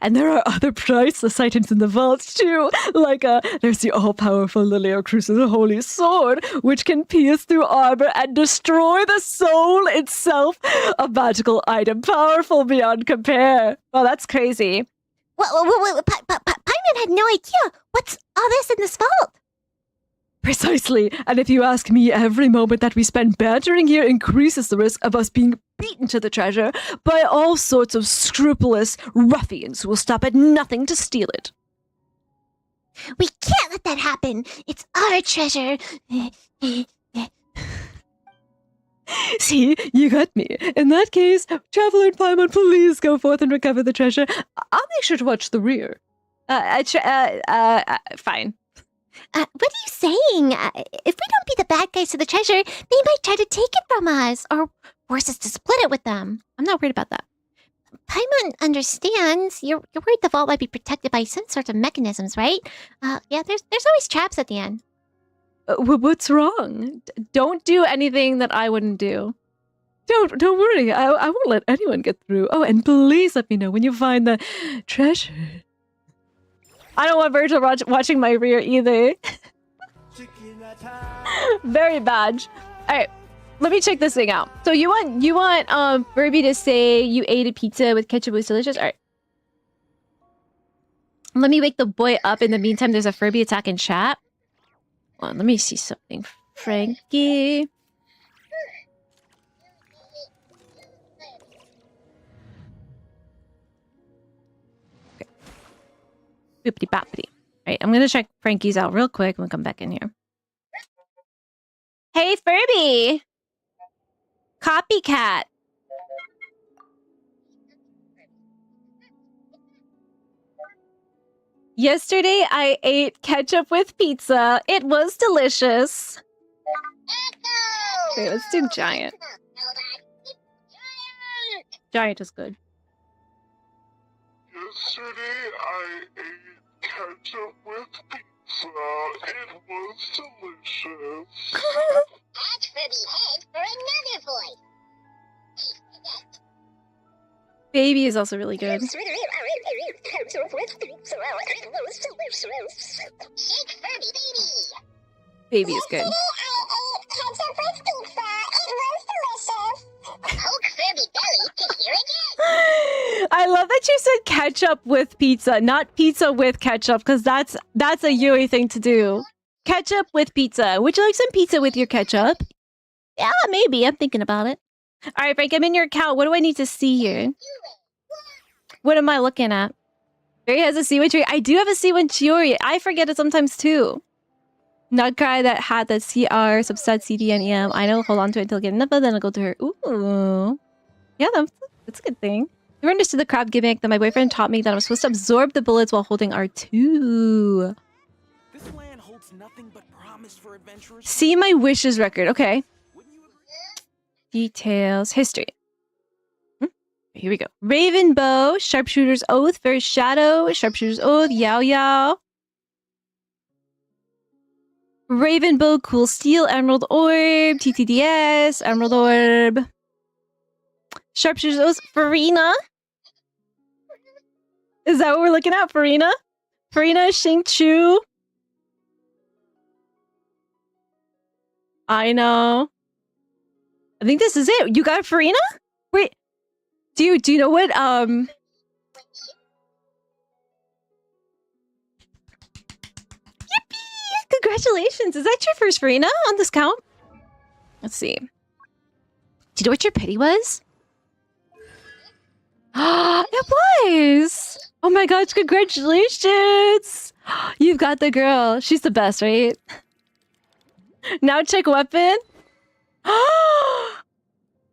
And there are other priceless items in the vault, too. Like, there's the all-powerful Lilia Cruz's holy sword, which can pierce through armor and destroy the soul itself. A magical item powerful beyond compare. Well, that's crazy. Paimon had no idea. What's all this in this vault? Precisely. And if you ask me, every moment that we spend bantering here increases the risk of us being beaten to the treasure by all sorts of scrupulous ruffians who will stop at nothing to steal it. We can't let that happen. It's our treasure. See, you got me. In that case, Traveler and Paimon, please go forth and recover the treasure. I'll make sure to watch the rear. Fine. What are you saying? If we don't be the bad guys to the treasure, they might try to take it from us. Or worse is to split it with them. I'm not worried about that. Paimon understands. You're worried the vault might be protected by some sorts of mechanisms, right? Yeah, there's always traps at the end. What's wrong? Don't do anything that I wouldn't do. Don't worry. I won't let anyone get through. Oh, and please let me know when you find the treasure. I don't want Virgil watching my rear either. Very bad. All right, let me check this thing out. So you want Furby to say you ate a pizza with ketchup was delicious? All right. Let me wake the boy up. In the meantime, there's a Furby attack in chat. Hold on, let me see something. Frankie. Boopity boppity. Right, I'm gonna check Frankie's out real quick. I'm gonna come back in here. Hey, Furby! Copycat. Yesterday, I ate ketchup with pizza. It was delicious. Wait, let's do Giant. Giant is good. Yesterday, I ate ketchup with pizza. It was delicious. Ask Furby Head for another voice. Baby is also really good. Shake Furby, baby. Baby is good. Ketchup with pizza. It was delicious. Poke Furby belly to hear again. I love that you said ketchup with pizza, not pizza with ketchup, because that's a Yui thing to do. Ketchup with pizza. Would you like some pizza with your ketchup? Yeah, maybe. I'm thinking about it. All right, Frank, I'm in your account. What do I need to see here? What am I looking at? Barry has a C1 tree. I do have a C1 Chiori. I forget it sometimes too. Nutcry that had the CR, subset CD and EM. I know, hold on to it until I get enough, then I'll go to her. Ooh. Yeah, that's a good thing. You understood the crab gimmick that my boyfriend taught me that I'm supposed to absorb the bullets while holding R2. This land holds nothing but promise for adventurers. See my wishes record. Okay. Details. History. Here we go. Raven Bow, Sharpshooter's Oath, Fair Shadow, Sharpshooter's Oath, Yao Yao. Raven Bow, Cool Steel, Emerald Orb, TTDS, Emerald Orb. Sharpshooter's Oath, Farina. Is that what we're looking at? Farina? Farina, Xing Chu. I know. I think this is it. You got Farina? Wait. Do you know what Congratulations! Is that your first Farina on this count? Let's see. Do you know what your pity was? It was! Oh my gosh, congratulations! You've got the girl. She's the best, right? Now check weapon.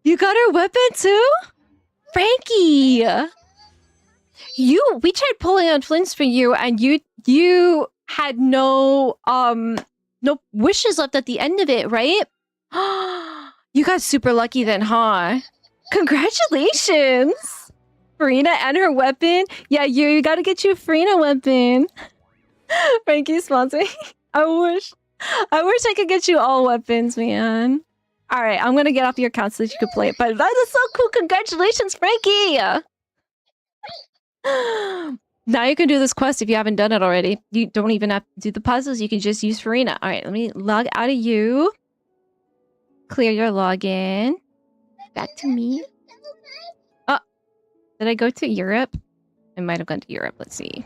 You got her weapon too? Frankie! We tried pulling on Flints for you, and you had no wishes left at the end of it, right? You got super lucky then, huh? Congratulations! Farina and her weapon. Yeah, you gotta get you a Farina weapon. Frankie's sponsoring. I wish I could get you all weapons, man. All right, I'm gonna get off your account so that you can play it. But that is so cool. Congratulations, Frankie! Now you can do this quest if you haven't done it already. You don't even have to do the puzzles. You can just use Farina. All right, let me log out of you. Clear your login. Back to me. Oh, did I go to Europe? I might have gone to Europe. Let's see.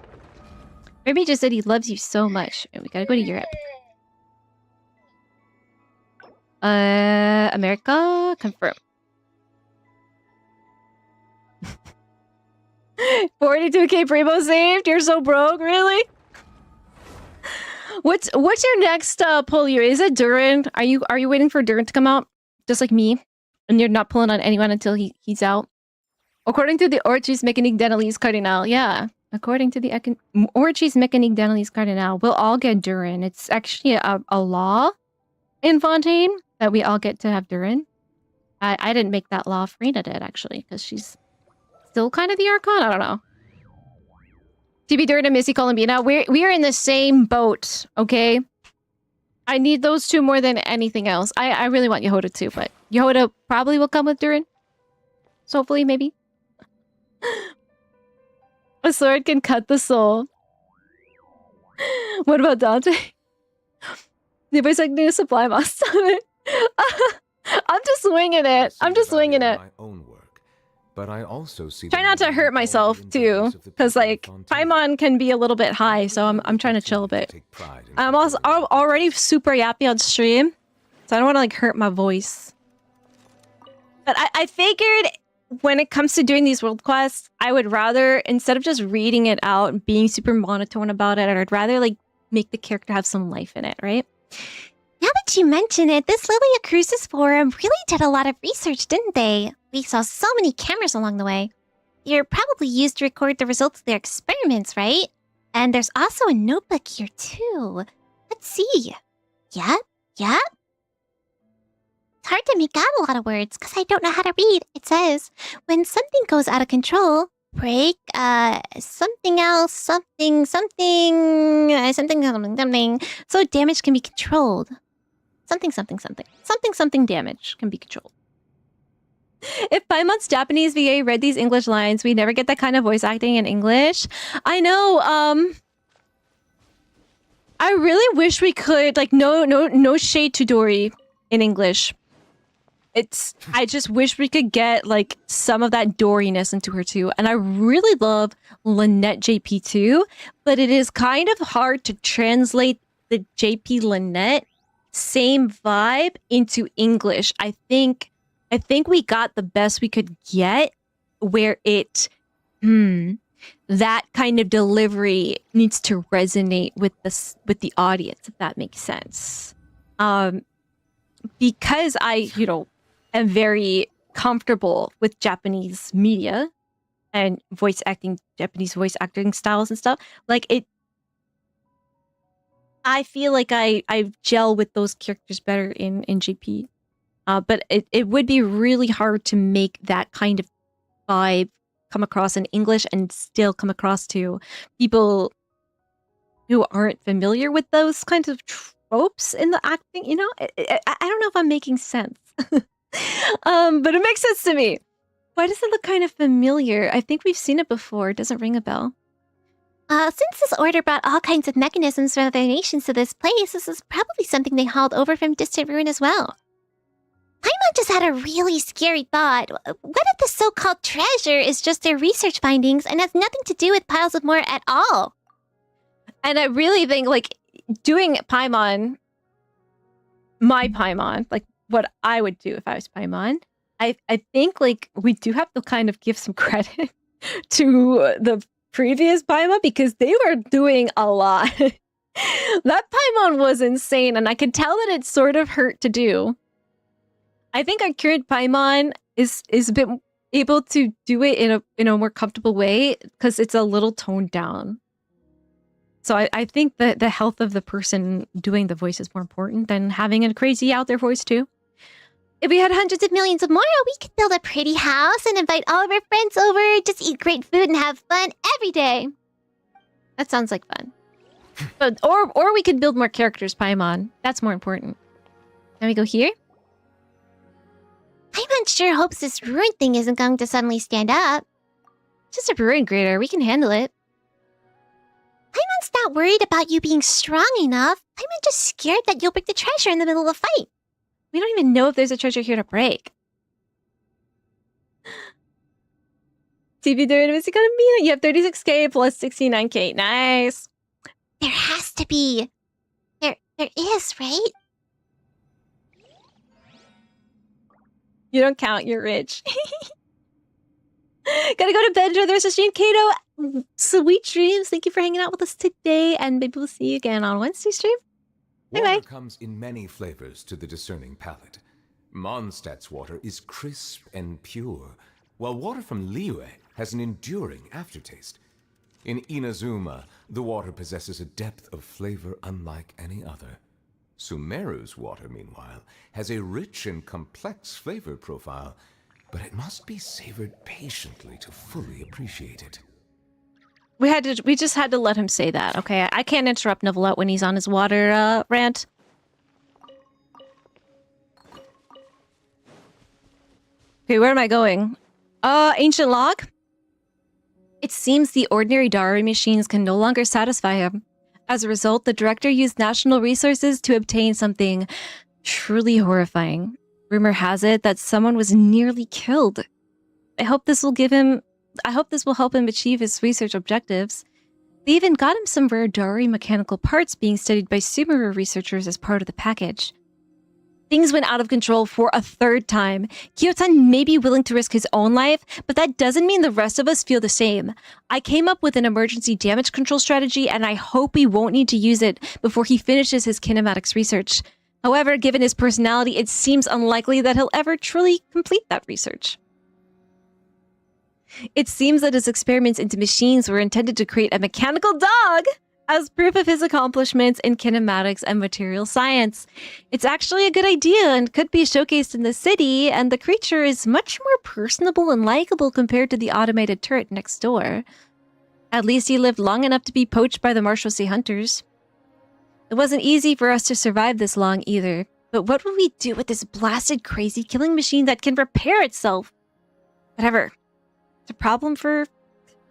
Maybe he just said he loves you so much. We gotta go to Europe. America, confirm. 42k Primo saved? You're so broke, really? What's your next pull here? Is it Durin? Are you waiting for Durin to come out? Just like me? And you're not pulling on anyone until he's out? According to the Orchis Mécanique d'Analyse Cardinal, yeah. According to the Orchis Mécanique d'Analyse Cardinal, we'll all get Durin. It's actually a law in Fontaine that we all get to have Durin. I didn't make that law. Farina did, actually, because she's still kind of the Archon? I don't know. TB Durin and Missy Columbina, we are in the same boat, okay? I need those two more than anything else. I really want Yehoda too, but Yehoda probably will come with Durin. So hopefully, maybe. A sword can cut the soul. What about Dante? The voice acting is Sublime Master. I'm just winging it. I'm just winging it. My own work, but I also see Try not to hurt myself too, because like Paimon can be a little bit high, so I'm trying to chill a bit. I'm also already super yappy on stream, so I don't want to like hurt my voice. But I figured when it comes to doing these world quests, I would rather, instead of just reading it out and being super monotone about it, I'd rather like make the character have some life in it, right? Now that you mention it, this Lilia Crucis forum really did a lot of research, didn't they? We saw so many cameras along the way. They're probably used to record the results of their experiments, right? And there's also a notebook here too. Let's see. Yep. It's hard to make out a lot of words because I don't know how to read. It says, when something goes out of control, break, something else, something, so damage can be controlled. Something damage can be controlled. If Paimon's Japanese VA read these English lines, we never get that kind of voice acting in English. I know, I really wish we could, like, no shade to Dory in English. I just wish we could get, like, some of that Doriness into her, too. And I really love Lynette JP, too. But it is kind of hard to translate the JP Lynette same vibe into English. I think we got the best we could get where that kind of delivery needs to resonate with the audience, if that makes sense. Because I, am very comfortable with Japanese media and Japanese voice acting styles and stuff. Like I feel like I gel with those characters better in JP. But it would be really hard to make that kind of vibe come across in English and still come across to people who aren't familiar with those kinds of tropes in the acting. I don't know if I'm making sense. But it makes sense to me. Why does it look kind of familiar? I think we've seen it before. It doesn't ring a bell. Since this order brought all kinds of mechanisms from other nations to this place, this is probably something they hauled over from distant ruin as well. Paimon just had a really scary thought. What if the so-called treasure is just their research findings and has nothing to do with piles of more at all? And I really think, like, doing Paimon, my Paimon, like what I would do if I was Paimon, I think like we do have to kind of give some credit to the previous Paimon because they were doing a lot. That Paimon was insane, and I could tell that it sort of hurt to do. I think our current Paimon is a bit able to do it in a more comfortable way because it's a little toned down. So I think that the health of the person doing the voice is more important than having a crazy out there voice too. If we had hundreds of millions of more, we could build a pretty house and invite all of our friends over, just eat great food and have fun every day. That sounds like fun. But or we could build more characters, Paimon. That's more important. Can we go here? Paimon sure hopes this ruin thing isn't going to suddenly stand up. Just a ruin grader. We can handle it. Paimon's not worried about you being strong enough. Paimon's just scared that you'll break the treasure in the middle of the fight. We don't even know if there's a treasure here to break. TV during is gonna be. You have 36k plus 69k. Nice. There has to be. There is, right? You don't count. You're rich. Gotta go to bed. Enjoy the rest of the stream. Kato, sweet dreams. Thank you for hanging out with us today, and maybe we'll see you again on Wednesday stream. Water comes in many flavors to the discerning palate. Mondstadt's water is crisp and pure, while water from Liyue has an enduring aftertaste. In Inazuma, the water possesses a depth of flavor unlike any other. Sumeru's water, meanwhile, has a rich and complex flavor profile, but it must be savored patiently to fully appreciate it. We just had to let him say that, okay? I can't interrupt Neuvillette when he's on his water rant. Okay, where am I going? Ancient log? It seems the ordinary dowry machines can no longer satisfy him. As a result, the director used national resources to obtain something truly horrifying. Rumor has it that someone was nearly killed. I hope this will help him achieve his research objectives. They even got him some rare dowry mechanical parts being studied by Sumeru researchers as part of the package. Things went out of control for a third time. Kyotan may be willing to risk his own life, but that doesn't mean the rest of us feel the same. I came up with an emergency damage control strategy, and I hope he won't need to use it before he finishes his kinematics research. However, given his personality, it seems unlikely that he'll ever truly complete that research. It seems that his experiments into machines were intended to create a mechanical dog as proof of his accomplishments in kinematics and material science. It's actually a good idea and could be showcased in the city, and the creature is much more personable and likable compared to the automated turret next door. At least he lived long enough to be poached by the Marshalsea hunters. It wasn't easy for us to survive this long either, but what would we do with this blasted crazy killing machine that can repair itself? Whatever. It's a problem for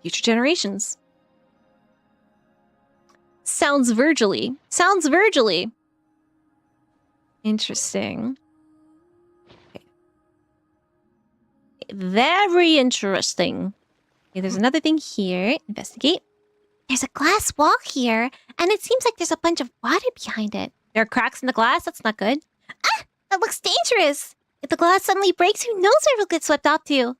future generations. Sounds Virgil-y. Sounds Virgil-y. Interesting. Okay. Very interesting. Okay, there's another thing here. Investigate. There's a glass wall here, and it seems like there's a bunch of water behind it. There are cracks in the glass? That's not good. Ah! That looks dangerous! If the glass suddenly breaks, who knows where we'll get swept off to?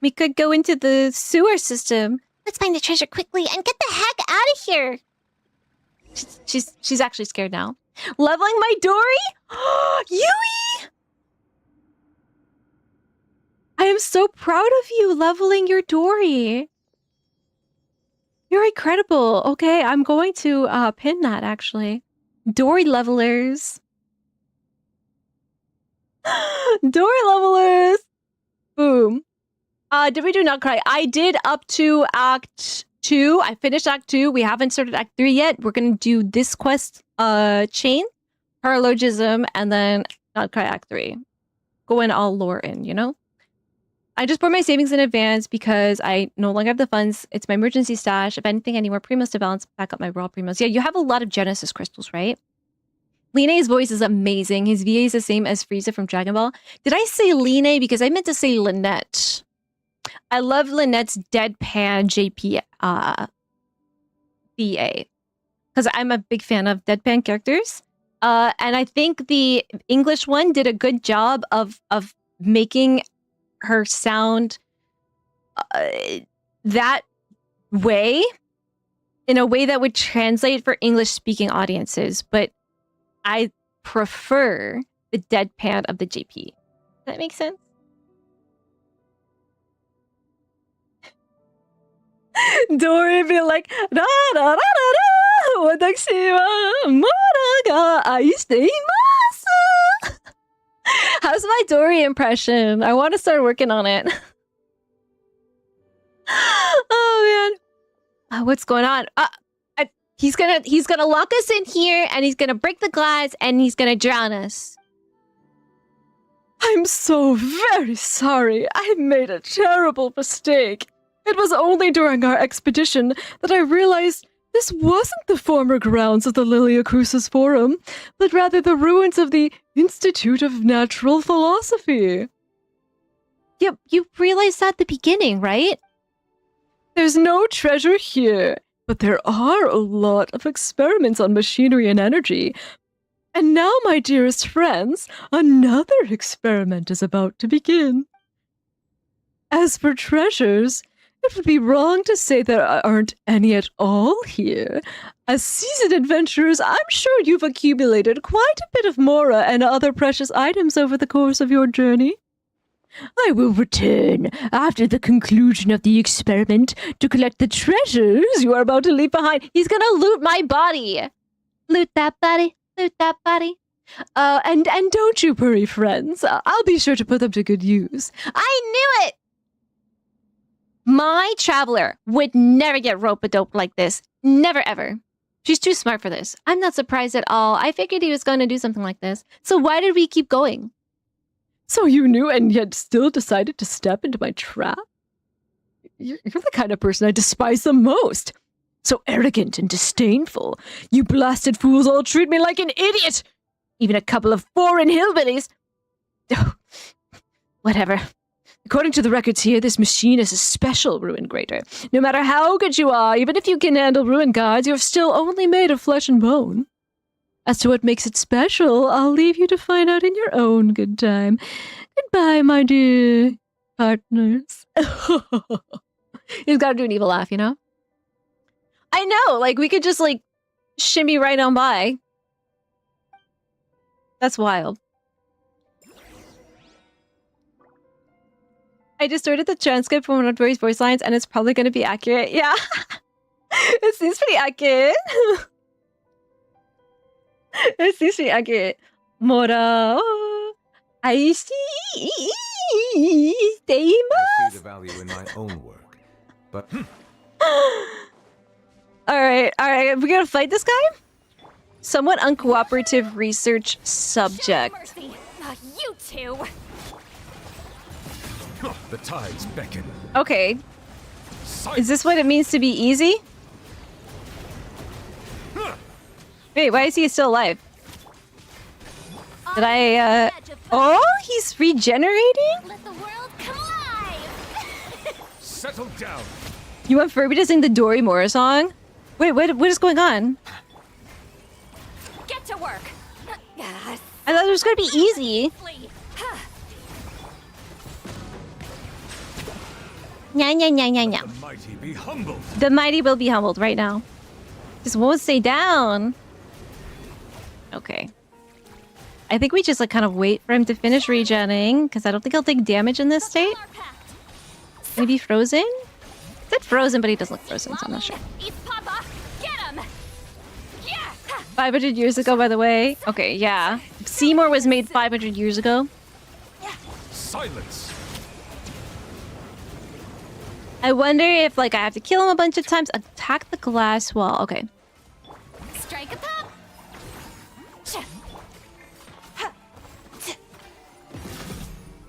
We could go into the sewer system. Let's find the treasure quickly and get the heck out of here! She's actually scared now. Leveling my Dory? Yui! I am so proud of you leveling your Dory. You're incredible. Okay, I'm going to pin that actually. Dory levelers. Dory levelers. Boom. Did we do not cry? I did up to Act 2. I finished Act 2. We haven't started Act 3 yet. We're gonna do this quest chain, paralogism, and then not cry Act 3. Go in all lore in, you know? I just bought my savings in advance because I no longer have the funds. It's my emergency stash. If anything, I need more primos to balance back up my raw primos. Yeah, you have a lot of Genesis crystals, right? Line's voice is amazing. His VA is the same as Frieza from Dragon Ball. Did I say Line? Because I meant to say Lynette. I love Lynette's deadpan JP VA. because I'm a big fan of deadpan characters. And I think the English one did a good job of making her sound that way, in a way that would translate for English-speaking audiences. But I prefer the deadpan of the JP. Does that make sense? Dory be like, da da da da da, watashi wa mora ga aishite imasu. How's my Dory impression? I want to start working on it. Oh man, what's going on? He's gonna lock us in here, and he's gonna break the glass, and he's gonna drown us. I'm so very sorry. I made a terrible mistake. It was only during our expedition that I realized this wasn't the former grounds of the Lilia Crucis Forum, but rather the ruins of the Institute of Natural Philosophy. You realized that at the beginning, right? There's no treasure here, but there are a lot of experiments on machinery and energy. And now, my dearest friends, another experiment is about to begin. As for treasures, it would be wrong to say there aren't any at all here. As seasoned adventurers, I'm sure you've accumulated quite a bit of mora and other precious items over the course of your journey. I will return after the conclusion of the experiment to collect the treasures you are about to leave behind. He's gonna loot my body. Loot that body. Loot that body. And don't you worry, friends. I'll be sure to put them to good use. I knew it! My traveler would never get rope-a-dope like this. Never, ever. She's too smart for this. I'm not surprised at all. I figured he was going to do something like this. So why did we keep going? So you knew and yet still decided to step into my trap? You're the kind of person I despise the most. So arrogant and disdainful. You blasted fools all treat me like an idiot. Even a couple of foreign hillbillies. Oh, whatever. According to the records here, this machine is a special ruin grater. No matter how good you are, even if you can handle ruin guards, you're still only made of flesh and bone. As to what makes it special, I'll leave you to find out in your own good time. Goodbye, my dear partners. He's got to do an evil laugh, you know? I know, like, we could just, like, shimmy right on by. That's wild. I distorted the transcript from one of Dory's voice lines, and it's probably going to be accurate. Yeah. It seems pretty accurate. It seems pretty accurate. Mora I see the value in my own work, but all right. We're gonna fight this guy. Somewhat uncooperative research subject. You two. The tides beckon. Okay. Is this what it means to be easy? Wait, why is he still alive? Did I, Oh, he's regenerating? Let the world come alive. Settle down. You want Furby to sing the Dory Moore song? Wait, what is going on? Get to work. I thought it was gonna be easy. Nya. The mighty be humbled. The mighty will be humbled right now. Just won't stay down. Okay. I think we just like kind of wait for him to finish regenning, because I don't think he'll take damage in this state. Maybe frozen? He said frozen, but he doesn't look frozen, so I'm not sure. 500 years ago, by the way. Okay, yeah. Seymour was made 500 years ago. Silence. I wonder if, like, I have to kill him a bunch of times. Attack the glass wall. Okay. Strike a pop.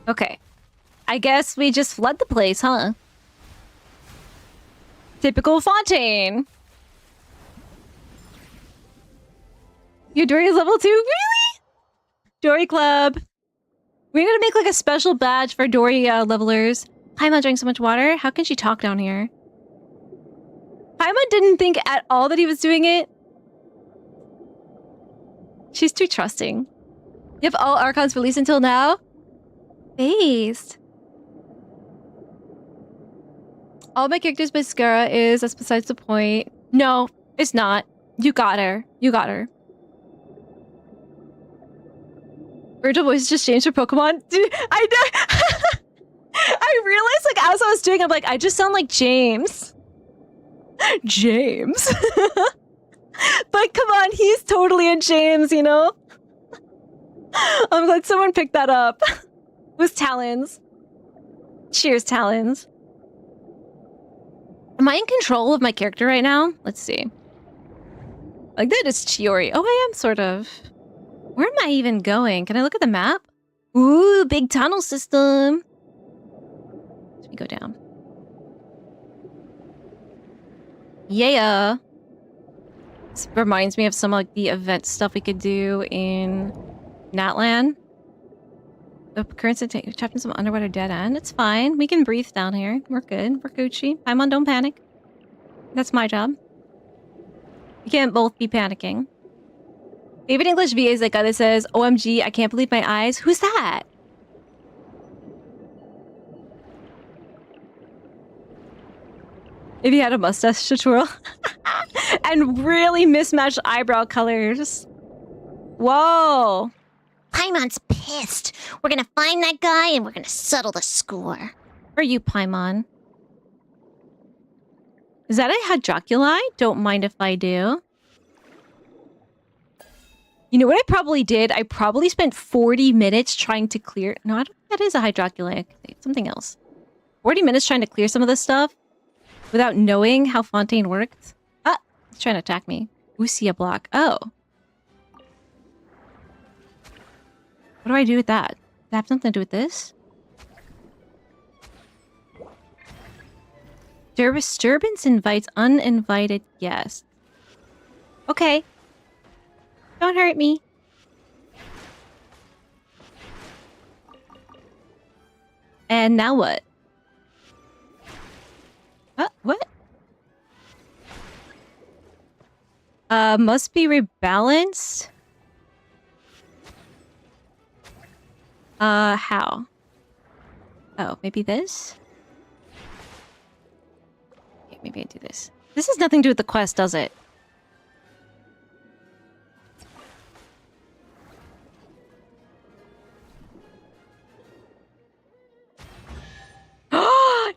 Okay. I guess we just flood the place, huh? Typical Fontaine. Your Dory is level 2? Really? Dory Club. We need to make, like, a special badge for Dory levelers. Paimon drank so much water. How can she talk down here? Paimon didn't think at all that he was doing it. She's too trusting. You have all Archons released until now? Based. All my characters' mascara is, that's besides the point. No, it's not. You got her. You got her. Virtual voice just changed for Pokemon? Dude, I know. I realized, like, as I was doing, I'm like, I just sound like James. James. But come on, he's totally a James, you know? I'm glad someone picked that up. With Talons. Cheers, Talons. Am I in control of my character right now? Let's see. Like, that is Chiori. Oh, I am, sort of. Where am I even going? Can I look at the map? Ooh, big tunnel system. Let me go down. Yeah. This reminds me of some like the event stuff we could do in Natlan. The current trapped in some underwater dead end. It's fine. We can breathe down here. We're good. We're Gucci. Paimon, don't panic. That's my job. We can't both be panicking. David English VA is that guy that says, OMG, I can't believe my eyes. Who's that? If he had a mustache to twirl. And really mismatched eyebrow colors. Whoa. Paimon's pissed. We're gonna find that guy and we're gonna settle the score. Are you, Paimon? Is that a Hadroculi? Don't mind if I do. You know what I probably did? I probably spent 40 minutes trying to clear... No, I don't think that is a Hydroculate. It's something else. 40 minutes trying to clear some of this stuff without knowing how Fontaine worked. Ah! He's trying to attack me. Usia block. Oh. What do I do with that? Does that have something to do with this? Disturbance invites uninvited guests. Okay. Don't hurt me. And now what? What? Must be rebalanced? How? Oh, maybe this? Okay, maybe I do this. This has nothing to do with the quest, does it?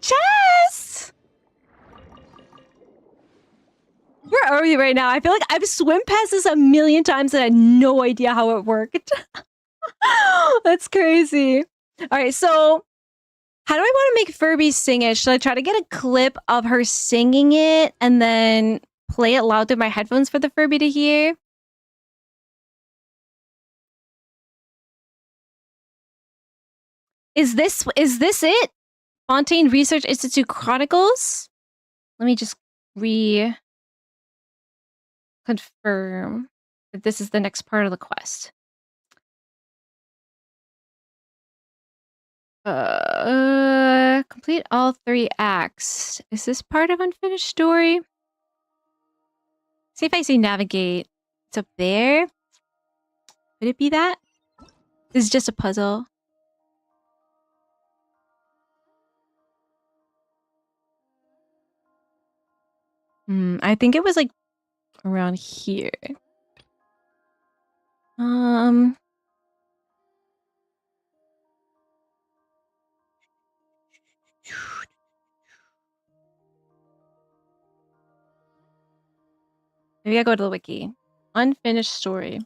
Chess! Where are we right now? I feel like I've swim past this a million times and I had no idea how it worked. That's crazy. All right, so how do I want to make Furby sing it? Should I try to get a clip of her singing it and then play it loud through my headphones for the Furby to hear? Is this it? Fontaine Research Institute Chronicles? Let me just confirm that this is the next part of the quest. Complete all 3 acts. Is this part of unfinished story? See if I say navigate. It's up there. Would it be that? This is just a puzzle. I think it was like around here. Maybe I go to the wiki. Unfinished story.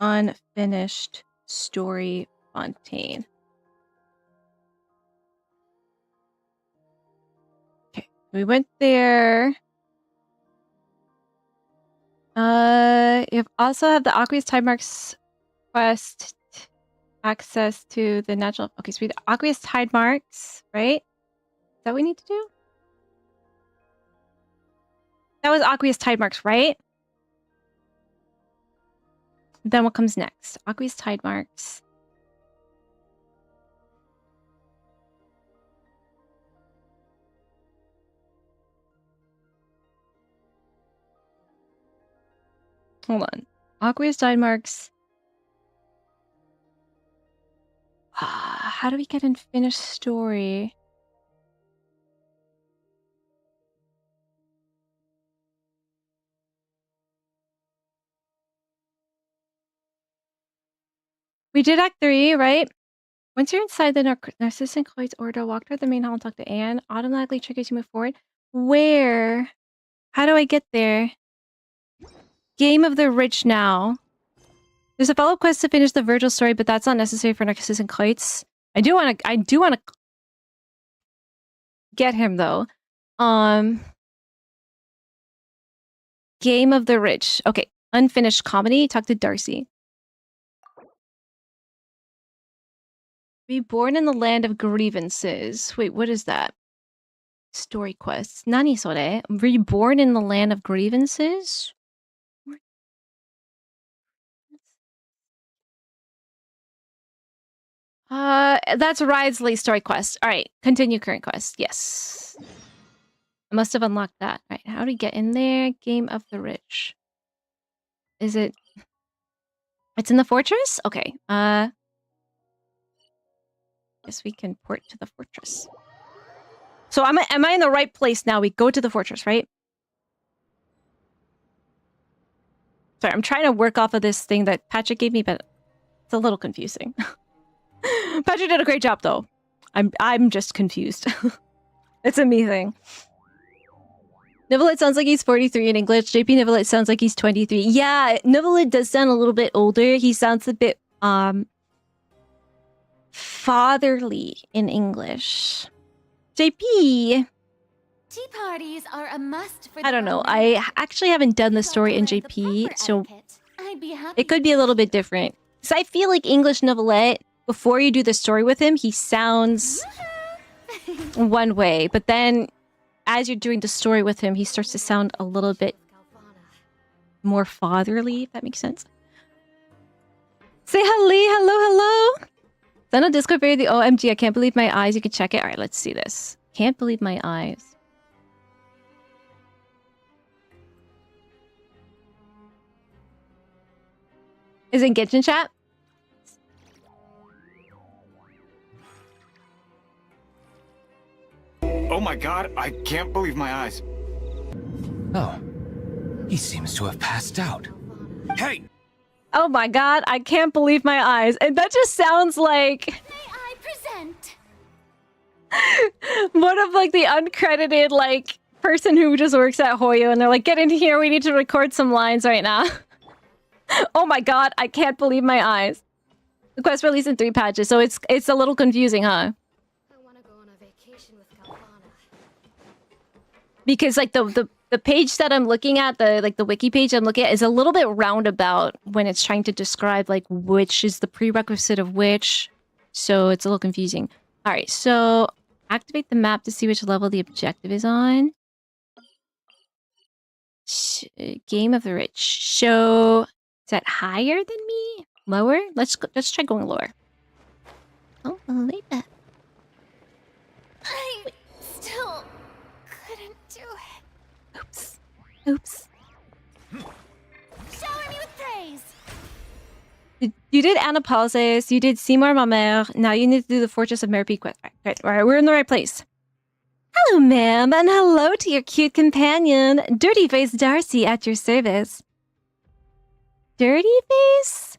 Unfinished story Fontaine. Okay, we went there. You also have the Aqueous Tide Marks quest access to the natural. Okay, so we have the Aqueous Tide Marks, right? Is that what we need to do? That was Aqueous Tide Marks, right? Then what comes next? Aqueous Tide Marks. Hold on. Aqueous Tide Marks. How do we get in finished story? We did Act 3, right? Once you're inside the Narzissen Order, walk toward the main hall and talk to Anne. Automatically triggers you to move forward. Where? How do I get there? Game of the Rich now. There's a follow-up quest to finish the Virgil story, but that's not necessary for Narzissen. I do want to get him though. Game of the Rich. Okay, unfinished comedy. Talk to Darcy. Reborn in the land of grievances. Wait, what is that? Story quests. Nani sore? Reborn in the land of grievances? That's Ridesley's story quest. All right, continue current quest. Yes. I must have unlocked that. All right, how do we get in there? Game of the Rich. Is it... It's in the fortress? Okay. Guess we can port to the fortress. So am I in the right place now? We go to the fortress, right? Sorry, I'm trying to work off of this thing that Patrick gave me, but it's a little confusing. Patrick did a great job, though. I'm just confused. It's a me thing. Nivellet sounds like he's 43 in English. JP Nivellet sounds like he's 23. Yeah, Nivellet does sound a little bit older. He sounds a bit fatherly in English. JP. Tea parties are a must for I don't know. I actually haven't done the story in JP, so it could be a little bit different. So I feel like English Nivellet, before you do the story with him, he sounds one way, but then as you're doing the story with him, he starts to sound a little bit more fatherly, if that makes sense. Say hello. Then on Discord, the OMG, I can't believe my eyes. You can check it. All right, let's see this. Can't believe my eyes. Is it Genshin chat? Oh my god, I can't believe my eyes. Oh, he seems to have passed out. Hey! Oh my god, I can't believe my eyes. And that just sounds like... May I present? one of like the uncredited like person who just works at Hoyo, and they're like, get in here, we need to record some lines right now. Oh my god, I can't believe my eyes. The quest released in 3 patches, so it's a little confusing, huh? Because like the page that I'm looking at, the wiki page I'm looking at, is a little bit roundabout when it's trying to describe like which is the prerequisite of which. So it's a little confusing. All right, so activate the map to see which level the objective is on. Game of the Rich. Show, is that higher than me? Lower? Let's try going lower. Oh, believe it. I still couldn't do it. Oops. Shower me with praise. You did Anapausis, you did Seymour Mamere, now you need to do the Fortress of Meripe quest. All right, we're in the right place. Hello, ma'am, and hello to your cute companion, Dirty Face Darcy, at your service. Dirty Face?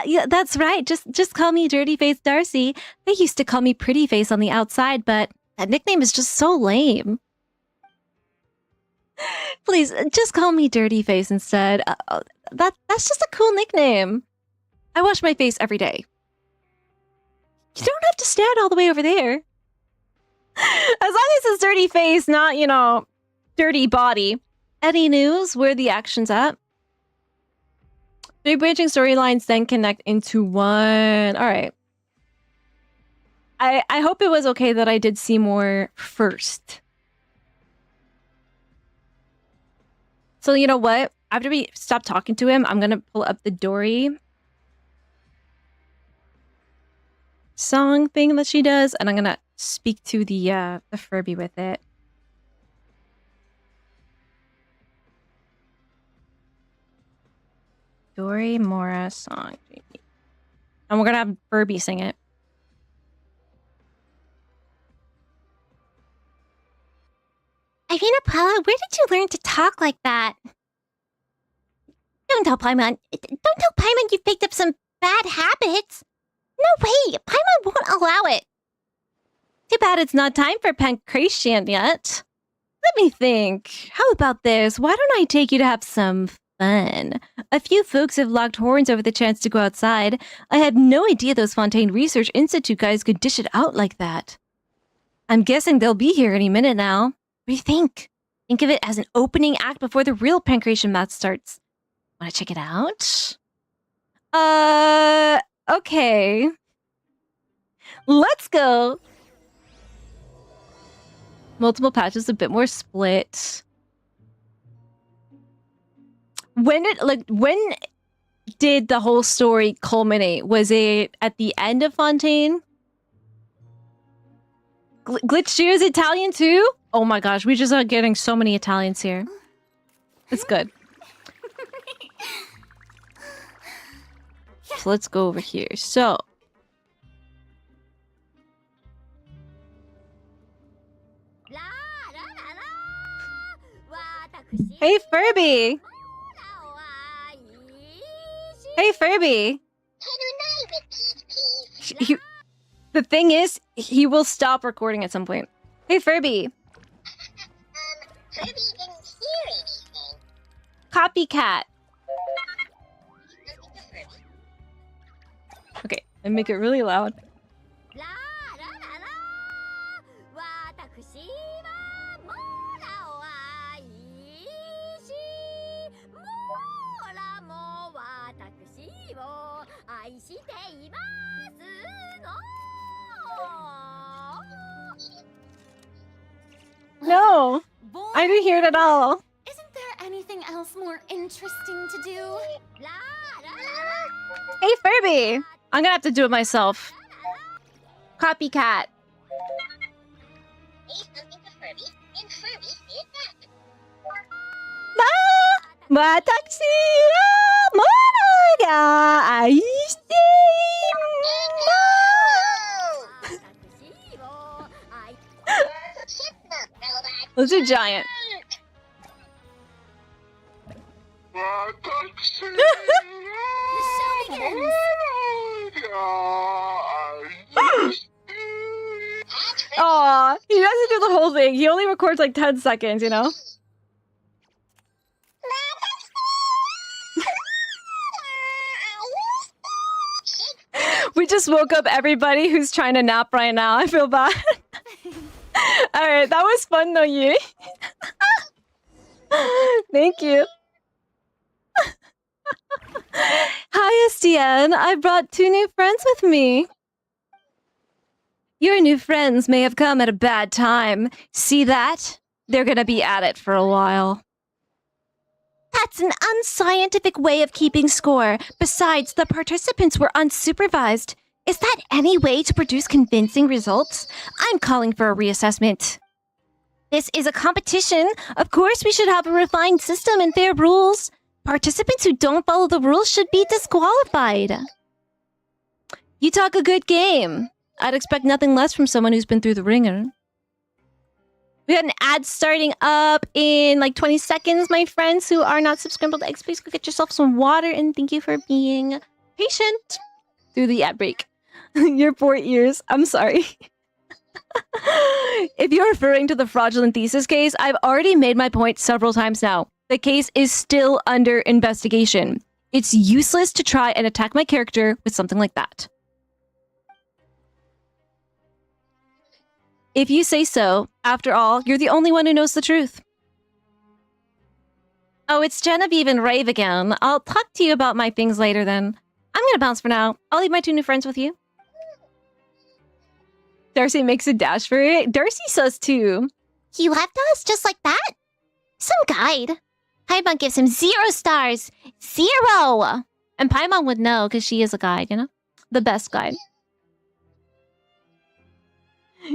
Yeah, that's right. Just call me Dirty Face Darcy. They used to call me Pretty Face on the outside, but that nickname is just so lame. Please, just call me Dirty Face instead. That's just a cool nickname. I wash my face every day. You don't have to stand all the way over there. As long as it's Dirty Face, not, you know, dirty body. Any news? Where the action's at? 3 branching storylines then connect into one. All right. I hope it was okay that I did Seymour first. So you know what? After we stop talking to him, I'm gonna pull up the Dory song thing that she does, and I'm gonna speak to the Furby with it. Dori Mora song. And we're gonna have Furby sing it. Paula, where did you learn to talk like that? Don't tell Paimon you've picked up some bad habits. No way, Paimon won't allow it. Too bad it's not time for pancration yet. Let me think. How about this? Why don't I take you to have some fun? A few folks have locked horns over the chance to go outside. I had no idea those Fontaine Research Institute guys could dish it out like that. I'm guessing they'll be here any minute now. What do you think? Think of it as an opening act before the real pancration math starts. Want to check it out? Okay. Let's go. Multiple patches, a bit more split. When did the whole story culminate? Was it at the end of Fontaine? Glitch Shoe is Italian too? Oh my gosh, we just are getting so many Italians here. It's good. So let's go over here. So. Hey, Furby! Hey, Furby! The thing is, he will stop recording at some point. Hey, Furby! Furby didn't hear anything. Copycat! Okay, and make it really loud. No! I didn't hear it at all. Isn't there anything else more interesting to do? Hey, Furby! I'm gonna have to do it myself. Copycat. Say something to Furby, and Furby say it back. Watashi wa mono ga aishite Let's do giant. Aw, he doesn't do the whole thing. He only records like 10 seconds, you know? We just woke up everybody who's trying to nap right now. I feel bad. Alright, that was fun though, Yui. Thank you. Hi, SDN. I brought 2 new friends with me. Your new friends may have come at a bad time. See that? They're gonna be at it for a while. That's an unscientific way of keeping score. Besides, the participants were unsupervised. Is that any way to produce convincing results? I'm calling for a reassessment. This is a competition. Of course, we should have a refined system and fair rules. Participants who don't follow the rules should be disqualified. You talk a good game. I'd expect nothing less from someone who's been through the ringer. We got an ad starting up in like 20 seconds, my friends who are not subscribed to X. Please go get yourself some water and thank you for being patient through the ad break. Your 4 ears. I'm sorry. If you're referring to the fraudulent thesis case, I've already made my point several times now. The case is still under investigation. It's useless to try and attack my character with something like that. If you say so, after all, you're the only one who knows the truth. Oh, it's Genevieve and Rave again. I'll talk to you about my things later then. I'm gonna bounce for now. I'll leave my 2 new friends with you. Darcy makes a dash for it. Darcy says too. He left us just like that? Some guide. Paimon gives him 0 stars. 0! And Paimon would know because she is a guide, you know? The best guide.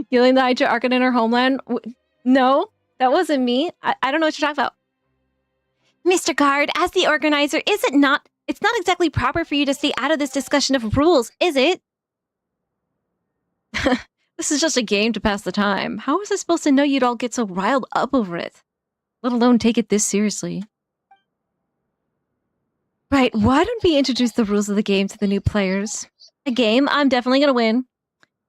Healing the Hydra Archon in her homeland? No, that wasn't me. I don't know what you're talking about. Mr. Guard, as the organizer, is it not It's not exactly proper for you to stay out of this discussion of rules, is it? This is just a game to pass the time. How was I supposed to know you'd all get so riled up over it? Let alone take it this seriously. Right, why don't we introduce the rules of the game to the new players? A game I'm definitely gonna win.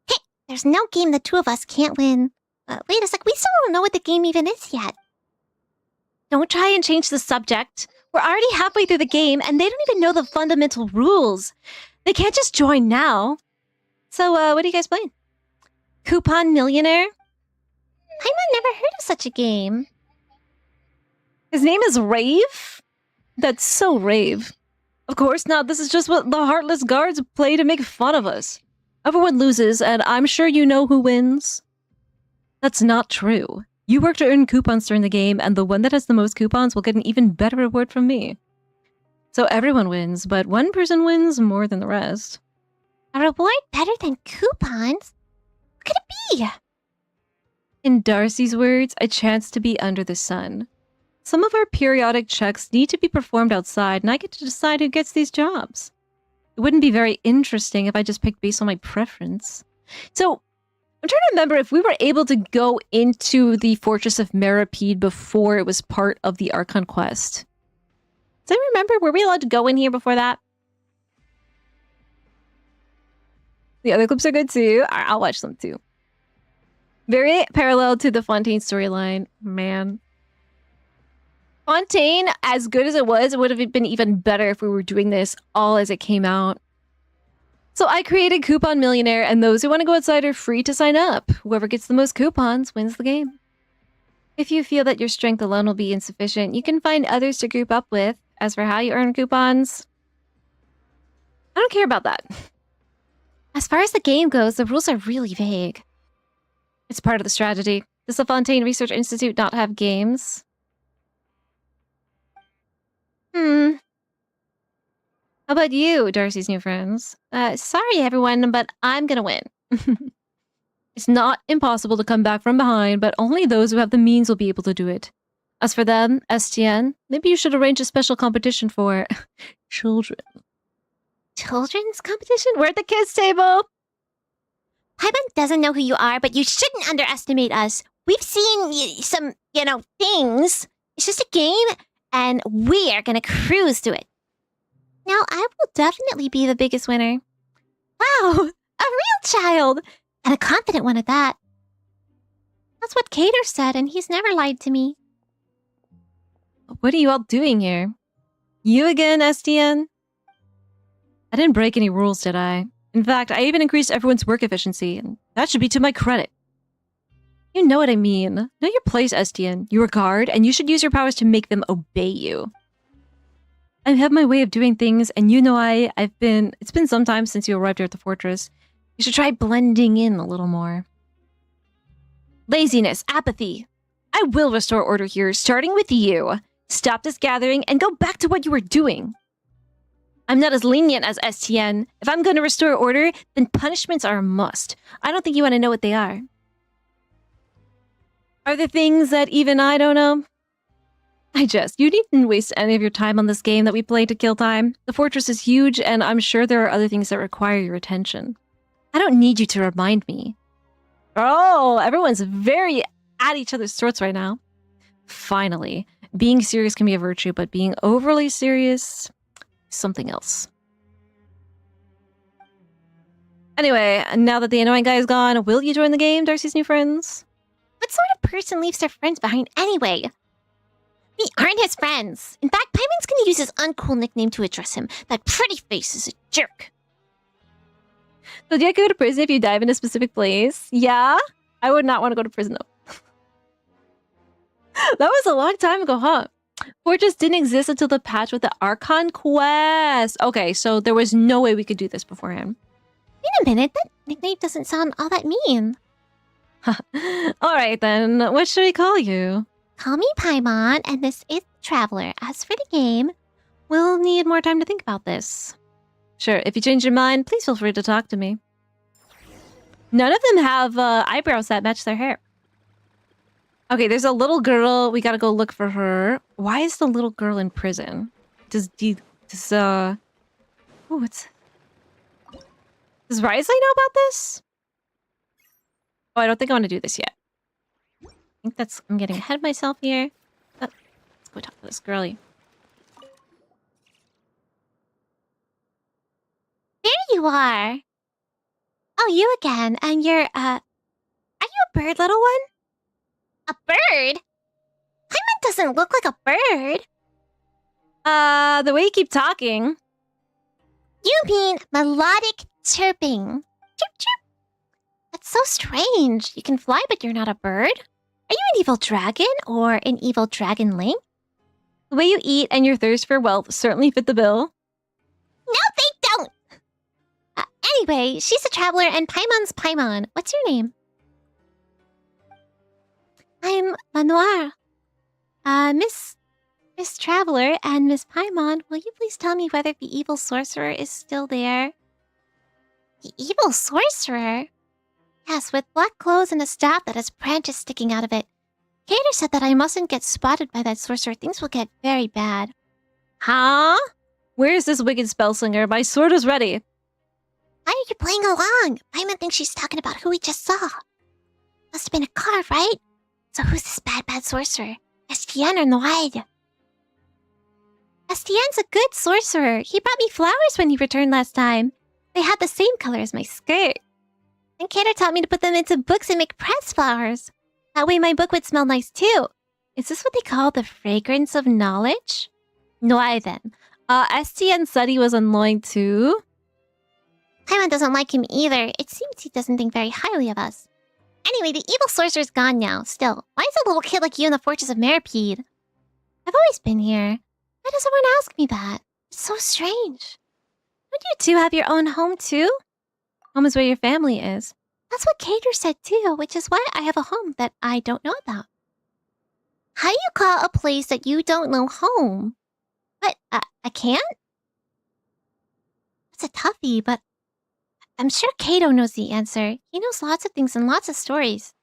Hey, there's no game the two of us can't win. Wait a sec, we still don't know what the game even is yet. Don't try and change the subject. We're already halfway through the game, and they don't even know the fundamental rules. They can't just join now. So, what are you guys playing? Coupon Millionaire? I've never heard of such a game. His name is Rave? That's so Rave. Of course not, this is just what the Heartless Guards play to make fun of us. Everyone loses, and I'm sure you know who wins. That's not true. You work to earn coupons during the game, and the one that has the most coupons will get an even better reward from me. So everyone wins, but one person wins more than the rest. A reward better than coupons? What could it be? In Darcy's words, a chance to be under the sun. Some of our periodic checks need to be performed outside, and I get to decide who gets these jobs. It wouldn't be very interesting if I just picked based on my preference. So, I'm trying to remember if we were able to go into the Fortress of Meripede before it was part of the Archon quest. Does anyone remember? Were we allowed to go in here before that? The other clips are good too. I'll watch them too. Very parallel to the Fontaine storyline. Man. Fontaine, as good as it would have been even better if we were doing this all as it came out. So I created Coupon Millionaire, and those who want to go outside are free to sign up. Whoever gets the most coupons wins the game. If you feel that your strength alone will be insufficient, you can find others to group up with. As for how you earn coupons, I don't care about that. As far as the game goes, the rules are really vague. It's part of the strategy. Does the Fontaine Research Institute not have games? How about you, Darcy's new friends? Sorry, everyone, but I'm gonna win. It's not impossible to come back from behind, but only those who have the means will be able to do it. As for them, STN, maybe you should arrange a special competition for children. Children's competition? We're at the kids' table! Paimon doesn't know who you are, but you shouldn't underestimate us. We've seen some, things. It's just a game, and we are gonna cruise through it. Now, I will definitely be the biggest winner. Wow, a real child! And a confident one at that. That's what Cater said, and he's never lied to me. What are you all doing here? You again, STN? I didn't break any rules, did I? In fact, I even increased everyone's work efficiency, and that should be to my credit. You know what I mean. Know your place, STN. You're a guard, and you should use your powers to make them obey you. I have my way of doing things, and you know it's been some time since you arrived here at the fortress. You should try blending in a little more. Laziness, apathy. I will restore order here, starting with you. Stop this gathering and go back to what you were doing. I'm not as lenient as STN. If I'm going to restore order, then punishments are a must. I don't think you want to know what they are. Are there things that even I don't know? You needn't waste any of your time on this game that we play to kill time. The fortress is huge, and I'm sure there are other things that require your attention. I don't need you to remind me. Oh, everyone's very at each other's throats right now. Finally, being serious can be a virtue, but being overly serious, something else. Anyway, now that the annoying guy is gone, will you join the game, Darcy's new friends? What sort of person leaves their friends behind anyway? We aren't his friends. In fact, Paimon's gonna use his uncool nickname to address him. That pretty face is a jerk. So do you go to prison if you dive in a specific place? Yeah? I would not want to go to prison though. That was a long time ago, huh? Fortress didn't exist until the patch with the Archon quest. Okay, so there was no way we could do this beforehand. Wait a minute, that nickname doesn't sound all that mean. Alright then, what should we call you? Call me Paimon, and this is Traveler. As for the game, we'll need more time to think about this. Sure, if you change your mind, please feel free to talk to me. None of them have eyebrows that match their hair. Okay, there's a little girl. We gotta go look for her. Why is the little girl in prison? Does Does Risley know about this? Oh, I don't think I want to do this yet. I think I'm getting ahead of myself here. Oh, let's go talk to this girlie. There you are. Oh, you again. And you're, are you a bird, little one? A bird? Paimon doesn't look like a bird. The way you keep talking. You mean melodic chirping. Chirp, chirp. That's so strange. You can fly, but you're not a bird. Are you an evil dragon or an evil dragonling? The way you eat and your thirst for wealth certainly fit the bill. No, they don't. Anyway, she's a traveler and Paimon's Paimon. What's your name? I'm Manoir. Miss Traveler and Miss Paimon, will you please tell me whether the evil sorcerer is still there? The evil sorcerer? Yes, with black clothes and a staff that has branches sticking out of it. Cater said that I mustn't get spotted by that sorcerer. Things will get very bad. Huh? Where is this wicked spellslinger? My sword is ready. Why are you playing along? Paimon thinks she's talking about who we just saw. Must have been a car, right? So who's this bad sorcerer? Estienne or Noide? Estienne's a good sorcerer. He brought me flowers when he returned last time. They had the same color as my skirt. And Cater taught me to put them into books and make press flowers. That way my book would smell nice too. Is this what they call the fragrance of knowledge? Noide then. Estienne said he was annoying too. Paimon doesn't like him either. It seems he doesn't think very highly of us. Anyway, the evil sorcerer's gone now. Still, why is a little kid like you in the Fortress of Meripede? I've always been here. Why does everyone ask me that? It's so strange. Don't you two have your own home too? Home is where your family is. That's what Cater said too, which is why I have a home that I don't know about. How do you call a place that you don't know home? What, I can't? It's a toughie, but I'm sure Kato knows the answer. He knows lots of things and lots of stories.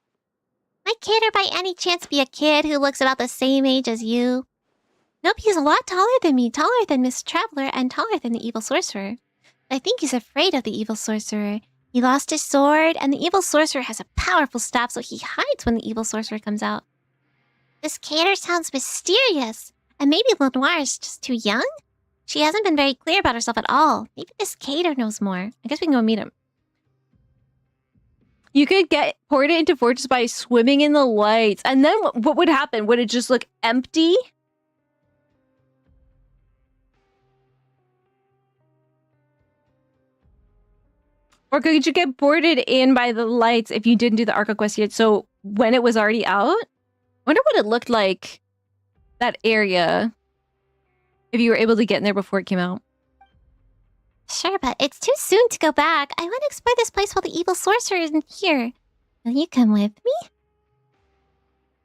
Might Cater by any chance be a kid who looks about the same age as you? Nope, he's a lot taller than me, taller than Miss Traveler, and taller than the evil sorcerer. I think he's afraid of the evil sorcerer. He lost his sword, and the evil sorcerer has a powerful staff, so he hides when the evil sorcerer comes out. This Cater sounds mysterious, and maybe Lenoir is just too young? She hasn't been very clear about herself at all. Maybe this Cater knows more. I guess we can go meet him. You could get ported into Fortress by swimming in the lights. And then what would happen? Would it just look empty? Or could you get boarded in by the lights if you didn't do the Arca quest yet? So when it was already out? I wonder what it looked like, that area, if you were able to get in there before it came out. Sure, but it's too soon to go back. I want to explore this place while the evil sorcerer isn't here. Will you come with me?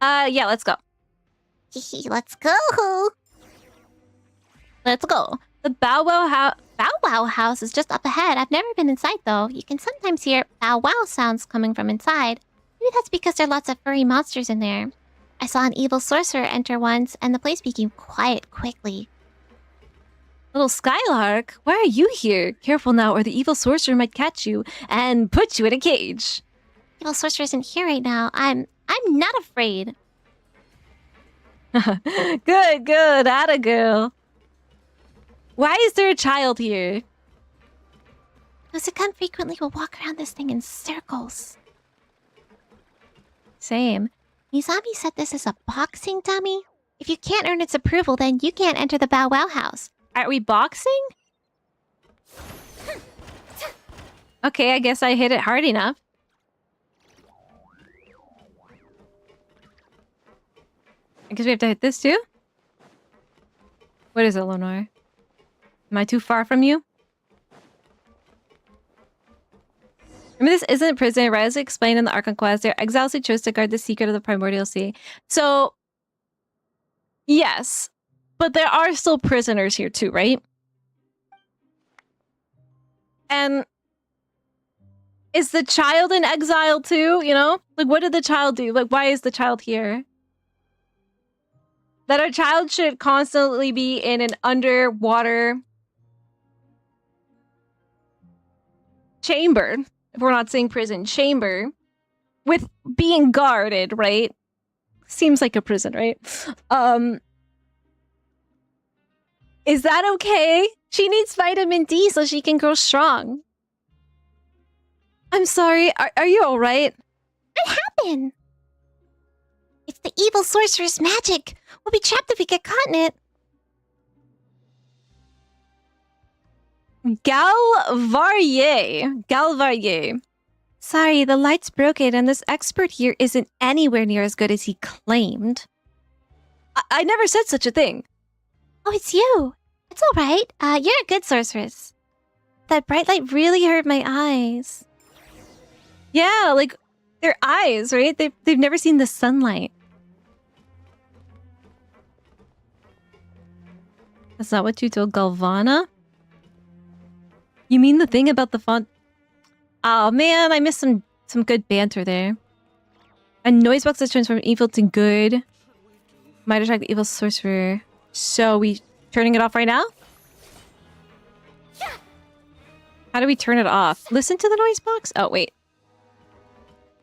Yeah, let's go. Let's go. Let's go. The Bow Wow house is just up ahead. I've never been inside, though. You can sometimes hear bow wow sounds coming from inside. Maybe that's because there are lots of furry monsters in there. I saw an evil sorcerer enter once, and the place became quiet quickly. Little Skylark, why are you here? Careful now, or the evil sorcerer might catch you and put you in a cage. Evil sorcerer isn't here right now. I'm not afraid. Good, atta girl. Why is there a child here? Those who come frequently will walk around this thing in circles. Same. Mizami said this is a boxing dummy. If you can't earn its approval, then you can't enter the Bow Wow house. Are we boxing? Okay, I guess I hit it hard enough. I guess we have to hit this too? What is it, Lenore? Am I too far from you? Remember, this isn't prison. Riley explained in the Archon Quest, they're exiles who chose to guard the secret of the Primordial Sea. So, yes. But there are still prisoners here too, right? And is the child in exile too, you know? Like, what did the child do? Like, why is the child here? That our child should constantly be in an underwater chamber, if we're not saying prison, chamber, with being guarded, right? Seems like a prison, right? Is that okay? She needs vitamin D so she can grow strong. I'm sorry, are you alright? What happened? It's the evil sorcerer's magic. We'll be trapped if we get caught in it. Galvarier. Sorry, the light's broken and this expert here isn't anywhere near as good as he claimed. I never said such a thing. Oh, it's you. It's alright. You're a good sorceress. That bright light really hurt my eyes. Yeah, like, their eyes, right? They've never seen the sunlight. That's not what you told Galvana? You mean the thing about the font? Oh man, I missed some good banter there. A noise box that turns from evil to good might attract the evil sorcerer. So we turning it off right now? How do we turn it off? Listen to the noise box? Oh, wait.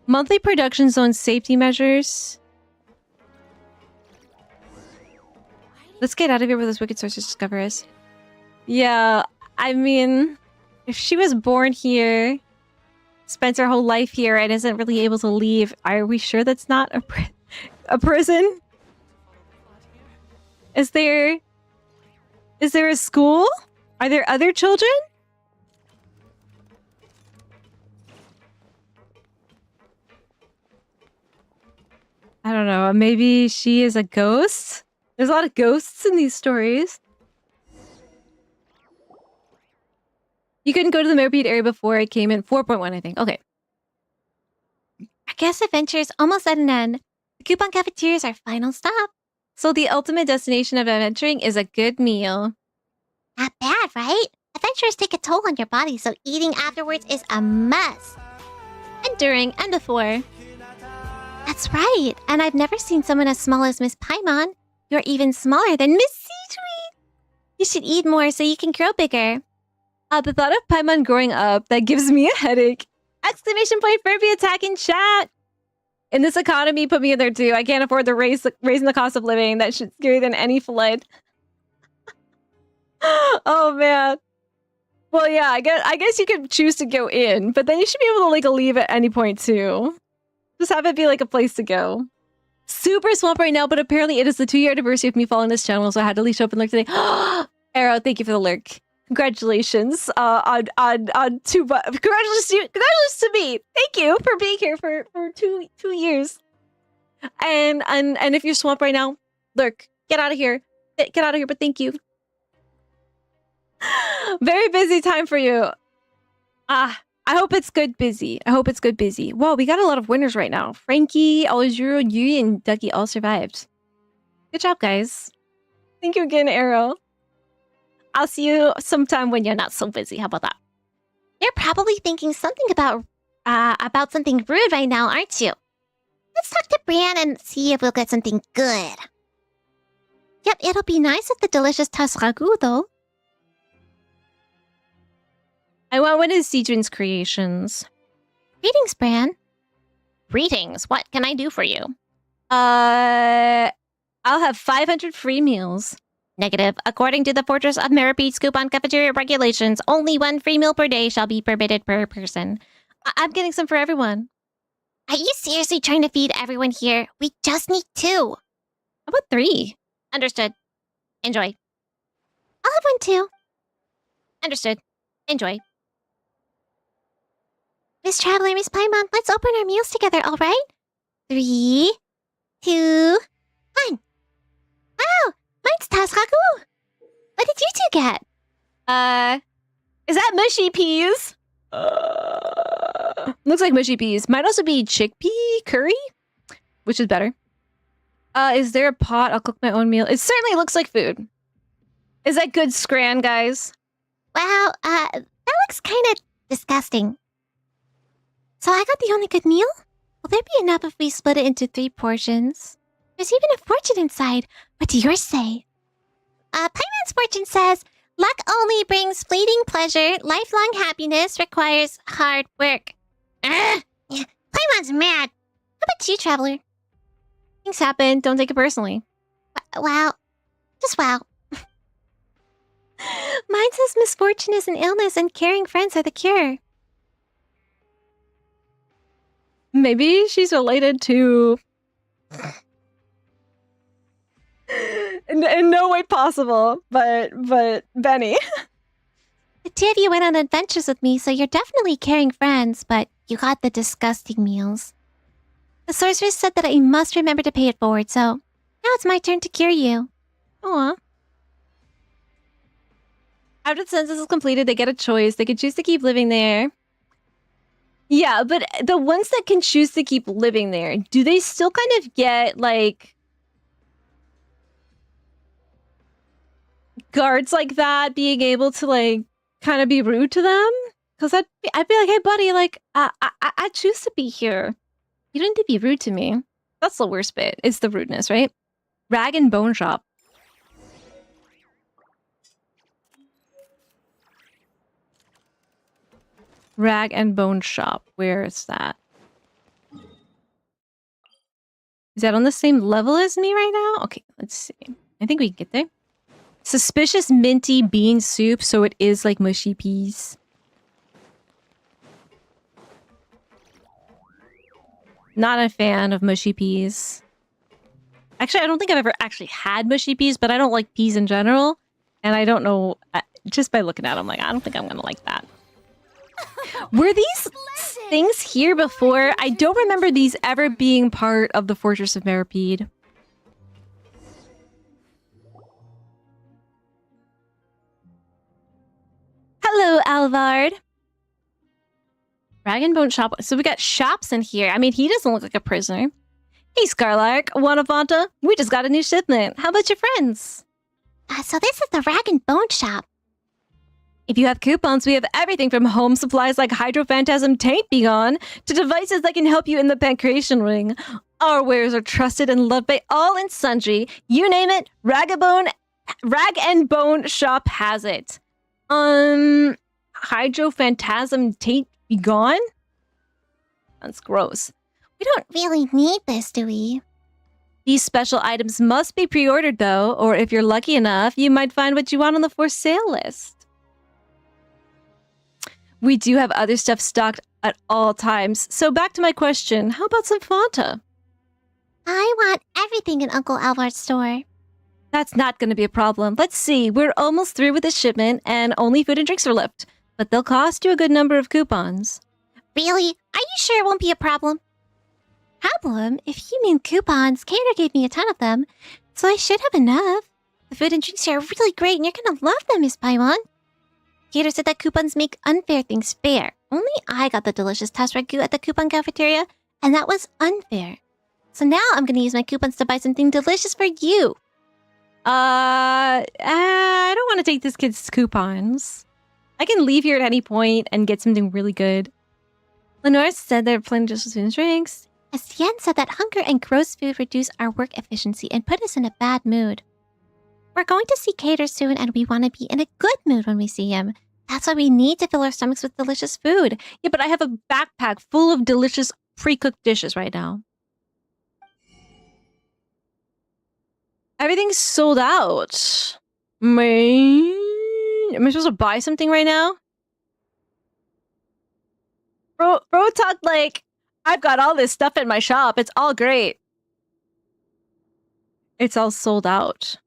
Monthly production zone safety measures. Let's get out of here before this wicked sorceress discover us. Yeah, I mean, if she was born here, spent her whole life here, and isn't really able to leave, are we sure that's not a prison? Is there a school? Are there other children? I don't know. Maybe she is a ghost? There's a lot of ghosts in these stories. You couldn't go to the Merbead area before I came in. 4.1, I think. Okay. I guess adventure is almost at an end. The coupon cafeteria is our final stop. So the ultimate destination of adventuring is a good meal. Not bad, right? Adventures take a toll on your body, so eating afterwards is a must. And during and before. That's right. And I've never seen someone as small as Miss Paimon. You're even smaller than Miss C-Tweet. You should eat more so you can grow bigger. The thought of Paimon growing up, that gives me a headache. Exclamation point Furby attack in chat. In this economy, put me in there too. I can't afford the raising the cost of living. That shit's scarier than any flood. Oh man. Well, yeah, I guess you could choose to go in, but then you should be able to like leave at any point too. Just have it be like a place to go. Super swamp right now, but apparently it is the 2-year anniversary of me following this channel, so I had to leash up and lurk today. Arrow, thank you for the lurk. Congratulations on two. Congratulations to me. Thank you for being here for 2 years. And if you're swamped right now, lurk. Get out of here. Get out of here. But thank you. Very busy time for you. I hope it's good busy. I hope it's good busy. Whoa, we got a lot of winners right now. Frankie, Alzuro, Yui, and Ducky all survived. Good job, guys. Thank you again, Arrow. I'll see you sometime when you're not so busy. How about that? You're probably thinking something about something rude right now, aren't you? Let's talk to Bran and see if we'll get something good. Yep, it'll be nice with the delicious tas ragu, though. I want one of Seedrin's creations. Greetings, Bran. Greetings. What can I do for you? I'll have 500 free meals. Negative. According to the Fortress of Merbead's coupon cafeteria regulations, only 1 free meal per day shall be permitted per person. I'm getting some for everyone. Are you seriously trying to feed everyone here? We just need 2. How about 3? Understood. Enjoy. I'll have 1 too. Understood. Enjoy. Miss Traveler, Miss Paimon, let's open our meals together, all right? 3, 2, 1. Wow, mine's tas ragu. What did you 2 get? Is that mushy peas? Looks like mushy peas. Might also be chickpea curry, which is better. Is there a pot? I'll cook my own meal. It certainly looks like food. Is that good scran, guys? Wow, that looks kind of disgusting. So I got the only good meal? Will there be enough if we split it into 3 portions? There's even a fortune inside. What do yours say? Paimon's fortune says, Luck only brings fleeting pleasure. Lifelong happiness requires hard work. Ugh! Paimon's mad. How about you, Traveler? Things happen. Don't take it personally. Wow. Just wow. Mine says misfortune is an illness and caring friends are the cure. Maybe she's related to... in no way possible, but Benny. The two of you went on adventures with me, so you're definitely caring friends, but you got the disgusting meals. The sorceress said that I must remember to pay it forward, so now it's my turn to cure you. Aw. After the census is completed, they get a choice. They can choose to keep living there. Yeah, but the ones that can choose to keep living there, do they still kind of get, like, guards like that being able to, like, kind of be rude to them? Because I'd be like, hey, buddy, like, I choose to be here. You don't need to be rude to me. That's the worst bit. It's the rudeness, right? Rag and Bone Shop. Rag and Bone Shop. Where is that? Is that on the same level as me right now? Okay, let's see. I think we can get there. Suspicious minty bean soup, so it is like mushy peas. Not a fan of mushy peas. Actually, I don't think I've ever actually had mushy peas, but I don't like peas in general. And I don't know, just by looking at them, like, I don't think I'm gonna like that. Were these things here before? I don't remember these ever being part of the Fortress of Meripede. Hello, Alvard. Rag and Bone Shop. So we got shops in here. I mean, he doesn't look like a prisoner. Hey, Scarlark. Wanna Fanta? We just got a new shipment. How about your friends? So this is the Rag and Bone Shop. If you have coupons, we have everything from home supplies like Hydro Phantasm Taint Begone to devices that can help you in the pancreation ring. Our wares are trusted and loved by all and sundry. You name it, Rag and Bone Shop has it. Hydro Phantasm Taint Begone? That's gross. We don't really need this, do we? These special items must be pre-ordered though, or if you're lucky enough, you might find what you want on the for sale list. We do have other stuff stocked at all times. So back to my question, how about some Fanta? I want everything in Uncle Alvard's store. That's not going to be a problem. Let's see, we're almost through with the shipment and only food and drinks are left. But they'll cost you a good number of coupons. Really? Are you sure it won't be a problem? Problem? If you mean coupons, Cater gave me a ton of them, so I should have enough. The food and drinks here are really great and you're gonna love them, Miss Paimon. Cater said that coupons make unfair things fair. Only I got the delicious task ragu at the coupon cafeteria, and that was unfair. So now I'm gonna use my coupons to buy something delicious for you. I don't want to take this kid's coupons. I can leave here at any point and get something really good. Lenore said they're plenty just food and drinks. Asian said that hunger and gross food reduce our work efficiency and put us in a bad mood. We're going to see Cater soon, and we want to be in a good mood when we see him. That's why we need to fill our stomachs with delicious food. Yeah, but I have a backpack full of delicious pre-cooked dishes right now. Everything's sold out. Am I supposed to buy something right now? Bro talked like, I've got all this stuff in my shop. It's all great. It's all sold out.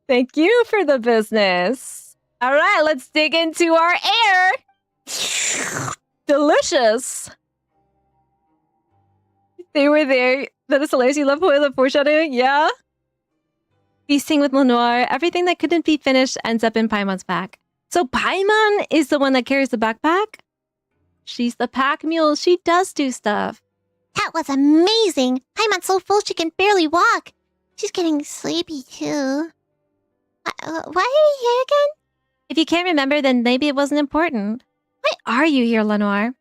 Thank you for the business. All right, let's dig into our air. Delicious. They were there. That is hilarious. You love the foreshadowing? Yeah. Feasting with Lenore. Everything that couldn't be finished ends up in Paimon's pack. So Paimon is the one that carries the backpack? She's the pack mule. She does do stuff. That was amazing. Paimon's so full she can barely walk. She's getting sleepy too. Why are you here again? If you can't remember, then maybe it wasn't important. Why are you here, Lenore?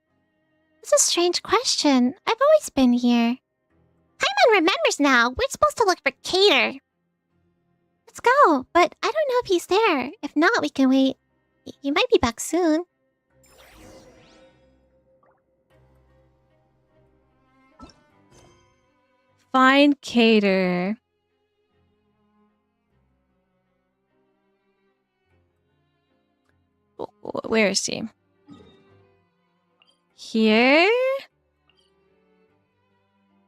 It's a strange question. I've always been here. Paimon remembers now. We're supposed to look for Cater. Let's go, but I don't know if he's there. If not, we can wait. He might be back soon. Find Cater. Where is he? Here? I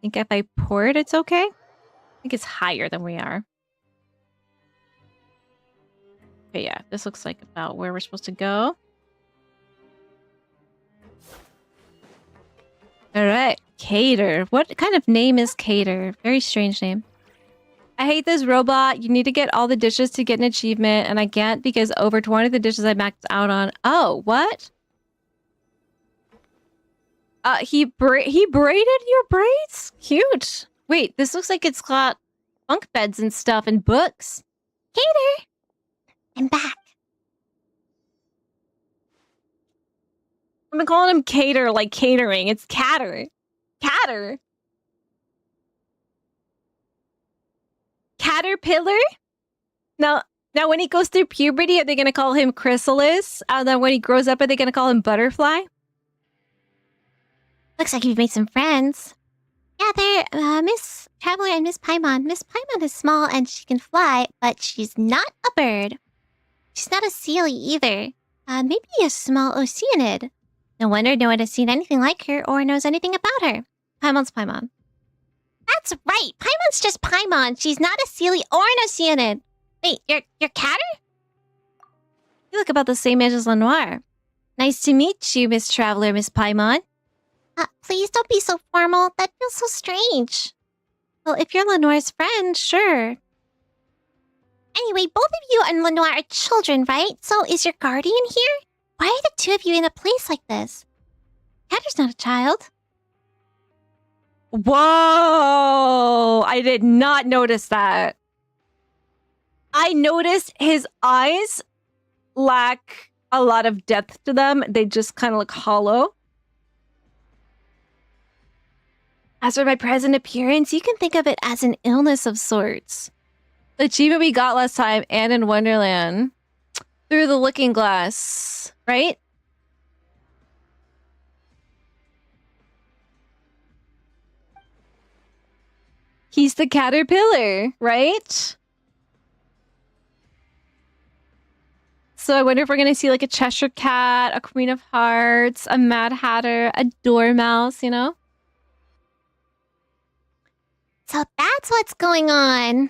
think if I port, it's okay. I think it's higher than we are. Okay, yeah, this looks like about where we're supposed to go. All right, Cater. What kind of name is Cater? Very strange name. I hate this robot. You need to get all the dishes to get an achievement, and I can't because over 20 of the dishes I maxed out on. Oh, what? He braided your braids? Cute. Wait, this looks like it's got bunk beds and stuff and books. Cater! I'm back. I've been calling him Cater like catering. It's Catter. Catter. Caterpillar? Now when he goes through puberty, are they going to call him Chrysalis? And then when he grows up, are they going to call him Butterfly? Looks like you've made some friends. Yeah, they're Miss Traveler and Miss Paimon. Miss Paimon is small and she can fly, but she's not a bird. She's not a Sealy either. Maybe a small Oceanid. No wonder no one has seen anything like her or knows anything about her. Paimon's Paimon. That's right. Paimon's just Paimon. She's not a Sealy or an Oceanid. Wait, you're Catter? You look about the same age as Lenoir. Nice to meet you, Miss Traveler, Miss Paimon. Please don't be so formal. That feels so strange. Well, if you're Lenoir's friend, sure. Anyway, both of you and Lenoir are children, right? So is your guardian here? Why are the two of you in a place like this? Catter's not a child. Whoa! I did not notice that. I noticed his eyes lack a lot of depth to them. They just kind of look hollow. As for my present appearance, you can think of it as an illness of sorts. The achievement we got last time, and in Wonderland. Through the looking glass, right? He's the caterpillar, right? So I wonder if we're going to see like a Cheshire Cat, a Queen of Hearts, a Mad Hatter, a Dormouse, you know? So that's what's going on.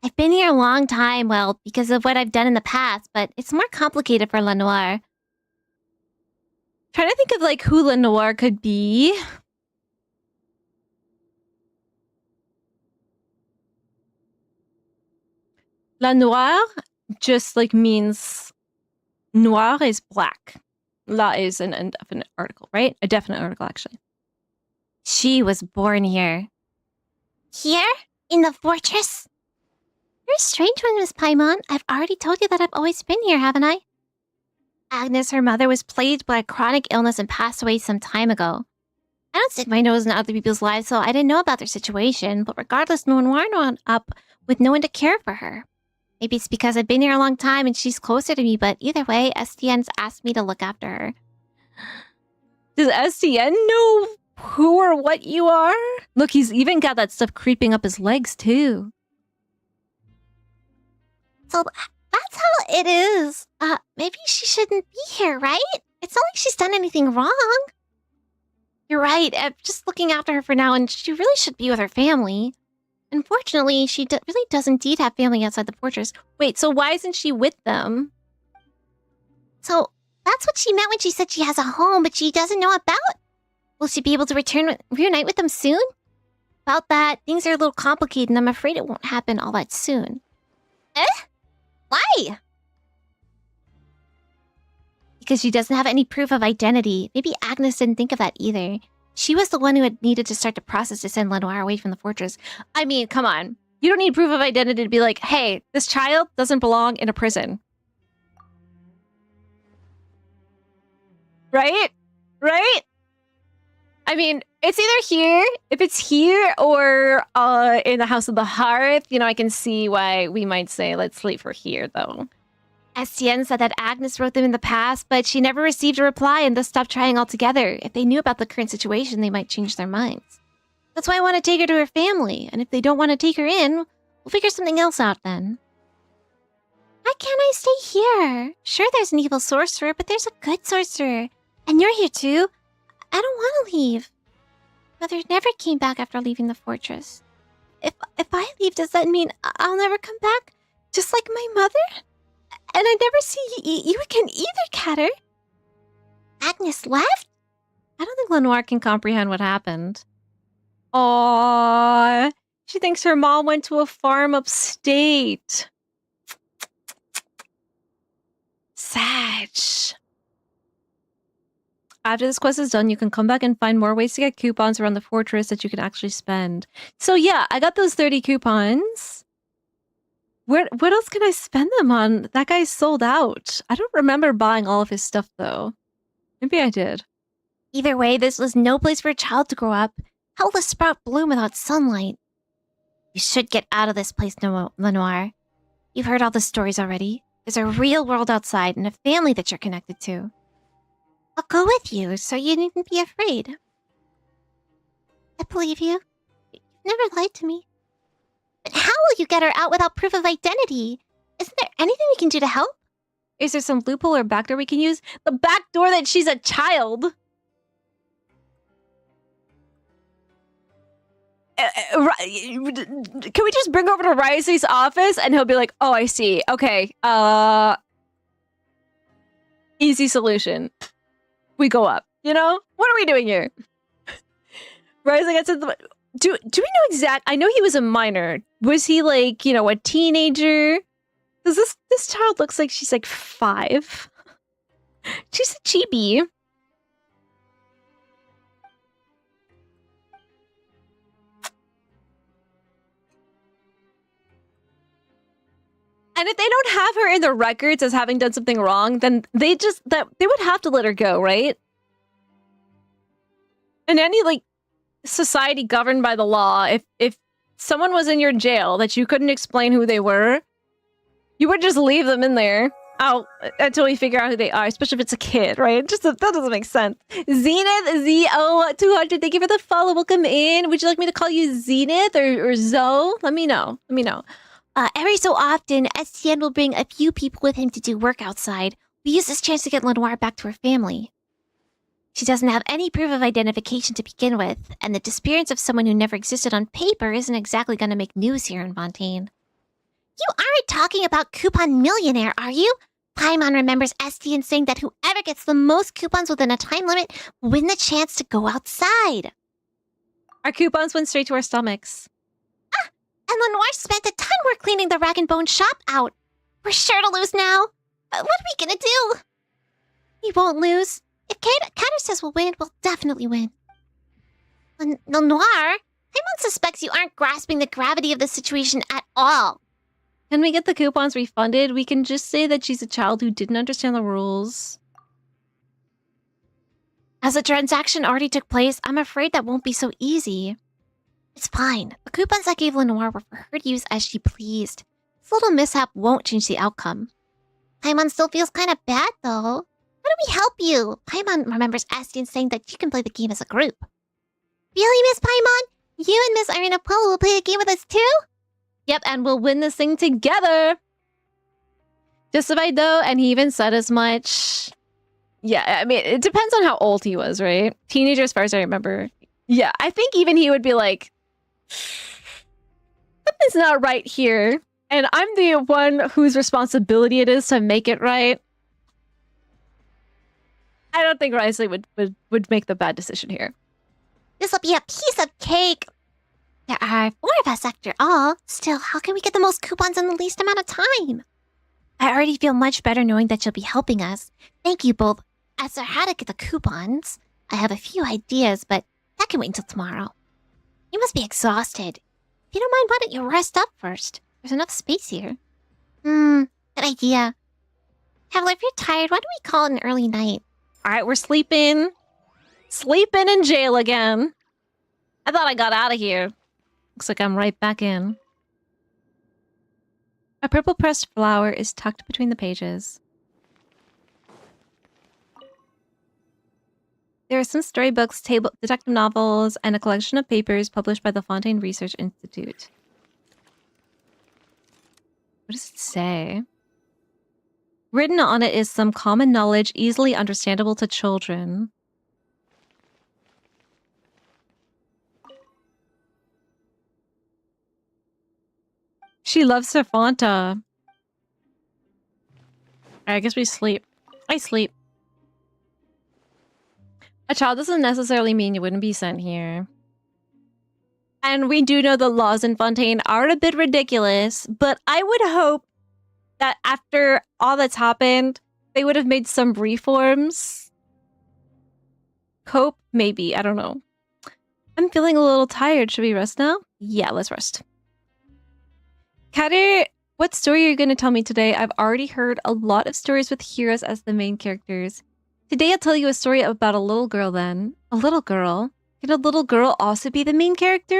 I've been here a long time, well, because of what I've done in the past, but it's more complicated for Lenoir. Trying to think of like who Lenoir could be. Lenoir just like means noir is black. La is an indefinite article, right? A definite article, actually. She was born here. Here? In the fortress? You're a strange one, Miss Paimon. I've already told you that I've always been here, haven't I? Agnes, her mother, was plagued by a chronic illness and passed away some time ago. I don't stick my nose in other people's lives, so I didn't know about their situation, but regardless, Lenoir wound up with no one to care for her. Maybe it's because I've been here a long time and she's closer to me, but either way, STN's asked me to look after her. Does STN know who or what you are? Look, he's even got that stuff creeping up his legs, too. So that's how it is. Maybe she shouldn't be here, right? It's not like she's done anything wrong. You're right. I'm just looking after her for now, and she really should be with her family. Unfortunately, she really does indeed have family outside the fortress. Wait, so why isn't she with them? So that's what she meant when she said she has a home, but she doesn't know about? Will she be able to reunite with them soon? About that, things are a little complicated, and I'm afraid it won't happen all that soon. Why? Because she doesn't have any proof of identity. Maybe Agnes didn't think of that either. She was the one who had needed to start the process to send Lenoir away from the fortress. I mean, come on. You don't need proof of identity to be like, hey, this child doesn't belong in a prison. Right? Right? I mean, It's either here, if it's here, or in the House of the Hearth. You know, I can see why we might say let's sleep for here, though. Estienne said that Agnes wrote them in the past, but she never received a reply and thus stopped trying altogether. If they knew about the current situation, they might change their minds. That's why I want to take her to her family, and if they don't want to take her in, we'll figure something else out then. Why can't I stay here? Sure, there's an evil sorcerer, but there's a good sorcerer. And you're here too. I don't want to leave. Mother never came back after leaving the fortress. If I leave, does that mean I'll never come back? Just like my mother? And I never see you again either, Catter. Agnes left? I don't think Lenoir can comprehend what happened. Aww. She thinks her mom went to a farm upstate. Sad. After this quest is done, you can come back and find more ways to get coupons around the fortress that you can actually spend. So yeah, I got those 30 coupons. What else can I spend them on? That guy's sold out. I don't remember buying all of his stuff, though. Maybe I did. Either way, this was no place for a child to grow up. How will a sprout bloom without sunlight? You should get out of this place, Lenoir. You've heard all the stories already. There's a real world outside and a family that you're connected to. I'll go with you, so you needn't be afraid. I believe you. You've never lied to me. But how will you get her out without proof of identity? Isn't there anything we can do to help? Is there some loophole or backdoor we can use? The backdoor that she's a child! Can we just bring her over to Risey's office and he'll be like, oh, I see. Okay, easy solution. We go up, you know? What are we doing here? Risey gets into the... Do we know I know he was a minor. Was he like, you know, a teenager? Because this child looks like she's like 5. She's a chibi. And if they don't have her in the records as having done something wrong, then they would have to let her go, right? And any like society governed by the law, if someone was in your jail that you couldn't explain who they were, you would just leave them in there until we figure out who they are, especially if it's a kid, right? That doesn't make sense. Zenith ZO200, thank you for the follow. Welcome in. Would you like me to call you Zenith or Zoe? Let me know. Every so often, Estienne will bring a few people with him to do work outside. We use this chance to get Lenoir back to her family. She doesn't have any proof of identification to begin with, and the disappearance of someone who never existed on paper isn't exactly going to make news here in Fontaine. You aren't talking about Coupon Millionaire, are you? Paimon remembers Estienne saying that whoever gets the most coupons within a time limit will win the chance to go outside. Our coupons went straight to our stomachs. And Lenoir spent a ton more cleaning the Rag and Bone shop out. We're sure to lose now. What are we gonna do? We won't lose. If Catter says we'll win, we'll definitely win. Lenoir, Paimon suspects you aren't grasping the gravity of the situation at all. Can we get the coupons refunded? We can just say that she's a child who didn't understand the rules. As the transaction already took place, I'm afraid that won't be so easy. It's fine. The coupons I gave Lenoir were for her to use as she pleased. This little mishap won't change the outcome. Paimon still feels kind of bad, though. How do we help you? Paimon remembers Estienne saying that you can play the game as a group. Really, Miss Paimon? You and Miss Irina Puella will play the game with us too? Yep, and we'll win this thing together. Justified, though, and he even said as much. Yeah, I mean, it depends on how old he was, right? Teenager, as far as I remember. Yeah, I think even he would be like, something's not right here. And I'm the one whose responsibility it is to make it right. I don't think Risley would make the bad decision here. This'll be a piece of cake. There are 4 of us after all. Still, how can we get the most coupons in the least amount of time? I already feel much better knowing that you'll be helping us. Thank you both. As for how to get the coupons, I have a few ideas, but that can wait until tomorrow. You must be exhausted. If you don't mind, why don't you rest up first? There's enough space here. Good idea. Traveler, if you're tired, why don't we call it an early night? All right, we're sleeping. Sleeping in jail again. I thought I got out of here. Looks like I'm right back in. A purple pressed flower is tucked between the pages. There are some storybooks, detective novels, and a collection of papers published by the Fontaine Research Institute. What does it say? Written on it is some common knowledge easily understandable to children. She loves Serfanta. I guess we sleep. I sleep. A child doesn't necessarily mean you wouldn't be sent here. And we do know the laws in Fontaine are a bit ridiculous, but I would hope that after all that's happened, they would have made some reforms. Cope? Maybe. I don't know. I'm feeling a little tired. Should we rest now? Yeah, let's rest. Kadir, what story are you going to tell me today? I've already heard a lot of stories with heroes as the main characters. Today I'll tell you a story about a little girl then. A little girl? Can a little girl also be the main character?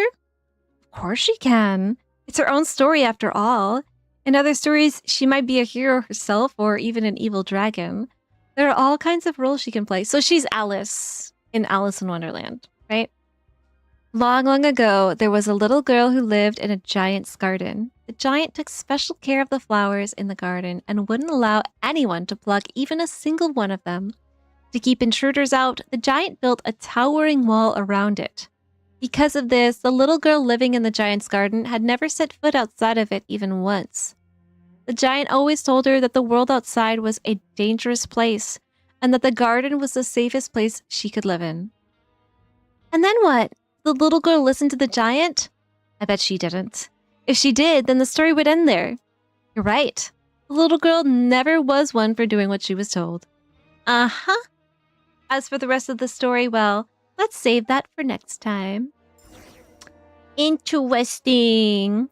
Of course she can. It's her own story after all. In other stories, she might be a hero herself or even an evil dragon. There are all kinds of roles she can play. So she's Alice in Alice in Wonderland, right? Long, long ago, there was a little girl who lived in a giant's garden. The giant took special care of the flowers in the garden and wouldn't allow anyone to pluck even a single one of them. To keep intruders out, the giant built a towering wall around it. Because of this, the little girl living in the giant's garden had never set foot outside of it even once. The giant always told her that the world outside was a dangerous place and that the garden was the safest place she could live in. And then what? The little girl listened to the giant? I bet she didn't. If she did, then the story would end there. You're right. The little girl never was one for doing what she was told. Uh-huh. As for the rest of the story, well, let's save that for next time. Interesting.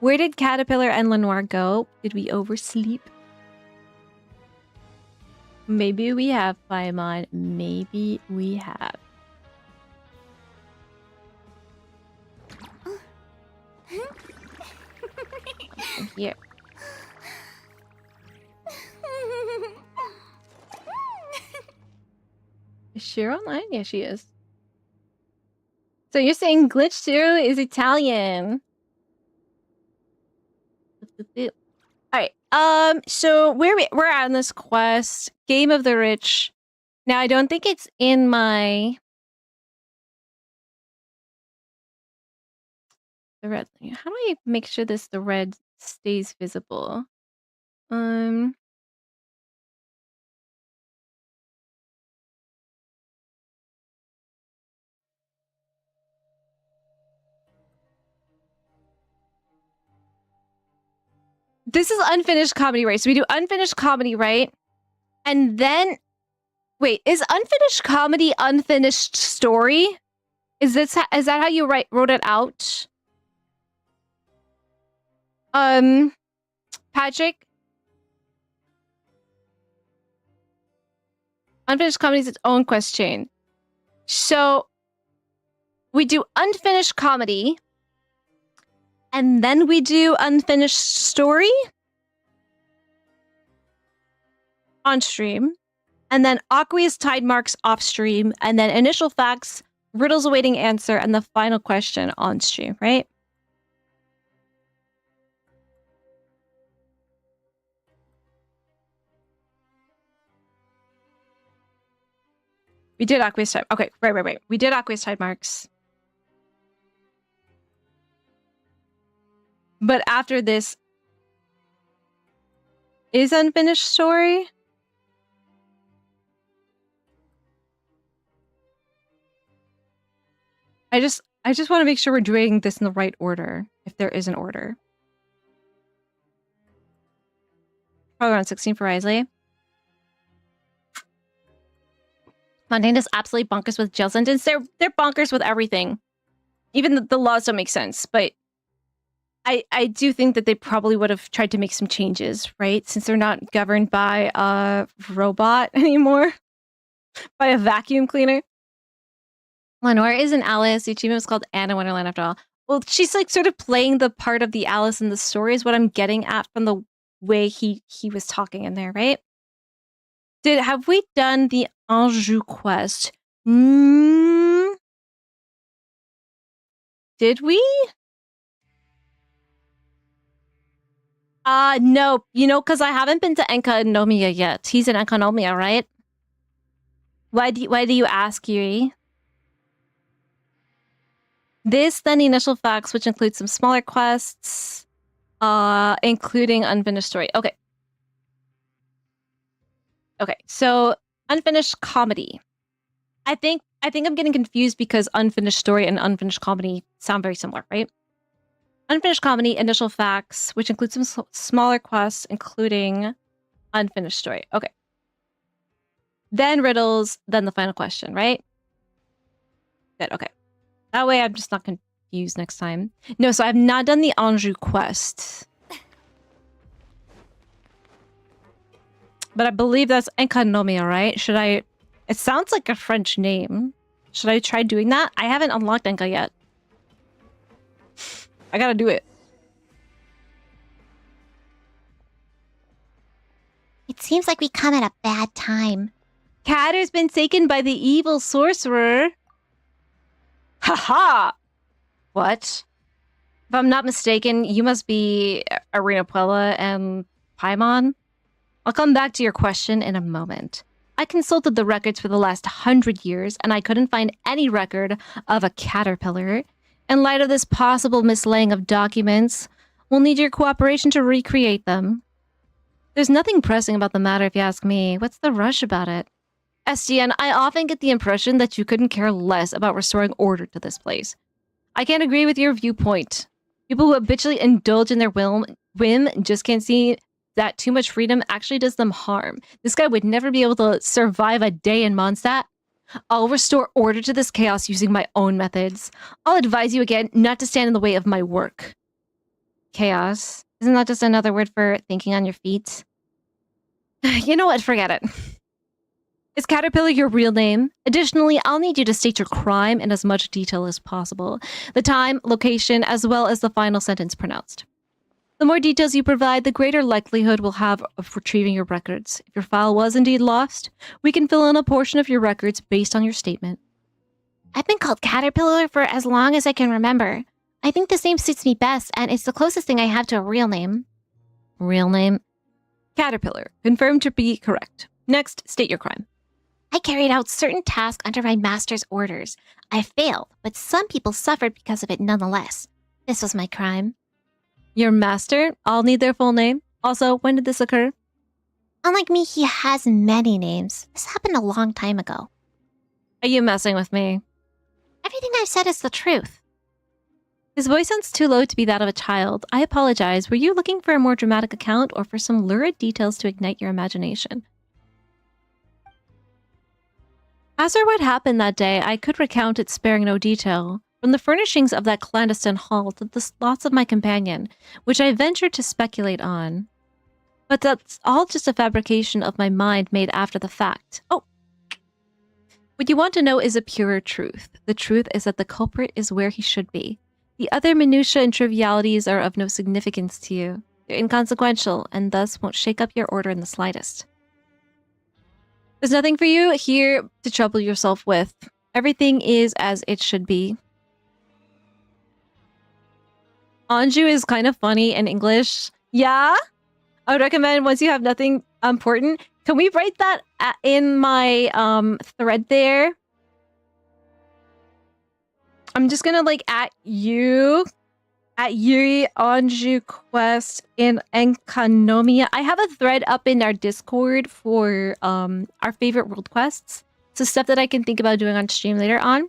Where did Caterpillar and Lenoir go? Did we oversleep? Maybe we have, Paimon. Maybe we have. Here. Is she online? Yeah, she is. So you're saying Glitch 2 is Italian. Alright, so we're on this quest, Game of the Rich. Now, I don't think it's in my... The red thing. How do I make sure the red stays visible? This is unfinished comedy, right? So we do unfinished comedy, right? And then... Wait, is unfinished comedy unfinished story? Is that how you wrote it out? Patrick? Unfinished comedy is its own quest chain. So, we do unfinished comedy, and then we do unfinished story on stream, and then aqueous tide marks off stream, and then initial facts, riddles awaiting answer, and the final question on stream, right? We did aqueous tide. Okay, right. We did aqueous tide marks. But after this is unfinished story. I just want to make sure we're doing this in the right order, if there is an order. Probably around 16 for Risley. Fontaine is absolutely bonkers with jail sentence. They're bonkers with everything. Even the laws don't make sense, but I do think that they probably would have tried to make some changes, right? Since they're not governed by a robot anymore. By a vacuum cleaner. Lenore isn't Alice. The achievement was called Anna Wonderland after all. Well, she's like sort of playing the part of the Alice in the story is what I'm getting at from the way he was talking in there, right? Have we done the Anjou quest? Did we? No. You know, because I haven't been to Enkanomia yet. He's in Enkanomia, right? Why do you ask, Yuri? This, then the initial facts, which includes some smaller quests, including unfinished story. Okay. Okay, so unfinished comedy. I think I'm getting confused because unfinished story and unfinished comedy sound very similar, right? Unfinished comedy, initial facts, which includes some smaller quests, including unfinished story. Okay. Then riddles, then the final question, right? Good, okay. That way I'm just not confused next time. No, so I've not done the Anjou quest. But I believe that's Enkanomia, right? Should I... It sounds like a French name. Should I try doing that? I haven't unlocked Enka yet. I gotta do it. It seems like we come at a bad time. Catter's been taken by the evil sorcerer. Haha! What? If I'm not mistaken, you must be fairypuella and Paimon. I'll come back to your question in a moment. I consulted the records for the last 100 years, and I couldn't find any record of a caterpillar. In light of this possible mislaying of documents, we'll need your cooperation to recreate them. There's nothing pressing about the matter if you ask me. What's the rush about it? SDN, I often get the impression that you couldn't care less about restoring order to this place. I can't agree with your viewpoint. People who habitually indulge in their whim just can't see that too much freedom actually does them harm. This guy would never be able to survive a day in Mondstadt. I'll restore order to this chaos using my own methods. I'll advise you again not to stand in the way of my work. Chaos? Isn't that just another word for thinking on your feet? You know what? Forget it. Is Caterpillar your real name? Additionally, I'll need you to state your crime in as much detail as possible. The time, location, as well as the final sentence pronounced. The more details you provide, the greater likelihood we'll have of retrieving your records. If your file was indeed lost, we can fill in a portion of your records based on your statement. I've been called Caterpillar for as long as I can remember. I think this name suits me best, and it's the closest thing I have to a real name. Real name? Caterpillar. Confirmed to be correct. Next, state your crime. I carried out certain tasks under my master's orders. I failed, but some people suffered because of it nonetheless. This was my crime. Your master? I'll need their full name. Also, when did this occur? Unlike me, he has many names. This happened a long time ago. Are you messing with me? Everything I've said is the truth. His voice sounds too low to be that of a child. I apologize. Were you looking for a more dramatic account or for some lurid details to ignite your imagination? As for what happened that day, I could recount it sparing no detail. From the furnishings of that clandestine hall to the thoughts of my companion, which I ventured to speculate on. But that's all just a fabrication of my mind made after the fact. Oh! What you want to know is a purer truth. The truth is that the culprit is where he should be. The other minutiae and trivialities are of no significance to you. They're inconsequential, and thus won't shake up your order in the slightest. There's nothing for you here to trouble yourself with. Everything is as it should be. Anjou is kind of funny in English. Yeah? I would recommend once you have nothing important. Can we write that in my thread there? I'm just gonna like at Yuri Anjou quest in Enkanomia. I have a thread up in our Discord for our favorite world quests. So stuff that I can think about doing on stream later on.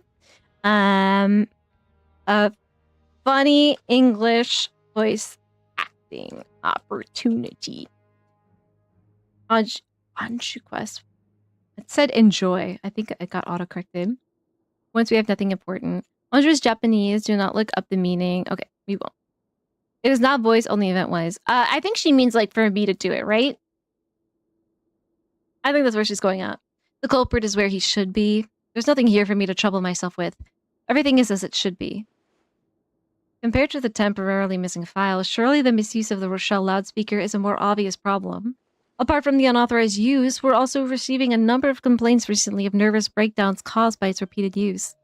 Funny English voice acting opportunity. Anjou quest. It said enjoy. I think it got autocorrected. Once we have nothing important. Anjou is Japanese. Do not look up the meaning. Okay, we won't. It is not voice, only event-wise. I think she means like for me to do it, right? I think that's where she's going at. The culprit is where he should be. There's nothing here for me to trouble myself with. Everything is as it should be. Compared to the temporarily missing file, surely the misuse of the Rochelle loudspeaker is a more obvious problem. Apart from the unauthorized use, we're also receiving a number of complaints recently of nervous breakdowns caused by its repeated use.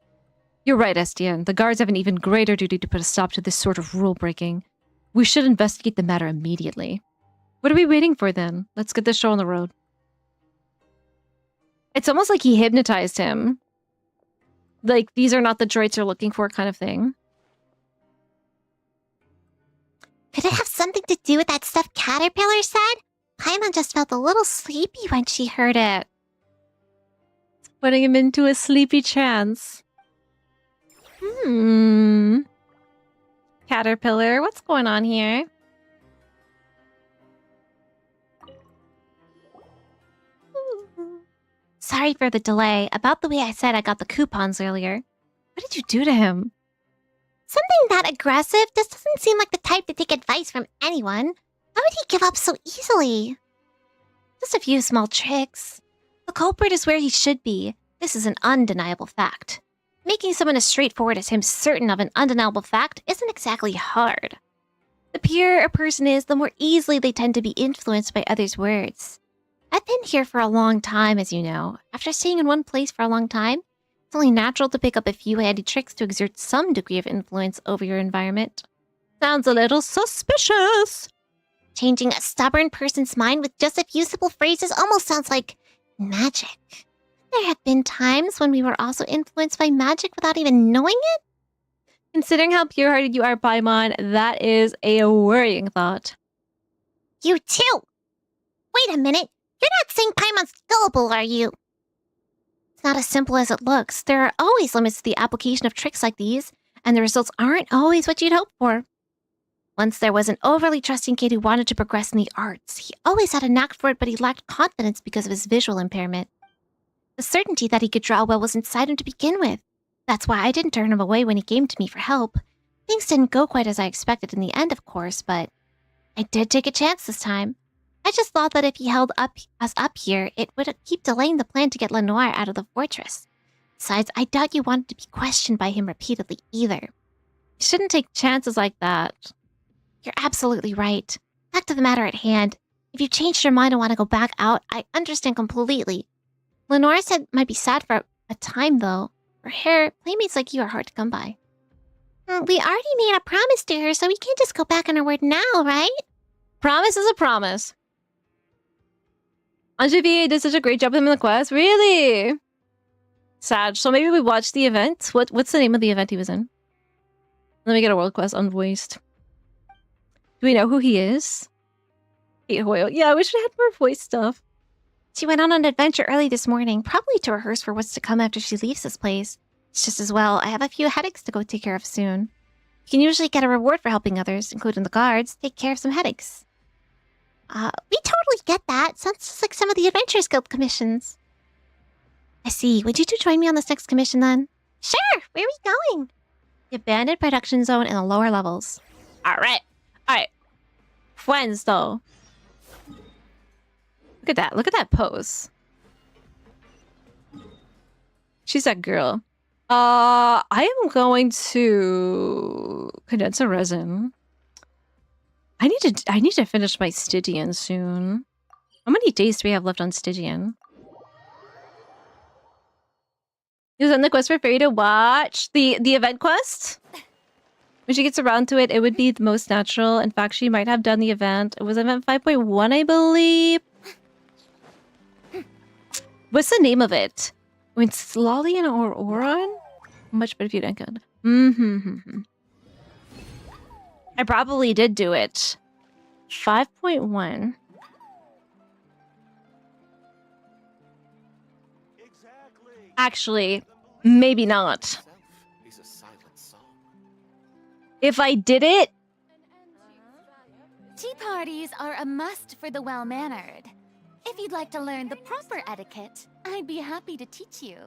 You're right, Estienne. The guards have an even greater duty to put a stop to this sort of rule-breaking. We should investigate the matter immediately. What are we waiting for, then? Let's get this show on the road. It's almost like he hypnotized him. Like, these are not the droids you're looking for kind of thing. Could it have something to do with that stuff Caterpillar said? Paimon just felt a little sleepy when she heard it. It's putting him into a sleepy trance. Caterpillar, what's going on here? Sorry for the delay. About the way I said I got the coupons earlier. What did you do to him? Something that aggressive? This doesn't seem like the type to take advice from anyone. How would he give up so easily? Just a few small tricks. The culprit is where he should be. This is an undeniable fact. Making someone as straightforward as him certain of an undeniable fact isn't exactly hard. The purer a person is, the more easily they tend to be influenced by others' words. I've been here for a long time, as you know. After staying in one place for a long time, it's only natural to pick up a few handy tricks to exert some degree of influence over your environment. Sounds a little suspicious. Changing a stubborn person's mind with just a few simple phrases almost sounds like magic. There have been times when we were also influenced by magic without even knowing it. Considering how pure-hearted you are, Paimon, that is a worrying thought. You too! Wait a minute. You're not saying Paimon's gullible, are you? It's not as simple as it looks. There are always limits to the application of tricks like these, and the results aren't always what you'd hope for. Once there was an overly trusting kid who wanted to progress in the arts. He always had a knack for it, but he lacked confidence because of his visual impairment. The certainty that he could draw well was inside him to begin with. That's why I didn't turn him away when he came to me for help. Things didn't go quite as I expected in the end, of course, but I did take a chance this time. I just thought that if he held us up here, it would keep delaying the plan to get Lenoir out of the fortress. Besides, I doubt you wanted to be questioned by him repeatedly either. You shouldn't take chances like that. You're absolutely right. Back to the matter at hand. If you changed your mind and want to go back out, I understand completely. Lenore said might be sad for a time, though. For her, playmates like you are hard to come by. We already made a promise to her, so we can't just go back on our word now, right? Promise is a promise. Angevi did such a great job with him in the quest. Really? Sad. So maybe we watched the event. What's the name of the event he was in? Let me get a world quest unvoiced. Do we know who he is? Kate Hoyle. Yeah, we should have more voice stuff. She went on an adventure early this morning, probably to rehearse for what's to come after she leaves this place. It's just as well, I have a few headaches to go take care of soon. You can usually get a reward for helping others, including the guards, take care of some headaches. We totally get that. Sounds just like some of the Adventurers Guild commissions. I see. Would you two join me on this next commission then? Sure! Where are we going? The abandoned production zone in the lower levels. Alright. Alright. Friends, though. Look at that. Look at that pose. She's that girl. I am going to condense a resin. I need to finish my Stygian soon. How many days do we have left on Stygian? Is that the quest for Fairy to watch? The event quest? When she gets around to it, it would be the most natural. In fact, she might have done the event. It was event 5.1, I believe. What's the name of it? I mean, Slolian or Oron? Much better if you didn't good. I probably did do it. 5.1. Actually, maybe not. If I did it... Tea parties are a must for the well-mannered. If you'd like to learn the proper etiquette, I'd be happy to teach you.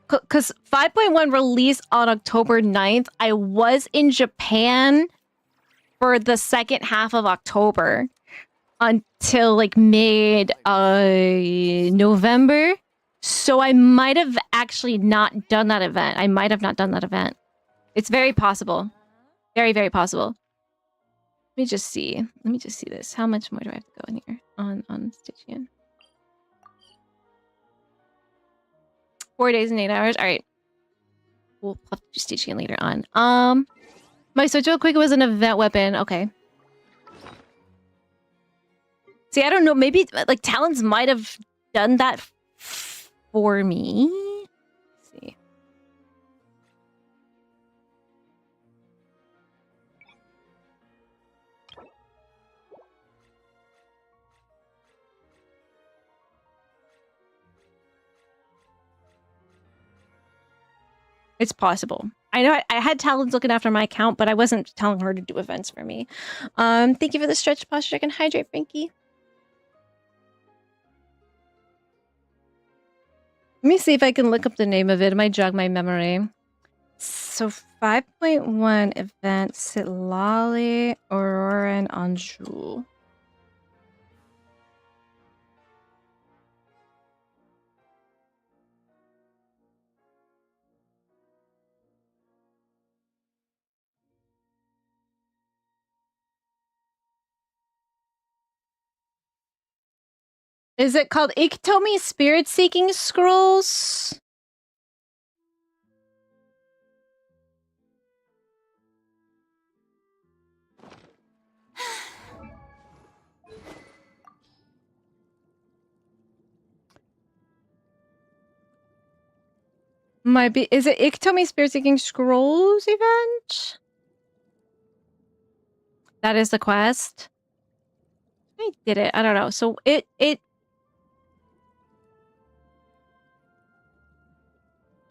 Because 5.1 released on October 9th. I was in Japan for the second half of October until like mid-November. So I might have actually not done that event. I might have not done that event. It's very possible. Very, very possible. Let me just see. Let me just see this. How much more do I have to go in here on Stygian? 4 days and 8 hours. All right. We'll have to do Stygian later on. My switch real quick was an event weapon. Okay. See, I don't know. Maybe like Talons might have done that for me. Let's see. It's possible. I know I had Talons looking after my account, but I wasn't telling her to do events for me. Thank you for the stretch posture. I can hydrate, Frankie. Let me see if I can look up the name of it. It might jog my memory. So 5.1 event, Sitlali, Aurora, and Anjou. Is it called Ikitomi Spirit Seeking Scrolls? Might be. Is it Ikitomi Spirit Seeking Scrolls event? That is the quest. I did it. I don't know. So it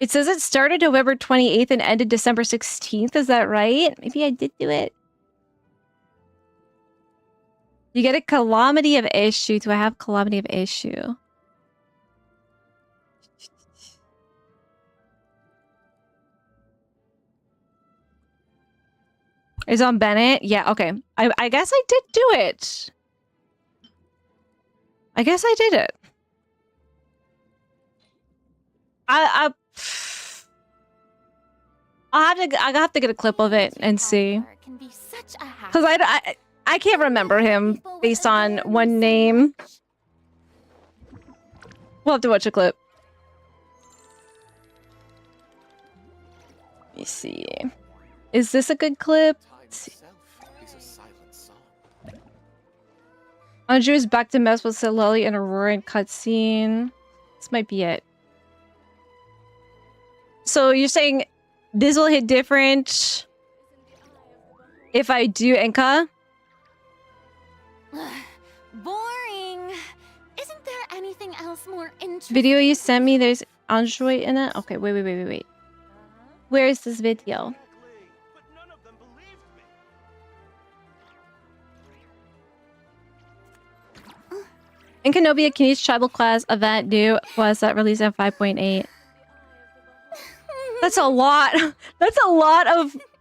says it started November 28th and ended December 16th. Is that right? Maybe I did do it. You get a Calamity of Issue. Do I have Calamity of Issue? Is on Bennett? Yeah, okay. I guess I did do it. I guess I did it. I'll have to get a clip of it and see. Because I can't remember him based on one name. We'll have to watch a clip. Let me see. Is this a good clip? Let's see. Anjou is back to mess with Sitlali and Aurora in cutscene. This might be it. So you're saying this will hit different if I do Enka? Boring. Isn't there anything else more interesting? Video you sent me, there's Android in it? Okay, wait. Where is this video? In Kenobia, Kenny's tribal class event new was that released at 5.8. That's a lot. That's a lot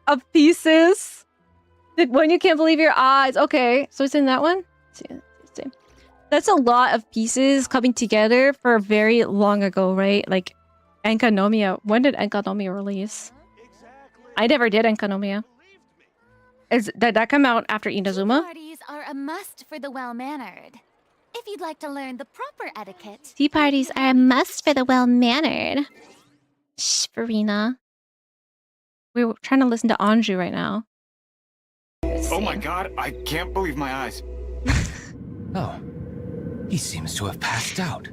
of pieces. When you can't believe your eyes. Okay, so it's in that one. Let's see. That's a lot of pieces coming together for very long ago, right? Like Enkanomiya. When did Enkanomiya release? I never did Enkanomiya. Did that come out after Inazuma? Parties are a must for the well-mannered. If you'd like to learn the proper etiquette. Tea parties are a must for the well-mannered. Shh, Farina. We're trying to listen to Anjou right now. Oh my god, I can't believe my eyes. Oh, he seems to have passed out.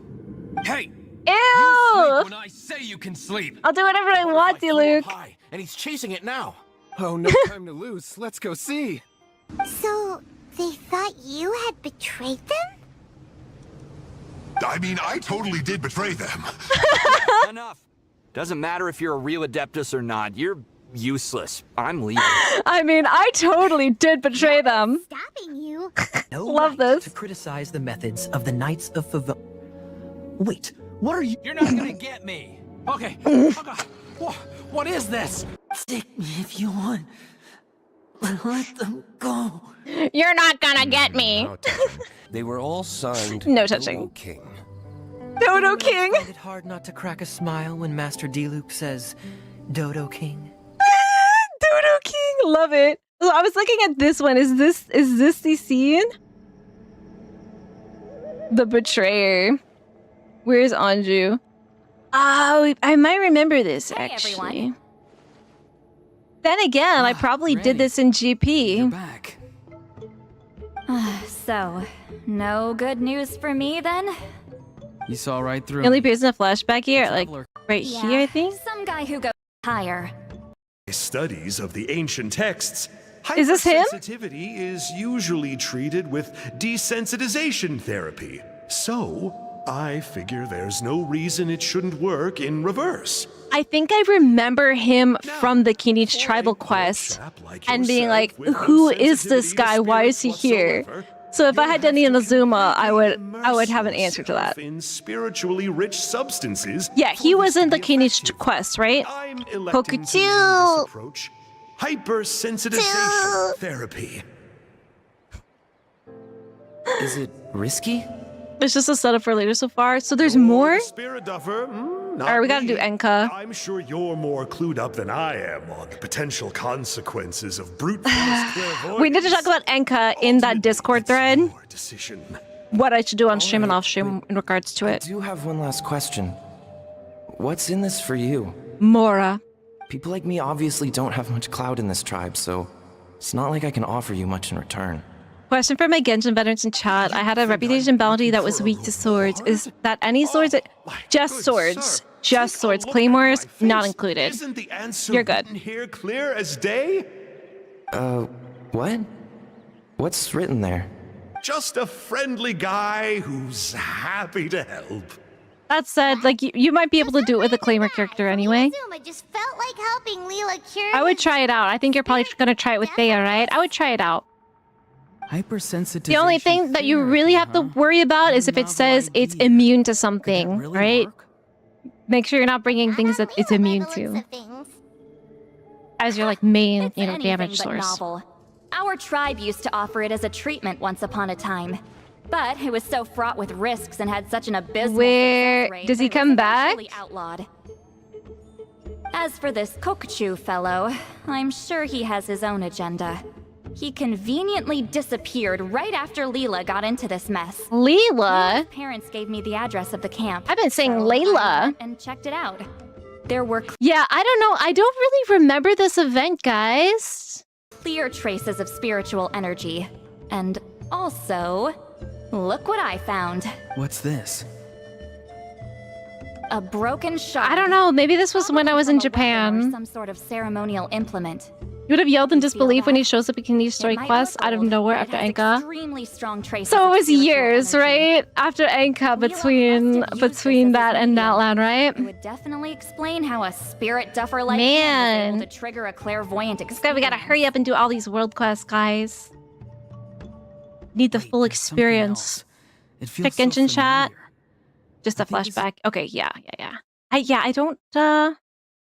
Hey! Ew! You sleep when I say you can sleep. I'll do whatever I want to, Luke. And he's chasing it now. Oh, no time to lose. Let's go see. So, they thought you had betrayed them? I mean, I totally did betray them. Enough. Doesn't matter if you're a real Adeptus or not. You're useless. I'm leaving. I mean, I totally did betray them. Stopping you. No Love right this. to criticize the methods of the Knights of Favon. Wait, what are you? You're not gonna get me. Okay. What is this? Stick me if you want. Let them go. You're not gonna get me. They were all signed No touching. King. Dodo King. I find it hard not to crack a smile when Master Diluc says, Dodo King. Dodo King, love it. So I was looking at this one. Is this the scene? The betrayer. Where's Anju? Oh, I might remember this actually. everyone. Then again, I probably did this in GP. You're back. So, no good news for me then? You saw right through. It only appears in a flashback here, like Traveler. right here, I think. Some guy who goes higher. Studies of the ancient texts. Is this him? Hypersensitivity is usually treated with desensitization therapy. So, I figure there's no reason it shouldn't work in reverse. I think I remember him from the Kinich tribal quest and being like, who is this guy? Why is he here? So if I had done Inazuma, I would have an answer to that. In spiritually rich substances. Yeah, he was in the Kinich quest, right? Kokuchu. Approach hypersensitization therapy. Is it risky? It's just a setup for later so far. So there's more? Spirit duffer? Alright, we gotta do Enka. I'm sure you're more clued up than I am on the potential consequences of brute force clairvoyance. We need to talk about Enka in that Discord thread. Decision. What I should do on stream and off stream in regards to I it. do have one last question. What's in this for you? Mora. People like me obviously don't have much clout in this tribe, so it's not like I can offer you much in return. Question for my Genshin veterans in chat. I had a reputation bounty that was weak to swords. Is that any swords? Just swords. Just swords. Claymores, not included. Isn't the answer You're good. here clear as day? What? What's written there? Just a friendly guy who's happy to help. That said, like, you might be able to do it with a Claymore character anyway. I just felt like helping Leela cure. I would try it out. I think you're probably gonna try it with Thea, right? I would try it out. Hypersensitization. The only thing that you really have to worry about is if it says it's immune to something, right? Make sure you're not bringing things that it's immune to as your like main, damage source. Novel. Our tribe used to offer it as a treatment once upon a time, but it was so fraught with risks and had such an abysmal Where success rate does he that it was come back? eventually outlawed. As for this Kokuchu fellow, I'm sure he has his own agenda. He conveniently disappeared right after Leela got into this mess. Leela? His parents gave me the address of the camp. I've been saying so Layla. I went and checked it out. There were Yeah, I don't know. I don't really remember this event, guys. clear traces of spiritual energy. And also, look what I found. What's this? A broken shard. I don't know. Maybe this was when I was in Japan. Some sort of ceremonial implement. You would have yelled in disbelief when he shows up in Kinich story quest out of nowhere after Enka. Extremely strong traces So it of was spiritual years, energy. right? After Enka, between that and Natlan, right? It would definitely explain how a spirit duffer like Man. him was able to trigger a clairvoyant This guy, we gotta hurry up and do all these world quests, guys. Need the full experience. It feels Check so Genshin chat. familiar. Just a flashback. Okay, yeah. I don't,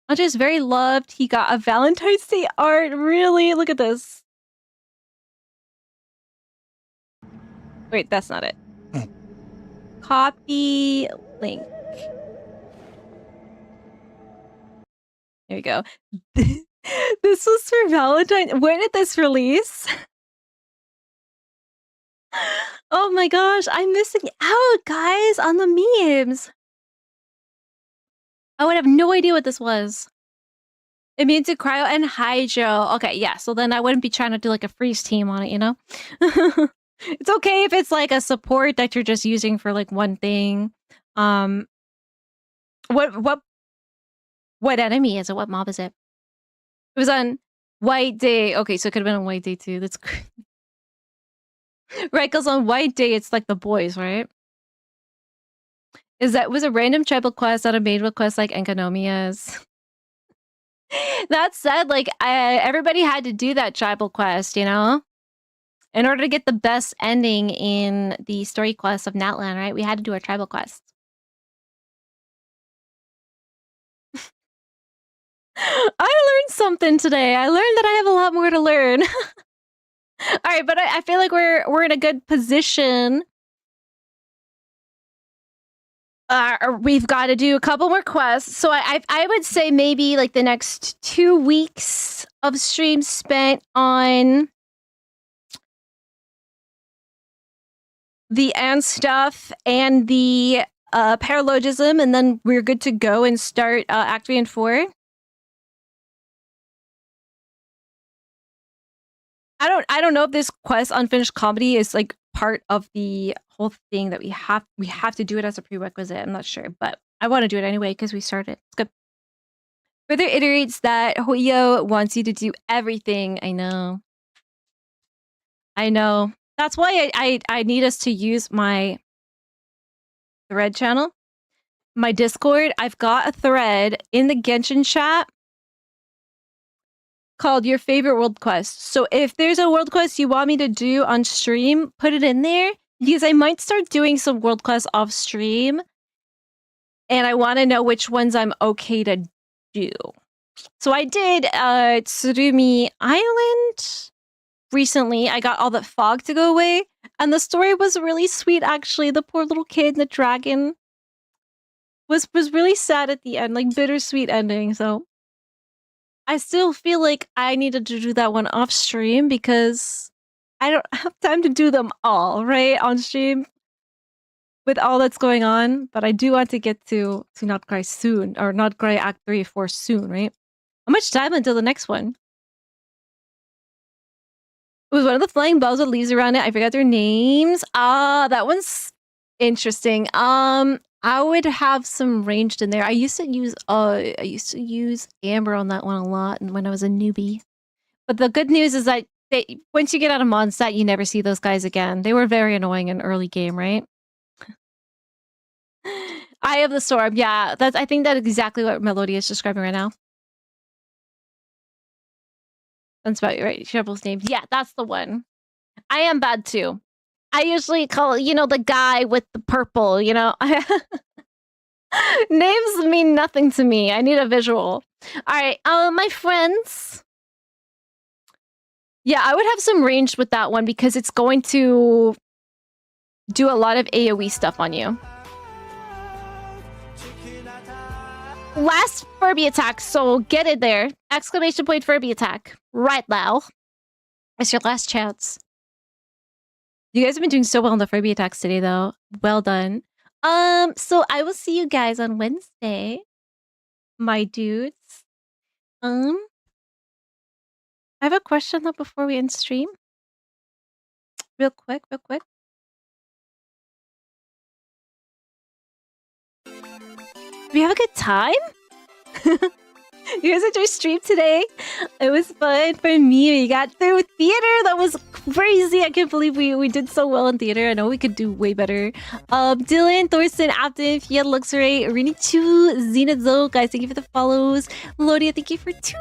Andre is very loved. He got a Valentine's Day art. Really? Look at this. Wait, that's not it. Copy link. There we go. This was for Valentine. When did this release? Oh my gosh, I'm missing out, guys, on the memes. I would have no idea what this was. Immune to cryo and hydro. Okay, yeah, so then I wouldn't be trying to do like a freeze team on it, you know? It's okay if it's like a support that you're just using for like one thing. What enemy is it? What mob is it? It was on White Day. Okay, so it could have been on White Day too. That's crazy. Right, because on White Day, it's like the boys, right? Was a random tribal quest, not a main quest like Enkanomiya's. That said, like, everybody had to do that tribal quest, you know? In order to get the best ending in the story quest of Natlan, right? We had to do our tribal quest. I learned something today. I learned that I have a lot more to learn. All right, but I feel like we're in a good position we've got to do a couple more quests. So I would say maybe like the next 2 weeks of stream spent on the and stuff and the paralogism, and then we're good to go and start Act 3 and 4. I don't know if this quest Unfinished Comedy is like part of the whole thing that we have to do it as a prerequisite. I'm not sure, but I want to do it anyway because we started. It's good. Further iterates that Hoyo wants you to do everything. I know. That's why I need us to use my thread channel, my Discord. I've got a thread in the Genshin chat called Your Favorite World Quest. So if there's a world quest you want me to do on stream, put it in there, because I might start doing some world quests off stream, and I want to know which ones I'm okay to do. So I did Tsurumi Island recently. I got all the fog to go away, and the story was really sweet, actually. The poor little kid and the dragon was really sad at the end, like bittersweet ending. So I still feel like I needed to do that one off stream because I don't have time to do them all, right, on stream with all that's going on. But I do want to get to Not Cry soon, or Not Cry Act 3 4 soon, right? How much time until the next one? It was one of the flying balls with leaves around it. I forgot their names. That one's interesting. I would have some ranged in there. I used to use Amber on that one a lot when I was a newbie. But the good news is that once you get out of Mondstadt, you never see those guys again. They were very annoying in early game, right? Eye of the Storm. Yeah, I think that's exactly what Melody is describing right now. That's about right. Shovel's names. Yeah, that's the one. I am bad too. I usually call, the guy with the purple, Names mean nothing to me. I need a visual. All right, my friends. Yeah, I would have some range with that one because it's going to do a lot of AoE stuff on you. Last Furby attack, so get it there. Exclamation point Furby attack. Right now. It's your last chance. You guys have been doing so well on the Furby attacks today, though. Well done. So I will see you guys on Wednesday, my dudes. I have a question though before we end stream. Real quick. We have a good time? You guys enjoyed stream today? It was fun for me. We got through theater. That was crazy. I can't believe we did so well in theater. I know we could do way better. Dylan, Thorsten, Aptin, Fiat, Luxray, Arini Chu, Xenazo, guys, thank you for the follows. Melodia, thank you for 2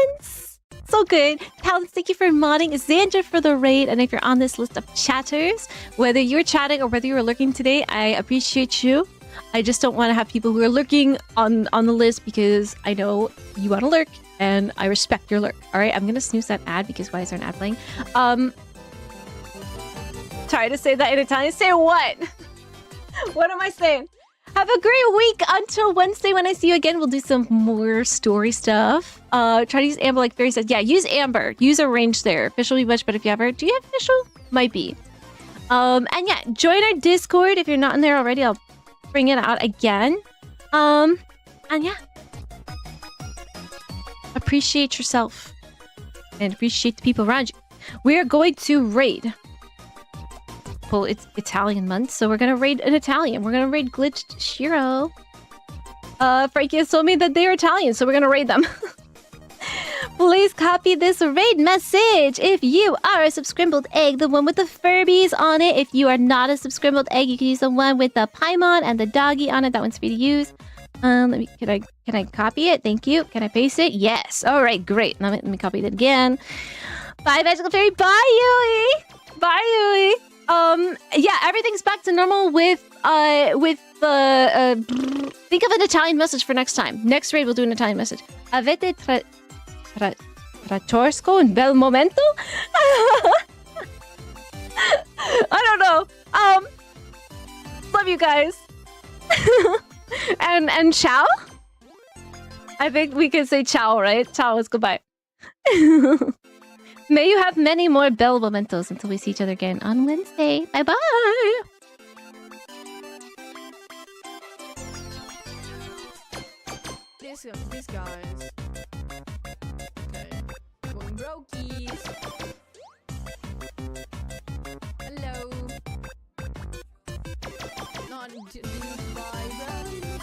months. So good. Talents, thank you for modding. Xandra for the raid. And if you're on this list of chatters, whether you're chatting or whether you're lurking today, I appreciate you. I just don't want to have people who are lurking on the list because I know you want to lurk and I respect your lurk. All right, I'm going to snooze that ad because why is there an ad playing? Try to say that in Italian. Say what? What am I saying? Have a great week until Wednesday when I see you again. We'll do some more story stuff. Try to use Amber like Fairy says. Yeah, use Amber. Use a range there. Fish will be much better if you have her. Do you have Fischl? Might be. And yeah, join our Discord if you're not in there already. I'll bring it out again. And yeah. Appreciate yourself. And appreciate the people around you. We are going to raid. Well, it's Italian month, so we're gonna raid an Italian. We're gonna raid Glitched Shiro. Frankie has told me that they're Italian, so we're gonna raid them. Please copy this raid message if you are a subscribbled egg, the one with the Furbies on it. If you are not a subscribbled egg, you can use the one with the Paimon and the doggy on it. That one's free to use. Can I copy it? Thank you. Can I paste it? Yes. All right, great. Let me copy it again. Bye, Magical Fairy. Bye, Yui. Bye, Yui. Yeah, everything's back to normal with the think of an Italian message for next time. Next raid we'll do an Italian message. Avete trascorso un bel momento? I don't know. Love you guys. And ciao? I think we could say ciao, right? Ciao is goodbye. May you have many more bell mementos until we see each other again on Wednesday. Bye-bye! This guys. Okay. Going brokies. Hello. Not bye, bro.